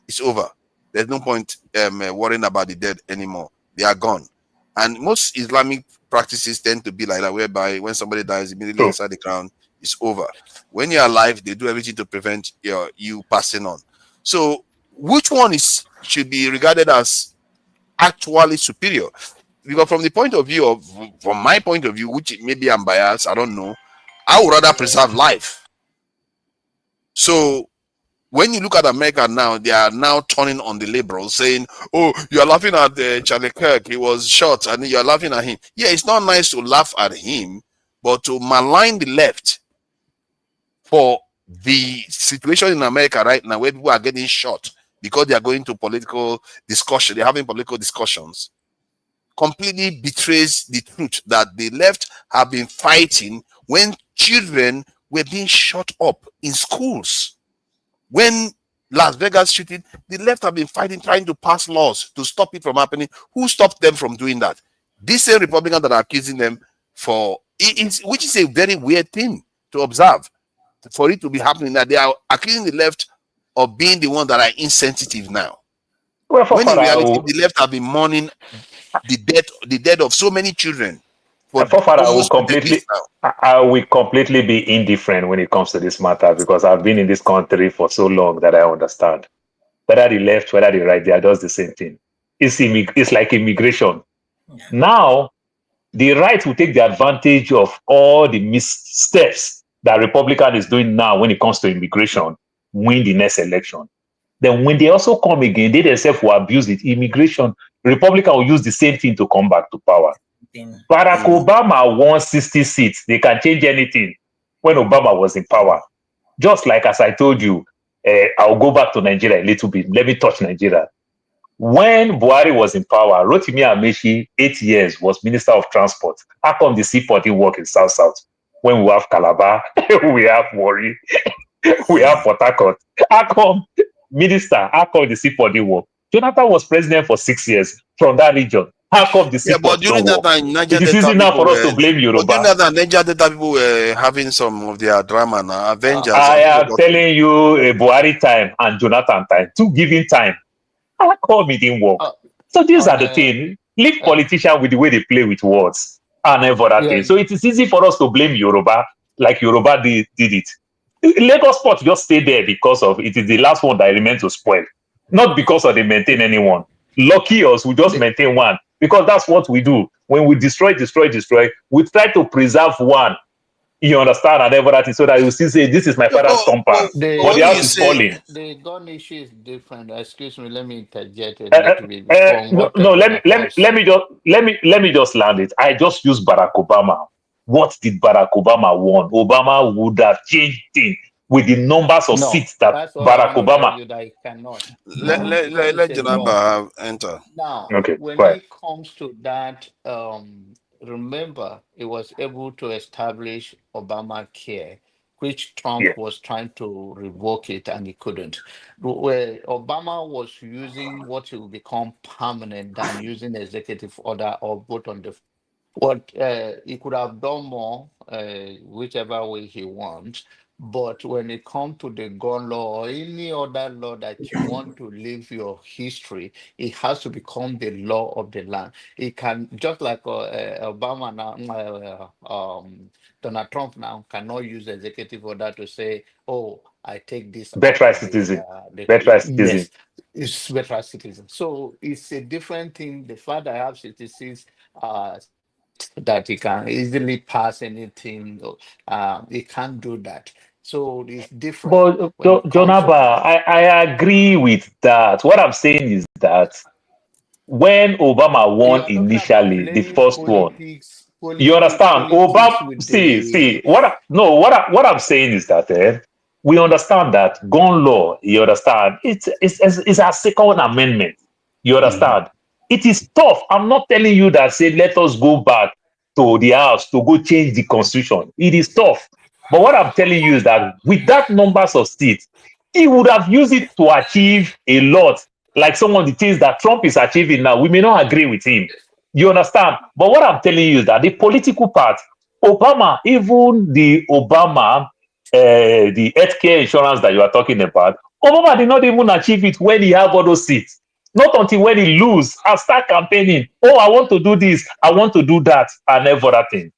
it's over. There's no point worrying about the dead anymore. They are gone. And most Islamic practices tend to be like that, whereby when somebody dies immediately inside the ground, it's over. When you're alive, they do everything to prevent you passing on. So which one should be regarded as actually superior? Because from my point of view, which maybe I'm biased, I don't know, I would rather preserve life. So when you look at America now, they are now turning on the liberals, saying, "Oh, you are laughing at Charlie Kirk. He was shot, and you are laughing at him." Yeah, it's not nice to laugh at him, but to malign the left for the situation in America right now, where people are getting shot because they are going to political discussion, they're having political discussions, completely betrays the truth that the left have been fighting when children were being shot up in schools. When Las Vegas shooting, the left have been fighting, trying to pass laws to stop it from happening. Who stopped them from doing that? These same Republicans that are accusing them which is a very weird thing to observe, for it to be happening, that they are accusing the left of being the one that are insensitive now. Well, when in reality, the left have been mourning the death of so many children. I will completely be indifferent when it comes to this matter because I've been in this country for so long that I understand. Whether the left, whether the right, they are just the same thing. It's like immigration. Yeah. Now, the right will take the advantage of all the missteps that Republican is doing now when it comes to immigration, win the next election. Then when they also come again, they themselves will abuse it. Immigration, Republican will use the same thing to come back to power. Barack Obama won 60 seats. They can change anything when Obama was in power. Just like as I told you, I'll go back to Nigeria a little bit. Let me touch Nigeria. When Buhari was in power, Rotimi Amechi, 8 years, was Minister of Transport. How come the seaport didn't work in South-South? When we have Calabar, we have Warri, we have Port Harcourt. How come the seaport didn't work? Jonathan was president for 6 years from that region. How come the seaport but during that time, it is easy now for us to blame Yoruba. But during that time, Niger Delta people were having some of their drama now. Avengers. I am telling you, Buhari time and Jonathan time, two giving time. How come it didn't work? So these are the things. Leave politicians with the way they play with words and every other thing. So it is easy for us to blame Yoruba like Yoruba did it. Lagos Port just stay there because of it is the last one that remains to spoil. Not because of they maintain anyone. Lucky us, we just maintain one. Because that's what we do. When we destroy, we try to preserve one. You understand? And everything, so that you see, say, this is my father's compound. But the house is falling. The gun issue is different. Excuse me, let me interject a little bit. Let me just land it. I just use Barack Obama. What did Barack Obama want? Obama would have changed things with the numbers of seats that Barack Obama. Let Janaba enter. Now, okay, when it comes to that, remember, he was able to establish Obamacare, which Trump was trying to revoke it and he couldn't. Where Obama was using what will become permanent than using executive order or vote on the. What he could have done more, whichever way he wants. But when it comes to the gun law or any other law that you want to leave your history, it has to become the law of the land. It can, just like Obama now, Donald Trump now cannot use executive order to say, "Oh, I take this." Birthright citizen. Yes, it's birthright citizen. So it's a different thing. The fact that I have citizens that he can easily pass anything. He can't do that. So it's different But when it comes from. Jonaba, I agree with that. What I'm saying is that when Obama You won are talking about initially, the playing first one, politics, you understand? Obama, politics with see, the. what I'm saying is that we understand that gun law, you understand, it's a second amendment. You understand? It is tough. I'm not telling you that say let us go back to the house to go change the constitution. It is tough. But what I'm telling you is that with that numbers of seats, he would have used it to achieve a lot, like some of the things that Trump is achieving now. We may not agree with him. You understand? But what I'm telling you is that the political part, Obama, even the Obama, the healthcare insurance that you are talking about, Obama did not even achieve it when he had all those seats. Not until when he lose and start campaigning. Oh, I want to do this, I want to do that, and every other thing.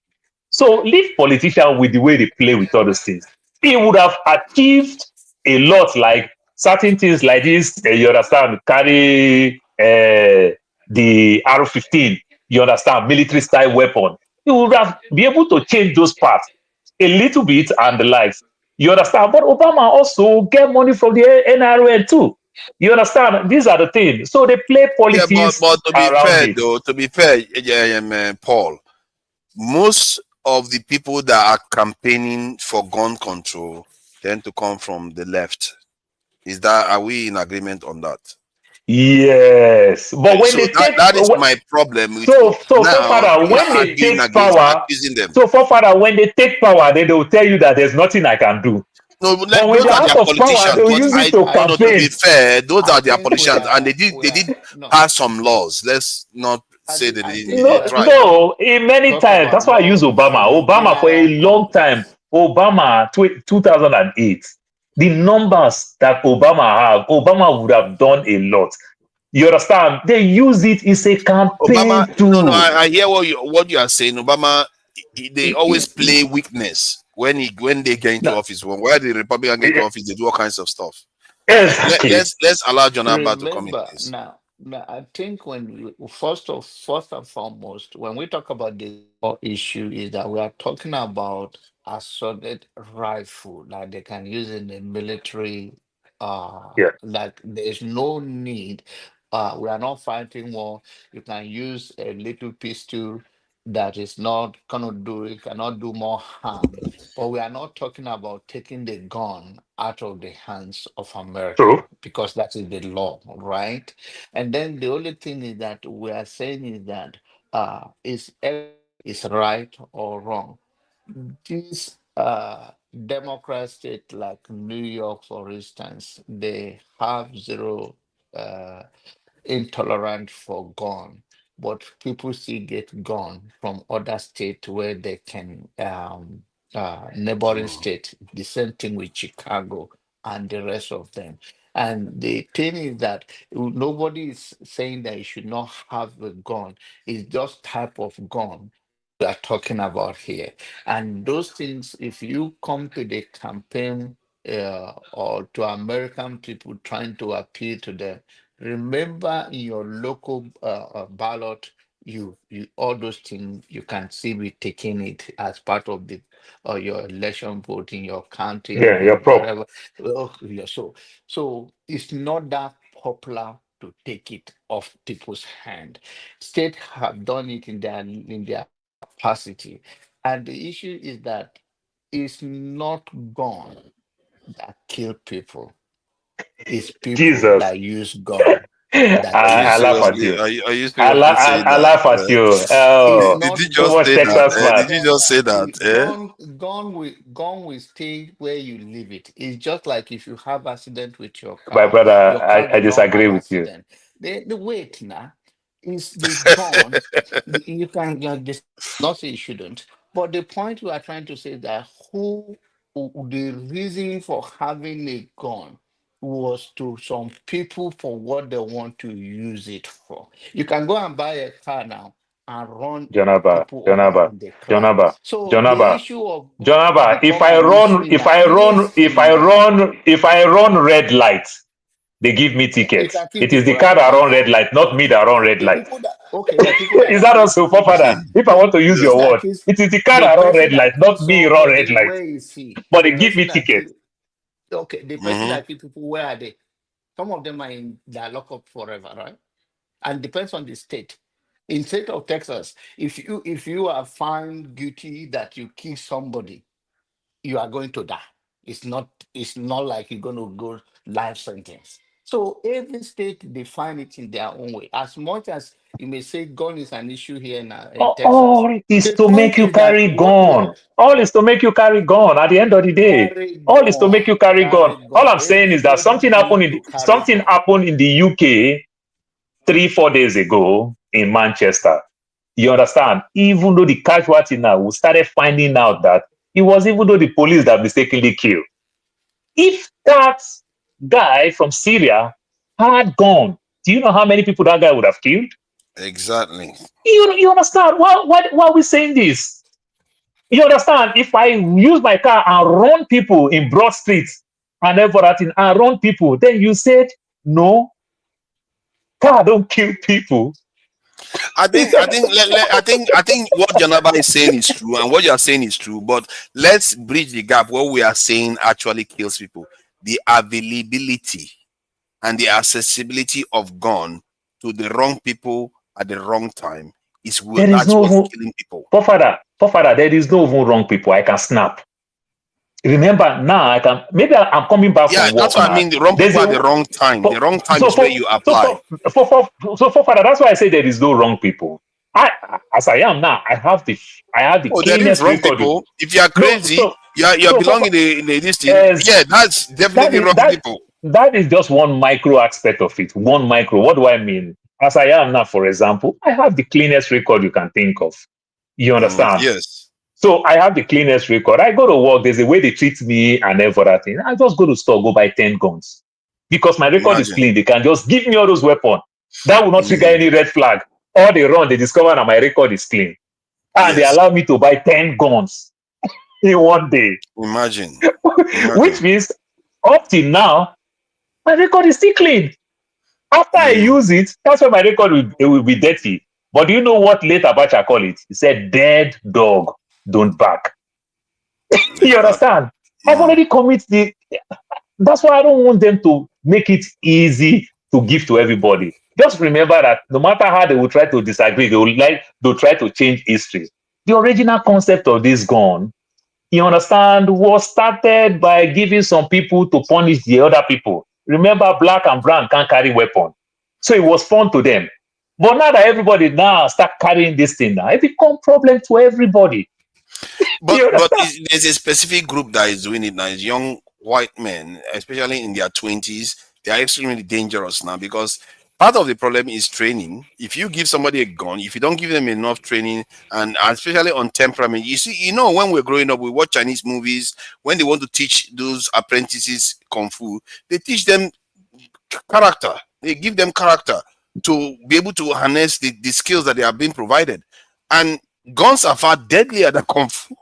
So leave politicians with the way they play with all those things. He would have achieved a lot, like certain things like this. You understand? Carry the R-15. You understand? Military style weapon. He would have be able to change those parts a little bit and the likes. You understand? But Obama also get money from the NRA too. You understand? These are the things. So they play Yeah, politics but to be around fair it. though, to be fair, Paul, most of the people that are campaigning for gun control tend to come from the left. Are we in agreement on that? Yes, but when So they take that is my problem with so now forefather, we are when they arguing take against power, accusing them. so forefather, when they take power, then they will tell you that there's nothing I can do. No, But when those they're are out their of power, politicians. they will But use it to to be campaign. fair, those I are their think politicians, and they did pass some laws. Let's not say that I they think we didn't are try. trying to No, many talk times. about That's why I use laws Obama. in a Obama for a general long time. context. Obama, 2008. The numbers that Obama would have done a lot. You understand? They use it as a Obama, campaign no, tool. I hear what you are saying. Obama, they always play weakness when they get into office. Where the Republican get into office, they do all kinds of stuff. Exactly. Let's allow John Abba to come in, Remember please. now, I think when first and foremost, when we talk about the issue, is that we are talking about assaulted rifle that they can use in the military. Yeah. Like there's no need. We are not fighting war. You can use a little pistol that is not gonna do it, cannot do more harm. But we are not talking about taking the gun out of the hands of America True. because that is the law, right? And then the only thing is that we are saying is that is right or wrong. These Democrat state like New York, for instance, they have zero uh, intolerant for gun, but people still get gun from other states where they can neighboring state. The same thing with Chicago and the rest of them. And the thing is that nobody is saying that you should not have a gun. It's just type of gun we are talking about here. And those things, if you come to the campaign or to American people trying to appeal to them, remember in your local ballot, you all those things you can see we taking it as part of the your election vote in your county Yeah, or you're pro. wherever. Yeah, so it's not that popular to take it off people's hand. States have done it in their capacity, and the issue is that it's not gun that kill people. It's people Jesus. that use gun that Are you kill I laugh at seriously? you. people. Are you seriously saying I that? laugh at you. It's Oh, Did you not too just much gun. say It's that? Texas not man. Did you gun. just say that? Gun will stay where you leave it. It's just like if you have accident with My brother, your car I did not disagree have with you. accident. The wait now is the gun. You can not say you shouldn't, but the point we are trying to say is that the reason for having a gun was to some people for what they want to use it for. You can go and buy a car now and run Jonaba, people over Jonaba, in the car. Jonaba, So the Jonaba, issue of gun Jonaba. become an issue in If I this run, if I now. run, if I run red light, they give me tickets. can kill It is the people, car right? that run red light, not me that run red The light. people that the people that Is that kill also, people, Father? If I want to use your person that word, kills it is the car the that run person red light, that not kills me run red somebody, light. where is he? But The they give me person that tickets. the person that kill people, where are they? Some of them are in their lockup forever, right? And depends on the state. In state of Texas, if you are found guilty that you kill somebody, you are going to die. It's not like you're going to go life sentence. So every state define it in their own way. As much as you may say gun is an issue here in Texas, All is the to make point you is that carry what we gun. are All is to make you carry gun at the end of the day. carry All is to make you carry gun. carry All gun. I'm saying is that Everybody need to carry something gun. happened in the UK 3-4 days ago in Manchester. You understand? Even though the casualty now, we started finding out that it was even though the police that mistakenly killed. If that guy from Syria had gone, do you know how many people that guy would have killed? Exactly. You understand? Why are we saying this? You understand? If I use my car and run people in broad streets and everything and run people, then you said, no, car don't kill people. I think what Janaba is saying is true, and what you are saying is true. But let's bridge the gap. What we are saying actually kills people: the availability and the accessibility of gun to the wrong people at the wrong time that's what's killing people. Father, there is no even wrong people. I can snap. Remember now, I'm coming back Yeah, from work that's what now. I mean. The wrong people at the wrong time. The wrong time is where you apply. So, Father, that's why I say there is no wrong people. As I am now, I have the There is cleanest wrong record. people. If you are crazy, you belong in this thing. Yeah, that's definitely wrong people. That is just one micro aspect of it. One micro. What do I mean? As I am now, for example, I have the cleanest record you can think of. You understand? Yes. So I have the cleanest record. I go to work. There's a way they treat me and everything. I just go to store, go buy 10 guns because my record is clean. They can just give me all those weapons. That will not trigger any red flag. All they run, they discover that my record is clean, and they allow me to buy 10 guns in one day. Imagine. Which means up till now, my record is still clean. After I use it, that's why my record will be dirty. But do you know what late Abacha call it? He said, dead dog don't bark. You understand? I've already committed that's why I don't want them to make it easy to give to everybody. Just remember that no matter how they will try to disagree, they'll try to change history. The original concept of this gun, you understand, was started by giving some people to punish the other people. Remember, black and brown can't carry weapon. So it was fun to them. But now that everybody now start carrying this thing now, it become problem to everybody. But there's a specific group that is doing it now. It's young white men, especially in their 20s. They are extremely dangerous now because part of the problem is training. If you give somebody a gun, if you don't give them enough training, and especially on temperament, when we're growing up, we watch Chinese movies. When they want to teach those apprentices kung fu, they teach them character. They give them character to be able to harness the skills that they are being provided. And guns are far deadlier than kung fu,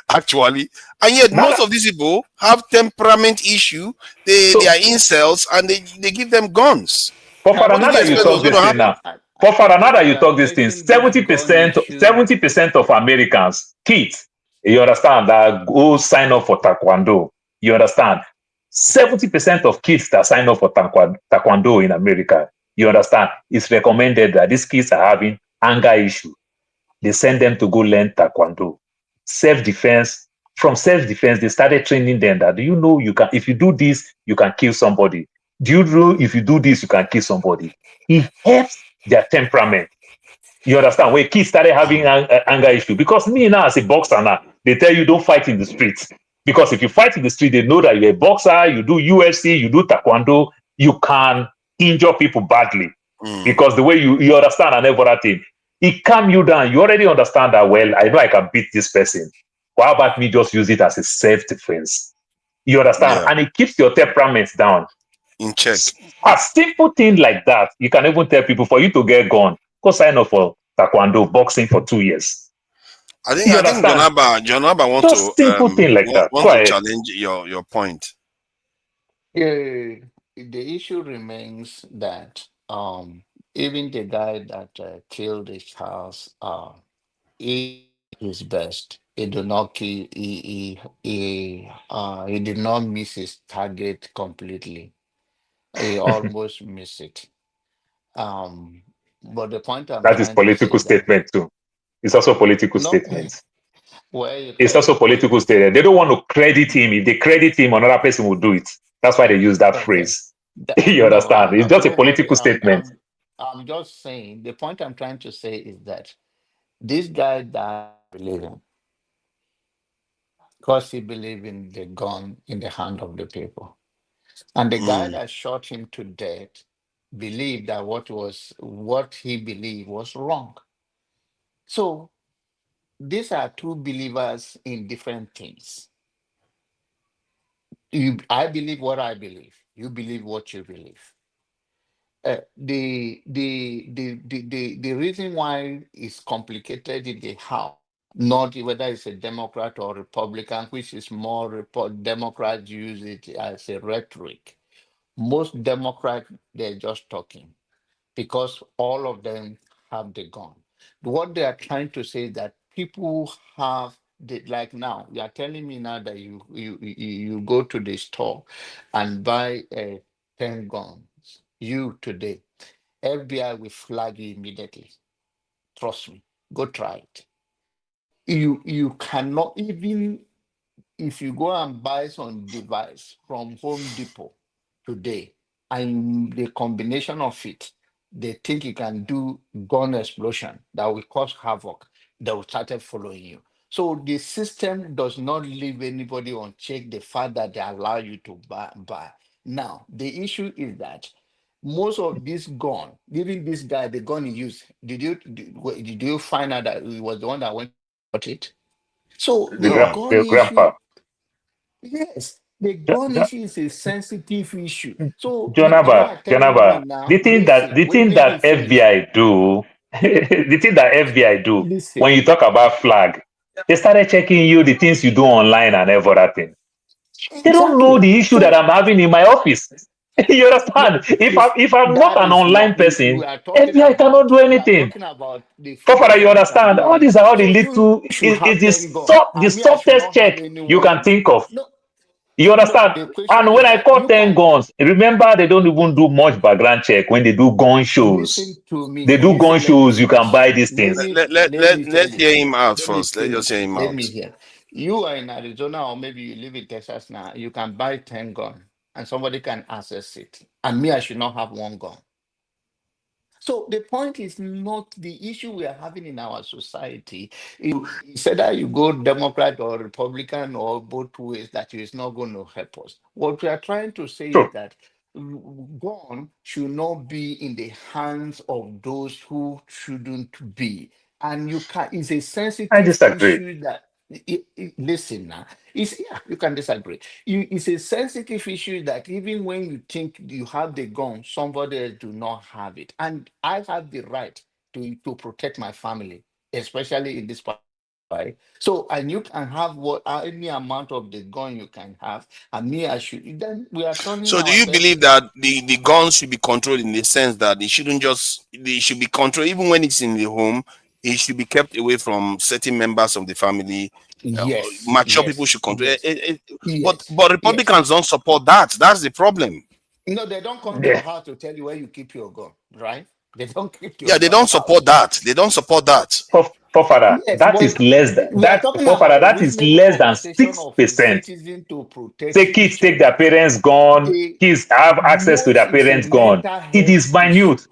actually. And yet, most of these people have temperament issue. They are incels, and they give them guns. For another, you talk this thing now. For another, you talk this thing. 70% of Americans, kids, you understand, that go sign up for taekwondo. You understand? 70% of kids that sign up for taekwondo in America, you understand, it's recommended that these kids are having anger issue. They send them to go learn taekwondo. Self-defense. From self-defense, they started training them that, do you know, if you do this, you can kill somebody. Do you know if you do this, you can kill somebody? It helps their temperament. You understand? When kids started having anger issue, because me now as a boxer now, they tell you don't fight in the streets. Because if you fight in the street, they know that you're a boxer, you do UFC, you do taekwondo, you can injure people badly. Because the way you understand and everything, it calm you down. You already understand that, well, I know I can beat this person. But how about me just use it as a self-defense? You understand? Yeah. And it keeps your temperament down. In check. A simple thing like that, you can even tell people, for you to get gone, go sign up for taekwondo, boxing for 2 years. I think Jonaba wants just simple thing like that. Want to challenge your point. Yeah. the issue remains that even the guy that killed his house, he his best. He did not kill. He did not miss his target completely. He almost missed it. Um, but the point I'm That is trying to say political is that statement too. It's also political no, statement. where you It's can also political you statement. They don't want to credit him. If they credit him, another person will do it. That's why they use that okay. phrase. You No, understand? It's just a nobody. political statement. I'm just saying. The point I'm trying to say is that this guy died believing because he believed in the gun in the hand of the people, and the guy that shot him to death believed that what he believed was wrong. So these are two believers in different things. I believe what I believe. You believe what you believe. The reason why it's complicated in the House, not whether it's a Democrat or Republican, which is more Democrats use it as a rhetoric. Most Democrats, they're just talking because all of them have the gun. What they are trying to say is that people have the, like now, you are telling me now that you go to the store and buy 10 guns. You today, FBI will flag you immediately. Trust me. Go try it. You cannot even if you go and buy some device from Home Depot today, and the combination of it, they think you can do gun explosion that will cause havoc, they will start following you. So the system does not leave anybody on check the fact that they allow you to buy. Now, the issue is that most of this gun, even this guy, the gun he used, did you find out that he was the one that went got it? So the gun The issue, grandpa. yes, the gun issue is a sensitive issue. So you are telling me Jonaba, now, listen, the wait, thing let me that finish. FBI do, the thing that FBI do Listen, when you talk about flag, they started checking you the things you do online and every other thing. They don't know exactly. the issue that So I'm having in my office. You yeah, understand? it's If I'm not that an is online not person, we are talking FBI cannot about do we are anything. talking about the Father, freedom you that you can understand? do All on. these are all the So you little, should have is 10 gun. the And me, I should softest not have check you anyone. can think of. No, You no, understand? the And question when is I that call you 10 can guns, remember they don't even do much background check when they do gun listen shows. to me. They do gun Listen, let me shows, you can finish. buy these Let things. me let me tell Let's you. hear him out Let me first. Let's just finish. hear him Let out. me hear. You are in Arizona or maybe you live in Texas now. You can buy 10 gun and somebody can access it. And me, I should not have one gun. So the point is not the issue we are having in our society. It's either you go Democrat or Republican or both ways, that is not going to help us. What we are trying to say is True. that gun should not be in the hands of those who shouldn't be. And you can it's a I sensitive disagree. issue that listen now. It's yeah, you can disagree. It's a sensitive issue that even when you think you have the gun, somebody else do not have it. And I have the right to protect my family, especially in this part. Right. So and you can have what any amount of the gun you can have, and me I should then we are turning So do you ourselves. believe that the guns should be controlled in the sense that they should be controlled even when it's in the home? It should be kept away from certain members of the family. Uh, Yes, Mature people yes, should control yes, but yes, yes. Republicans don't support that. That's the problem. No, they don't come to your Yeah. house to tell you where you keep your gun, right? They don't keep your Yeah, they gun don't house. support that. They don't support that. Father, Yes, that is but less we are talking about that is reasonable less than conversation of a 6%. citizen to protect Say kids each take their other. parents' gun, The kids have access to most their is a parents' gun. mental It health is issue. minute.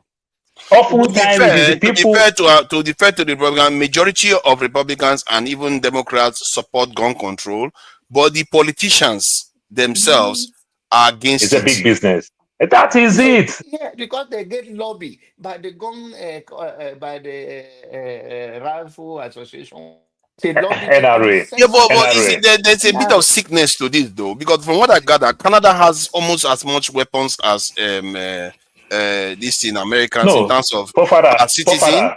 To be Oftentimes, it is the fair, people. to be fair to the Republican, majority of Republicans and even Democrats support gun control, but the politicians themselves are It's against a it. big business. That is No, it. yeah, because they get lobby by the gun, by the rifle association. They lobby them to be NRA. Yeah, but you sensitive. see, NRA. there's a bit of Now, sickness to this, though, because from what I gather, Canada has almost as much weapons as this in Americans in No, terms of Fofara, citizen, Fofara,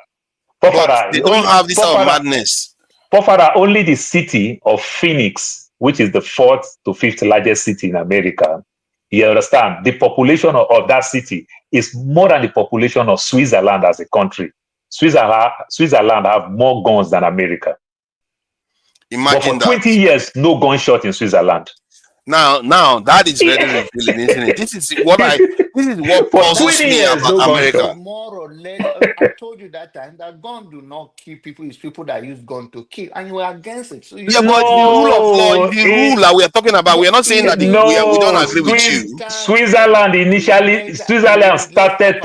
but Fofara, they don't only have this type of Fofara, madness. Fofara, only the city of Phoenix, which is the fourth to fifth largest city in America, You understand? The population of that city is more than the population of Switzerland as a country. Switzerland have more guns than America. Imagine but for 20 years, no gunshot in Switzerland. Now that is very revealing, isn't it? This is what puzzles me about America. More or less, I told you that time that gun do not kill people. It's people that use gun to kill, and you were against it. So Yeah, but the rule of law, the rule that we are talking about, we are not saying that we don't agree with you. Switzerland started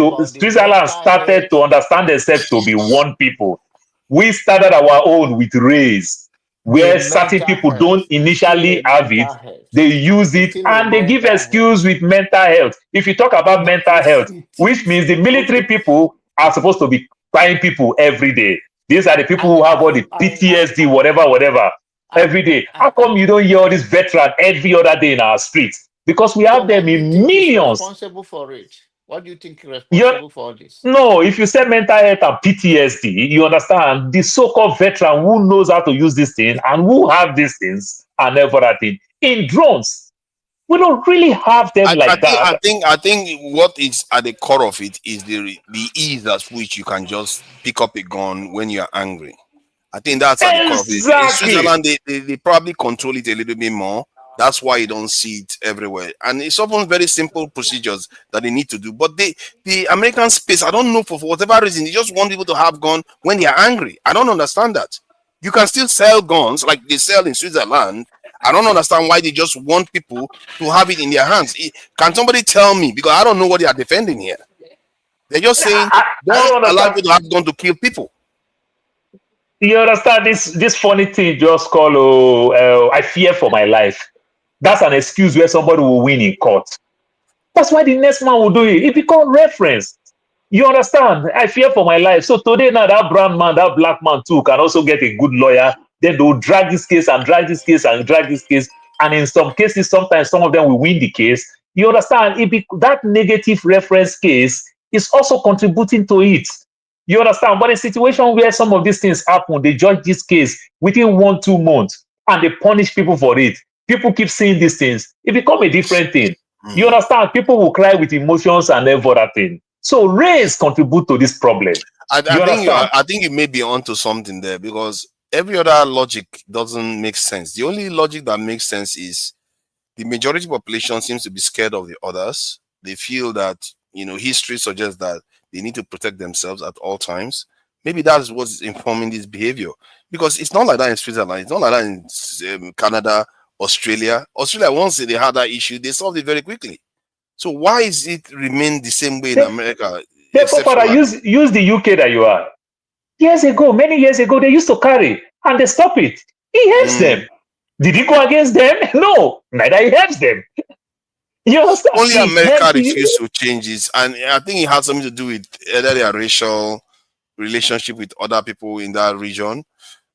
to understand themselves to be one people. We started our own with race, where certain people don't initially have it, they use it, and they give excuse with mental health. If you talk about mental health, which means the military people are supposed to be crying people every day. These are the people who have all the PTSD, whatever, every day. How come you don't hear all these veterans every other day in our streets? Because we have them in millions. Responsible for it. What do you think is responsible for this? No, if you say mental health and PTSD, you understand the so-called veteran who knows how to use this thing and who have these things and everything in drones. We don't really have them that. I think what is at the core of it is the ease at which you can just pick up a gun when you are angry. I think that's at the core of it. In Switzerland, they probably control it a little bit more. That's why you don't see it everywhere. And it's often very simple procedures that they need to do. But the American space, I don't know, for whatever reason, they just want people to have guns when they are angry. I don't understand that. You can still sell guns like they sell in Switzerland. I don't understand why they just want people to have it in their hands. Can somebody tell me? Because I don't know what they are defending here. They're just saying, don't allow people to have guns to kill people. You understand this funny thing just called, I fear for my life. That's an excuse where somebody will win in court. That's why the next man will do it. It becomes reference. You understand? I fear for my life. So today now that brown man, that black man too can also get a good lawyer. Then they'll drag this case and drag this case and drag this case. And in some cases, sometimes some of them will win the case. You understand? That negative reference case is also contributing to it. You understand? But a situation where some of these things happen, they judge this case within 1-2 months and they punish people for it. People keep saying these things. It becomes a different thing. You understand? People will cry with emotions and everything. So race contribute to this problem. I think you may be onto something there, because every other logic doesn't make sense. The only logic that makes sense is the majority population seems to be scared of the others. They feel that, history suggests that they need to protect themselves at all times. Maybe that's what's informing this behavior. Because it's not like that in Switzerland. It's not like that in Canada, Australia, once they had that issue, they solved it very quickly. So why is it remain the same way in America? Use the UK that you are. Many years ago, they used to carry and they stop it. He helps them. Did he go against them? No, neither he helps them. Only America refused to change it, and I think it had something to do with either their racial relationship with other people in that region,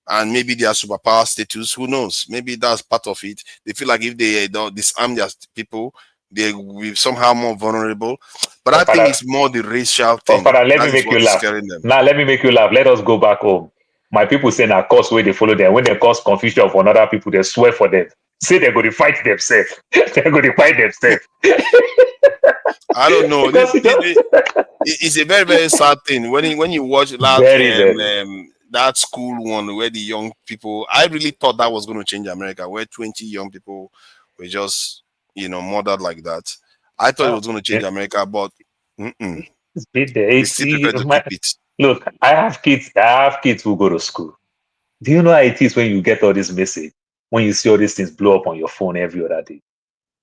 and maybe their superpower status. Who knows? Maybe that's part of it. They feel like if they don't disarm their people, they will be somehow more vulnerable. But I think it's more the racial thing. Let me make you laugh. Now, let me make you laugh. Let us go back home. My people say na cause where they follow them. When they cause confusion for other people, they swear for them. Say they're going to fight themselves. They're going to fight themselves. I don't know. It's a very, very sad thing. When you watch that school one where the young people, I really thought that was going to change America, where 20 young people were just, murdered like that. I thought it was going to change America, but Look, I have kids who go to school. Do you know how it is when you get all this message? When you see all these things blow up on your phone every other day?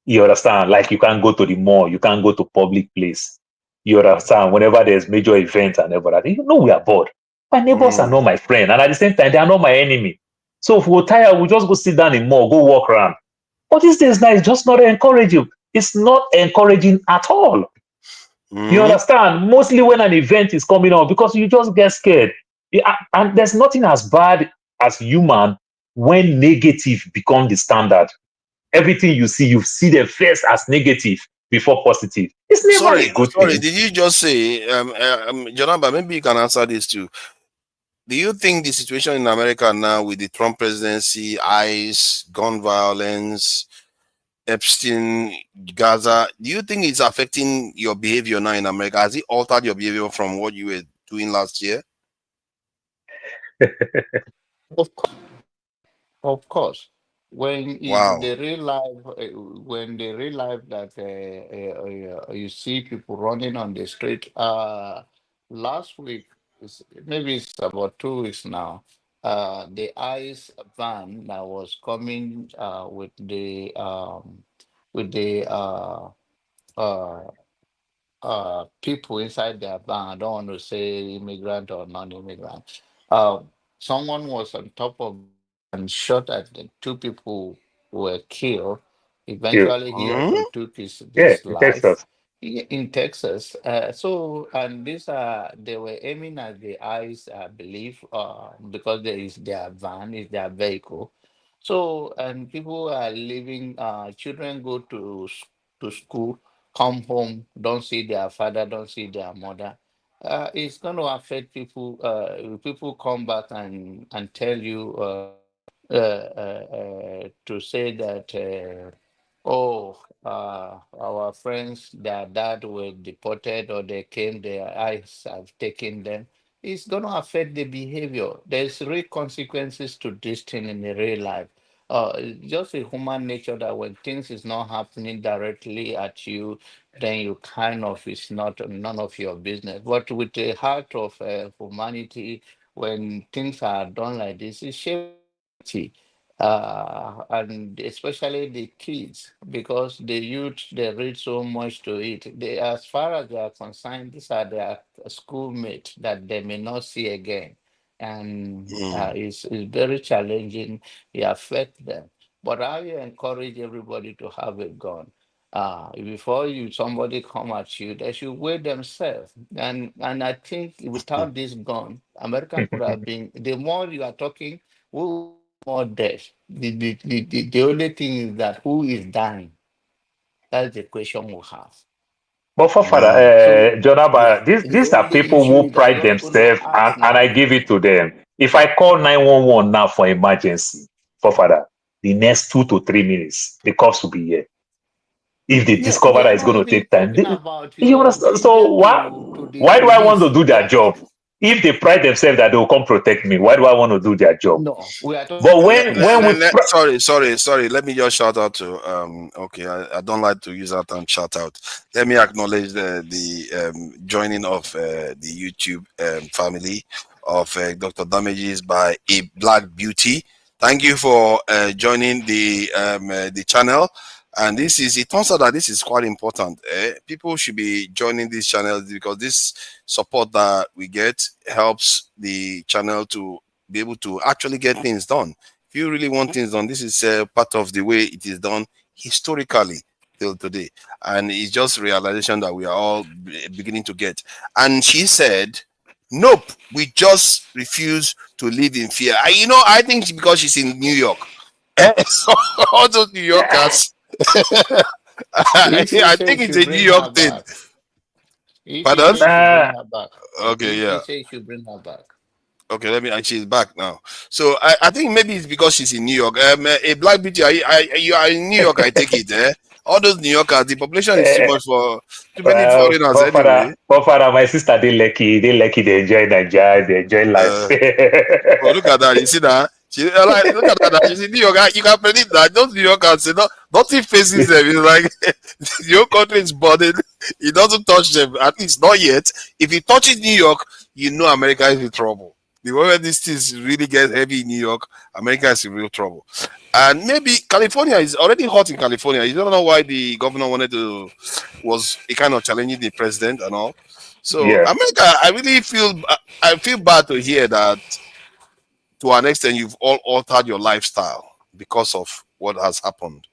You understand? Like you can't go to the mall, you can't go to public place. You understand? Whenever there's major events and everything, we are bored. My neighbors are not my friend, and at the same time, they are not my enemy. So if we're tired, we'll just go sit down in mall, go walk around. But these days now, it's just not encouraging. It's not encouraging at all. You understand? Mostly when an event is coming on, because you just get scared. And there's nothing as bad as human when negative becomes the standard. Everything you see them first as negative before positive. It's never a good thing. Did you just say, Jonaba, maybe you can answer this too. Do you think the situation in America now with the Trump presidency, ICE, gun violence, Epstein, Gaza, do you think it's affecting your behavior now in America? Has it altered your behavior from what you were doing last year? Of course. Of course, Wow. they realize when they realize that you see people running on the street. Last week, maybe it's about 2 weeks now. The ICE van that was coming with the uh, people inside their van. I don't want to say immigrant or non-immigrant. Uh, Someone was on top of and shot at the two people who were killed. You. Eventually, he also took Yeah, his in life Texas. in Texas. And these they were aiming at the eyes, I believe, because there is their van, is their vehicle. So and people are leaving. Children go to school, come home, don't see their father, don't see their mother. It's going to affect people. People come back and tell you to say that, oh, our friends, their dad were deported or they came, their eyes have taken them. It's going to affect the behavior. There's real consequences to this thing in the real life. It's just a human nature that when things is not happening directly at you, then you kind of, it's not none of your business. But with the heart of humanity, when things are done like this, it's shameful. And especially the kids, because the youth, they read so much to it. They, as far as they are concerned, these are their schoolmates that they may not see again, and it's very challenging. It affects them. But I will encourage everybody to have a gun. Before you somebody come at you, they should weigh themselves. And I think without this gun, America could have been. The more you are talking, we will see more death. The only thing is that who is dying? That's the question we have. But for father, So yeah, Jonaba, the these are only people issue who is that pride what's going to themselves, ask and I now. give it to them. If I call 911 now for emergency, for father, the next 2 to 3 minutes, the cops will be here. If they Yeah, discover we that are it's not going to even take time, talking about you understand? bring So them to the why do I want to police. do We their are job? If they pride themselves that they will come protect me, why do I want to do their job? no, we are talking But about the safety. Sorry. Let me just shout out to okay, I don't like to use that term shout out. Let me acknowledge the joining of the YouTube family of Dr. Damages by a Black Beauty. Thank you for joining the channel. And it turns out that this is quite important. People should be joining this channel because this support that we get helps the channel to be able to actually get things done. If you really want things done, this is part of the way it is done historically till today. And it's just realization that we are all beginning to get. And she said, nope, we just refuse to live in fear. I think because she's in New York. So all those New Yorkers, If she I says think she it's a should New bring her York thing. back, if she Pardon? says she should bring her back, Okay, if she yeah. says she should bring her back. Okay, and she's back now. So I think maybe it's because she's in New York. A Black Beauty, you are in New York, I take it, eh? All those New Yorkers, the population is too much for too many foreigners anyway. Father, my sister, they lucky, they enjoy Nigeria, they enjoy life. Oh, look at that. You see that? Look at that. She's in New York. You can predict that. Those New Yorkers, nothing faces them. It's like the whole country is burdened. It doesn't touch them, at least not yet. If it touches New York, you know America is in trouble. The moment these things really get heavy in New York, America is in real trouble. And maybe California is already hot in California. You don't know why the governor was kind of challenging the president and all. So Yeah. America, I feel bad to hear that to an extent you've all altered your lifestyle because of what has happened.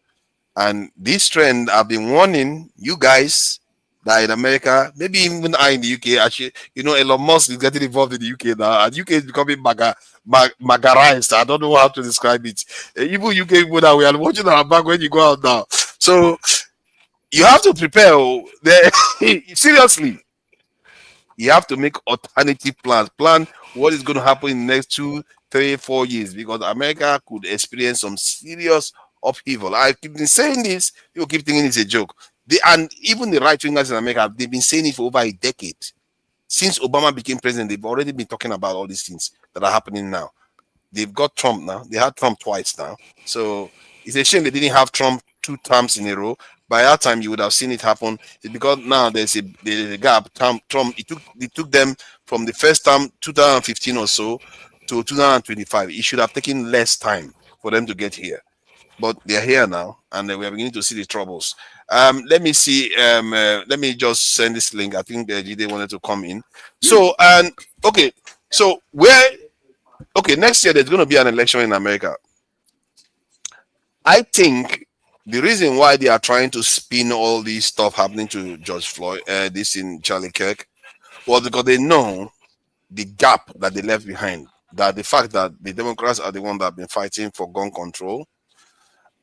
And this trend, I've been warning you guys that in America, maybe even I in the UK, actually, Elon Musk is getting involved in the UK now, and UK is becoming magarized. I don't know how to describe it. Even UK people that we are watching our back when you go out now. So you have to prepare. Seriously, you have to make alternative plans. Plan what is going to happen in the next 2, 3, 4 years because America could experience some serious upheaval. I've been saying this, people keep thinking it's a joke. And even the right-wingers in America, they've been saying it for over a decade. Since Obama became president, they've already been talking about all these things that are happening now. They've got Trump now. They had Trump twice now. So it's a shame they didn't have Trump 2 terms in a row. By that time, you would have seen it happen. It's because now there's a gap. Trump, it took them from the first term, 2015 or so, to 2025. It should have taken less time for them to get here. But they're here now, and we are beginning to see the troubles. Let me see. Let me just send this link. I think Jide wanted to come in. So, okay. So next year there's going to be an election in America. I think the reason why they are trying to spin all this stuff happening to George Floyd, this in Charlie Kirk, was because they know the gap that they left behind. That the fact that the Democrats are the one that have been fighting for gun control,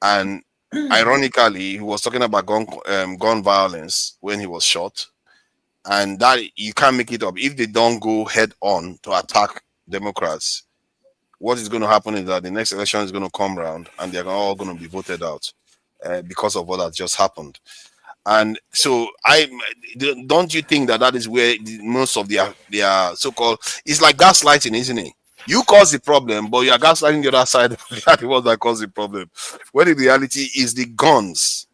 and ironically, he was talking about gun violence when he was shot, and that you can't make it up. If they don't go head on to attack Democrats, what is going to happen is that the next election is going to come around, and they're all going to be voted out because of what has just happened. And so, don't you think that is where most of their so-called, it's like gaslighting, isn't it? You cause the problem, but you are gaslighting the other side. That was that caused the problem. When in reality is the guns.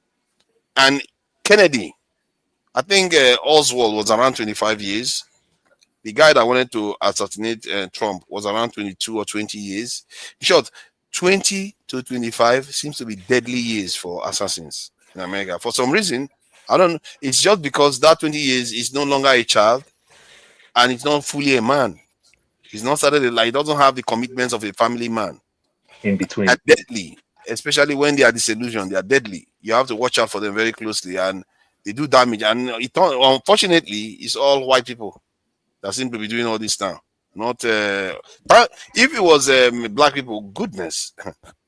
And Kennedy, I think Oswald was around 25 years. The guy that wanted to assassinate Trump was around 22 or 20 years. In short, 20 to 25 seems to be deadly years for assassins in America. For some reason, I don't know. It's just because that 20 years is no longer a child and it's not fully a man. He's not started like he doesn't have the commitments of a family man. In between. They're deadly, especially when they are disillusioned. They are deadly. You have to watch out for them very closely, and they do damage. And unfortunately, it's all white people that seem to be doing all this now. Not but if it was black people, goodness,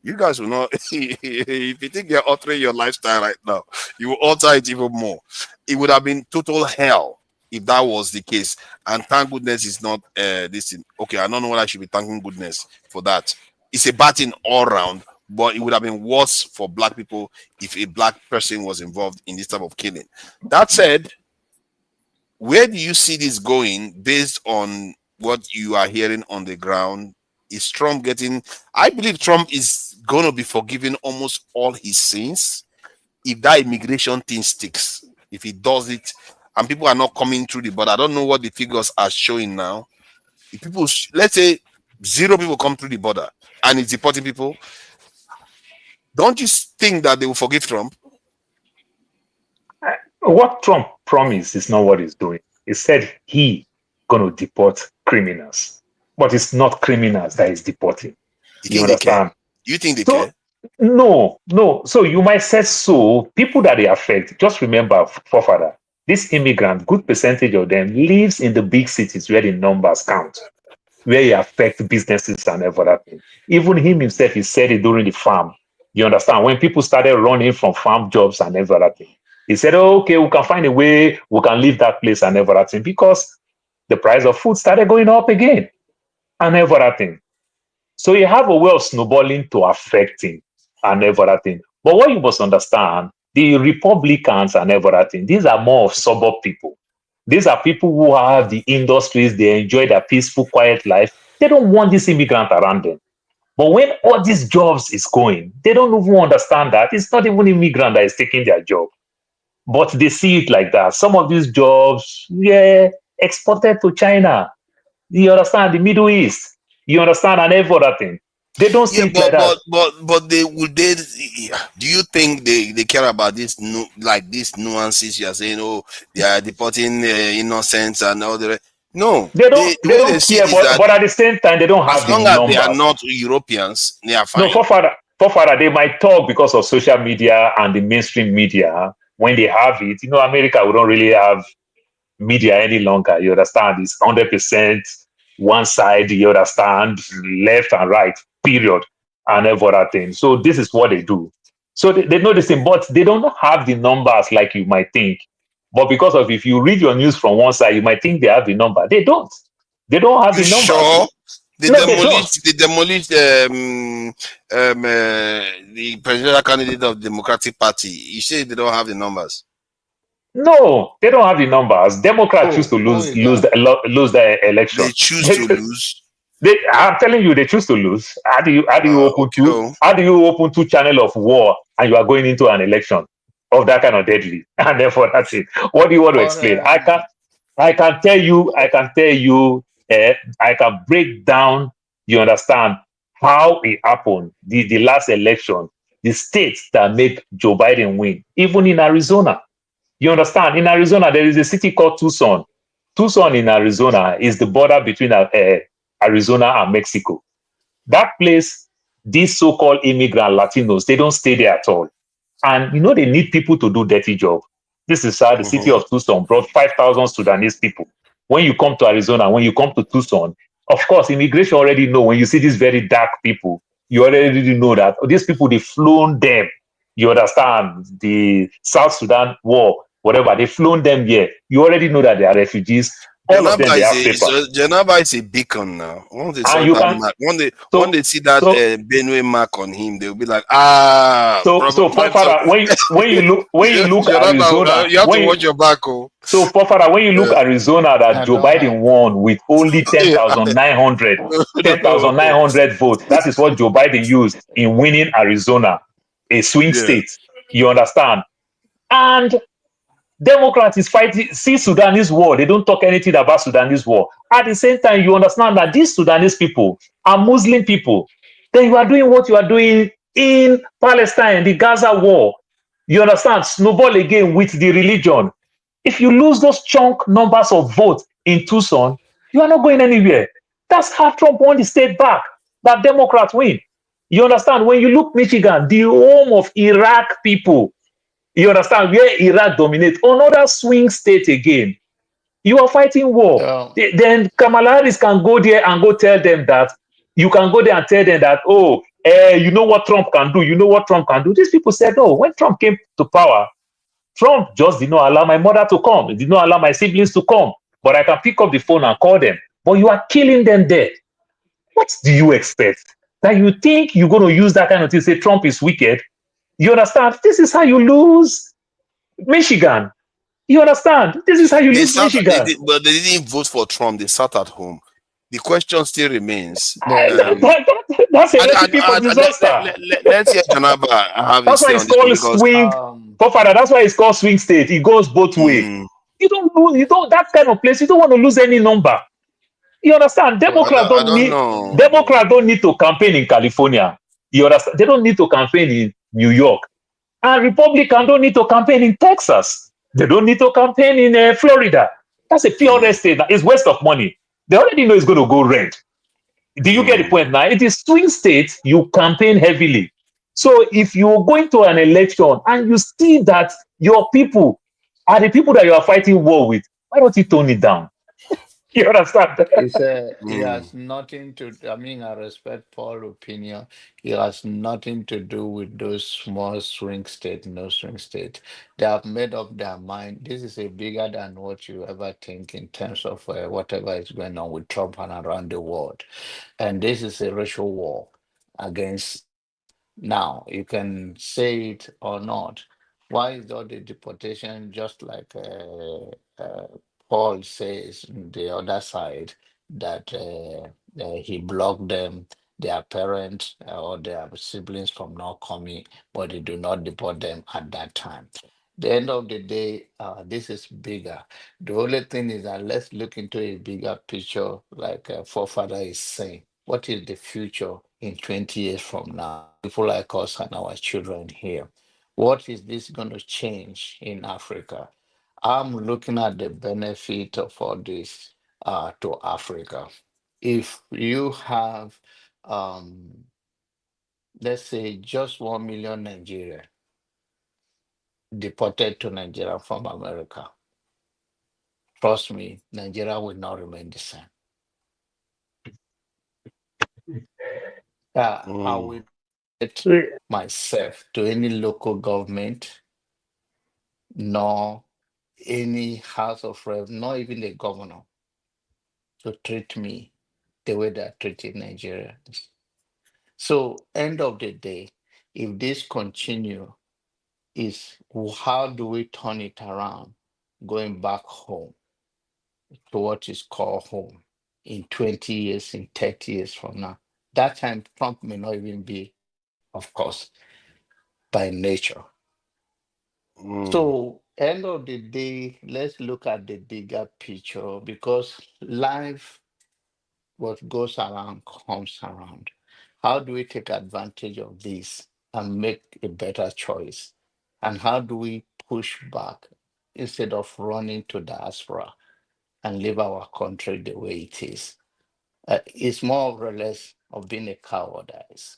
you guys will not. If you think you're altering your lifestyle right now, you will alter it even more. It would have been total hell if that was the case. And thank goodness it's not this thing. Okay, I don't know what I should be thanking goodness for that. It's a bad thing all around, but it would have been worse for black people if a black person was involved in this type of killing. That said, where do you see this going based on what you are hearing on the ground? Is Trump getting... I believe Trump is going to be forgiven almost all his sins if that immigration thing sticks. If he does it, and people are not coming through the border. I don't know what the figures are showing now. If people, let's say 0 people come through the border and it's deporting people, don't you think that they will forgive Trump? What Trump promised is not what he's doing. He said he going to deport criminals, but it's not criminals that he's deporting. You understand? You think they care? No. So you might say so. People that they affect, just remember, forefather, this immigrant, good percentage of them lives in the big cities where the numbers count, where it affects businesses and everything. Even him himself, he said it during the farm. You understand? When people started running from farm jobs and everything, he said, oh, okay, we can find a way, we can leave that place and everything, because the price of food started going up again and everything. So you have a way of snowballing to affect him and everything. But what you must understand, the Republicans and everything, these are more of suburb people. These are people who have the industries, they enjoy their peaceful, quiet life. They don't want this immigrant around them. But when all these jobs is going, they don't even understand that it's not even immigrant that is taking their job. But they see it like that. Some of these jobs, exported to China. You understand? The Middle East. You understand? And everything. They don't see it like that. But do you think they care about this these nuances? You are saying, oh, they are deporting innocents and all the rest. No, they don't care, but at the same time, they don't have the numbers. As long as they are not Europeans, they are fine. No, forefather, they might talk because of social media and the mainstream media. When they have it, America, we don't really have media any longer. You understand? It's 100% one side, you understand, left and right, period, and everything. So this is what they do. So they know this thing, but they don't have the numbers like you might think. But because of, if you read your news from one side, you might think they have the number. They don't. They don't have the numbers. Sure? They No, they demolished the presidential candidate of the Democratic Party. You say they don't have the numbers. No, they don't have the numbers. Democrats choose to lose the election. They choose to lose. I'm telling you, they choose to lose. How do you open okay. two channel of war and you are going into an election of that kind of deadly? And therefore that's it. What do you want to explain? I can tell you, I can break down, you understand, how it happened. The last election, the states that made Joe Biden win, even in Arizona. You understand? In Arizona, there is a city called Tucson. Tucson in Arizona is the border between Arizona and Mexico. That place, these so-called immigrant Latinos, they don't stay there at all. And they need people to do dirty job. This is how the city of Tucson brought 5,000 Sudanese people. When you come to Arizona, when you come to Tucson, of course, immigration already know when you see these very dark people, you already know that these people, they've flown them. You understand? The South Sudan war, whatever, they've flown them here. You already know that they are refugees. All of them, they have paper. Geneva is a beacon now. Once they saw And you that can- mark, when they see that so- Benue mark on him, they'll be like, So Father, when you look Arizona, you have to watch your back. So Father, when you look Arizona, that Joe Biden won with only 10,900 votes. That is what Joe Biden used in winning Arizona, a swing state. You understand? And Democrats is fighting, see Sudanese war. They don't talk anything about Sudanese war. At the same time, you understand that these Sudanese people are Muslim people. Then you are doing what you are doing in Palestine, the Gaza war. You understand? Snowball again with the religion. If you lose those chunk numbers of votes in Tucson, you are not going anywhere. That's how Trump won the state back. That Democrats win. You understand? When you look Michigan, the home of Iraq people, you understand, where Iraq dominates, another swing state again. You are fighting war. Then Kamala Harris can go there and go tell them that, you can go there and tell them that, you know what Trump can do, you know what Trump can do. These people said, no, when Trump came to power, Trump just did not allow my mother to come. He did not allow my siblings to come. But I can pick up the phone and call them. But you are killing them dead. What do you expect? That you think you're going to use that kind of thing, say Trump is wicked? You understand? This is how you lose Michigan. You understand? This is how you lose Michigan. But they didn't vote for Trump. They sat at home. The question still remains. That's a recipe for disaster. Let's hear Janaba. That's why it's called swing. Father, that's why it's called swing state. It goes both ways. You don't lose. You don't, that kind of place. You don't want to lose any number. You understand? Democrats don't need to campaign in California. You understand? They don't need to campaign in New York. And Republicans don't need to campaign in Texas. They don't need to campaign in Florida. That's a pure red state. It's waste of money. They already know it's going to go red. Do you get the point now? It is swing states, you campaign heavily. So if you're going to an election and you see that your people are the people that you are fighting war with, why don't you tone it down? You understand? It has nothing to, I respect Paul's opinion. It has nothing to do with those small swing state, no swing state. They have made up their mind. This is a bigger than what you ever think in terms of whatever is going on with Trump and around the world. And this is a racial war against. Now, you can say it or not. Why is all the deportation just like Paul says on the other side that he blocked them, their parents or their siblings from not coming, but he do not deport them at that time. The end of the day, this is bigger. The only thing is that let's look into a bigger picture, like forefather is saying. What is the future in 20 years from now? People like us and our children here. What is this going to change in Africa? I'm looking at the benefit of all this to Africa. If you have, let's say, just 1 million Nigeria deported to Nigeria from America, trust me, Nigeria will not remain the same. I will get myself to any local government, nor any House of Reps, not even the governor, to treat me the way they're treating Nigerians. So, end of the day, if this continue, is how do we turn it around, going back home to what is called home in 20 years, in 30 years from now? That time, Trump may not even be, of course, by nature. So, end of the day, let's look at the bigger picture, because life, what goes around comes around. How do we take advantage of this and make a better choice? And how do we push back instead of running to diaspora and leave our country the way it is? It's more or less of being a cowardice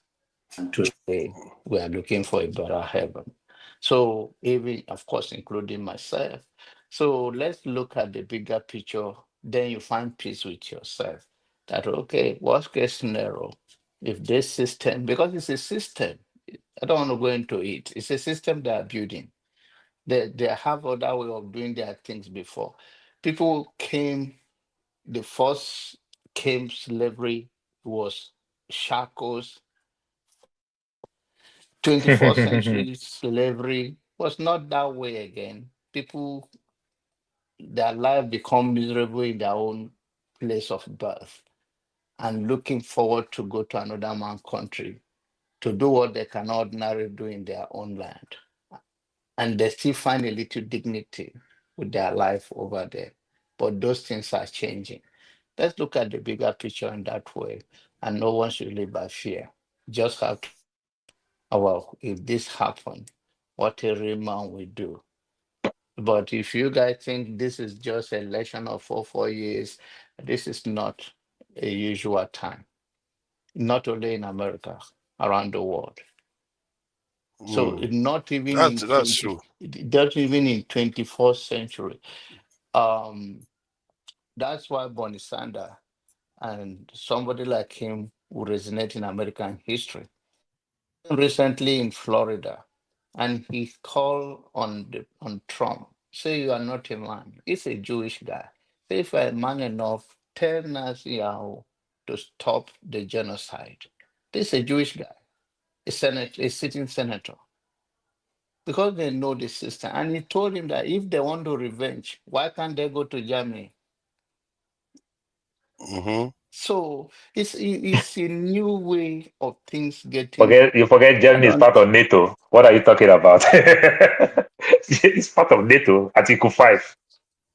and to say we are looking for a better heaven. So, even, of course, including myself. So, let's look at the bigger picture. Then you find peace with yourself. That, okay, worst case scenario, if this system, because it's a system, I don't want to go into it. It's a system they are building. They have other way of doing their things before. People came, the first came slavery was shackles. 21st century slavery was not that way again. People, their life become miserable in their own place of birth and looking forward to go to another man's country to do what they can ordinarily do in their own land. And they still find a little dignity with their life over there. But those things are changing. Let's look at the bigger picture in that way. And no one should live by fear. Just have to, oh, well, if this happened, what a real man will do. But if you guys think this is just an election of 4 years, this is not a usual time. Not only in America, around the world. So not even in That's true. not even in 21st century. That's why Bernie Sanders and somebody like him who resonate in American history. Recently in Florida, and he called on Trump. Say you are not a man. He's a Jewish guy. Say if you're a man enough, tell Netanyahu to stop the genocide. This is a Jewish guy, a sitting senator, because they know the system. And he told him that if they want to revenge, why can't they go to Germany? So it's a new way of things getting. You forget Germany is part of NATO. What are you talking about? It's part of NATO, Article 5.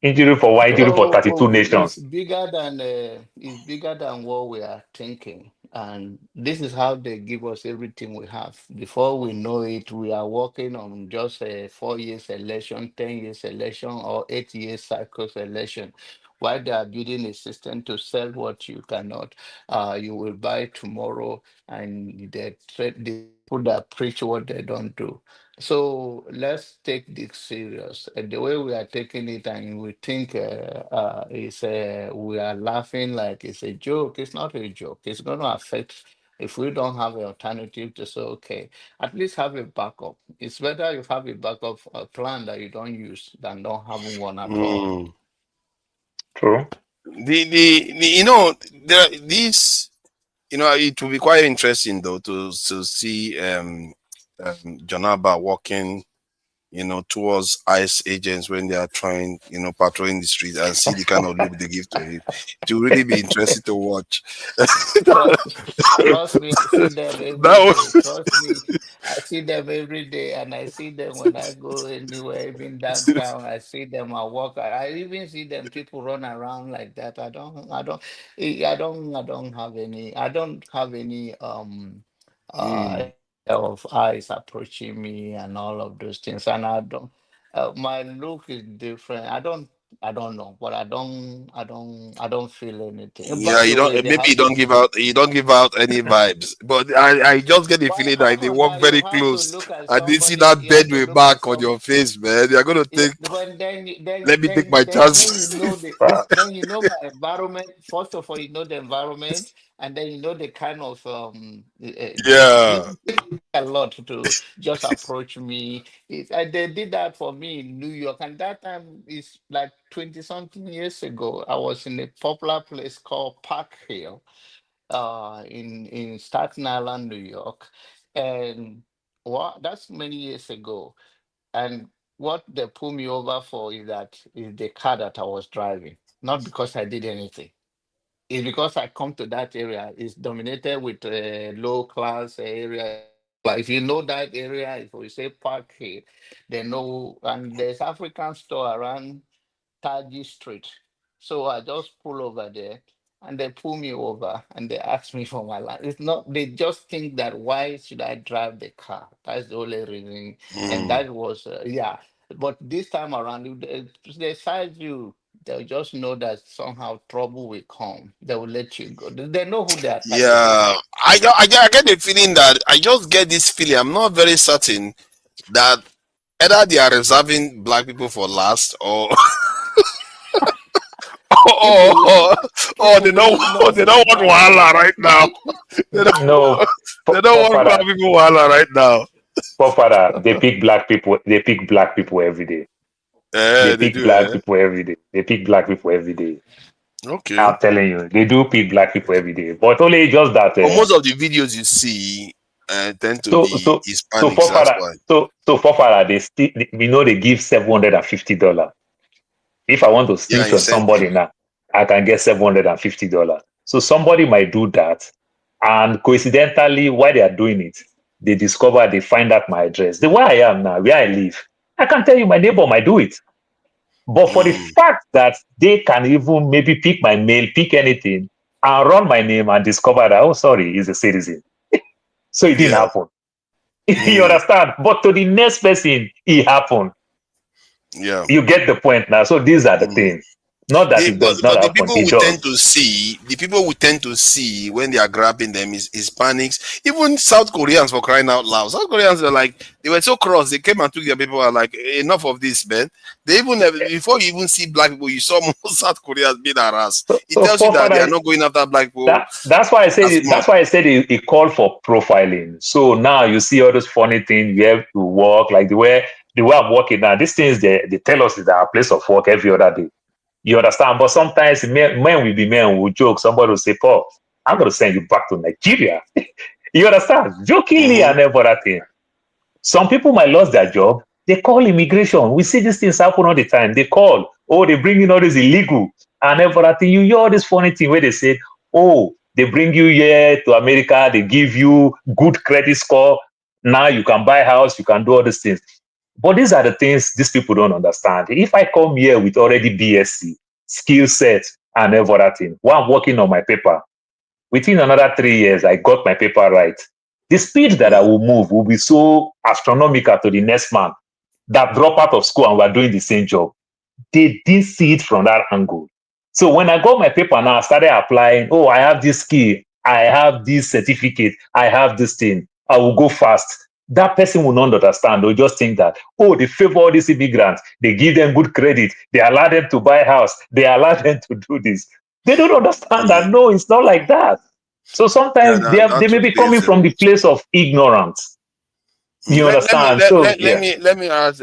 Injury for one, injury for 32 nations. It's bigger than what we are thinking. And this is how they give us everything we have. Before we know it, we are working on just a 4 years election, 10 years election, or 8 years cycles election. While they are building a system to sell what you cannot, you will buy tomorrow, and the people that preach what they don't do. So let's take this serious. The way we are taking it, and we think we are laughing like it's a joke. It's not a joke. It's going to affect. If we don't have an alternative to say, okay, at least have a backup. It's better you have a backup plan that you don't use than not having one at all. True. It will be quite interesting though to see Jonaba walking, towards ICE agents when they are trying, patrolling the streets, and see the kind of look they give to him. It will really be interesting to watch. Trust me, I see them every day. Trust me, I see them every day, and I see them when I go anywhere, even downtown. I see them. I walk. I even see them. People run around like that. I don't have any of eyes approaching me and all of those things, and I don't. My look is different. I don't know, but I don't feel anything. Yeah, By you the don't. way, they Maybe have you don't give out any vibes, but I just get the feeling that if they walk very close and they see that Bedouin mark on your face, man, they're gonna think. But Let me take my chances. then you know my environment. First of all, you know the environment, and then you know the kind of Yeah. a lot to just approach me. And they did that for me in New York, and that time is like 20 something years ago. I was in a popular place called Park Hill, in Staten Island, New York, and that's many years ago. And what they pulled me over for is the car that I was driving, not because I did anything. It's because I come to that area. It's dominated with low class area. But if you know that area, if we say Park here, they know, and there's African store around Taji Street. So I just pull over there and they pull me over and they ask me for my license. It's not, they just think that why should I drive the car? That's the only reason. And that was, yeah. But this time around, if they size you, they'll just know that somehow trouble will come. They will let you go. They know who they are targeting. Yeah, I get the feeling that I just get this feeling. I'm not very certain that either they are reserving black people for last, or or they don't want wahala right now. They don't want black people wahala right now. Father, they pick black people. They pick black people every day. They pick black people every day. They pick black people every day. Okay. I'm telling you, they do pick black people every day, but only just that. Most of the videos you see tend to be Hispanics. That's why. So for father, they still, we know they give $750. If I want to snitch on somebody now, I can get $750. So somebody might do that, and coincidentally, while they are doing it, they find out my address. The way I am now, where I live, I can tell you my neighbor might do it. But for the fact that they can even maybe pick my mail, pick anything, and run my name and discover that, oh, sorry, he's a citizen. So it didn't happen. You understand? But to the next person, it happened. Yeah. You get the point now. So these are the things. Not that it does not happen. The people we tend to see when they are grabbing them is Hispanics, even South Koreans, for crying out loud. South Koreans are like, they were so cross. They came and took their people, are like, enough of this, man. They even before you even see black people, you saw most South Koreans being harassed. It tells you that they are not going after black people. That's why I said that's why I said it called for profiling. So now you see all those funny things. You have to work like the way I'm working now. These things they tell us is our place of work every other day. You understand? But sometimes men will be men will joke. Somebody will say, Paul, I'm going to send you back to Nigeria. You understand? Jokingly and everything. Some people might lose their job. They call immigration. We see these things happen all the time. They call, they bring in all this illegal and everything. You hear all this funny thing where they say, they bring you here to America. They give you good credit score. Now you can buy a house. You can do all these things. But these are the things these people don't understand. If I come here with already BSc, skill set, and everything, while I'm working on my paper, within another 3 years, I got my paper right. The speed that I will move will be so astronomical to the next man that drop out of school and we're doing the same job. They didn't see it from that angle. So when I got my paper now, I started applying, I have this skill, I have this certificate, I have this thing, I will go fast. That person will not understand. They'll just think that, they favor all these immigrants. They give them good credit. They allow them to buy a house. They allow them to do this. They don't understand that. No, it's not like that. So sometimes they may be coming from the place of ignorance. You understand? Let me ask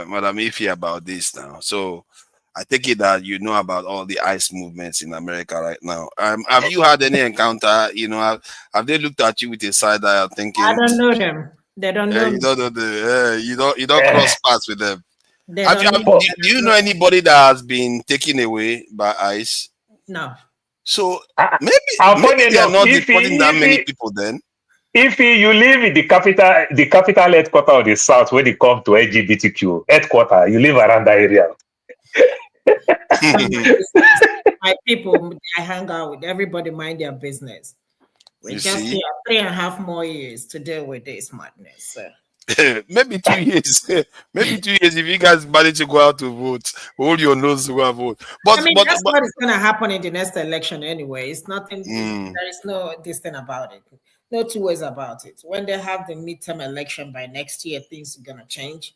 Madam Ife about this now. So I take it that you know about all the ICE movements in America right now. Have you had any encounter? Have they looked at you with a side eye thinking? I don't know them. They don't know. You don't know you don't cross paths with them. Do you know anybody that has been taken away by ICE? No. So maybe they are not deporting that many people then. If you live in the capital headquarters of the South, when it comes to LGBTQ headquarters, you live around that area. My people, I hang out with everybody, mind their business. We just here 3.5 more years to deal with this madness. Maybe 2 years. Maybe 2 years if you guys manage to go out to vote, hold your nose to go and vote. But that's what is going to happen in the next election anyway. It's nothing. There is no this thing about it. No two ways about it. When they have the midterm election by next year, things are going to change.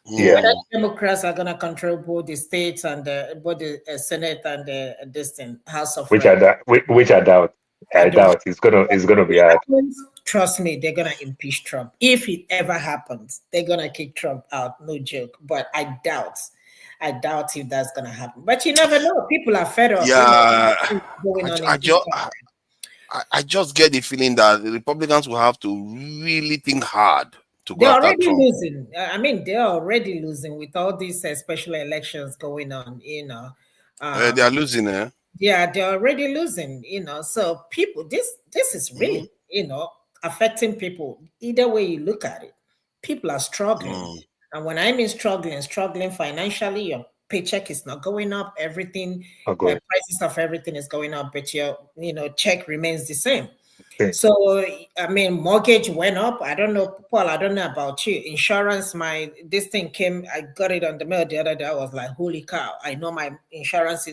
Yeah. Whether Democrats are going to control both the states and both the Senate and the House of which I doubt. I doubt it's gonna be hard. Trust me, they're gonna impeach Trump. If it ever happens, they're gonna kick Trump out. No joke. But I doubt if that's gonna happen. But you never know. People are fed up. Yeah, Going on I just get the feeling that the Republicans will have to really think hard to go they're after already Trump. losing. I mean, they're already losing with all these special elections going on. They are losing, eh? Yeah, they're already losing. So people, this is really, affecting people. Either way you look at it, people are struggling. And when I mean struggling financially, your paycheck is not going up. Everything, prices of everything is going up, but your check remains the same. Okay. So I mean, mortgage went up. I don't know, Paul. I don't know about you. Insurance, this thing came. I got it on the mail the other day. I was like, holy cow! I know my insurance,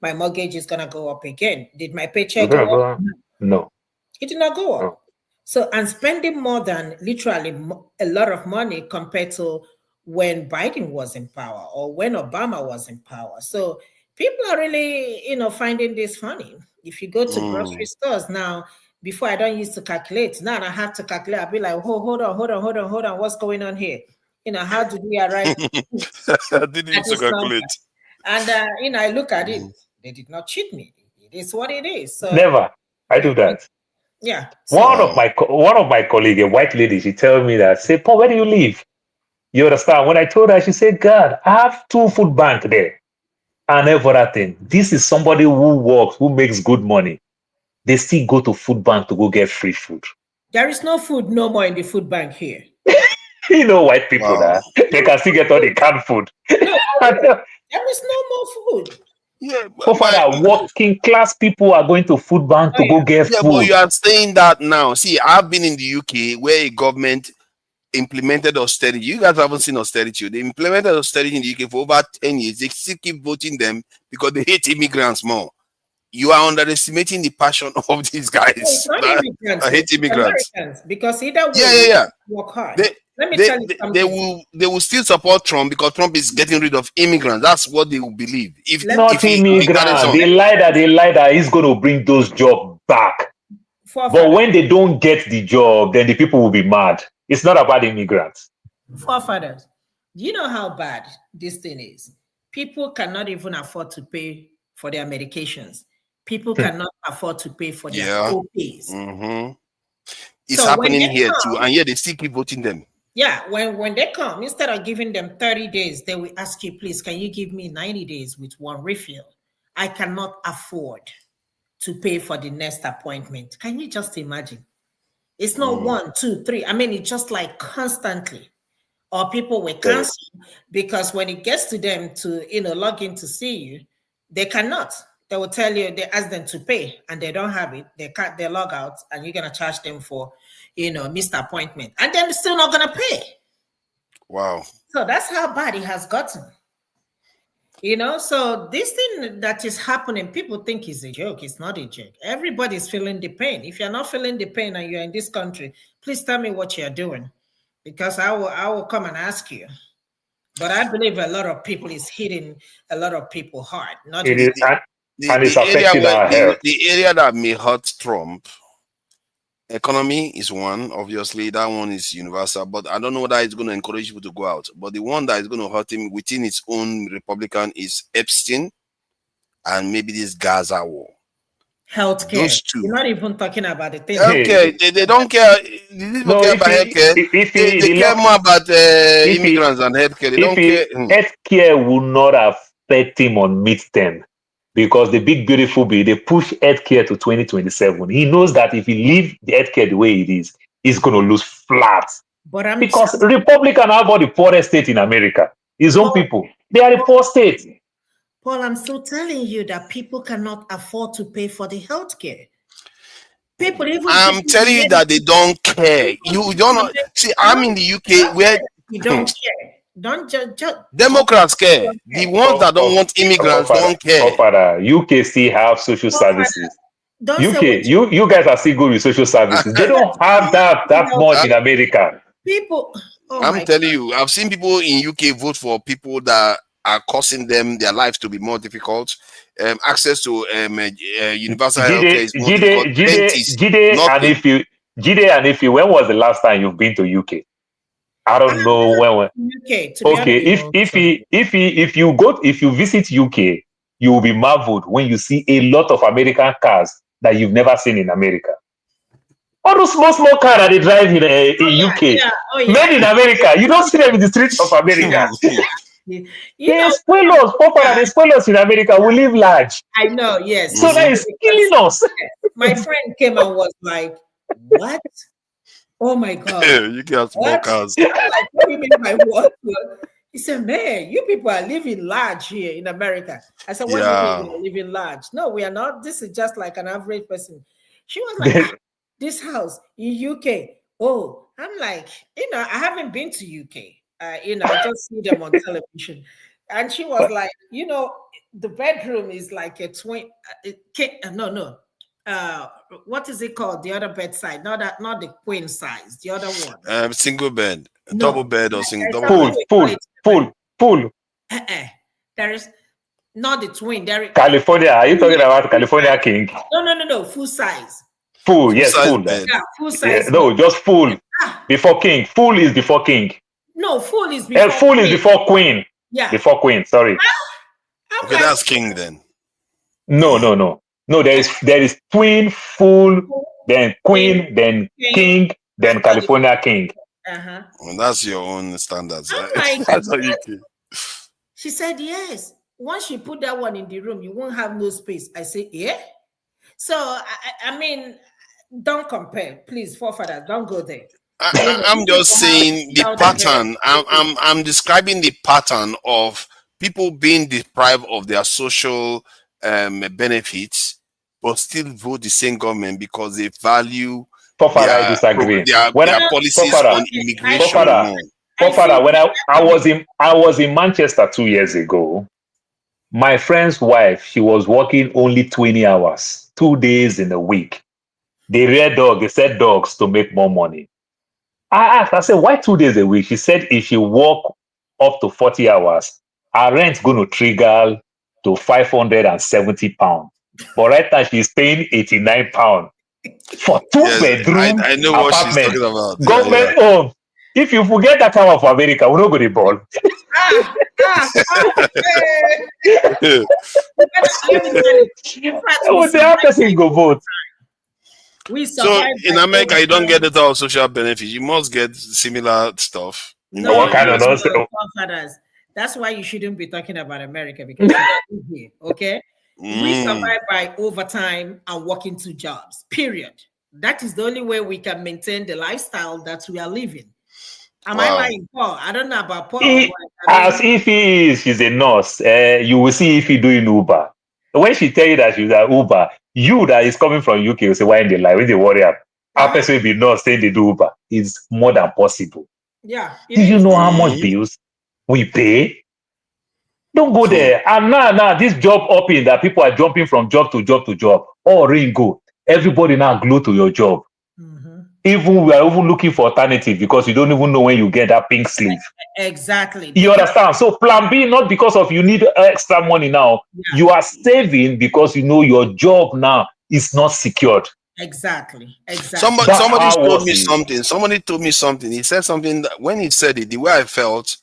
my mortgage is gonna go up again. Did my paycheck go up? No, it did not go up. So I'm spending more than literally a lot of money compared to when Biden was in power or when Obama was in power. So people are really, finding this funny. If you go to grocery stores now, before I don't used to calculate. Now I have to calculate. I'll be like, hold on. What's going on here? How did we arrive? I didn't need to calculate. And I look at it. They did not cheat me. It is what it is. So never. I do that. Yeah. One of my colleague, a white lady, she told me that, say, Paul, where do you live? You understand? When I told her, she said, God, I have 2 food banks there. And everything. This is somebody who works, who makes good money. They still go to food bank to go get free food. There is no food no more in the food bank here. White people that they can still get all the canned food. No, there is no more food. Yeah, but working class people are going to food bank to go get food. But you are saying that now. See, I've been in the UK where a government implemented austerity. You guys haven't seen austerity. They implemented austerity in the UK for over 10 years. They still keep voting them because they hate immigrants more. You are underestimating the passion of these guys. I hate immigrants. Because either way, work hard. They will still support Trump because Trump is getting rid of immigrants. That's what they will believe. Immigrants, they lie that he's going to bring those jobs back. But when they don't get the job, then the people will be mad. It's not about immigrants. Forefathers, do you know how bad this thing is? People cannot even afford to pay for their medications. People cannot afford to pay for their co-pays. It's happening here too, and yet they still keep voting them. Yeah, when they come, instead of giving them 30 days, they will ask you, please, can you give me 90 days with one refill? I cannot afford to pay for the next appointment. Can you just imagine? It's not 1, 2, 3. I mean, it's just like constantly. Or people will cancel because when it gets to them to, log in to see you, they cannot. They will tell you, they ask them to pay and they don't have it. They log out and you're going to charge them for, missed appointment. And then they're still not going to pay. Wow. So that's how bad it has gotten. So this thing that is happening, people think is a joke. It's not a joke. Everybody's feeling the pain. If you're not feeling the pain and you're in this country, please tell me what you're doing. Because I will come and ask you. But I believe a lot of people is hitting a lot of people hard. Not it is, and it's affecting our health. The area that may hurt Trump, economy is one. Obviously, that one is universal. But I don't know whether it's going to encourage people to go out. But the one that is going to hurt him within its own Republican is Epstein and maybe this Gaza war. Healthcare. Those two. You're not even talking about the thing. Okay, they don't care. They care about healthcare. They care more about immigrants and healthcare. They don't care. Healthcare will not affect him on midterm because the big beautiful bill, they push healthcare to 2027. He knows that if he leaves the healthcare the way it is, he's going to lose flat. Because Republican have all the poorest state in America. His own people, they are the poor state. Paul, I'm still telling you that people cannot afford to pay for the healthcare. I'm telling you that they don't care. You don't know. See, I'm in the UK where you don't care. Don't just Democrats care. The ones that don't want immigrants don't care. UK still have social services. You guys are still good with social services. They don't have that much in America. People. I'm telling you, I've seen people in UK vote for people that are causing them their lives to be more difficult. Access to universal healthcare is more difficult. Jide, and if you, when was the last time you've been to UK? I don't know when. UK, to be Okay, honest. if you visit UK, you will be marveled when you see a lot of American cars that you've never seen in America. All those small cars that they drive in UK, made in America. You don't see them in the streets of America. They spoil us, Papa. They spoil us in America. We live large. I know, yes. So that is killing us. My friend came and was like, "What? Oh my God! You got small cars." I'm like, what do you mean by what? He said, "Man, you people are living large here in America." I said, "What do you mean we're living large? No, we are not. This is just like an average person." She was like, "This house in UK." Oh, I'm like, I haven't been to UK. I just see them on television. And she was like, the bedroom is like a twin. What is it called? The other bedside, not the queen size. The other one. Single bed, double bed, or single full. There is not the twin. There is California. Are you talking about California King? No. Full size. Full, yes, full. Yeah, full size. No, just full. Before king. Full is before king. No, full is before full queen. Is before queen. Yeah. Before queen, sorry. Okay, that's king then. No. There is twin, full, then queen, then king, then California king. Well, that's your own standards. She said yes. Once you put that one in the room, you won't have no space. I said, yeah. So I mean, don't compare, please, forefathers. Don't go there. I'm just saying the pattern. I'm describing the pattern of people being deprived of their social benefits, but still vote the same government because they value I disagree. Their policies on immigration. When I was in Manchester 2 years ago, my friend's wife, she was working only 20 hours, 2 days in a week. They said dogs to make more money. I asked, I said, why 2 days a week? She said, if you work up to 40 hours, our rent's going to trigger to £570. But right now, she's paying £89 for two-bedroom I know what apartment. she's talking about. Government home. If you forget that time of America, we're not going to ball. The person go vote. So in America, you don't get the social benefits. You must get similar stuff. No, what kind of nonsense? That's why you shouldn't be talking about America, because you're here, okay? We survive by overtime and working 2 jobs, period. That is the only way we can maintain the lifestyle that we are living. Am I lying, Paul? I don't know about Paul. As if she's a nurse, you will see if he's doing Uber. When she tell you that she's an Uber, you that is coming from UK will say, why in the lie? When they worry about our person will be nurse saying they do Uber. It's more than possible. Yeah. Do you know how much bills we pay? Don't go there. And now this job hopping that people are jumping from job to job to job. Oh, Ringo. Everybody now glued to your job. Even we are even looking for alternative because you don't even know when you get that pink sleeve. Exactly. You understand? So plan B, not because of you need extra money now. Yeah. You are saving because you know your job now is not secured. Exactly. Somebody told me something. He said something that when he said it, the way I felt,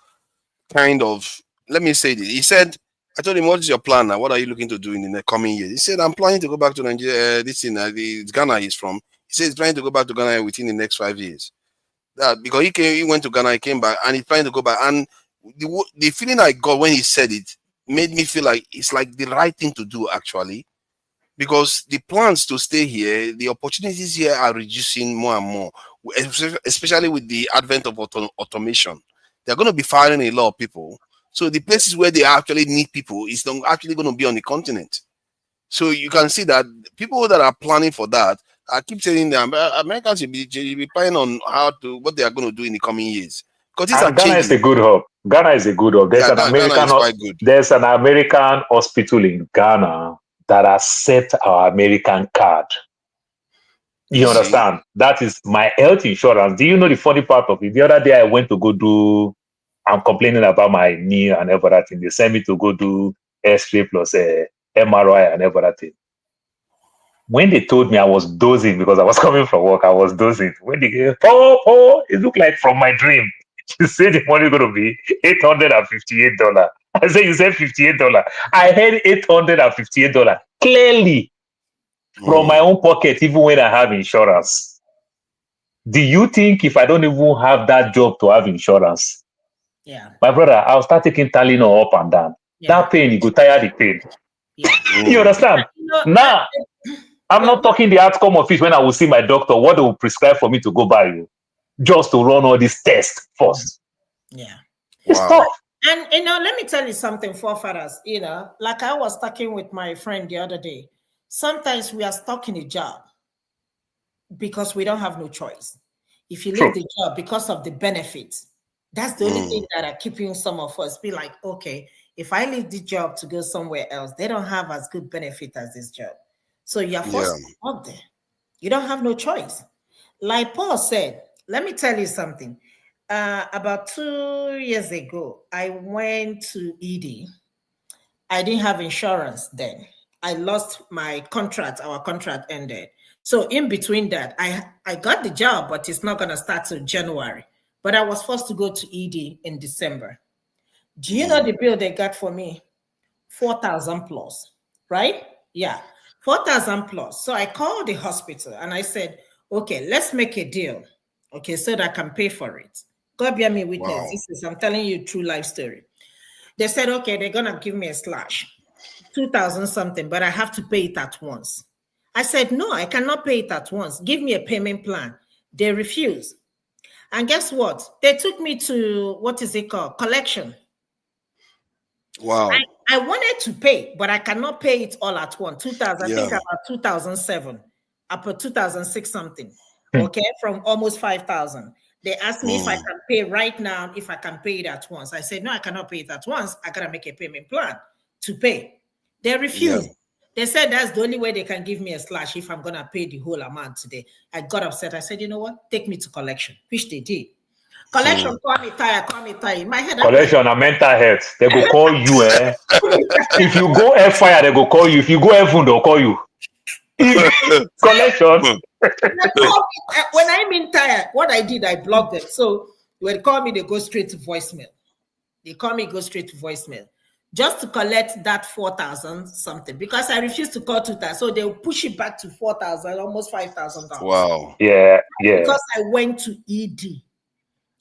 kind of, let me say this. He said, I told him, what is your plan now? What are you looking to do in the coming years? He said, I'm planning to go back to Nigeria. Ghana he's from. He said he's planning to go back to Ghana within the next 5 years. Because he went to Ghana, he came back, and he's planning to go back. And the feeling I got when he said it made me feel like it's like the right thing to do, actually. Because the plans to stay here, the opportunities here are reducing more and more, especially with the advent of automation. They're going to be firing a lot of people. So the places where they actually need people is not actually going to be on the continent. So you can see that people that are planning for that, I keep telling them, Americans should be planning on what they are going to do in the coming years. Because Ghana is a good hub. Ghana is a good hub. There's an American hospital in Ghana that has set our American card. You understand? That is my health insurance. Do you know the funny part of it? The other day I went to go do I'm complaining about my knee and everything. They send me to go do X-ray plus MRI and everything. When they told me, I was dozing because I was coming from work. I was dozing. When they gave, it looked like from my dream. You said the money going to be $858. I said, you said $58. I heard $858 clearly from my own pocket, even when I have insurance. Do you think if I don't even have that job to have insurance, my brother, I'll start taking Tylenol up and down. That pain, you go tire the pain. You understand? Now, I'm not talking the outcome of it when I will see my doctor, what they will prescribe for me to go buy you, just to run all these tests first. Yeah. It's tough. And, let me tell you something, forefathers, like I was talking with my friend the other day, sometimes we are stuck in a job because we don't have no choice. If you leave the job because of the benefits, that's the only thing that are keeping some of us be like, okay, if I leave the job to go somewhere else, they don't have as good benefit as this job. So you're forced to work there. You don't have no choice. Like Paul said, let me tell you something. About 2 years ago, I went to ED. I didn't have insurance then. I lost my contract. Our contract ended. So in between that, I got the job, but it's not going to start till January. But I was forced to go to ED in December. Do you know the bill they got for me? 4,000 plus, right? Yeah, 4,000 plus. So I called the hospital and I said, okay, let's make a deal. Okay, so that I can pay for it. God bear me witness. I'm telling you a true life story. They said, okay, they're going to give me a slash, 2,000 something, but I have to pay it at once. I said, no, I cannot pay it at once. Give me a payment plan. They refused. And guess what? They took me to, what is it called? Collection. Wow. I wanted to pay, but I cannot pay it all at once. 2000, I think about 2007, up to 2006 something. Okay, from almost 5,000. They asked me if I can pay right now, if I can pay it at once. I said, no, I cannot pay it at once. I gotta make a payment plan to pay. They refused. They said that's the only way they can give me a slash if I'm gonna pay the whole amount today. I got upset. I said, you know what? Take me to collection, which they did. Collection, call me tired. In my head, collection and mental health. They go call you. If you go F-fire, they go call you. If you go F-1, they'll call you. Collection. When I mean tired, what I did, I blocked them. So when they call me, they go straight to voicemail. They call me, go straight to voicemail. Just to collect that 4,000 something. Because I refused to call 2,000. So they'll push it back to 4,000, almost $5,000. Wow. Yeah. Because I went to ED.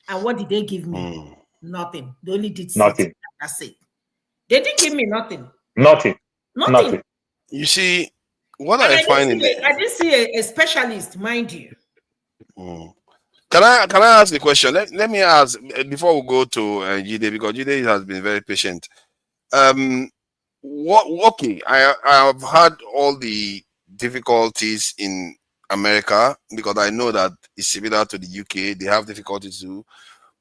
And what did they give me? Nothing. They only did nothing. That's it. They didn't give me nothing. Nothing. You see, what I find in I didn't see a specialist, mind you. Can I ask a question? Let me ask before we go to Jide, because Jide has been very patient. Okay, I have had all the difficulties in America because I know that it's similar to the UK. They have difficulties too,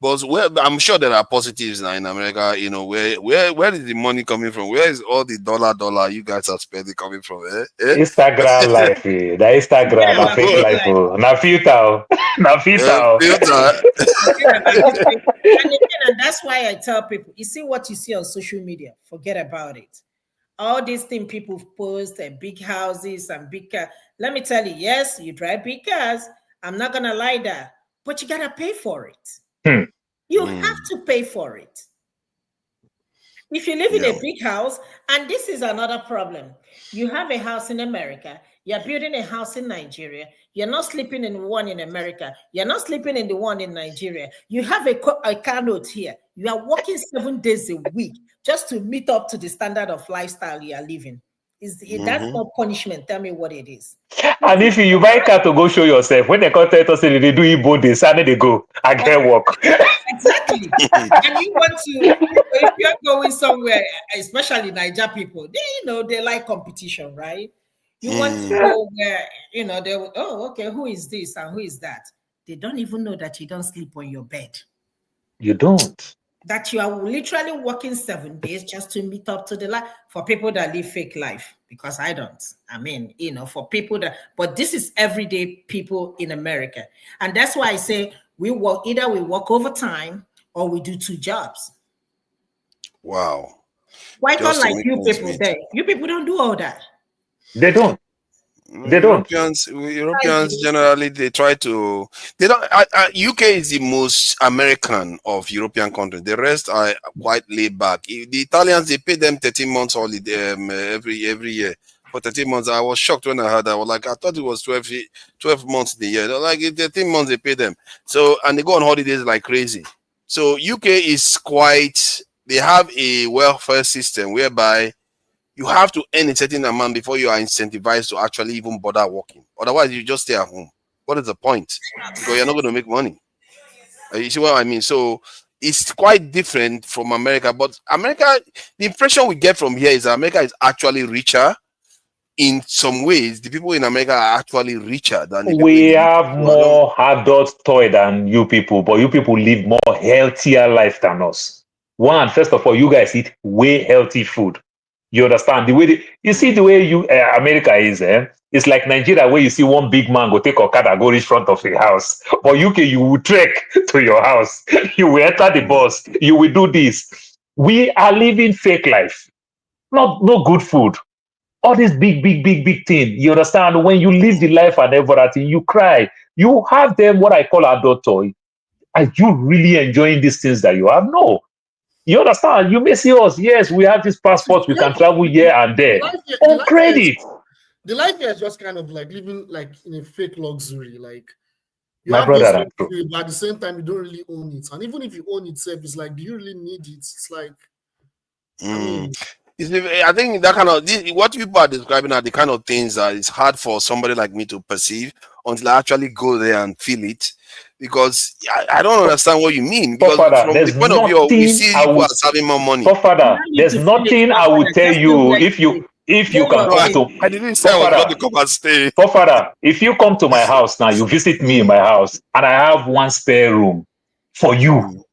but I'm sure there are positives now in America. You know, where is the money coming from? Where is all the dollar you guys are spending coming from? Instagram life, the Instagram, na fake life, na filter, na filter. And that's why I tell people, you see what you see on social media, forget about it. All these things people post and big houses and big cars. Let me tell you, yes, you drive big cars. I'm not gonna lie that, but you gotta pay for it. You have to pay for it. If you live in a big house, and this is another problem. You have a house in America, you're building a house in Nigeria, you're not sleeping in one in America, you're not sleeping in the one in Nigeria. You have a car note here. You are working 7 days a week just to meet up to the standard of lifestyle you are living. That's not punishment. Tell me what it is. And if you buy car to go show yourself, when they contact us, they do Igbo, they say they go, I get work. Exactly. And you want to, if you're going somewhere, especially Niger people, they like competition, right? You want to go where, they will, oh, okay, who is this and who is that? They don't even know that you don't sleep on your bed. You don't. That you are literally working 7 days just to meet up to the life for people that live fake life, because I don't. I mean, for people but this is everyday people in America. And that's why I say we work overtime or we do 2 jobs. Wow. Why Just can't to like make you ends people meet. there? You people don't do all that. They don't. They don't. Europeans generally they try to. They don't. UK is the most American of European countries. The rest are quite laid back. The Italians they pay them 13 months holiday every year. For 13 months, I was shocked when I heard that. I was like, I thought it was 12 months in the year. They're like 13 months they pay them. So and they go on holidays like crazy. So UK is quite. They have a welfare system whereby you have to earn a certain amount before you are incentivized to actually even bother working. Otherwise, you just stay at home. What is the point? Because you're not going to make money. You see what I mean? So it's quite different from America. But America, the impression we get from here is that America is actually richer. In some ways, the people in America are actually richer than the people We in the have UK. more adult toy than you people, but you people live more healthier life than us. One, first of all, you guys eat way healthy food. You understand the way you see the way you America is. It's like Nigeria, where you see one big man go take Okada go reach front of your house. But UK, you will trek to your house. You will enter the bus. You will do this. We are living fake life. No good food. All this big thing. You understand? When you live the life and everything, you cry. You have them what I call adult toy. Are you really enjoying these things that you have? No. You understand? You may see us. Yes, we have this passport. We can travel here and there. On credit. The life here is just kind of like living like in a fake luxury. Like you My have brother, this that's true. luxury, but at the same time, you don't really own it. And even if you own itself, it's like, do you really need it? It's like, I mean, I think that kind of what people are describing are the kind of things that it's hard for somebody like me to perceive until I actually go there and feel it. Because I don't understand what you mean. Because Father, from the point of view, we see people are having more money. Father, there's nothing I would tell you if you can come to. I didn't say I was going to come and stay. Father, if you come to my house now, you visit me in my house, and I have one spare room for you,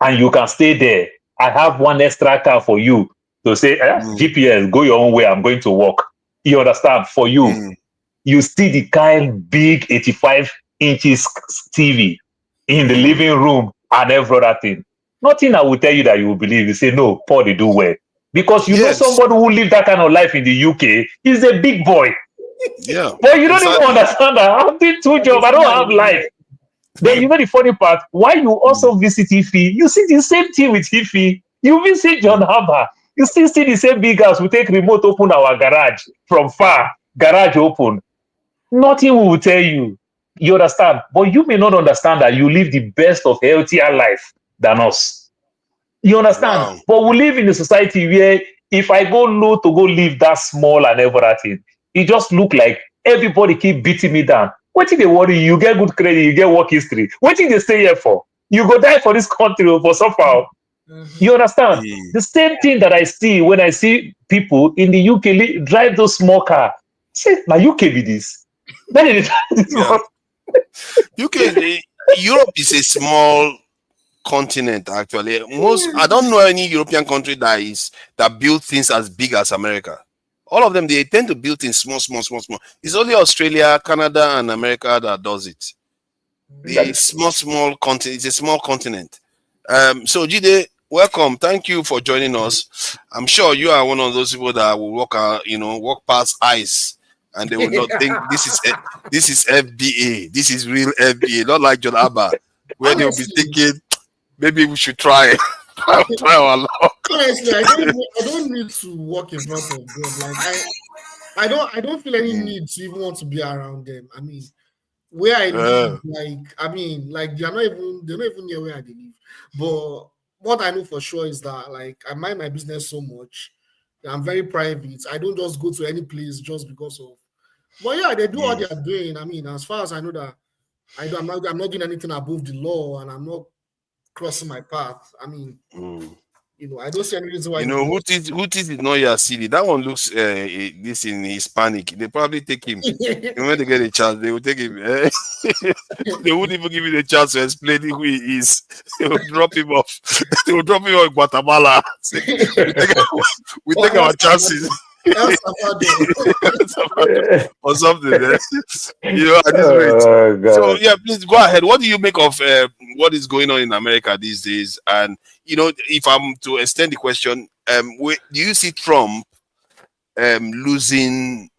and you can stay there. I have one extra car for you to say, GPS, go your own way. I'm going to walk. You understand? For you, you see the kind big 85 inches TV in the living room and everything. Nothing I will tell you that you will believe. You say, no, Paul, they do well. Because you know somebody who live that kind of life in the UK is a big boy. Yeah. But you don't even understand that. I'm doing 2 jobs. I don't have life. Then you know the funny part, why you also visit Ife, you see the same thing with Ife. You visit John Harbour. You still see the same big house. We take remote, open our garage from far, garage open. Nothing we will tell you. You understand? But you may not understand that you live the best of healthier life than us. You understand? Wow. But we live in a society where if I go low to go live that small and everything, it just look like everybody keep beating me down. What if they worry? You get good credit, you get work history. What if they stay here for? You go die for this country for somehow. You understand? The same thing that I see when I see people in the UK drive those small cars. Say, now UK be this. Then it UK, Europe is a small continent actually. I don't know any European country that build things as big as America. All of them, they tend to build things small. It's only Australia, Canada, and America that does it. The small continent. It's a small continent. So Jide, welcome. Thank you for joining us. I'm sure you are one of those people that will walk past ICE, and they will not think this is FBA. This is real FBA, not like John Abba, where they'll be thinking maybe we should try our luck. Honestly, I don't need to walk in front of them. Like I don't feel any need to even want to be around them. I mean, where I live, like they're not even near where I live. But what I know for sure is that like I mind my business so much. I'm very private. I don't just go to any place just because of. But yeah, they do what they are doing. I mean, as far as I know that I'm not doing anything above the law, and I'm not crossing my path. I mean, I don't see any reason why. Houthis is not your city. That one looks this in Hispanic. They probably take him. When they get a chance, they will take him. They wouldn't even give him the chance to explain who he is. They will drop him off. They will drop him off in Guatemala. We take our chances. El Salvador. or something. You know, at this rate. So yeah, please go ahead. What do you make of what is going on in America these days? And you know, if I'm to extend the question, do you see Trump losing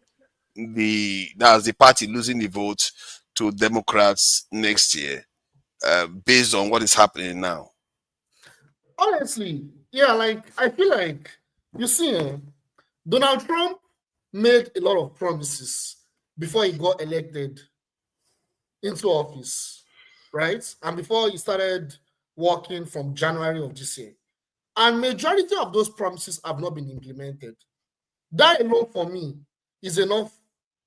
the party losing the vote to Democrats next year, based on what is happening now? Honestly, yeah, like I feel like you see, Donald Trump made a lot of promises before he got elected into office, right? And before he started working from January of this year. And majority of those promises have not been implemented. That alone for me is enough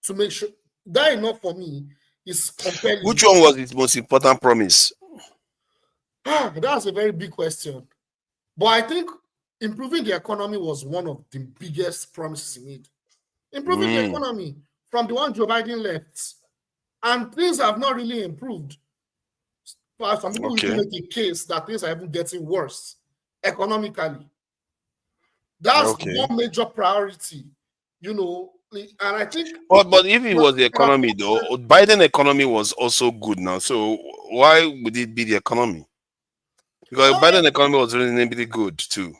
to make sure that enough for me is compelling. Which one was his most important promise? That's a very big question. But I think improving the economy was one of the biggest promises he made. Improving the economy from the one Joe Biden left. And things have not really improved. Some people will make a case that things are even getting worse economically. That's one major priority, you know. And I think, but if it was the economy though, Biden economy was also good now. So why would it be the economy? Because Biden economy was really good too.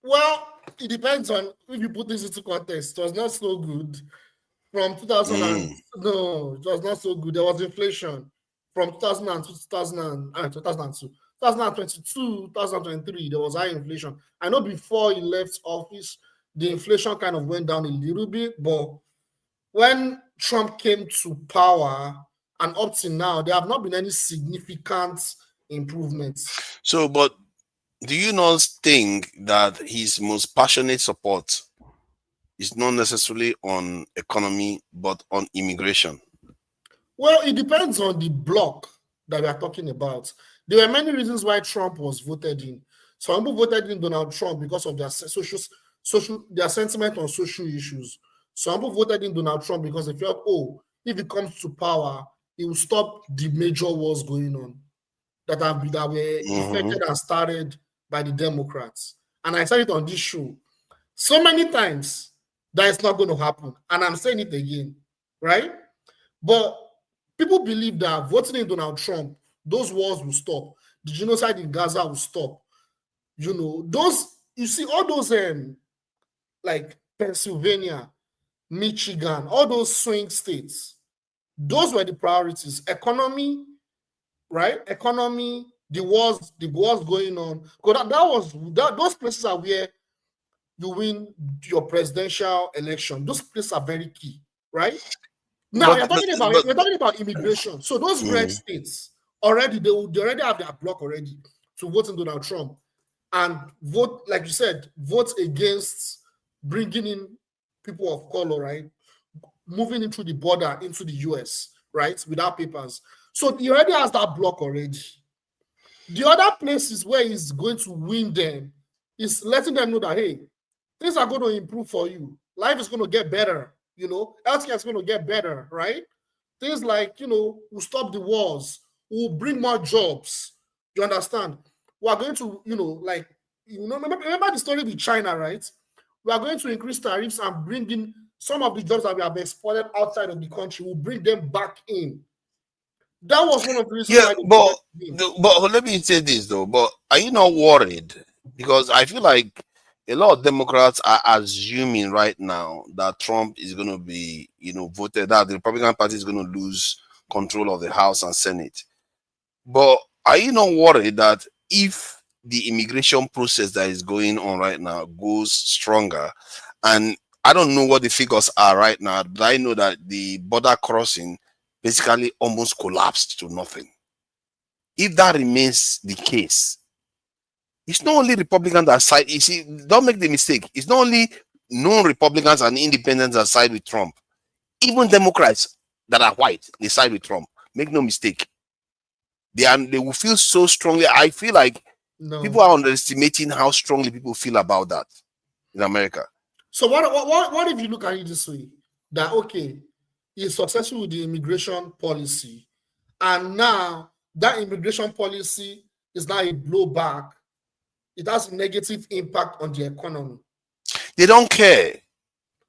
Well, it depends on if you put this into context. It was not so good from 2000. No, it was not so good. There was inflation from 2002 to 2022, 2023. There was high inflation. I know before he left office, the inflation kind of went down a little bit, but when Trump came to power and up to now, there have not been any significant improvements. So, but do you not think that his most passionate support is not necessarily on economy, but on immigration? Well, it depends on the bloc that we are talking about. There were many reasons why Trump was voted in. Some people voted in Donald Trump because of their their sentiment on social issues. Some people voted in Donald Trump because they felt, if he comes to power, he will stop the major wars going on that were effected and started by the Democrats. And I said it on this show so many times that it's not going to happen. And I'm saying it again, right? But people believe that voting in Donald Trump, those wars will stop. The genocide in Gaza will stop. You know, you see all those like Pennsylvania, Michigan, all those swing states, those were the priorities. Economy, right? Economy, the wars going on. Because those places are where you win your presidential election. Those places are very key, right? Now we're talking about immigration. So those red states already they already have their block already to vote in Donald Trump and vote, like you said, vote against bringing in people of color, right? Moving into the border into the US, right? Without papers. So he already has that block already. The other places where he's going to win them is letting them know that, hey, things are going to improve for you. Life is going to get better. You know, healthcare is going to get better, right? Things like, you know, we'll stop the wars, we'll bring more jobs. You understand? We are going to, you know, like, you know, remember the story with China, right? We are going to increase tariffs and bring in some of the jobs that we have exported outside of the country. We'll bring them back in. That was one of the reasons. Yeah, but let me say this though. But are you not worried? Because I feel like a lot of Democrats are assuming right now that Trump is going to be, you know, voted, that the Republican Party is going to lose control of the House and Senate. But are you not worried that if the immigration process that is going on right now goes stronger, and I don't know what the figures are right now, but I know that the border crossing basically almost collapsed to nothing. If that remains the case, it's not only Republicans that side. You see, don't make the mistake. It's not only non-Republicans and independents that side with Trump. Even Democrats that are white, they side with Trump. Make no mistake. They will feel so strongly. I feel like people are underestimating how strongly people feel about that in America. So what if you look at it this way? That okay, he's successful with the immigration policy, and now that immigration policy is now a blowback. It has a negative impact on the economy. They don't care.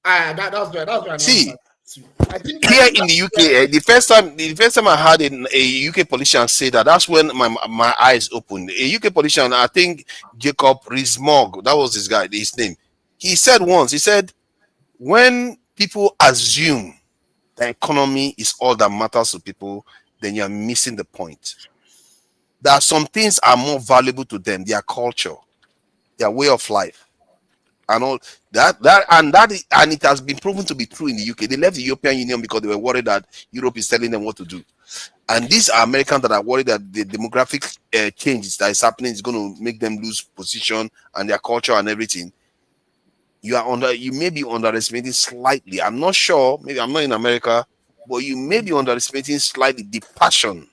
That's right. See, I think here in the UK, the first time I had a UK politician say that, that's when my eyes opened. A UK politician, I think Jacob Rees-Mogg, that was his name. He said once, when people assume the economy is all that matters to people, then you're missing the point. There are some things are more valuable to them: their culture, their way of life, and all that. And it has been proven to be true in the UK. They left the European Union because they were worried that Europe is telling them what to do. And these are Americans that are worried that the demographic changes that is happening is going to make them lose position and their culture and everything. You may be underestimating slightly. I'm not sure. Maybe I'm not in America, but you may be underestimating slightly the passion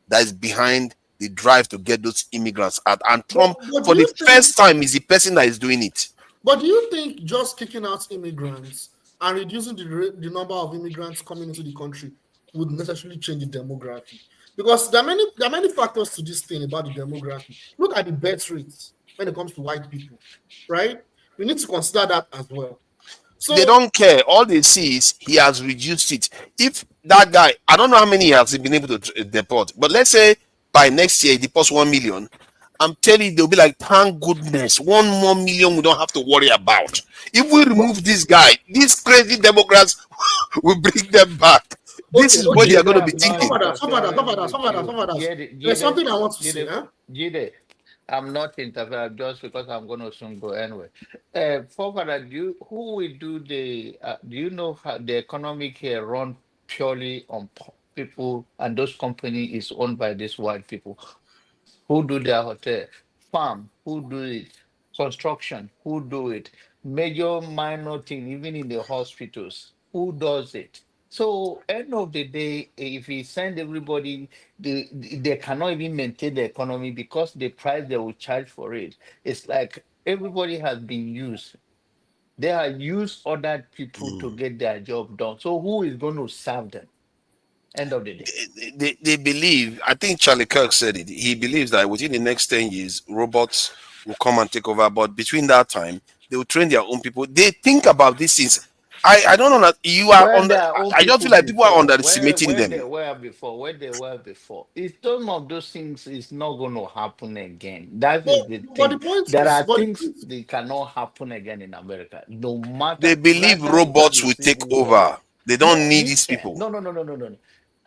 that is behind the drive to get those immigrants out. And Trump, for the first time, is the person that is doing it. But do you think just kicking out immigrants and reducing the number of immigrants coming into the country would necessarily change the demography? Because there are many factors to this thing about the demography. Look at the birth rates when it comes to white people, right? We need to consider that as well. So they don't care. All they see is he has reduced it. If that guy, I don't know how many he has been able to deport, but let's say by next year he deports 1 million. I'm telling you, they'll be like, thank goodness, 1 more million we don't have to worry about. If we remove this guy, these crazy Democrats will bring them back. This is what they are going to be thinking. There's something I want to say. Jide, I'm not interfering just because I'm going to soon go anyway. Father, who will do do you know how the economic here run purely on people, and those companies is owned by these white people? Who do their hotel? Farm, who do it? Construction, who do it? Major, minor thing, even in the hospitals, who does it? So end of the day, if we send everybody, they cannot even maintain the economy because the price they will charge for it. It's like everybody has been used. They have used other people to get their job done. So who is going to serve them? End of the day. They believe, I think Charlie Kirk said it, he believes that within the next 10 years, robots will come and take over. But between that time, they will train their own people. They think about these things. I don't know that you are I don't feel like people are underestimating them. Where they were before. It's some of those things is not going to happen again. That is the thing. There are things that cannot happen again in America. No matter. They believe robots will take over. They don't need these people. No.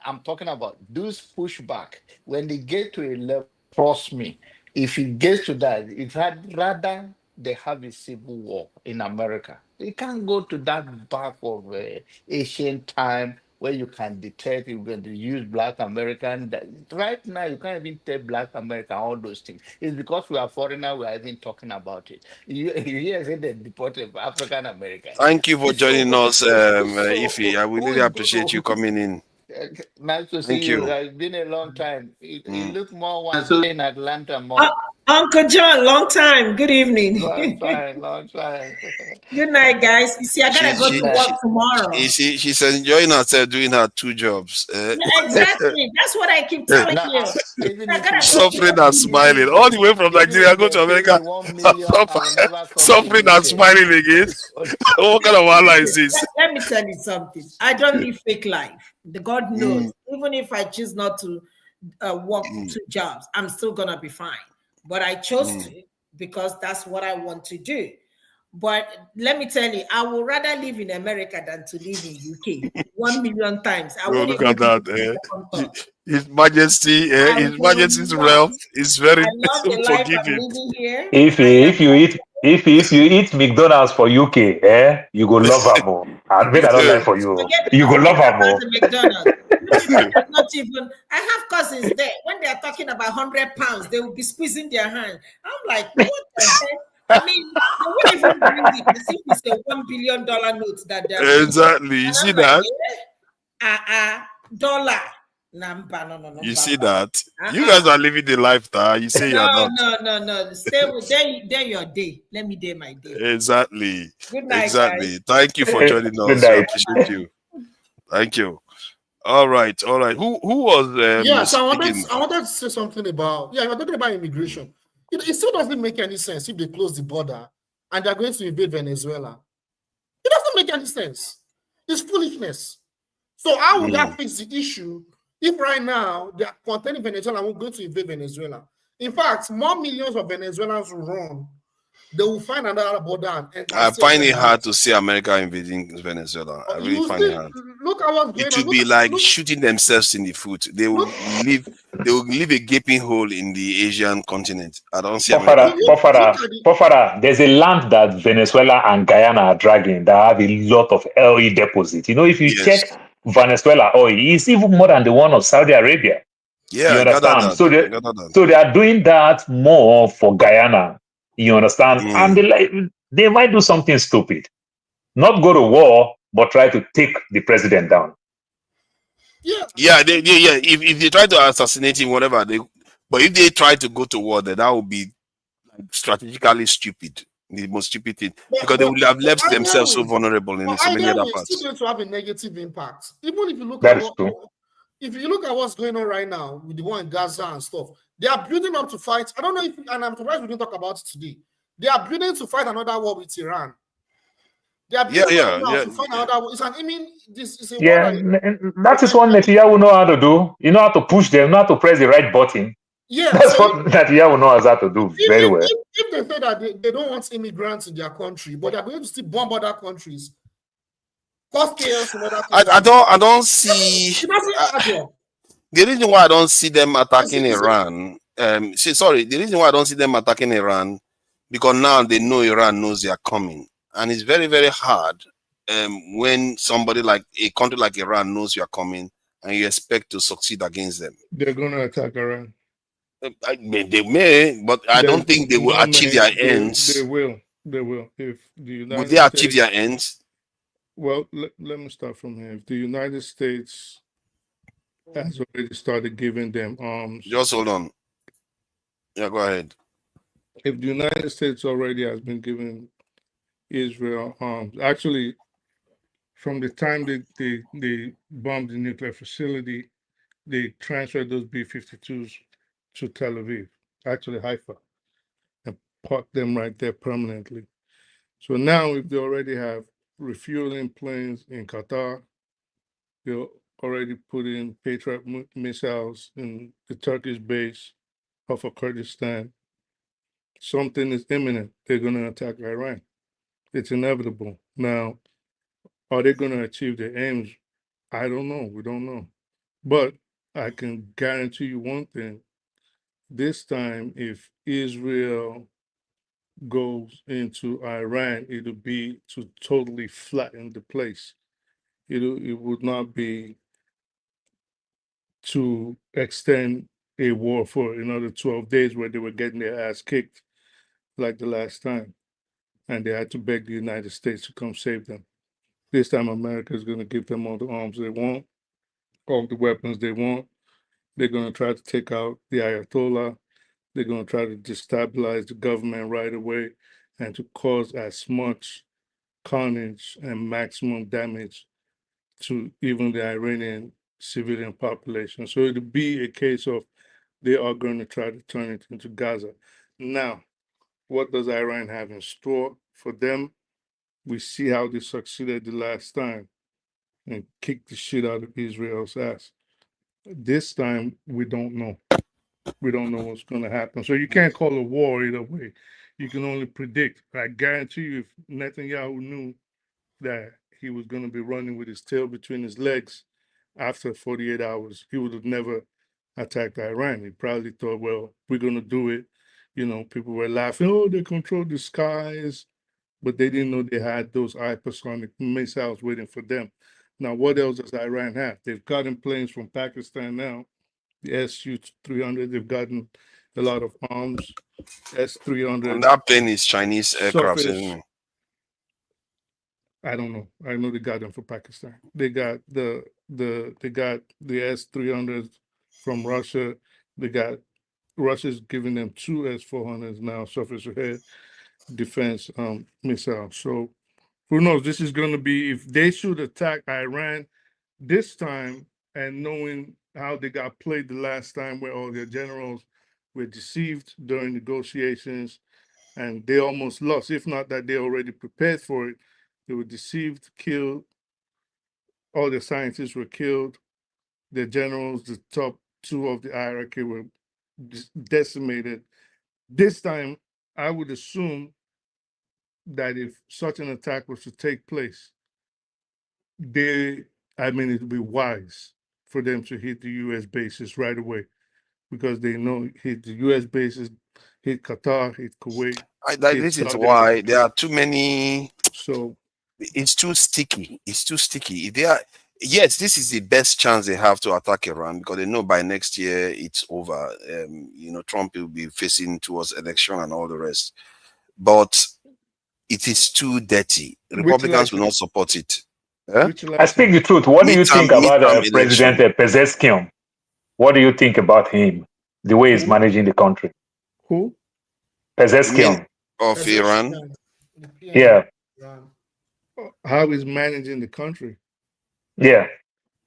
I'm talking about those pushback. When they get to a level, trust me, if it gets to that, it's rather they have a civil war in America. You can't go to that back of ancient time where you can detect you're going to use Black American. Right now, you can't even tell Black American all those things. It's because we are foreigners, we are even talking about it. You hear they deported African Americans. Thank you for joining us, Ify. I really appreciate you coming in. Nice to see you. It's been a long time. It looked more once in Atlanta more. Uncle John, long time. Good evening. Long time. Good night, guys. You see, I gotta go to work tomorrow. She's enjoying herself doing her 2 jobs. Exactly. That's what I keep telling you. Suffering and smiling. All the way from Nigeria, go to America. Suffering and smiling again. What kind of wahala is this? Let me tell you something. I don't live fake life. The God knows. Even if I choose not to work 2 jobs, I'm still gonna be fine. But I chose to because that's what I want to do. But let me tell you, I would rather live in America than to live in UK 1 million times. Look at that. His Majesty, His Majesty's realm is very forgiving. If you eat McDonald's for UK, you go love her more. I mean, I don't lie for you. You go love her more. Not even. I have cousins there. When they are talking about £100, they will be squeezing their hand. I'm like, what the heck? I mean, they won't even bring it as if it's a $1 billion note that they're exactly. You see that? Dollar. No. You see that? You guys are living the lifestyle. You say you're not. No. Stay with there your day. Let me day my day. Exactly. Good night. Exactly. Guys. Thank you for joining us. I appreciate you. Thank you. All right. Who was so I wanted to say something about we're talking about immigration. It still doesn't make any sense if they close the border and they're going to invade Venezuela. It doesn't doesn't make any sense. It's foolishness. So how would that fix the issue if right now they are containing Venezuela and we're going to invade Venezuela? In fact, more millions of Venezuelans will run. They will find another border. And I find it hard to see America invading Venezuela. I really find it hard. Look at what's going It on. will be like shooting themselves in the foot. They will leave a gaping hole in the Asian continent. I don't see Pofara, there's a land that Venezuela and Guyana are dragging that have a lot of oil deposits. You know, if you check Venezuela oil, it's even more than the one of Saudi Arabia. Yeah, you I gather understand? that. So they are doing that more for Guyana. You understand? And they might do something stupid. Not go to war, but try to take the president down. Yeah. If they try to assassinate him, whatever but if they try to go to war, then that would be strategically stupid. The most stupid thing, because they would have left themselves so vulnerable in so many other parts. It's still going to have a negative impact. Even if you look That at is true. if you look at what's going on right now with the war in Gaza and stuff, they are building up to fight. I don't know if, and I'm surprised we didn't talk about it today. They are building to fight another war with Iran. They are building to fight another war. It's an, I mean, this is a war that is what Netanyahu know how to do. You know how to push them, know how to press the right button. Yeah, that's what Netanyahu knows how to do very well. If they say that they don't want immigrants in their country, but they're going to still bomb other countries, cause chaos in other countries. I don't see. The reason why I don't see them attacking Iran, the reason why I don't see them attacking Iran, because now they know Iran knows they are coming, and it's very, very hard when somebody like a country like Iran knows you are coming and you expect to succeed against them. They're going to attack Iran. I mean, they may, but I don't think they will achieve their ends. They will. They will. If the United Would they achieve their ends? Well, let me start from here. If the United States has already started giving them arms. Just hold on. Yeah, go ahead. If the United States already has been giving Israel arms, actually, from the time they bombed the nuclear facility, they transferred those B-52s to Tel Aviv, actually Haifa, and parked them right there permanently. So now, if they already have refueling planes in Qatar, they'll already put in Patriot missiles in the Turkish base off of Kurdistan. Something is imminent. They're going to attack Iran. It's inevitable. Now, are they going to achieve their aims? I don't know. We don't know. But I can guarantee you one thing. This time, if Israel goes into Iran, it'll be to totally flatten the place. It would not be to extend a war for another 12 days where they were getting their ass kicked like the last time. And they had to beg the United States to come save them. This time America is going to give them all the arms they want, all the weapons they want. They're going to try to take out the Ayatollah. They're going to try to destabilize the government right away and to cause as much carnage and maximum damage to even the Iranian civilian population. So it'll be a case of they are going to try to turn it into Gaza. Now, what does Iran have in store for them? We see how they succeeded the last time and kicked the shit out of Israel's ass. This time, we don't know. We don't know what's going to happen. So you can't call a war either way. You can only predict. I guarantee you, if Netanyahu knew that he was going to be running with his tail between his legs after 48 hours, he would have never attacked Iran. He probably thought, well, we're going to do it. You know, people were laughing, oh, they control the skies. But they didn't know they had those hypersonic missiles waiting for them. Now, what else does Iran have? They've gotten planes from Pakistan now. The Su-300, they've gotten a lot of arms. S-300. And that plane is Chinese aircraft, isn't it? I don't know. I know they got them from Pakistan. They got the S-300s from Russia. Russia's giving them two S-400s now, surface-to-air defense missiles. So who knows? This is going to be, if they should attack Iran this time, and knowing how they got played the last time where all their generals were deceived during negotiations and they almost lost, if not that they already prepared for it, They were deceived, killed. All the scientists were killed. The generals, the top two of the hierarchy, were decimated. This time, I would assume that if such an attack was to take place, it would be wise for them to hit the U.S. bases right away, because they know hit the U.S. bases, hit Qatar, hit Kuwait. This is why there are too many. So it's too sticky. It's too sticky. Yes, this is the best chance they have to attack Iran, because they know by next year it's over. Trump will be facing towards election and all the rest. But it is too dirty. Republicans will not support it. I speak the truth. What do you think about President Pezeshkian? What do you think about him? The way he's managing the country? Who? Pezeshkian. Of Iran? Yeah. How he's managing the country? Yeah.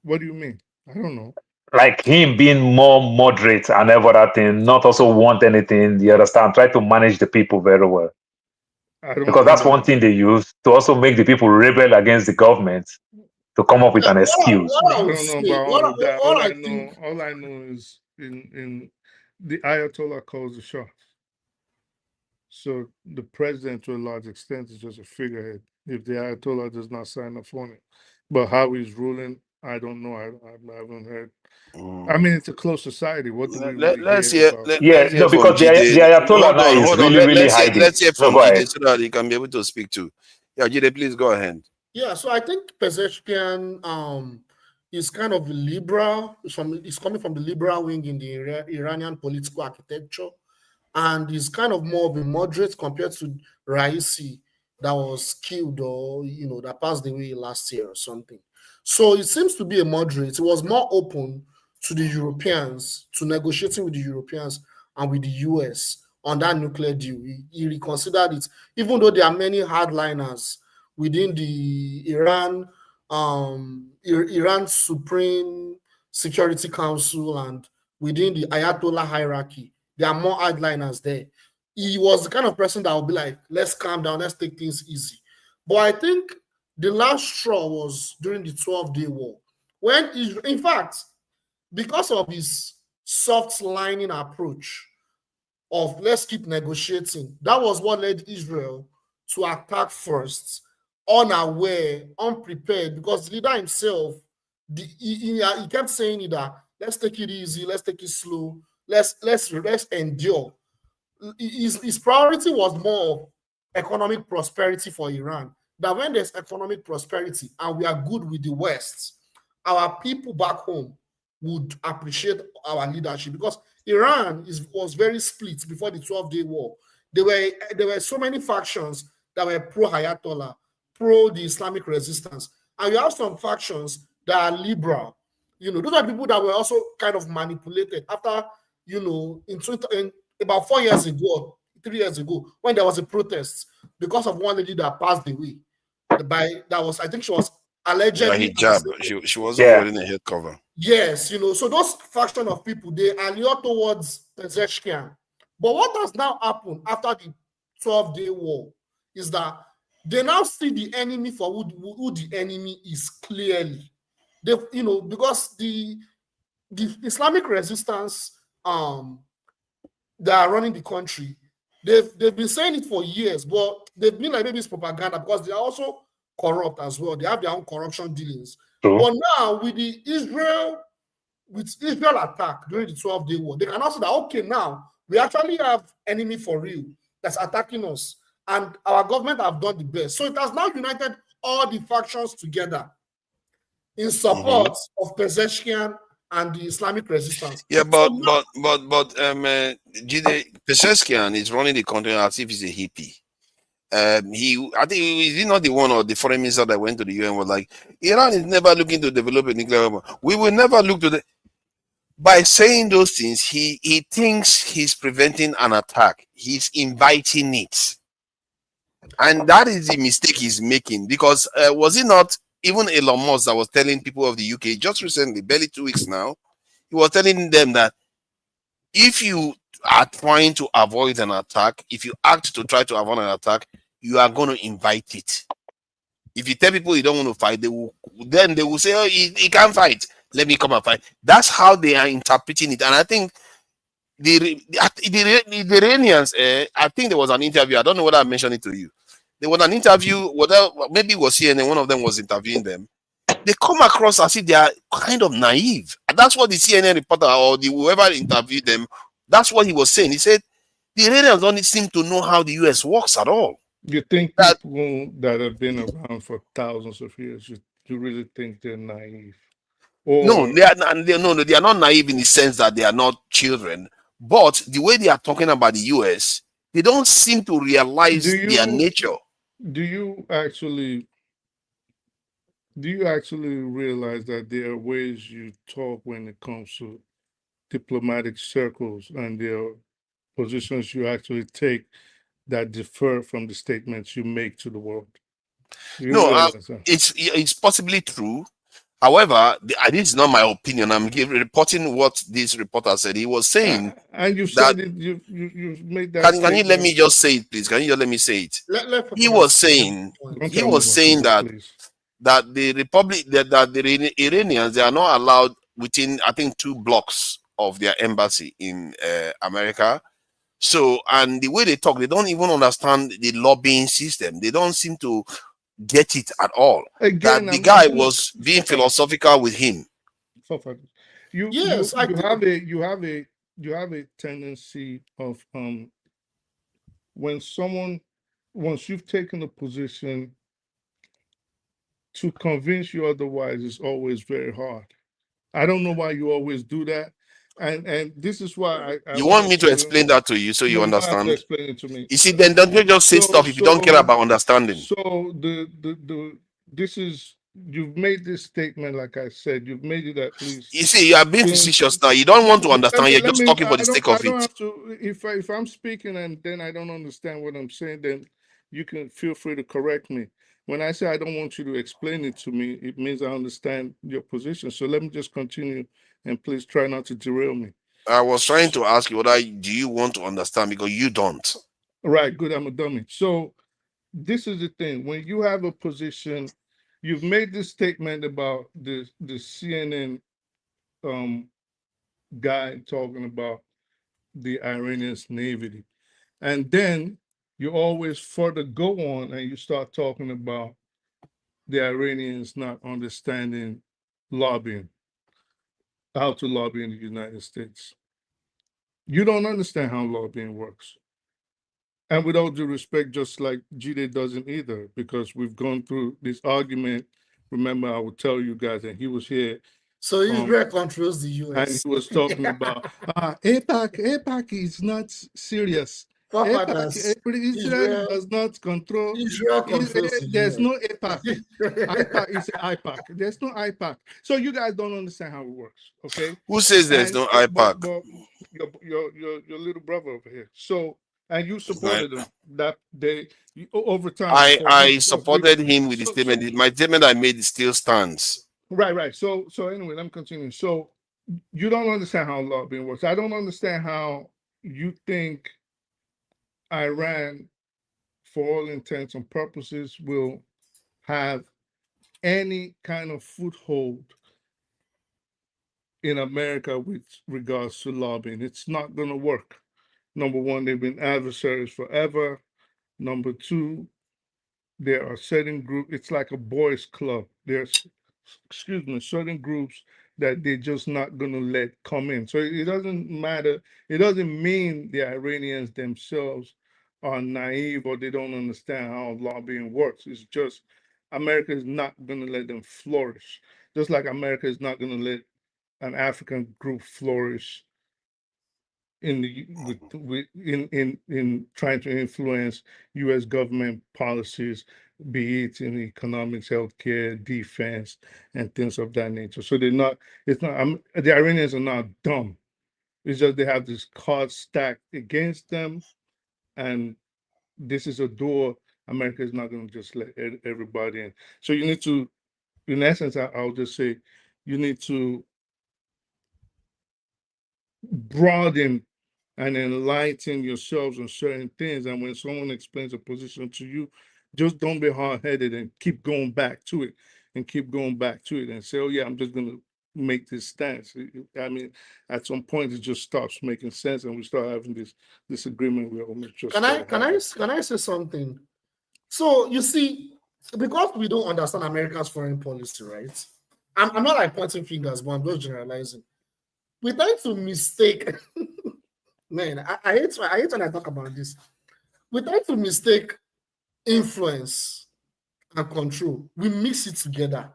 What do you mean? I don't know. Like him being more moderate and every other thing, not also want anything, you understand? Try to manage the people very well. Because that's one thing they use to also make the people rebel against the government, to come up with an excuse. I don't know about all of that. All I know is in the Ayatollah calls the shots. So the president, to a large extent, is just a figurehead if the Ayatollah does not sign off on it. But how he's ruling, I don't know. I haven't heard. I mean, it's a closed society. What do we let's hear hear? about? Because the Ayatollah now is really hiding. Let's hear from Jide so that he can be able to speak to. Yeah, Jide, please go ahead. Yeah, so I think Pezeshkian is kind of liberal. He's coming from the liberal wing in the Iranian political architecture, and he's kind of more of a moderate compared to Raisi, that was killed or that passed away last year or something. So it seems to be a moderate. It was more open to the Europeans, to negotiating with the Europeans and with the US on that nuclear deal. He reconsidered it, even though there are many hardliners within the Iran Supreme Security Council and within the Ayatollah hierarchy. There are more hardliners there. He was the kind of person that would be like, let's calm down, let's take things easy. But I think the last straw was during the 12-day war, when, in fact, because of his soft lining approach of let's keep negotiating, that was what led Israel to attack first, unaware, unprepared, because the leader himself, he kept saying that let's take it easy, let's take it slow, let's endure. His priority was more economic prosperity for Iran. That when there's economic prosperity and we are good with the West, our people back home would appreciate our leadership, because Iran was very split before the 12-day war. There were so many factions that were pro-Ayatollah, pro the Islamic resistance, and you have some factions that are liberal. Those are people that were also kind of manipulated after, in about 4 years ago, 3 years ago, when there was a protest because of one lady that passed away. I think she was allegedly hijab. She wasn't wearing a head cover. Yes, so those faction of people, they allure towards Pezeshkian. But what has now happened after the 12-day war is that they now see the enemy for who the enemy is clearly. Because the Islamic resistance that are running the country, they've been saying it for years, but they've been like maybe it's propaganda, because they are also corrupt as well. They have their own corruption dealings. But now with the Israel attack during the 12-day war, they can also say that, okay, now we actually have enemy for real that's attacking us, and our government have done the best. So it has now united all the factions together in support of Pezeshkian and the Islamic resistance. Yeah, but Jide, Pezeshkian is running the country as if he's a hippie. I think he's not the one or the foreign minister that went to the UN was like, Iran is never looking to develop a nuclear weapon. We will never look to the. By saying those things, he thinks he's preventing an attack. He's inviting it, and that is the mistake he's making. Because was it not even Elon Musk that was telling people of the UK just recently, barely 2 weeks now, he was telling them that if you are trying to avoid an attack, if you act to try to avoid an attack, you are going to invite it. If you tell people you don't want to fight, they will say, oh, he can't fight. Let me come and fight. That's how they are interpreting it. And I think the Iranians, I think there was an interview. I don't know whether I mentioned it to you. There was an interview, whether maybe it was CNN, one of them was interviewing them. They come across as if they are kind of naive. And that's what the CNN reporter or whoever interviewed them, that's what he was saying. He said the Iranians don't seem to know how the US works at all. You think people that have been around for thousands of years, you really think they're naive? No, they are not naive in the sense that they are not children. But the way they are talking about the US, they don't seem to realize their nature. Do you actually realize that there are ways you talk when it comes to diplomatic circles, and there are positions you actually take that differ from the statements you make to the world? No, it's possibly true. However, this is not my opinion. I'm reporting what this reporter said. He was saying, and you that, said it. You've made that. Can you let me just say it, please? Can you just let me say it? He was saying that the republic, that the Iranians, they are not allowed within, I think, 2 blocks of their embassy in America. So, and the way they talk, they don't even understand the lobbying system. They don't seem to get it at all. Again, that the guy was being philosophical with him. You have a tendency of when once you've taken a position, to convince you otherwise is always very hard. I don't know why you always do that. And this is why you want me to explain that to you so you understand. You have to explain it to me. You see, then don't you just say stuff if you don't care about understanding. So this is, you've made this statement, like I said, you've made it at least. You see, you are being facetious now. You don't want to understand. You're just talking for the sake of it. If I'm speaking and then I don't understand what I'm saying, then you can feel free to correct me. When I say I don't want you to explain it to me, it means I understand your position. So let me just continue, and please try not to derail me. I was trying to ask you whether do you want to understand, because you don't. Right, good, I'm a dummy. So this is the thing. When you have a position, you've made this statement about the CNN guy talking about the Iranians' naivety. And then you always further go on and you start talking about the Iranians not understanding lobbying, how to lobby in the United States. You don't understand how lobbying works. And with all due respect, just like Jide doesn't either, because we've gone through this argument. Remember, I would tell you guys, and he was here. So Israel controls the US. And he was talking about AIPAC is not serious. Israel does not control. Israel controls there's no AIPAC. AIPAC is AIPAC. There's no AIPAC. So you guys don't understand how it works, okay? Who says there's no AIPAC? But your little brother over here. So, and you supported them that they over time. I supported him with the statement. My statement I made still stands. Right. So anyway, let me continue. So you don't understand how lobbying works. I don't understand how you think Iran, for all intents and purposes, will have any kind of foothold in America with regards to lobbying. It's not going to work. Number one, they've been adversaries forever. Number two, there are certain groups, it's like a boys' club. There's, certain groups that they're just not going to let come in. So it doesn't matter. It doesn't mean the Iranians themselves are naive or they don't understand how lobbying works. It's just America is not going to let them flourish. Just like America is not going to let an African group flourish in trying to influence U.S. government policies, be it in economics, healthcare, defense, and things of that nature. So they're not. It's not. The Iranians are not dumb. It's just they have this card stacked against them, and this is a door America is not going to just let everybody in. So you need to, in essence, I'll just say, you need to broaden and enlighten yourselves on certain things. And when someone explains a position to you, Just don't be hard-headed and keep going back to it and keep going back to it and say, oh yeah, I'm just gonna make this stance. I mean, at some point it just stops making sense and we start having this disagreement we all just Can I say something? So you see, because we don't understand America's foreign policy, right? I'm not like pointing fingers, but I'm just generalizing. We tend to mistake. Man, I hate when I talk about this. We tend to mistake influence and control. We mix it together.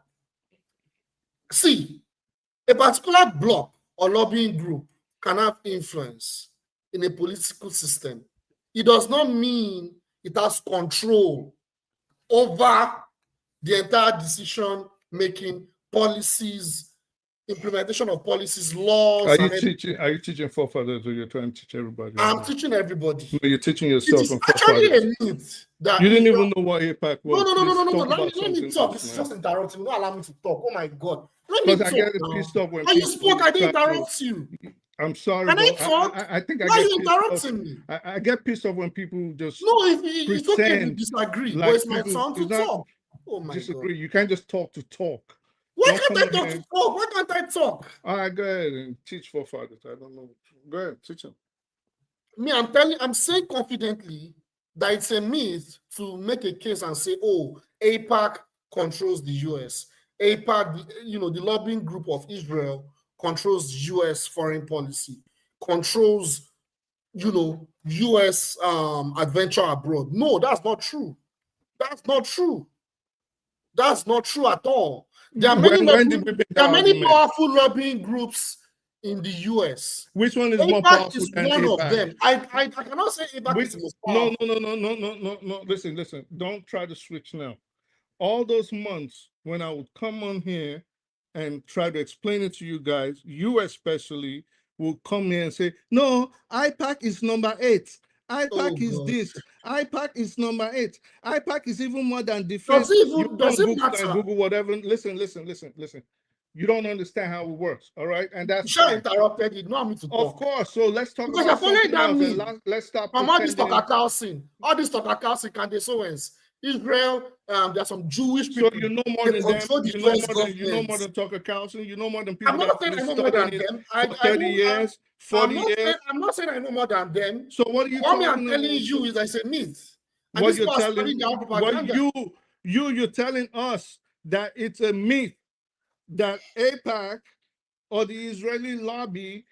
See, a particular bloc or lobbying group can have influence in a political system. It does not mean it has control over the entire decision-making, policies, implementation of policies, laws. Are you teaching forefathers or you're trying to teach everybody? I'm teaching everybody. No, you're teaching yourself. It is actually a myth that you didn't even know what APAC was. No. Let me talk. It's just interrupting. Don't allow me to talk. Oh my God. Because I get pissed off when you spoke. I didn't interrupt you. I'm sorry. Can I talk? I think Why are you interrupting me? I get pissed off when people just it's okay to disagree, but it's my turn to talk. Oh my disagree. God. You can't just talk to talk. Why can't I talk to talk? Why can't I talk? All right, go ahead and teach forefathers. I don't know. Go ahead, teach them. I'm saying confidently that it's a myth to make a case and say, oh, APAC controls the US. APAC, the lobbying group of Israel controls US foreign policy, controls, US adventure abroad. No, that's not true. That's not true. That's not true at all. There are many powerful lobbying groups in the US. Which one is APAC more powerful is than one APAC? of them. I cannot say APAC is the most powerful. No. Listen. Don't try to switch now. All those months when I would come on here and try to explain it to you guys, you especially will come here and say, no, IPAC is number 8. IPAC is this. IPAC is number 8. IPAC is even more than defense. Does it matter? Google whatever. Listen. You don't understand how it works, all right? And that's sure interrupted. You know me to talk. Of course. So let's talk because about you're following something else. Let's stop. From all this Tucker Carlson, can they so Israel, there's some Jewish people. So you know more than them. You know more than Tucker Carlson. You know more than people. I'm not saying I know more than them. 30 years, 40 years. I'm not saying I know more than them. So what are you talking about? I'm telling you is I say myth. What you're telling us that it's a myth that APAC or the Israeli lobby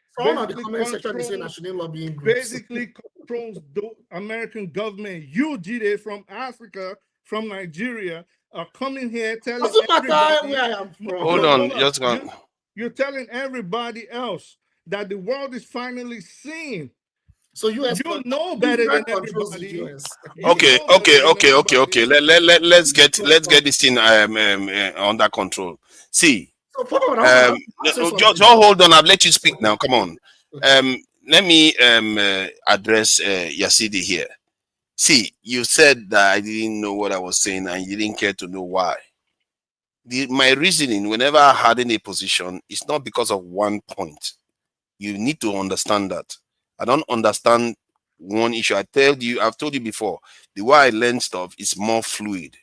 basically controls the American government. You, Jide, from Africa, from Nigeria, are coming here telling everybody. Where I am from. Hold on, just go. You're telling everybody else that the world is finally seeing. So you know better than everybody. Okay. Let's get this thing under control. See, just hold on. I'll let you speak now. Come on. Let me address Yasidi here. See, you said that I didn't know what I was saying and you didn't care to know why. My reasoning, whenever I had any position, is not because of one point. You need to understand that. I don't understand one issue. I've told you before, the way I learn stuff is more fluid.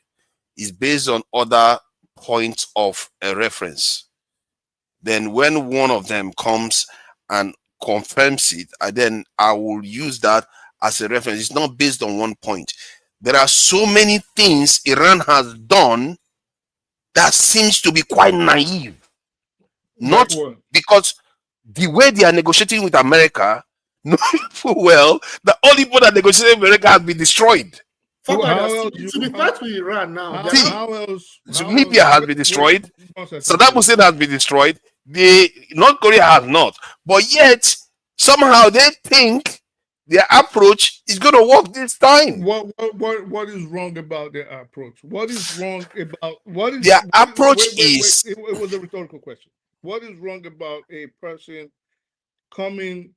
It's based on other points of a reference. Then when one of them comes and confirms it, I will use that as a reference. It's not based on one point. There are so many things Iran has done that seems to be quite naive. Not because the way they are negotiating with America, knowing full well that all the people that negotiate with America have been destroyed. To be fair to Iran now, Libya has been destroyed. Saddam Hussein has been destroyed. North Korea has not. But yet, somehow they think their approach is going to work this time. What is wrong about their approach? What is wrong about their approach? It was a rhetorical question. What is wrong about a person coming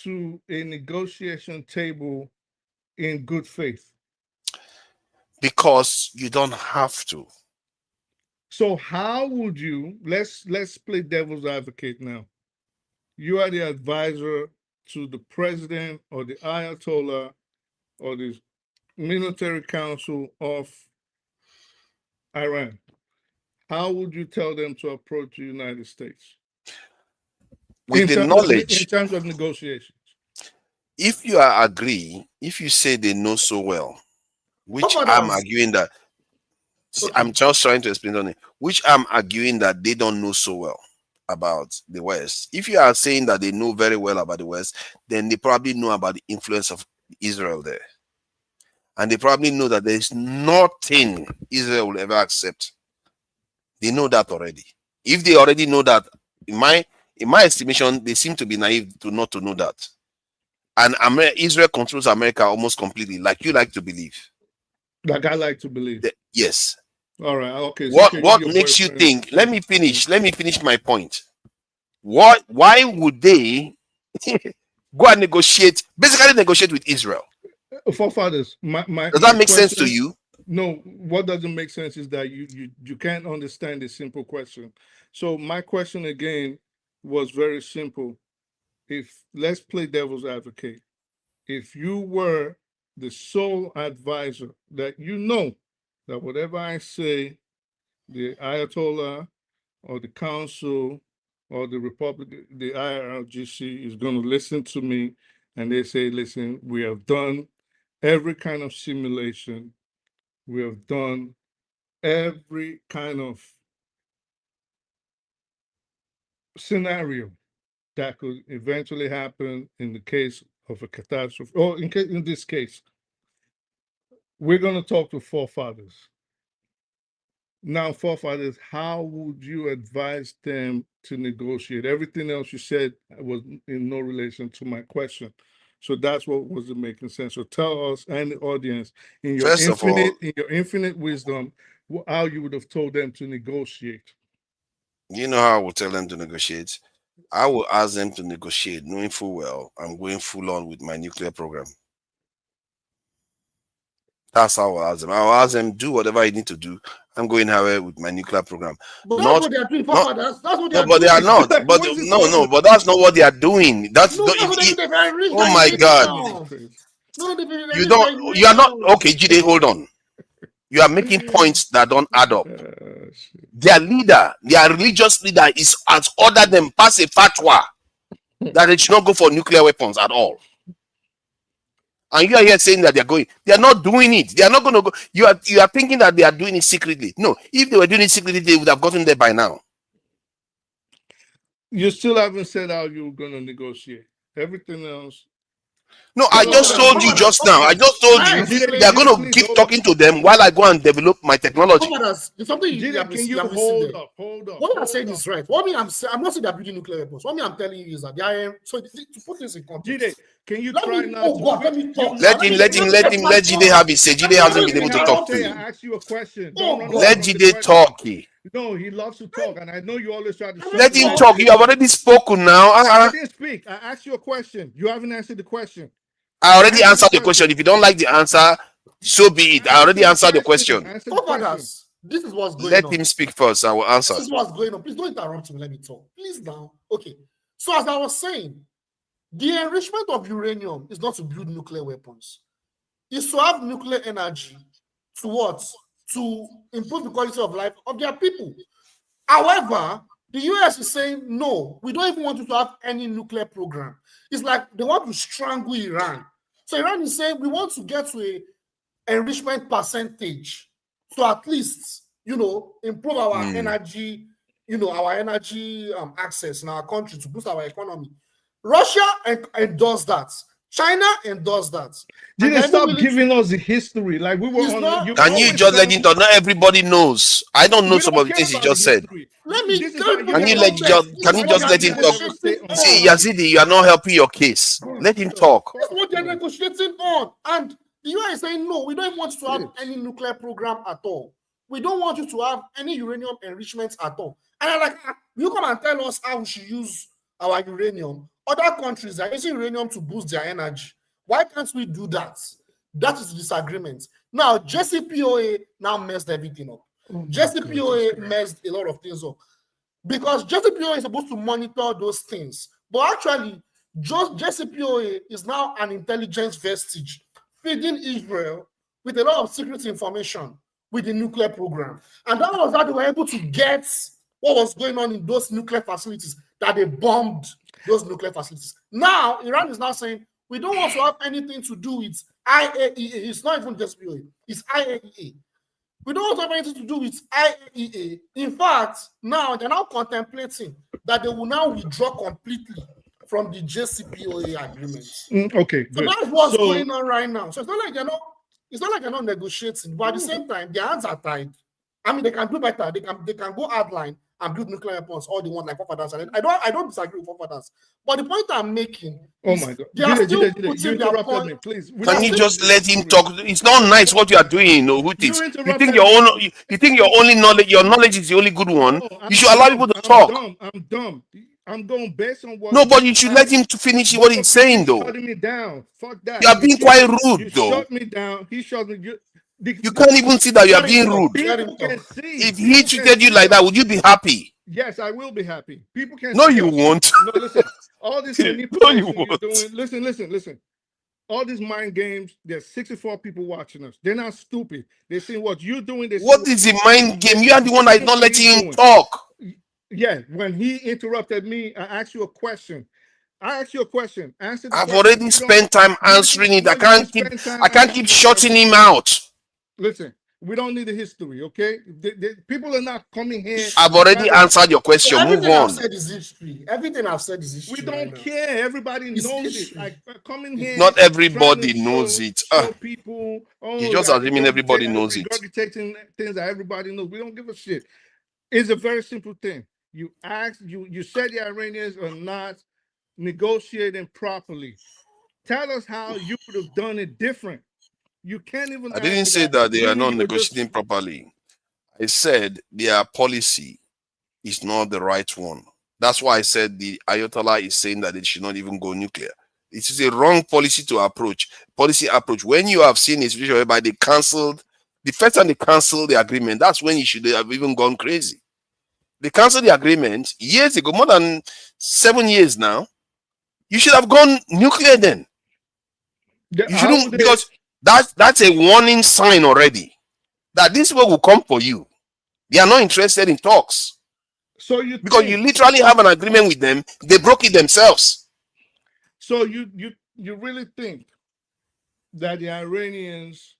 to a negotiation table in good faith? Because you don't have to. So how would you, let's play devil's advocate now. You are the advisor to the president or the Ayatollah or the military council of Iran, how would you tell them to approach the United States? With the knowledge, in terms of negotiations. If you agree, if you say they know so well, which I'm arguing that, I'm just trying to explain something, which I'm arguing that they don't know so well about the West. If you are saying that they know very well about the West, then they probably know about the influence of Israel there. And they probably know that there is nothing Israel will ever accept. They know that already. If they already know that, in my estimation, they seem to be naive to not to know that. And Israel controls America almost completely, like you like to believe. Like I like to believe. Yes. All right. Okay. So what makes you think? Let me finish my point. Why would they go and negotiate? Basically, negotiate with Israel. Forefathers. Does that make sense to you? No. What doesn't make sense is that you can't understand a simple question. So my question again was very simple. Let's play devil's advocate. If you were the sole advisor that you know that whatever I say, the Ayatollah or the council or the Republic, the IRGC is going to listen to me, and they say, listen, we have done every kind of simulation. We have done every kind of scenario that could eventually happen in the case of a catastrophe, or in this case, we're going to talk to forefathers. Now, forefathers, how would you advise them to negotiate? Everything else you said was in no relation to my question. So that's what wasn't making sense. So tell us and the audience, in your infinite wisdom, how you would have told them to negotiate. You know how I would tell them to negotiate? I will ask them to negotiate, knowing full well I'm going full on with my nuclear program. That's how I'll ask them. I'll ask them, do whatever you need to do. I'm going ahead with my nuclear program. But that's what they are doing, Papa. That's what they are doing. But they are not. But no, but that's not what they are doing. That's oh my God. You are not okay, Jide, hold on. You are making points that don't add up. Their leader, their religious leader has ordered them pass a fatwa that they should not go for nuclear weapons at all. And you are here saying that they are going. They are not doing it. They are not going to go. You are thinking that they are doing it secretly. No, if they were doing it secretly, they would have gotten there by now. You still haven't said how you're going to negotiate. Everything else. No, I just told you just now. I just told you they are going to keep talking to them while I go and develop my technology. Something can you hold up? What I'm saying is right. What I'm not saying they're building nuclear weapons. What I'm telling you is that they are. So to put this in context, can you try now? Let Jide have it. Say Jide hasn't been able to talk to you. I asked you a question. Let Jide talk. No, he loves to talk, and I know you always try to. Let him talk. You have already spoken now. I didn't speak. I asked you a question. You haven't answered the question. I already answered the question. If you don't like the answer, so be it. I already answered the question. This is what's going on. Let him speak first. I will answer. This is what's going on. Please don't interrupt me. Let me talk. Please now. Okay. So as I was saying, the enrichment of uranium is not to build nuclear weapons. It's to have nuclear energy to what? To improve the quality of life of their people. However, the US is saying, no, we don't even want you to have any nuclear program. It's like they want to strangle Iran. So Iran is saying, we want to get to an enrichment percentage to at least, improve our energy, our energy access in our country to boost our economy. Russia endorsed that. China endorsed that. Didn't stop giving us the history. Like we were on. Can you just let him talk? Not everybody knows. I don't know some of the things he just said. Let me can you just let him talk? See, Yazidi, you are not helping your case. Let him talk. That's what they're negotiating on. And the US is saying, no, we don't want you to have any nuclear program at all. We don't want you to have any uranium enrichment at all. And I'm like, you come and tell us how we should use our uranium. Other countries are using uranium to boost their energy. Why can't we do that? That is the disagreement. Now, JCPOA now messed everything up. JCPOA messed a lot of things up. Because JCPOA is supposed to monitor those things. But actually, just JCPOA is now an intelligence vestige feeding Israel with a lot of secret information with the nuclear program. And that was how they were able to get what was going on in those nuclear facilities, that they bombed those nuclear facilities. Now, Iran is now saying, we don't want to have anything to do with IAEA. It's not even just BOE, it's IAEA. We don't want to have anything to do with IAEA. In fact, now they're now contemplating that they will now withdraw completely from the JCPOA agreement. Okay, so good. That's what's going on right now. So it's not like they're not negotiating, but at the same time, their hands are tied. I mean, they can do better. They can go hardline and build nuclear weapons all they want, like forefathers. And I don't disagree with forefathers. But the point I'm making, oh my God, they are still you putting their interrupted point. me, please. Can you just let him talk? It's not nice what you are doing, Hutis. You think you think your knowledge is the only good one. You should allow people to talk. I'm dumb. I'm going based on what. No, but you should let him to finish what he's saying, though. Shutting me down. Fuck that. You are being quite rude, though. Shut me down. He shut me. You can't even see that you are being rude. People can see. If he treated you like that, would you be happy? Yes, I will be happy. People can. No, see you us. won't. No, listen. All this manipulation you're doing. Listen. All these mind games. There's 64 people watching us. They're not stupid. They're seeing what you're doing. What is the mind game? You are the one that is not letting him talk. Yeah, when he interrupted me, I asked you a question. Answer the I've question. already spent time answering it. I can't keep shutting him out. Listen, we don't need the history, okay? People are not coming here. I've already answered your question. Move on. I've said is history. Everything I've said is history. We don't care. Everybody knows it. Like coming here. Not everybody knows it. Show people. You're just assuming everybody knows it. Regurgitating things that everybody knows. We don't give a shit. It's a very simple thing. You asked. You said the Iranians are not negotiating properly. Tell us how you would have done it different. You can't even. I didn't say that they are not negotiating properly. I said their policy is not the right one. That's why I said the Ayatollah is saying that they should not even go nuclear. It is a wrong policy approach. When you have seen a situation whereby they cancelled, the first time they cancelled the agreement, that's when you should have even gone crazy. They cancelled the agreement years ago, more than 7 years now. You should have gone nuclear then. You shouldn't, because that's a warning sign already that these people will come for you. They are not interested in talks. So because you literally have an agreement with them, they broke it themselves. So you really think that the Iranians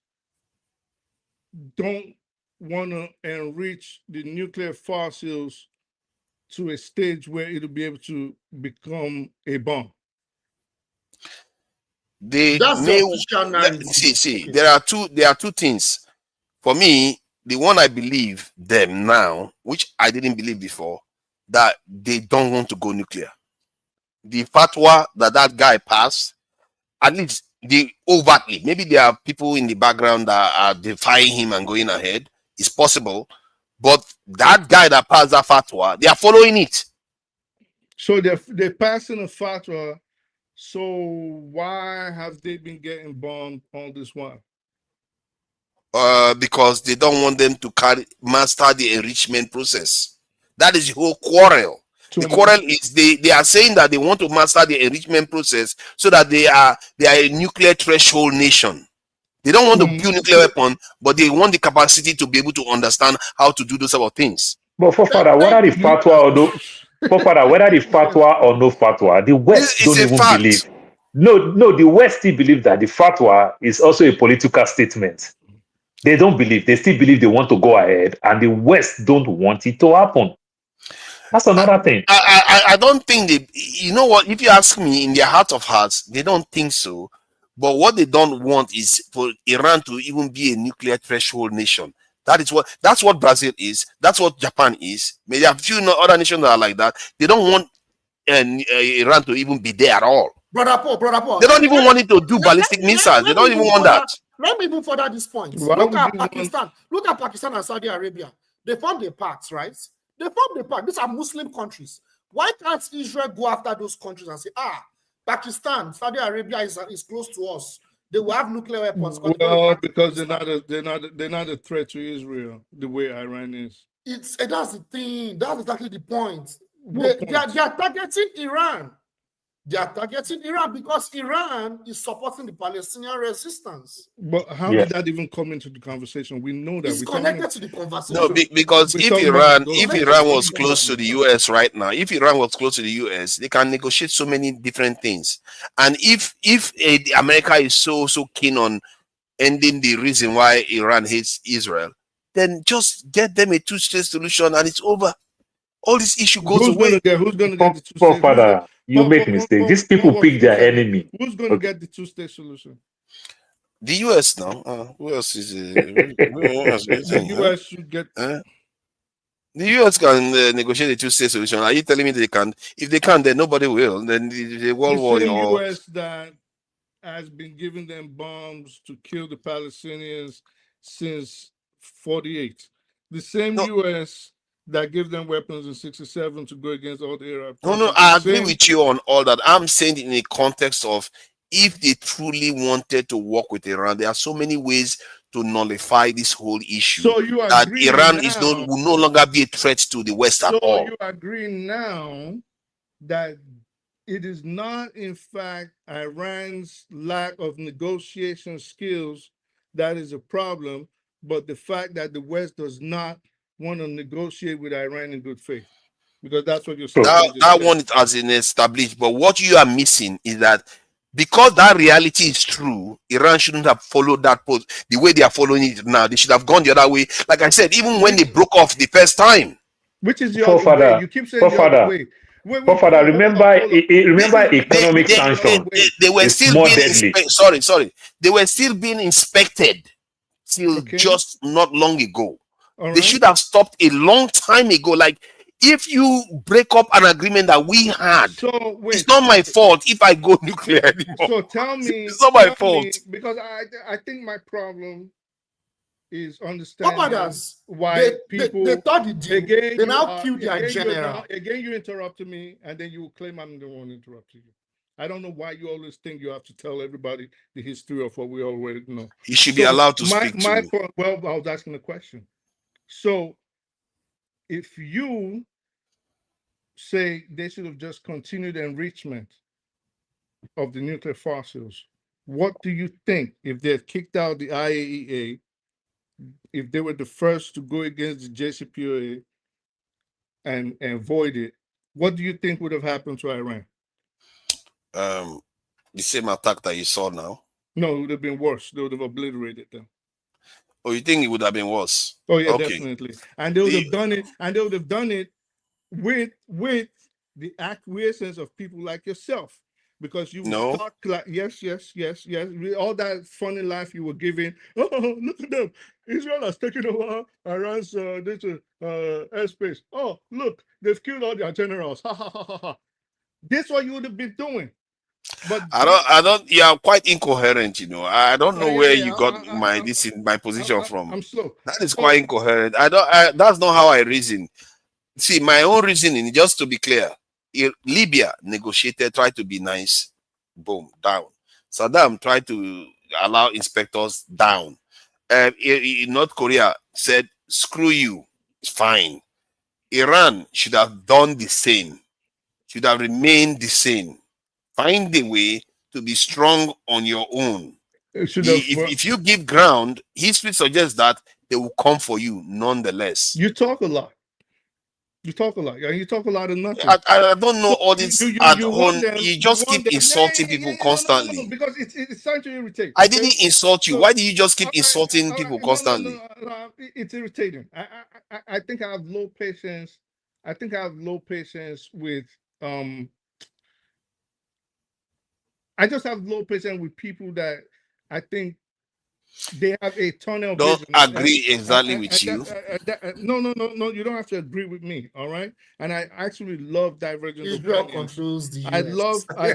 don't want to enrich the nuclear fossils to a stage where it'll be able to become a bomb? There are two things. For me, the one I believe them now, which I didn't believe before, that they don't want to go nuclear. The fatwa that guy passed, at least overtly, maybe there are people in the background that are defying him and going ahead. It's possible. But that guy that passed that fatwa, they are following it. So they're passing a fatwa. So why have they been getting bombed all this while? Because they don't want them to master the enrichment process. That is the whole quarrel. The quarrel is they are saying that they want to master the enrichment process so that they are a nuclear threshold nation. They don't want to build nuclear weapon, but they want the capacity to be able to understand how to do those type of things. But Father, whether the fatwa or no, whether the fatwa or no fatwa, the West don't even believe. No, the West still believe that the fatwa is also a political statement. They don't believe. They still believe they want to go ahead, and the West don't want it to happen. That's another thing. I don't think they. You know what? If you ask me, in their heart of hearts, they don't think so. But what they don't want is for Iran to even be a nuclear threshold nation. That's what Brazil is. That's what Japan is. Maybe there are a few other nations that are like that. They don't want Iran to even be there at all. Brother Paul. They don't even want it to do ballistic missiles. They don't even want that. Let me even further this point. Look at Pakistan. Look at Pakistan and Saudi Arabia. They formed a pact, right? They formed a pact. These are Muslim countries. Why can't Israel go after those countries and say, Pakistan, Saudi Arabia is close to us. They will have nuclear weapons. Well, because they're not a threat to Israel the way Iran is. That's the thing. That's exactly the point. They are targeting Iran. They are targeting Iran because Iran is supporting the Palestinian resistance. But how did that even come into the conversation? We know that It's connected to the conversation. No, because We're if talking about Iran was close to the US right now, if Iran was close to the US, they can negotiate so many different things. And if America is so keen on ending the reason why Iran hates Israel, then just get them a two-state solution and it's over. All this issue goes away. Who's going to get the two-state? Father, you make mistake. These people pick their enemy. Who's going to get the two-state solution? The US now. Who else is the US should get. The US can negotiate a two-state solution. Are you telling me they can? If they can, then nobody will. Then the World War. The US that has been giving them bombs to kill the Palestinians since 48. The same US that gave them weapons in 67 to go against all the Arab countries. No, I agree with you on all that. I'm saying in the context of if they truly wanted to work with Iran, there are so many ways to nullify this whole issue. So you that agree Iran now, will no longer be a threat to the West at all. So you agree now that it is not, in fact, Iran's lack of negotiation skills that is a problem, but the fact that the West does not want to negotiate with Iran in good faith, because that's what you're saying. That one it has been established, but what you are missing is that because that reality is true, Iran shouldn't have followed that post the way they are following it now. They should have gone the other way. Like I said, even when they broke off the first time. Which is the other way. You keep saying the other way. Father, remember economic sanctions. They were still being sorry. They were still being inspected till just not long ago. They should have stopped a long time ago. Like, if you break up an agreement that we had, it's not my fault if I go nuclear anymore. So tell me, it's not my fault. Because I think my problem is understanding why people they thought the deal. Again, they now killed their general. Again, you interrupted me, and then you will claim I'm the one interrupting you. I don't know why you always think you have to tell everybody the history of what we already know. You should be allowed to speak to me. Well, I was asking a question. So, if you say they should have just continued enrichment of the nuclear fossils, what do you think if they had kicked out the IAEA, if they were the first to go against the JCPOA and void it, what do you think would have happened to Iran? The same attack that you saw now? No, it would have been worse. They would have obliterated them. Oh, you think it would have been worse? Oh yeah, definitely. And they would have done it. And they would have done it with the acquiescence of people like yourself, because you talk like yes. With all that funny life you were giving. Oh, look at them! Israel has taken over Iran's airspace. Oh, look, they've killed all their generals. Ha ha ha ha ha. This is what you would have been doing. But I don't. You are quite incoherent. You know, I don't know where you got my position from. I'm slow. That is quite incoherent. That's not how I reason. See, my own reasoning, just to be clear, Libya negotiated, tried to be nice, boom, down. Saddam tried to allow inspectors, down. North Korea said, screw you, fine. Iran should have done the same, should have remained the same. Find a way to be strong on your own. If you give ground, history suggests that they will come for you nonetheless. You talk a lot. You talk a lot. You talk a lot of nothing. I don't know all this at home. You just keep insulting people constantly. No, because it's starting to irritate. I didn't insult you. Why do you just keep insulting people constantly? No, it's irritating. I think I have low patience. I think I have low patience with I just have low patience with people that I think they have a tunnel don't vision. Agree exactly with you. No, you don't have to agree with me, all right? And I actually love divergent Israel opinions. controls the US. I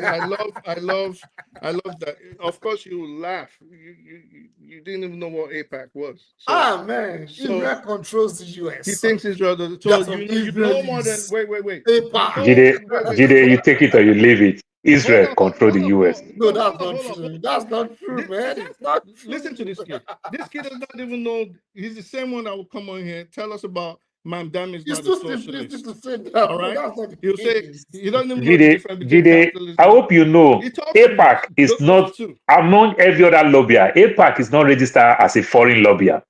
love that. Of course, you will laugh. You didn't even know what APAC was. So, man, Israel controls the US. He thinks Israel does. So you know more than wait. Jide, you take it or you leave it. Israel control the US. No, that's not true. That's not true, man. It's not true. Listen to this kid. This kid does not even know. He's the same one that will come on here, tell us about Mamdani is It's not a too simplistic socialist. to say that. All right. That's not the He'll say case. he doesn't even know the difference between Jide, capitalism. I hope you know He talks APAC too is much. not among every other lobbyer. APAC is not registered as a foreign lobbyer.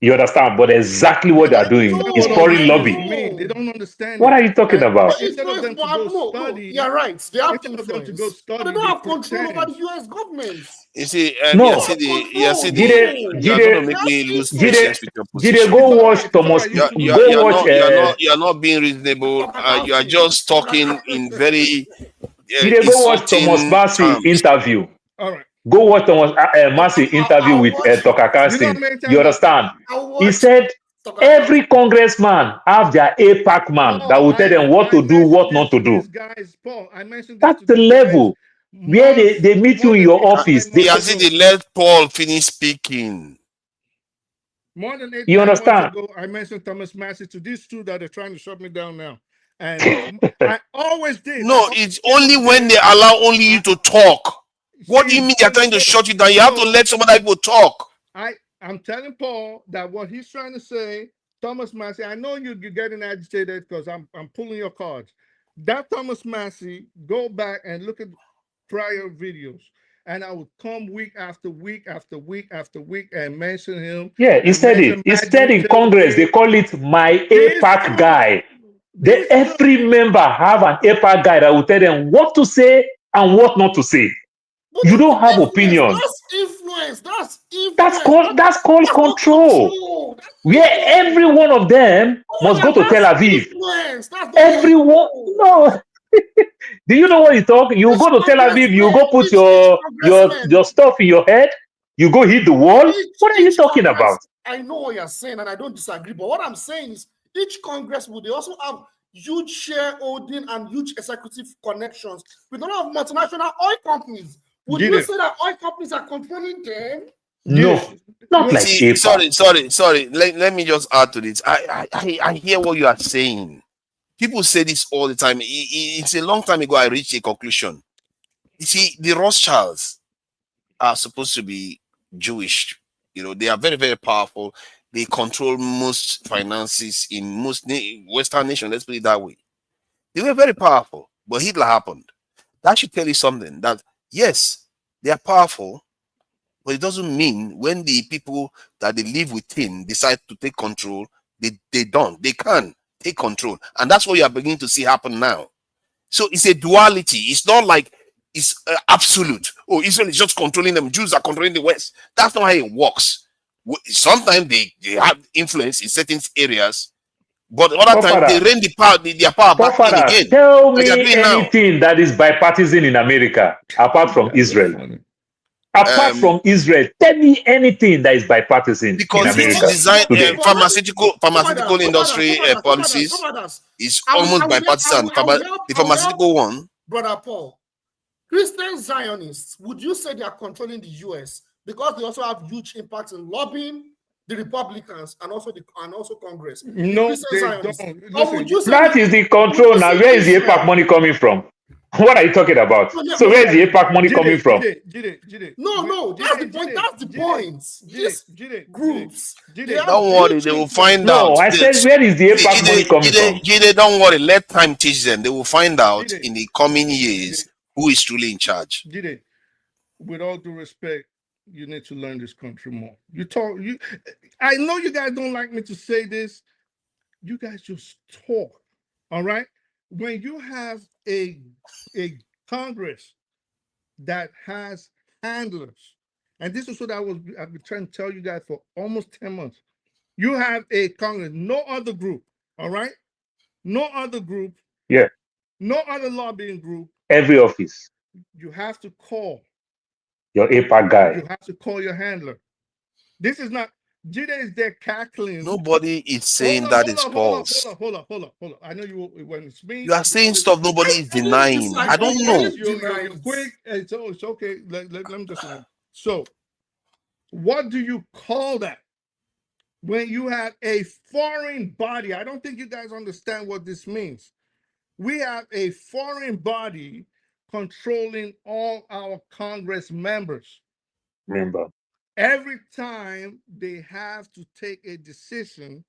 You understand? But exactly what they are doing is foreign lobby. They don't understand What it. are you talking about? They Instead of them to go study, you're right. They have instead of them to go influence, but study, they don't they have control over pretend. the U.S. government. You see, No. you see Jide, you are going to make me lose patience with your position. Jide, go watch Thomas. You are not being reasonable. You are just talking in very Jide, go watch Thomas insulting Massey terms. interview. All right. Go watch Thomas Massey interview with Tucker Carlson. You understand? He said every congressman have their APAC man that will tell them what to do, what not to do. Paul, I mentioned That's the level where they meet you in your office. He has they let Paul finish speaking. More than 8 You 9 months understand? ago, I mentioned Thomas Massey to these two that are trying to shut me down now. And I always did. No, it's only when they allow only you to talk. What do you mean they're trying to shut you down? You have to let some other people talk. I'm telling Paul that what he's trying to say, Thomas Massey, I know you're getting agitated because I'm pulling your cards. That Thomas Massey, go back and look at prior videos. And I would come week after week after week after week and mention him. Yeah, he said it. He said in Congress, they call it my APAC guy. Every member have an APAC guy that will tell them what to say and what not to say. You don't have opinion. That's influence. That's called control. Where every one of them must go to Tel Aviv. Everyone, no. Do you know what you talk? You go to Tel Aviv, you go put your stuff in your head, you go hit the wall. What are you talking about? I know what you're saying, and I don't disagree. But what I'm saying is, each Congress they also have huge shareholding and huge executive connections with a lot of multinational oil companies. Would you say that oil companies are controlling them? No, not like APAC. Sorry. Let me just add to this. I hear what you are saying. People say this all the time. It's a long time ago I reached a conclusion. You see, the Rothschilds are supposed to be Jewish. You know, they are very, very powerful. They control most finances in most Western nations. Let's put it that way. They were very powerful, but Hitler happened. That should tell you something that, yes, they are powerful, but it doesn't mean when the people that they live within decide to take control, they don't. They can take control. And that's what you are beginning to see happen now. So it's a duality. It's not like it's absolute. Oh, Israel is just controlling them. Jews are controlling the West. That's not how it works. Sometimes they have influence in certain areas, but other times they reign their power back in again. Tell me anything that is bipartisan in America apart from Israel. Apart from Israel, tell me anything that is bipartisan because in America. Design pharmaceutical industry policies is almost bipartisan. The pharmaceutical one, Brother Paul, Christian Zionists, would you say they are controlling the U.S. because they also have huge impacts in lobbying the Republicans and also Congress? No, they don't. That is the control now. Where is the APAC money coming from? What are you talking about? So where is the APAC money coming from? No, that's the point. That's the point. These groups. Don't worry, they will find out. No, I said, where is the APAC money coming from? Jide, don't worry. Let time teach them. They will find out in the coming years who is truly in charge. Jide, with all due respect, you need to learn this country more. I know you guys don't like me to say this. You guys just talk. All right? When you have a Congress that has handlers, and this is what I've been trying to tell you guys for almost 10 months. You have a Congress, no other group, all right? No other group. Yeah. No other lobbying group. Every office. You have to call your APAC guy. You have to call your handler. This is not, Jide is there cackling. Nobody is saying that it's false. Hold up. I know when it's me. You are saying stuff nobody is denying. I don't know. You're quick. It's okay. Let me just learn. So, what do you call that? When you have a foreign body, I don't think you guys understand what this means. We have a foreign body controlling all our Congress members. Remember. Every time they have to take a decision,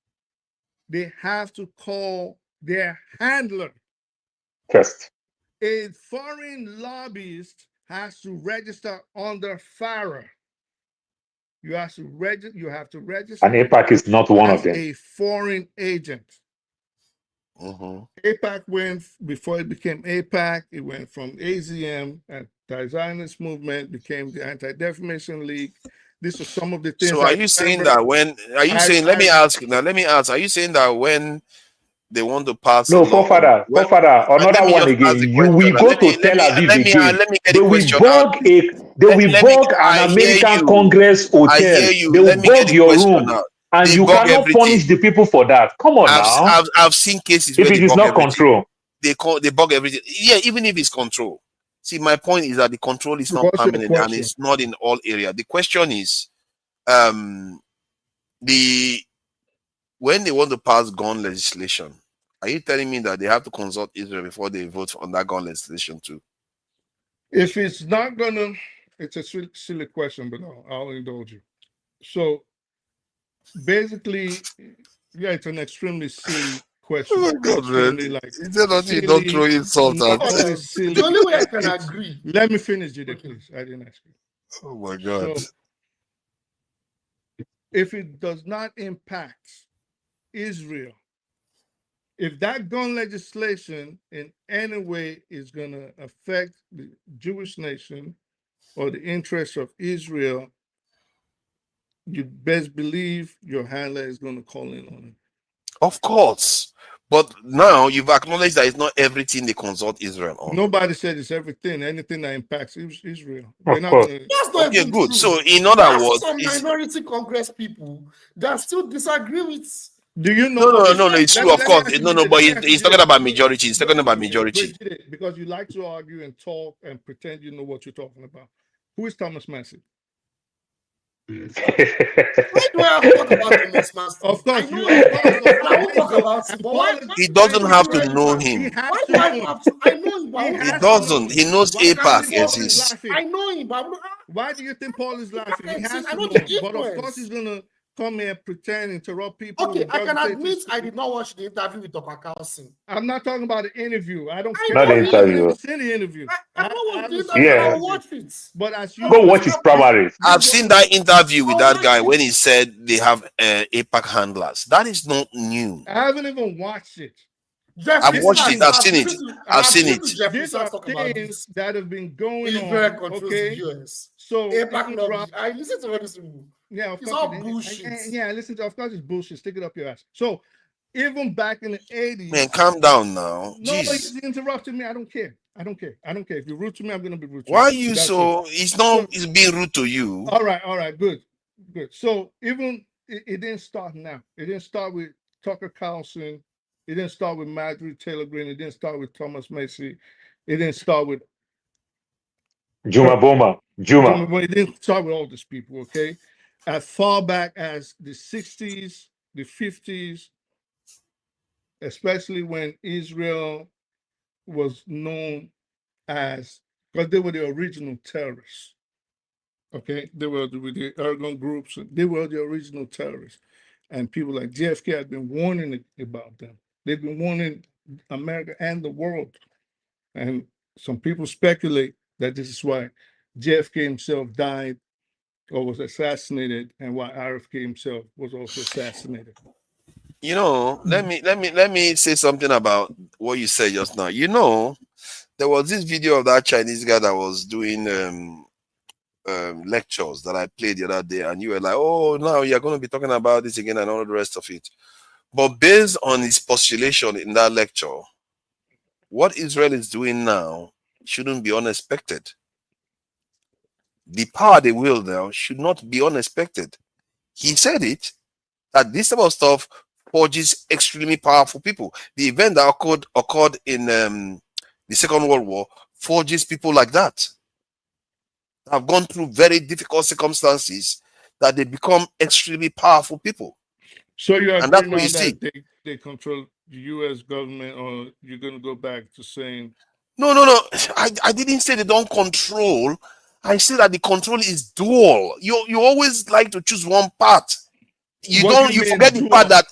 they have to call their handler. First. A foreign lobbyist has to register under FARA. You have to register. And APAC is not one of them. A foreign agent. APAC went, before it became APAC, it went from AZM, Anti-Zionist Movement, became the Anti-Defamation League. These are some of the things. So are you saying that when, are you saying, let me ask, are you saying that when they want to pass no, law, forefather, another one again. You will go to Tel Aviv again. They will bug an American Congress hotel. They will bug your room. And you cannot punish the people for that. Come on now. I've seen cases if where it they is bug not everything. control. They bug everything. Yeah, even if it's control. See, my point is that the control is not permanent and it's not in all areas. The question is, when they want to pass gun legislation, are you telling me that they have to consult Israel before they vote on that gun legislation too? If it's not gonna, it's a silly question, but I'll indulge you. So basically, yeah, it's an extremely silly question. Oh my God, extremely, man. like, Is there nothing you don't throw insult at? Silly. The only way I can agree. Let me finish, Jide, please. I didn't ask you. Oh my God. So, if it does not impact Israel, if that gun legislation in any way is going to affect the Jewish nation or the interests of Israel, you best believe your handler is going to call in on it. Of course. But now you've acknowledged that it's not everything they consult Israel on. Nobody said it's everything, anything that impacts Israel. Of course. That's not even good. true. So in other words, some minority Congress people that still disagree with. Do you know? No, it's true, of course. But he's talking about majority. He's talking about majority. Because you like to argue and talk and pretend you know what you're talking about. Who is Thomas Massey? Why do I have to talk about Thomas Massey? Of course, I won't talk about him. But why? He doesn't have to know him. Why do I have to? I know him. But He doesn't. He knows APAC exists. I know him, but why do you think Paul is laughing? He has to know know. the But of influence. course, he's gonna come here, pretend, interrupt people. Okay, I can admit I did not watch the interview with Dr. Carlson. I'm not talking about the interview. I don't Not the interview. I haven't seen the interview. I don't want the interview. Yeah. I'll watch it. But as you Go watch his primaries. I've seen that interview with that guy when he said they have APAC handlers. That is not new. I haven't even watched it. I've watched it. I've seen it. I've seen it. These are things that have been going on. Very controls Okay, the US. so APAC lobby. I listen to all this. Yeah, of It's course. all bullshit. Yeah, listen to. Of course, it's bullshit. Stick it up your ass. So even back in the 80s. Man, calm down now. No, Jeez. you interrupted me. I don't care. I don't care. I don't care. If you're rude to me, I'm gonna be rude to you. Why are you That's so? it. It's not. It's being rude to you. All right, good. So even it didn't start now. It didn't start with Tucker Carlson. It didn't start with Marjorie Taylor Greene. It didn't start with Thomas Massey. It didn't start with Juma Boma. Juma. It didn't start with all these people. Okay, as far back as the 60s, the 50s, especially when Israel was known as, because they were the original terrorists. Okay, they were with the Ergon groups. They were the original terrorists, and people like JFK had been warning about them. They've been warning America and the world, and some people speculate that this is why JFK himself died or was assassinated, and why RFK himself was also assassinated. You know, let me say something about what you said just now. You know, there was this video of that Chinese guy that was doing lectures that I played the other day, and you were like, "Oh, now you're going to be talking about this again," and all the rest of it. But based on his postulation in that lecture, what Israel is doing now shouldn't be unexpected. The power they wield now should not be unexpected. He said it, that this type of stuff forges extremely powerful people. The event that occurred in the Second World War forges people like that. Have gone through very difficult circumstances that they become extremely powerful people. So you And that's agree what now you see. that they control the U.S. government, or you're going to go back to saying? No. I didn't say they don't control. I say that the control is dual. You always like to choose one part. You What do you you mean forget the dual? part that,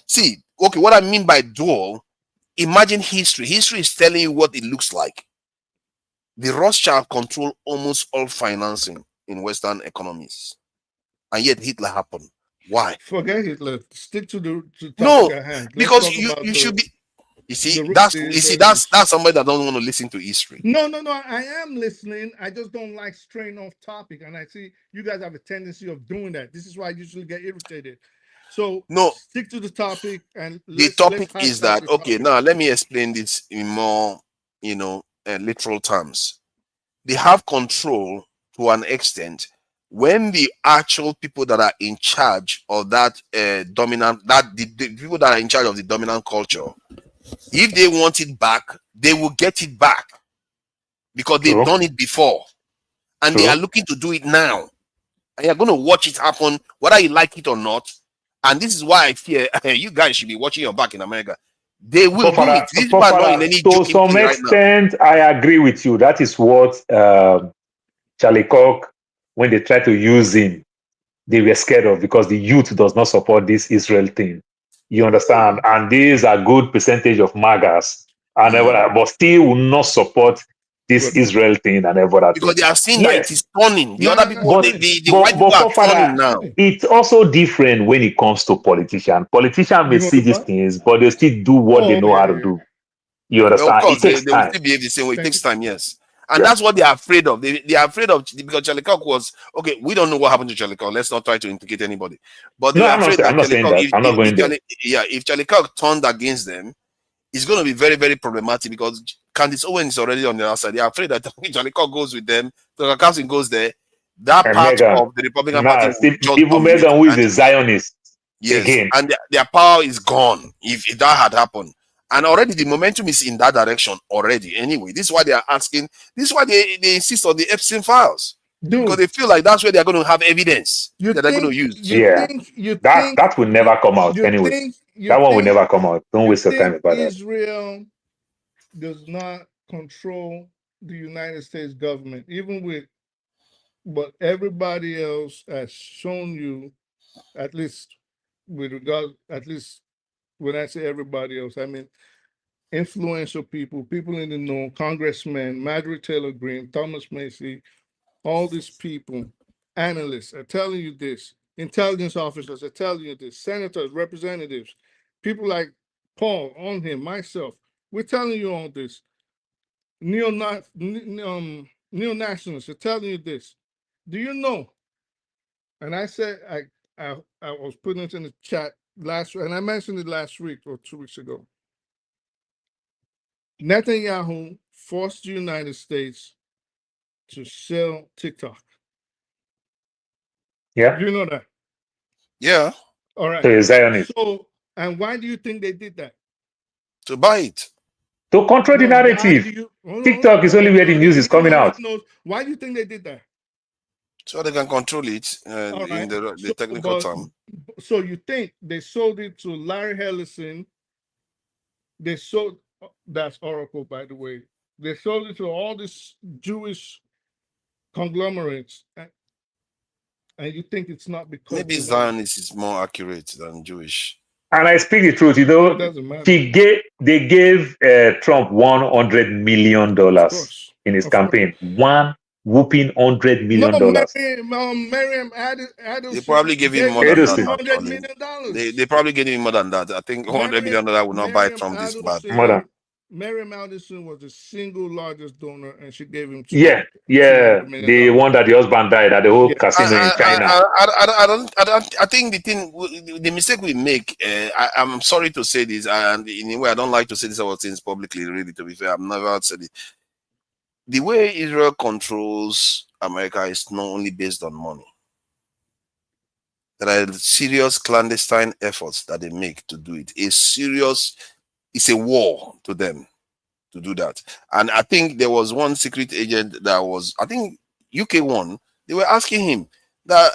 see, okay, what I mean by dual, imagine history. History is telling you what it looks like. The Rothschild control almost all financing in Western economies, and yet Hitler happened. Why? Forget Hitler. Stick to the topic No, at hand. Let's because talk about you should be. You see, the that's somebody that don't want to listen to history. No, I am listening. I just don't like straying off topic, and I see you guys have a tendency of doing that. This is why I usually get irritated. So no, stick to the topic, and the topic is that okay. Now let me explain this in more, literal terms. They have control to an extent when the actual people that are in charge of that dominant, the people that are in charge of the dominant culture, if they want it back, they will get it back because they've done it before, and they are looking to do it now, and you're going to watch it happen whether you like it or not. And this is why I fear you guys should be watching your back in America. They will do it. These people are not in any to some extent, I agree with you. That is what Charlie Kirk, when they tried to use him, they were scared of, because the youth does not support this Israel thing. You understand? And these are good percentage of MAGAs, and but still will not support this Israel thing and everything. Because they are seeing that it is turning. The other people, the white people are turning now. It's also different when it comes to politicians. Politicians may see these things, but they still do what they know how to do. You understand? Of course, it takes they will time. still behave the same way. It takes time, yes. And that's what they are afraid of. They are afraid of, because Charlie Kirk was, okay, we don't know what happened to Charlie Kirk. Let's not try to implicate anybody. But they are afraid I'm not saying that. I'm not going there. If Charlie Kirk turned against them, it's going to be very, very problematic, because Candace Owens is already on the outside. They are afraid that if Charlie Kirk goes with them, the Carson goes there, that and part Meghan, of the Republican Party will just even dominate. Meghan, who is a Zionist, yes, again. and their power is gone if that had happened. And already the momentum is in that direction already. Anyway, this is why they are asking. This is why they insist on the Epstein files. Because they feel like that's where they're going to have evidence that they're going to use. That will never come out anyway. That one will never come out. Don't waste your time about that. Israel does not control the United States government, even with what everybody else has shown you, at least with regard, at least when I say everybody else, I mean influential people in the know, congressmen, Marjorie Taylor Greene, Thomas Macy, all these people, analysts are telling you this, intelligence officers are telling you this, senators, representatives, people like Paul, on him, myself, we're telling you all this. Neo-nationalists are telling you this. Do you know? And I said, I was putting it in the chat last week, and I mentioned it last week or 2 weeks ago. Netanyahu forced the United States to sell TikTok. Yeah. You know that? Yeah. All right. To Zionist. So, and why do you think they did that? To buy it. To control the narrative. TikTok is only where the news is coming out. Why do you think they did that? So they can control it in the technical term. So you think they sold it to Larry Ellison? They sold, that's Oracle, by the way. They sold it to all these Jewish conglomerates. And you think it's not because maybe Zionist is more accurate than Jewish. And I speak the truth, they gave Trump $100 million in his campaign. One whooping $100 million. Miriam Adelson. They probably gave him more than that. $100 million. They probably gave him more than that. I think $100 million will not buy Trump this bad. Miriam Adelson was the single largest donor, and she gave him the one that the husband died at the whole casino in China. I think the mistake we make, I'm sorry to say this, and in a way I don't like to say this about things publicly, really, to be fair. I've never said it. The way Israel controls America is not only based on money. There are serious clandestine efforts that they make to do it. It's a war to them to do that. And I think there was one secret agent that was, I think UK one, they were asking him that,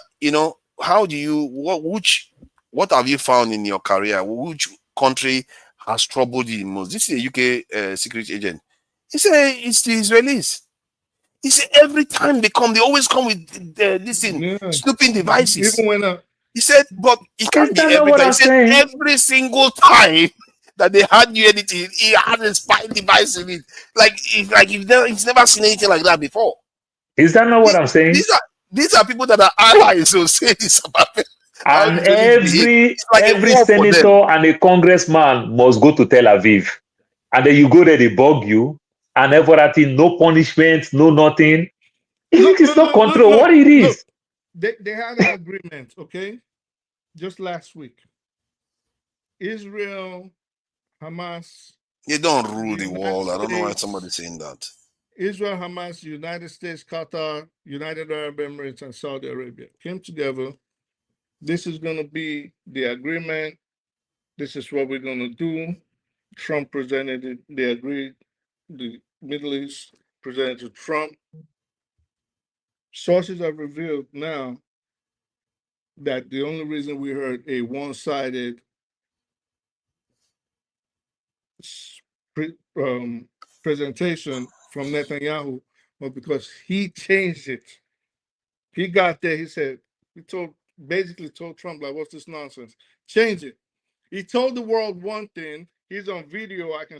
how do you, what have you found in your career? Which country has troubled you the most? This is a UK secret agent. He said, it's the Israelis. He said, every time they always come with this thing, snooping devices. He said, but it can't Is be that not every what time. He I'm said saying? every single time that they had you anything, he had a spy device in it. He's never seen anything like that before. Is that not what I'm saying? These are people that are allies who say this about how And the Israelis behave. It's like a every war for them. senator and a congressman must go to Tel Aviv. And then you go there, they bug you, and everything, no punishment, no nothing. It is not control. What it is? They had an agreement, okay? Just last week. Israel, Hamas. You don't rule the world. I don't know why somebody's saying that. Israel, Hamas, United States, Qatar, United Arab Emirates, and Saudi Arabia came together. This is going to be the agreement. This is what we're going to do. Trump presented it. They agreed. The Middle East presented to Trump. Sources have revealed now that the only reason we heard a one-sided presentation from Netanyahu was because he changed it. He got there, he said, basically told Trump, like, what's this nonsense? Change it. He told the world one thing. He's on video. I can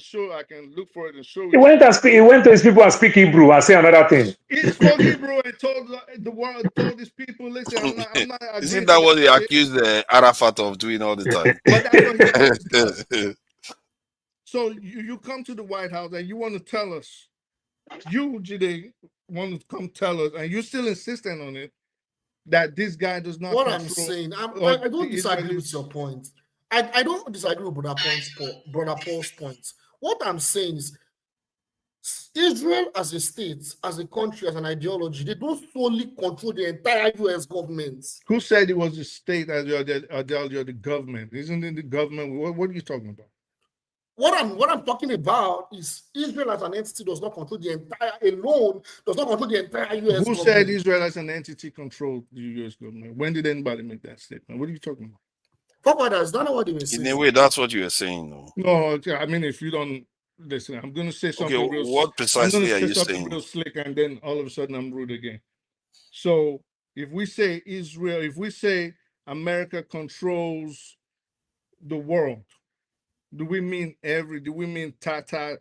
look for it and show He it. went to his people and speak Hebrew and say another thing. He spoke Hebrew and told the world, told his people, listen, I'm not agreeing. Isn't that what they accused Arafat of doing all the time? But that's what he always does. So you come to the White House and you want to tell us, you, Jide, want to come tell us, and you're still insisting on it, that this guy does not What control. I'm saying, I don't disagree with your point. I don't disagree with Brother Paul's point. What I'm saying is, Israel as a state, as a country, as an ideology, they don't solely control the entire US government. Who said it was the state as the ideology of the government? Isn't it the government? What are you talking about? What I'm talking about is Israel as an entity does not control the entire US government. Who said Israel as an entity controlled the US government? When did anybody make that statement? What are you talking about? That's not what they were saying. In a way, that's what you were saying. No, I mean, if you don't listen, I'm going to say something what precisely are you saying? Real slick, and then all of a sudden I'm rude again. So if we say Israel, if we say America controls the world, do we mean Tata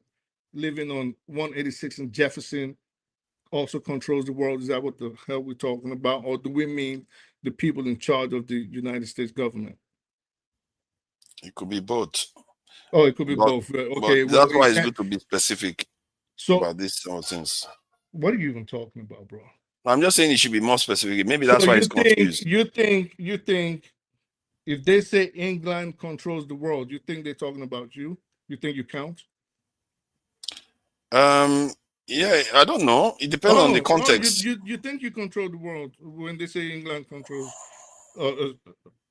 living on 186 in Jefferson also controls the world? Is that what the hell we're talking about? Or do we mean the people in charge of the United States government? It could be both. Oh, it could be both. Okay, that's why it's good to be specific about these things. What are you even talking about, bro? I'm just saying you should be more specific. Maybe that's why it's confused. You think if they say England controls the world, you think they're talking about you? You think you count? Yeah, I don't know. It depends on the context. You think you control the world when they say England controls?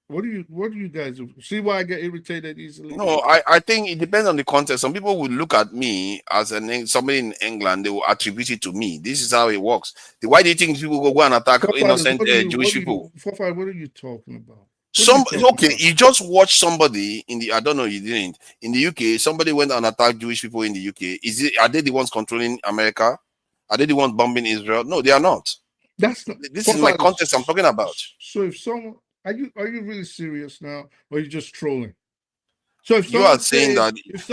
What do you guys do? See why I get irritated easily? No, I think it depends on the context. Some people will look at me as somebody in England. They will attribute it to me. This is how it works. Why do you think people go and attack innocent Jewish people? What are you talking about? You just watched somebody in the. I don't know. You didn't in the UK. Somebody went and attacked Jewish people in the UK. Are they the ones controlling America? Are they the ones bombing Israel? No, they are not. This is my context I'm talking about. So if someone. Are you really serious now, or are you just trolling? So if you are saying that if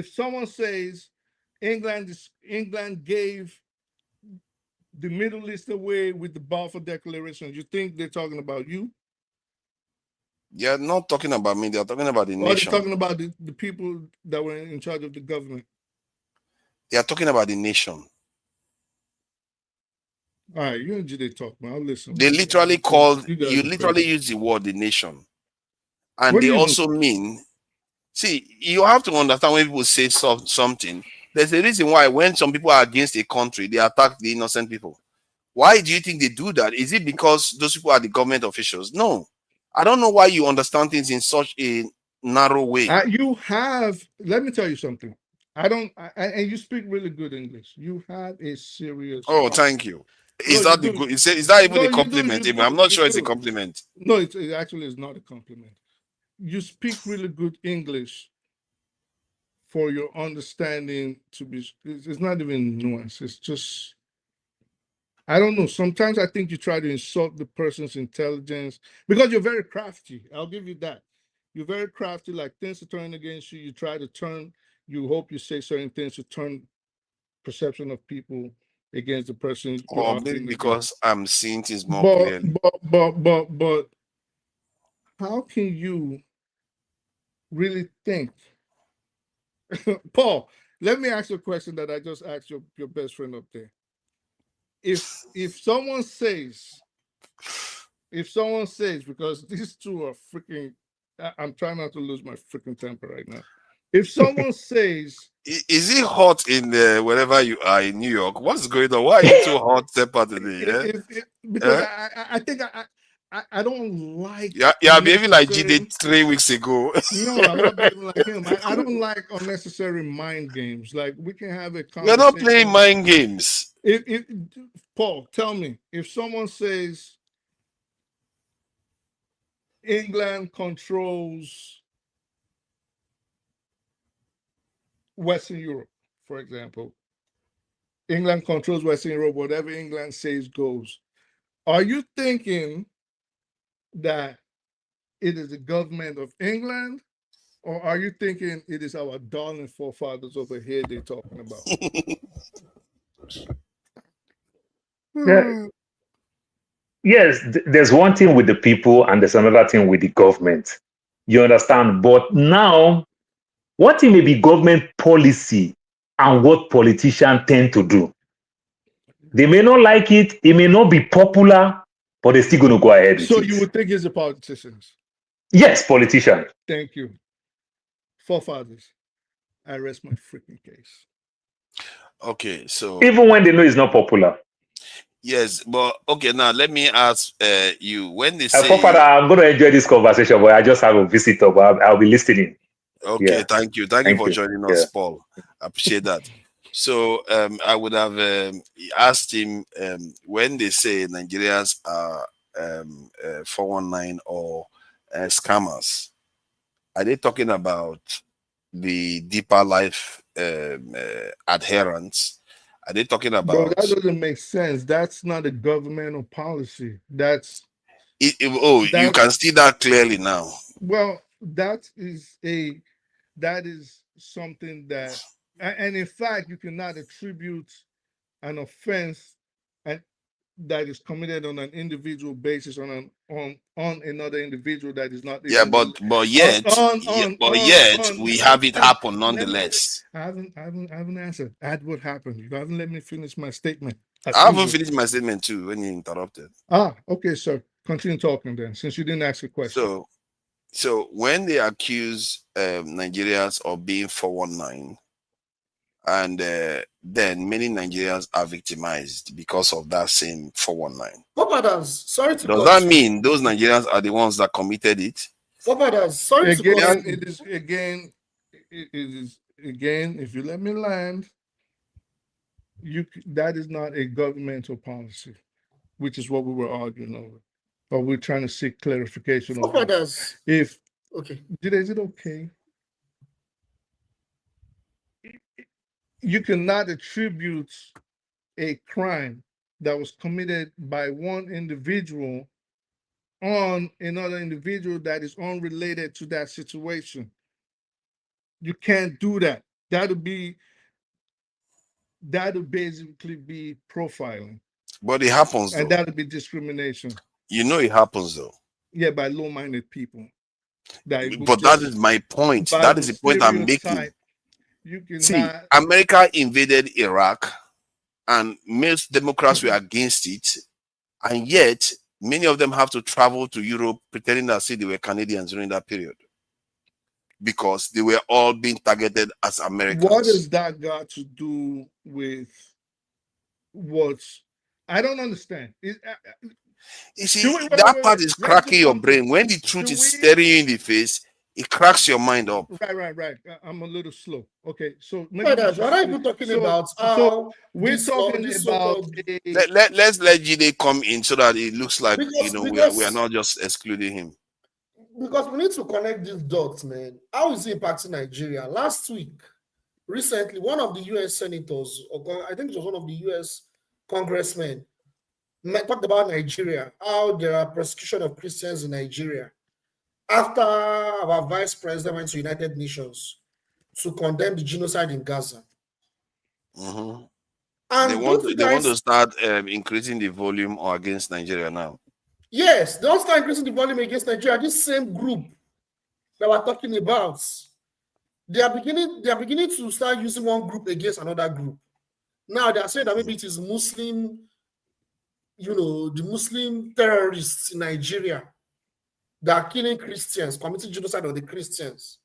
someone says England gave the Middle East away with the Balfour Declaration, you think they're talking about you? They're not talking about me. They're talking about the nation. They're talking about the people that were in charge of the government. They are talking about the nation. All right, you and Jide talk, man. I'll listen. They literally use the word the nation. And they also mean, see, you have to understand when people say something, there's a reason why when some people are against a country, they attack the innocent people. Why do you think they do that? Is it because those people are the government officials? No. I don't know why you understand things in such a narrow way. Let me tell you something. And you speak really good English. You have a serious. Oh, thank you. Is that even a compliment? I'm not sure it's a compliment. No, it actually is not a compliment. You speak really good English for your understanding to be. It's not even nuance. It's just. I don't know. Sometimes I think you try to insult the person's intelligence because you're very crafty. I'll give you that. You're very crafty, like things are turning against you. You try to turn, you hope you say certain things to turn perception of people against the person you're Or maybe arguing because against. I'm seeing things more clearly. But how can you really think? Paul, let me ask you a question that I just asked your best friend up there. If someone says, because these two are freaking, I'm trying not to lose my freaking temper right now. If someone says, Is it hot in wherever you are in New York? What's going on? Why are you so hot tempered today? because I think I don't like. You're behaving like you did 3 weeks ago. No, I'm not behaving like him. I don't like unnecessary mind games. Like we can have a conversation. We're not playing mind games. If Paul, tell me, if someone says England controls Western Europe, for example, England controls Western Europe, whatever England says goes. Are you thinking that it is the government of England, or are you thinking it is our darling forefathers over here they're talking about? Yes, there's one thing with the people and there's another thing with the government. You understand? But now, what thing may be government policy and what politicians tend to do? They may not like it, it may not be popular, but they're still going to go ahead with So it. you would think it's the politicians? Yes, politicians. Thank you. Forefathers. I rest my freaking case. Okay, so even when they know it's not popular. Yes, but okay, now let me ask you, when they say Forefather, I'm going to enjoy this conversation, but I just have a visitor, but I'll be listening. okay, Yeah. thank you for joining us, Paul. I appreciate that. So I would have asked him, when they say Nigerians are 419 or scammers, are they talking about the deeper life adherents? Are they talking about? Bro, that doesn't make sense. That's not a governmental policy. That's you can see that clearly now. Well, that is something that, and in fact, you cannot attribute an offense and that is committed on an individual basis on another individual that is not. Yeah, but yet we have it happen nonetheless. I haven't answered. Add what happened. You haven't let me finish my statement. I haven't finished my statement too when you interrupted. Okay, sir. Continue talking then, since you didn't ask a question. So when they accuse Nigerians of being 419, and then many Nigerians are victimized because of that same 419. Sorry to Does that mean those Nigerians are the ones that committed it? Sorry to again, if you let me land, that is not a governmental policy, which is what we were arguing over. Or we're trying to seek clarification over. Is it okay? You cannot attribute a crime that was committed by one individual on another individual that is unrelated to that situation. You can't do that. That would basically be profiling. But it happens, and though. That would be discrimination. You know it happens, though. Yeah, by low-minded people. But that is my point. That is the point I'm making. You cannot... See, America invaded Iraq, and most Democrats were against it, and yet many of them have to travel to Europe pretending that they were Canadians during that period, because they were all being targeted as Americans. What has that got to do with what's... I don't understand. You see, that part is cracking your brain. When the truth is staring you in the face, it cracks your mind up. Right. I'm a little slow. Okay, so what are you talking about? We're talking about. Let's let Jide come in so that it looks like we are not just excluding him. Because we need to connect these dots, man. How is it impacting Nigeria? Last week, recently, one of the U.S. senators, or I think it was one of the U.S. congressmen, talked about Nigeria, how there are persecution of Christians in Nigeria. After our vice president went to United Nations to condemn the genocide in Gaza. And And they want to start increasing the volume or against Nigeria now. Yes, they don't start increasing the volume against Nigeria. This same group that we're talking about, they are beginning to start using one group against another group. Now they are saying that maybe it is Muslim, the Muslim terrorists in Nigeria that are killing Christians, committing genocide on the Christians.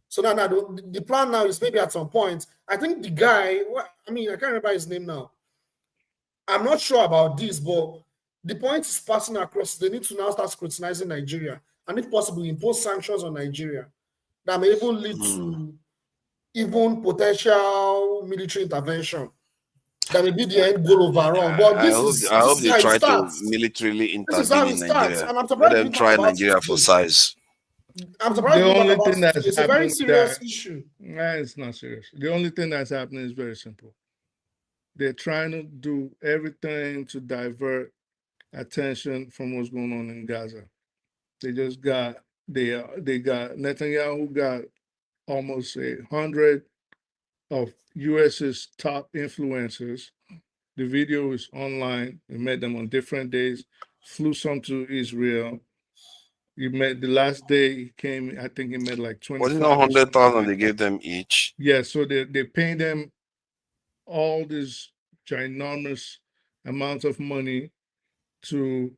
So now the plan now is maybe at some point, I think the guy, I can't remember his name now. I'm not sure about this, but the point is passing across. They need to now start scrutinizing Nigeria, and if possible, impose sanctions on Nigeria that may even lead to even potential military intervention. That may be the end goal overall. But I hope they try to militarily intervene in Nigeria. And I'm Let surprised them try Nigeria for size. I'm surprised the only thing that's it's a very serious issue. Nah, it's not serious. The only thing that's happening is very simple. They're trying to do everything to divert attention from what's going on in Gaza. They just got Netanyahu got almost 100 of US's top influencers. The video is online. We met them on different days. Flew some to Israel. He met the last day he came. I think he met like 20. Was it not 100,000 they gave them each? Yeah, so they're paying them all this ginormous amounts of money to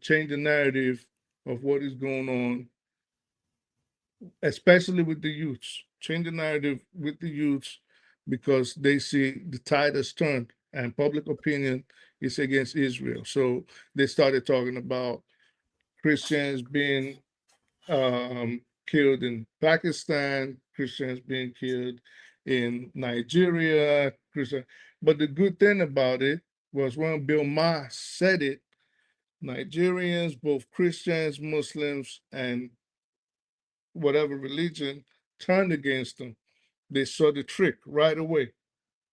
change the narrative of what is going on, especially with the youths. Change the narrative with the youths because they see the tide has turned and public opinion is against Israel. So they started talking about Christians being killed in Pakistan, Christians being killed in Nigeria, But the good thing about it was when Bill Maher said it, Nigerians, both Christians, Muslims, and whatever religion, turned against them. They saw the trick right away.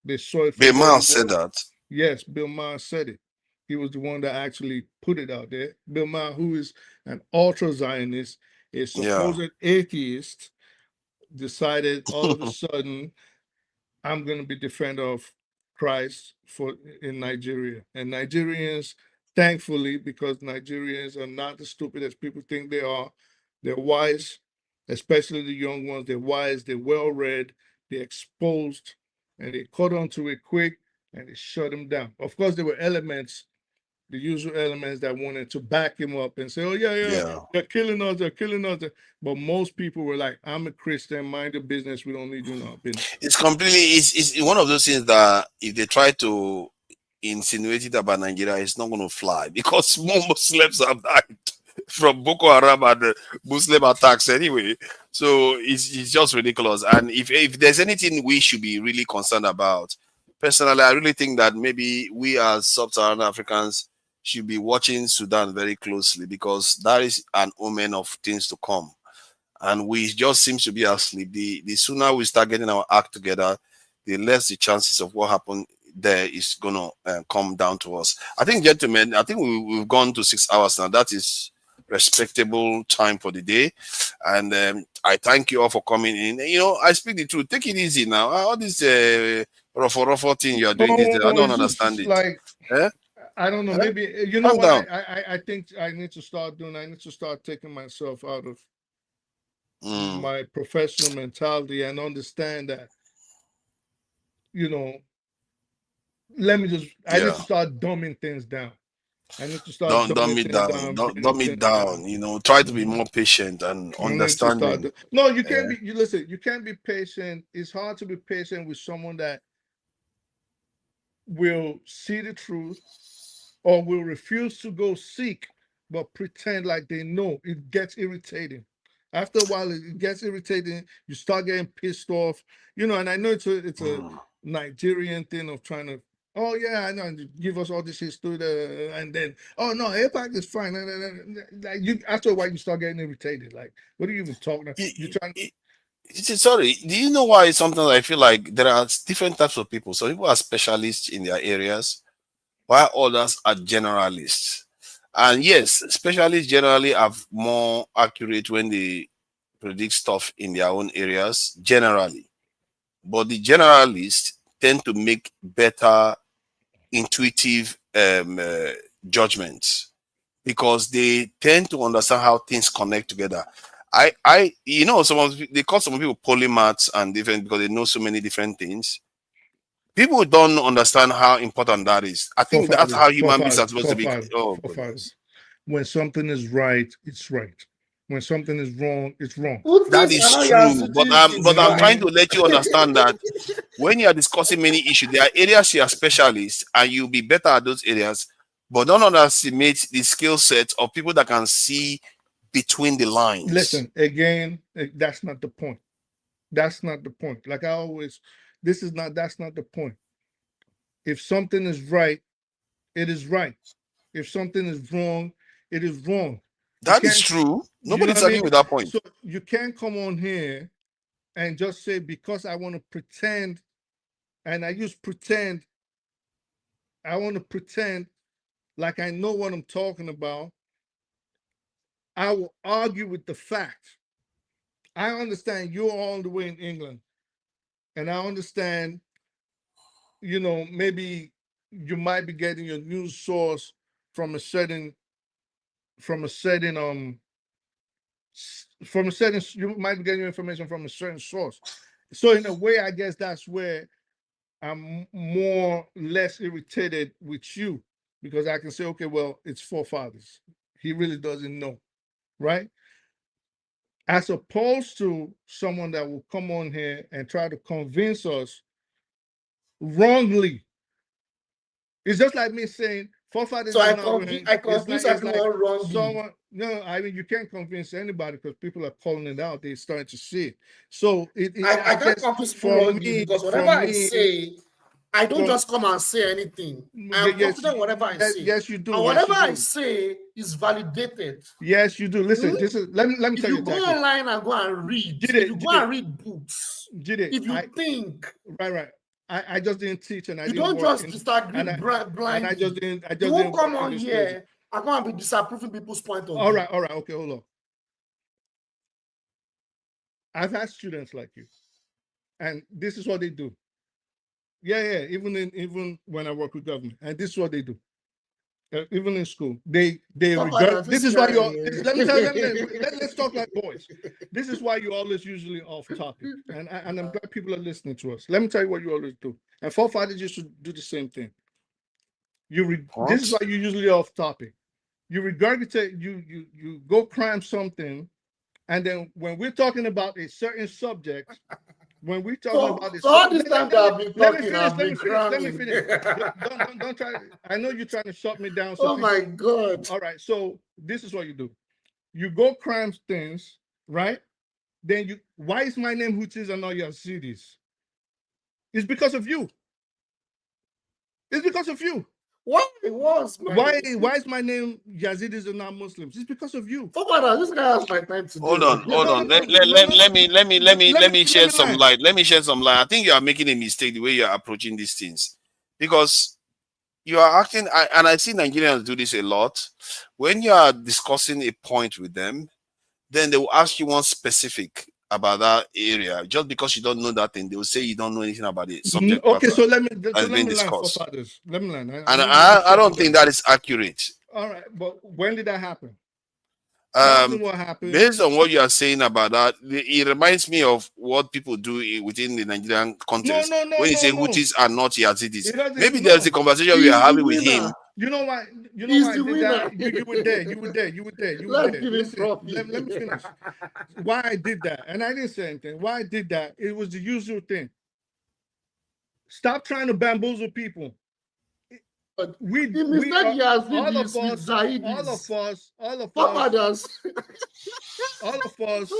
They saw it. Bill Maher said that. Yes, Bill Maher said it. He was the one that actually put it out there. Bill Maher, who is an ultra-Zionist, a supposed atheist, decided all of a sudden, I'm going to be defender of Christ in Nigeria. And Nigerians, thankfully, because Nigerians are not as stupid as people think they are, they're wise, especially the young ones. They're wise, they're well-read, they're exposed, and they caught on to it quick, and they shut him down. Of course, there were elements, the usual elements that wanted to back him up and say, oh, yeah, they're killing us. But most people were like, I'm a Christian, mind the business, we don't need you know business. It's completely, it's one of those things that if they try to insinuate it about Nigeria, it's not going to fly because more Muslims have died from Boko Haram and the Muslim attacks anyway. So it's just ridiculous. And if there's anything we should be really concerned about, personally, I really think that maybe we as sub-Saharan Africans should be watching Sudan very closely because that is an omen of things to come. And we just seem to be asleep. The sooner we start getting our act together, the less the chances of what happened there is going to come down to us. I think, gentlemen, we've gone to 6 hours now. That is respectable time for the day. And I thank you all for coming in. I speak the truth. Take it easy now. All this ruffle thing you are doing, I don't understand it. Like, I don't know. Maybe what I think I need to start doing. I need to start taking myself out of my professional mentality and understand that. I need to start dumbing things down. I need to start dumb it down. Dumb it down. Try to be more patient and understanding. No, you can't be. Listen, you can't be patient. It's hard to be patient with someone that will see the truth or will refuse to go seek, but pretend like they know. It gets irritating. After a while, it gets irritating. You start getting pissed off, and I know it's a Nigerian thing of trying to, oh yeah, I know, give us all this history, and then, oh no, APAC is fine. Like after a while, you start getting irritated. Like, what are you even talking about? You're trying to. Sorry, do you know why sometimes I feel like there are different types of people? Some people are specialists in their areas. while others are generalists. And yes, specialists generally are more accurate when they predict stuff in their own areas, generally. But the generalists tend to make better intuitive judgments because they tend to understand how things connect together. You know, they call some people polymaths and different because they know so many different things. People don't understand how important that is. I think that's how human beings are supposed to be. Oh, when something is right, it's right. When something is wrong, it's wrong. That is true. But I'm trying to let you understand that when you are discussing many issues, there are areas you are specialists and you'll be better at those areas. But don't underestimate the skill set of people that can see between the lines. Listen, again, that's not the point. That's not the point. Like I always, that's not the point. If something is right, it is right. If something is wrong, it is wrong. That is true. Nobody's arguing with that point. So you can't come on here and just say, because I want to pretend, and I use pretend, I want to pretend like I know what I'm talking about. I will argue with the fact. I understand you're all the way in England, and I understand, you know, maybe you might be getting your news source from a certain, you might be getting your information from a certain source. So in a way, I guess that's where I'm less irritated with you, because I can say, okay, well, it's forefathers. He really doesn't know, right? As opposed to someone that will come on here and try to convince us wrongly. It's just like me saying forefathers. So I confuse everyone wrongly. Someone, no, I mean, you can't convince anybody because people are calling it out. They're starting to see it. So I can't confuse people wrongly because whatever I say, I don't just come and say anything. I am confident whatever I say. Yes, you do. And whatever I say is validated. Yes, you do. Listen, this is let me tell you. If you go online and go and read, if you go and read books, if you think, right. I just didn't teach, and I you don't just disagree blindly. And I just didn't. You won't come on here. I'm going to be disapproving people's point of view. All right. Okay, hold on. I've had students like you, and this is what they do. Yeah. Even when I work with government, and this is what they do. Even in school, they regard. This is why you. Let me tell you. Let's talk like boys. This is why you always usually off topic, and I'm glad people are listening to us. Let me tell you what you always do, and forefathers used to do the same thing. This is why you usually off topic. You regurgitate. You go crime something, and then when we're talking about a certain subject. When we talk about this, all this time that I've been talking, let me finish. Don't try. I know you're trying to shut me down. So my God! All right, so this is what you do: you go crime things, right? Then why is my name Houthis and not Yazidis? It's because of you. It's because of you. Why is my name Yazidis and not Muslims? It's because of you. This guy has my time to Hold on. Let me share some light. Let me share some light. I think you are making a mistake the way you are approaching these things, because you are acting, and I see Nigerians do this a lot. When you are discussing a point with them, then they will ask you one specific about that area. Just because you don't know that thing, they will say you don't know anything about it. Subject okay, so let me discussed. Let me learn. And I don't think that is accurate. All right, but when did that happen? What happened? Based on what you are saying about that, it reminds me of what people do within the Nigerian context. When you say Houthis are not Yazidis, maybe there's a conversation we are having with him. You know why? You know why I did that? You were there. Let me finish. Why I did that, and I didn't say anything. Why I did that? It was the usual thing. Stop trying to bamboozle people. All of us.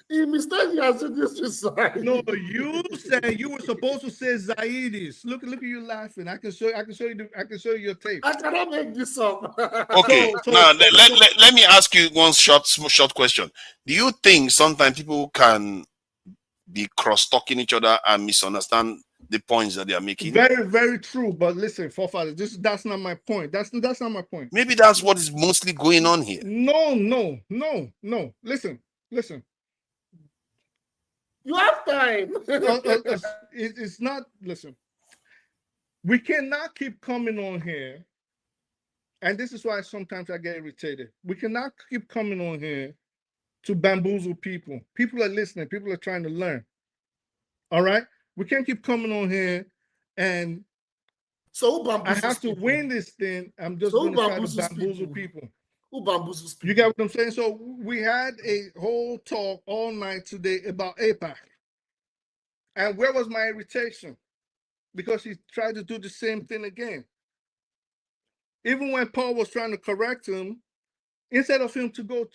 He mistaken Yazidis. No, you said you were supposed to say Zaidis. Look at you laughing. I can show you your tape. I cannot make this up. Okay, now let me ask you one short question. Do you think sometimes people can be cross-talking each other and misunderstand the points that they are making. Very, very true. But listen, forefather, that's not my point. That's not my point. Maybe that's what is mostly going on here. No. Listen. You have time. It's not. Listen, we cannot keep coming on here, and this is why sometimes I get irritated. We cannot keep coming on here to bamboozle people. People are listening. People are trying to learn. All right, we can't keep coming on here and so I have to win this thing. I'm just going to try to bamboozle people. Who bamboozles people? You get what I'm saying? So we had a whole talk all night today about APAC. And where was my irritation? Because he tried to do the same thing again. Even when Paul was trying to correct him, instead of him to go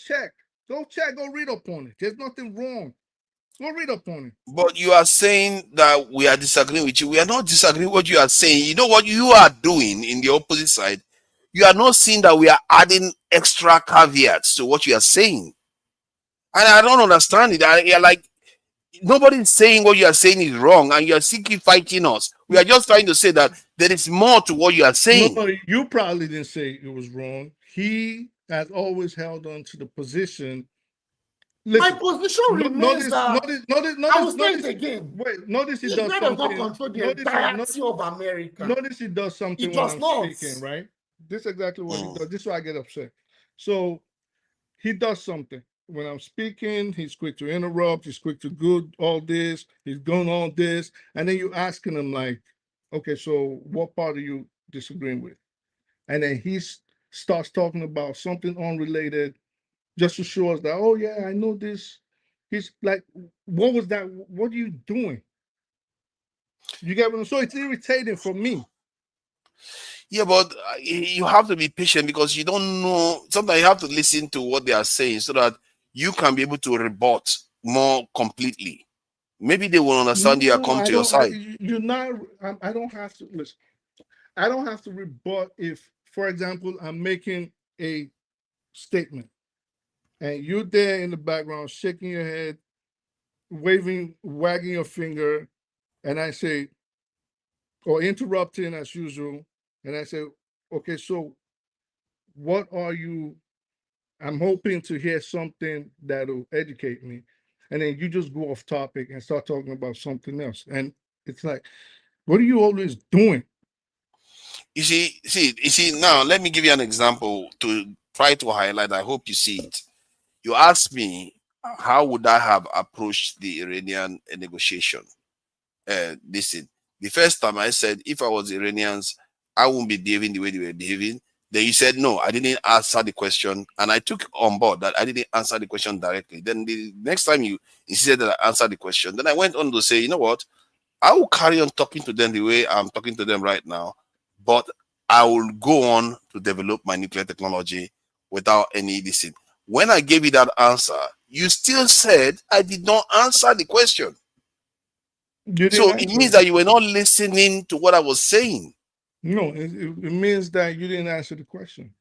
read up on it. There's nothing wrong. Go read up on it. But you are saying that we are disagreeing with you. We are not disagreeing with what you are saying. You know what you are doing in the opposite side? You are not seeing that we are adding extra caveats to what you are saying. And I don't understand it. You're like, nobody's saying what you are saying is wrong, and you are still keep fighting us. We are just trying to say that there is more to what you are saying. No, you probably didn't say it was wrong. He has always held on to the position. Listen, my position remains I will say it again. Wait, notice he does something. Does not control the entirety of America. Notice he does something when I'm speaking, right? This is exactly what he does. This is why I get upset. So he does something. When I'm speaking, he's quick to interrupt, he's quick to good all this, he's going all this, and then you asking him like, okay, so what part are you disagreeing with? And then he starts talking about something unrelated just to show us that, oh yeah, I know this. He's like, what was that? What are you doing? You get what I'm saying? So it's irritating for me. Yeah, but you have to be patient because you don't know. Sometimes you have to listen to what they are saying so that you can be able to rebut more completely. Maybe they will understand you and come to your side. I don't have to listen. I don't have to rebut if, for example, I'm making a statement and you're there in the background shaking your head, wagging your finger, and I say, or interrupting as usual, and I say, okay, so what are you? I'm hoping to hear something that'll educate me. And then you just go off topic and start talking about something else. And it's like, what are you always doing? You see, now let me give you an example to try to highlight. I hope you see it. You asked me, how would I have approached the Iranian negotiation? Listen, the first time I said, if I was Iranians, I wouldn't be behaving the way they were behaving. Then you said, no, I didn't answer the question. And I took on board that I didn't answer the question directly. Then the next time you insisted that I answer the question, then I went on to say, you know what? I will carry on talking to them the way I'm talking to them right now, but I will go on to develop my nuclear technology without any listen. When I gave you that answer, you still said I did not answer the question. So it means that you were not listening to what I was saying. No, it means that you didn't answer the question.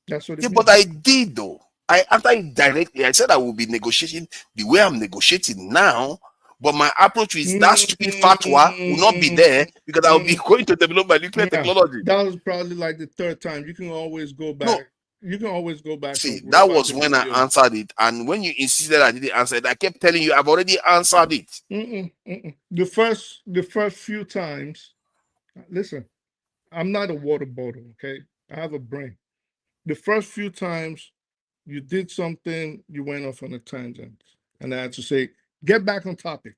That's what it means. But I did though. I answered it directly. I said I will be negotiating the way I'm negotiating now, but my approach is that stupid fatwa will not be there because I will be going to develop my nuclear technology. That was probably like the third time. You can always go back. No. You can always go back. See, that was when I answered it. And when you insisted I didn't answer it, I kept telling you I've already answered it. The first few times, listen, I'm not a water bottle, okay? I have a brain. The first few times you did something, you went off on a tangent. And I had to say, get back on topic.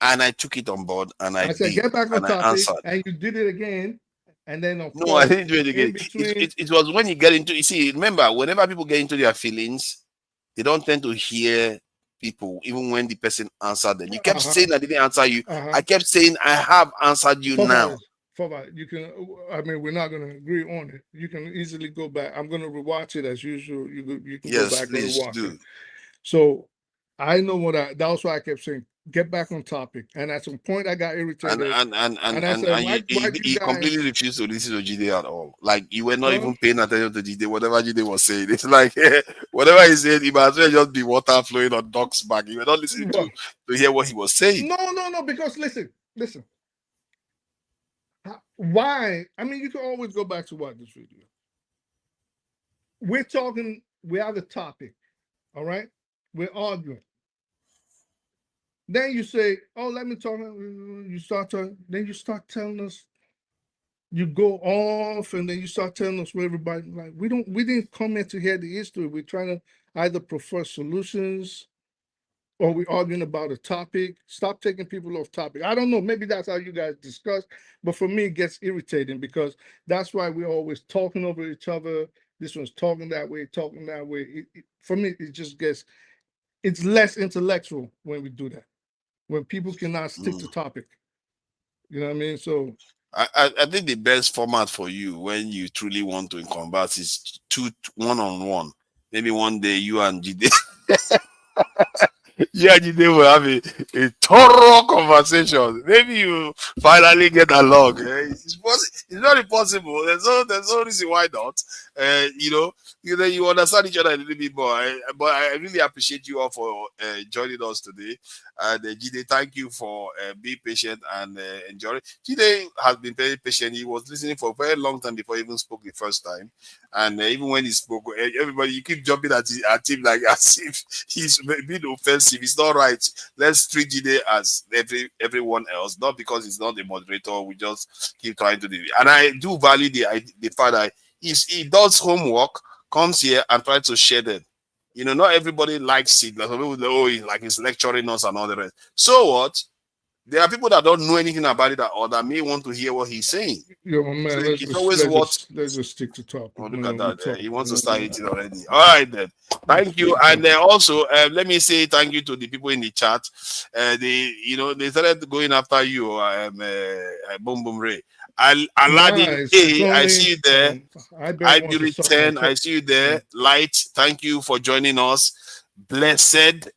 And I took it on board and I said, get back on topic. And you did it again. And then no, I didn't do it again. It was when you get into, you see, remember, whenever people get into their feelings, they don't tend to hear people, even when the person answered them. You kept saying I didn't answer you. I kept saying I have answered you now. You can, I mean, we're not going to agree on it. You can easily go back. I'm going to rewatch it as usual. You can go back and rewatch it. So I know that was why I kept saying, get back on topic. And at some point I got irritated. And I said, you completely refused to listen to Jide at all. Like you were not even paying attention to Jide, whatever Jide was saying. It's like whatever he said, it might as well just be water flowing on Doc's back. You were not listening to hear what he was saying. No, because listen. Why? I mean, you can always go back to watch this video. We're talking, we have a topic, all right? We're arguing. Then you say, oh, let me talk. You start talking. Then you start telling us, you go off, and then you start telling us where everybody, like, we didn't come here to hear the history. We're trying to either prefer solutions or we're arguing about a topic. Stop taking people off topic. I don't know. Maybe that's how you guys discuss. But for me, it gets irritating because that's why we're always talking over each other. This one's talking that way, talking that way. For me, it just gets, it's less intellectual when we do that. When people cannot stick to topic. You know what I mean? So I think the best format for you when you truly want to converse is one-on-one. Maybe one day you and Jide you and Jide will have a thorough conversation. Maybe you finally get along. It's not impossible. There's no reason why not. You understand each other a little bit more. But I really appreciate you all for joining us today. And Jide, thank you for being patient and enjoying. Jide has been very patient. He was listening for a very long time before he even spoke the first time. And even when he spoke, everybody, you keep jumping at him like as if he's being offensive. It's not right. Let's treat Jide as everyone else, not because he's not the moderator. We just keep trying to do it. And I do value the fact that he does homework, comes here and tries to share them. Not everybody likes it. Like some people, he's lecturing us and all the rest. So what? There are people that don't know anything about it or that may want to hear what he's saying. Yo, man, So let's just stick to topic. Oh, look at that. He wants to start eating already. All right, then. Thank you. And also, let me say thank you to the people in the chat. They started going after you, Boom Boom Ray. Aladdin A, I see you there. I Beauty 10, I see you there. Light, thank you for joining us. Blessed,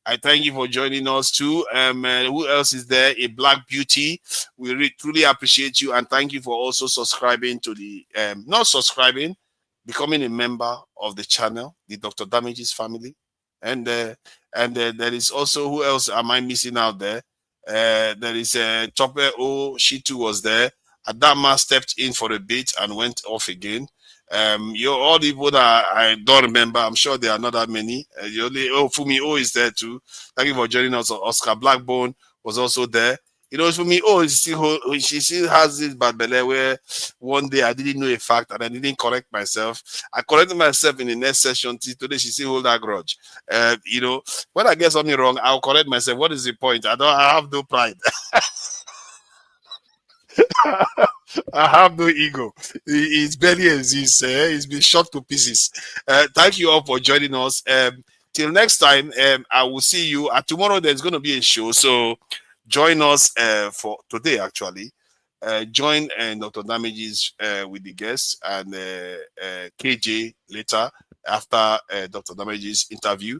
I thank you for joining us too. Who else is there? A Black Beauty. We truly appreciate you and thank you for also subscribing to the not subscribing, becoming a member of the channel, the Dr. Damages family. And there is also, who else am I missing out there? There is Chopper O, she too was there. Adama stepped in for a bit and went off again. All the people that I don't remember, I'm sure there are not that many. Fumi O is there too. Thank you for joining us. Oscar Blackbone was also there. Fumi O she still has this bad belly where one day I didn't know a fact and I didn't correct myself. I corrected myself in the next session. Today she still hold that grudge. When I get something wrong, I'll correct myself. What is the point? I have no pride. I have no ego. His belly exists. He's been shot to pieces. Thank you all for joining us. Till next time, I will see you. Tomorrow there's going to be a show. So join us for today, actually. Join Dr. Damages with the guests and KJ later after Dr. Damages' interview.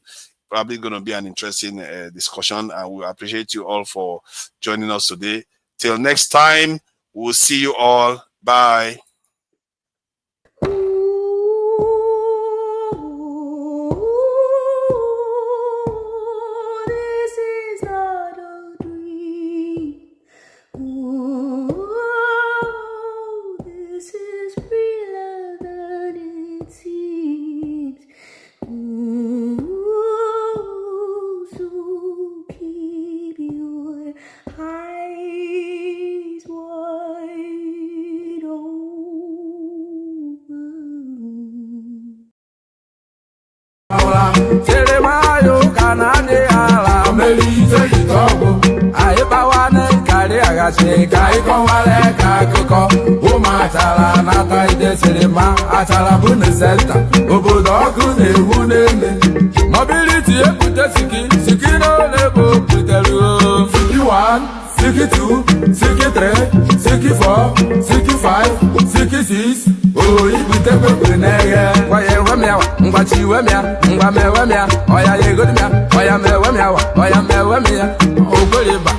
Probably going to be an interesting discussion. And we appreciate you all for joining us today. Till next time, we'll see you all. Bye. Mobility siki no lebo putelu. Siki 1, siki 2, siki 3, siki 4, siki 5, siki 6. Oh, ibute pepe neye. Oya wemia, ngwachi wemia, ngwame wemia. Oya yegodimia, oya me wemia, oya me wemia. Ogoliba,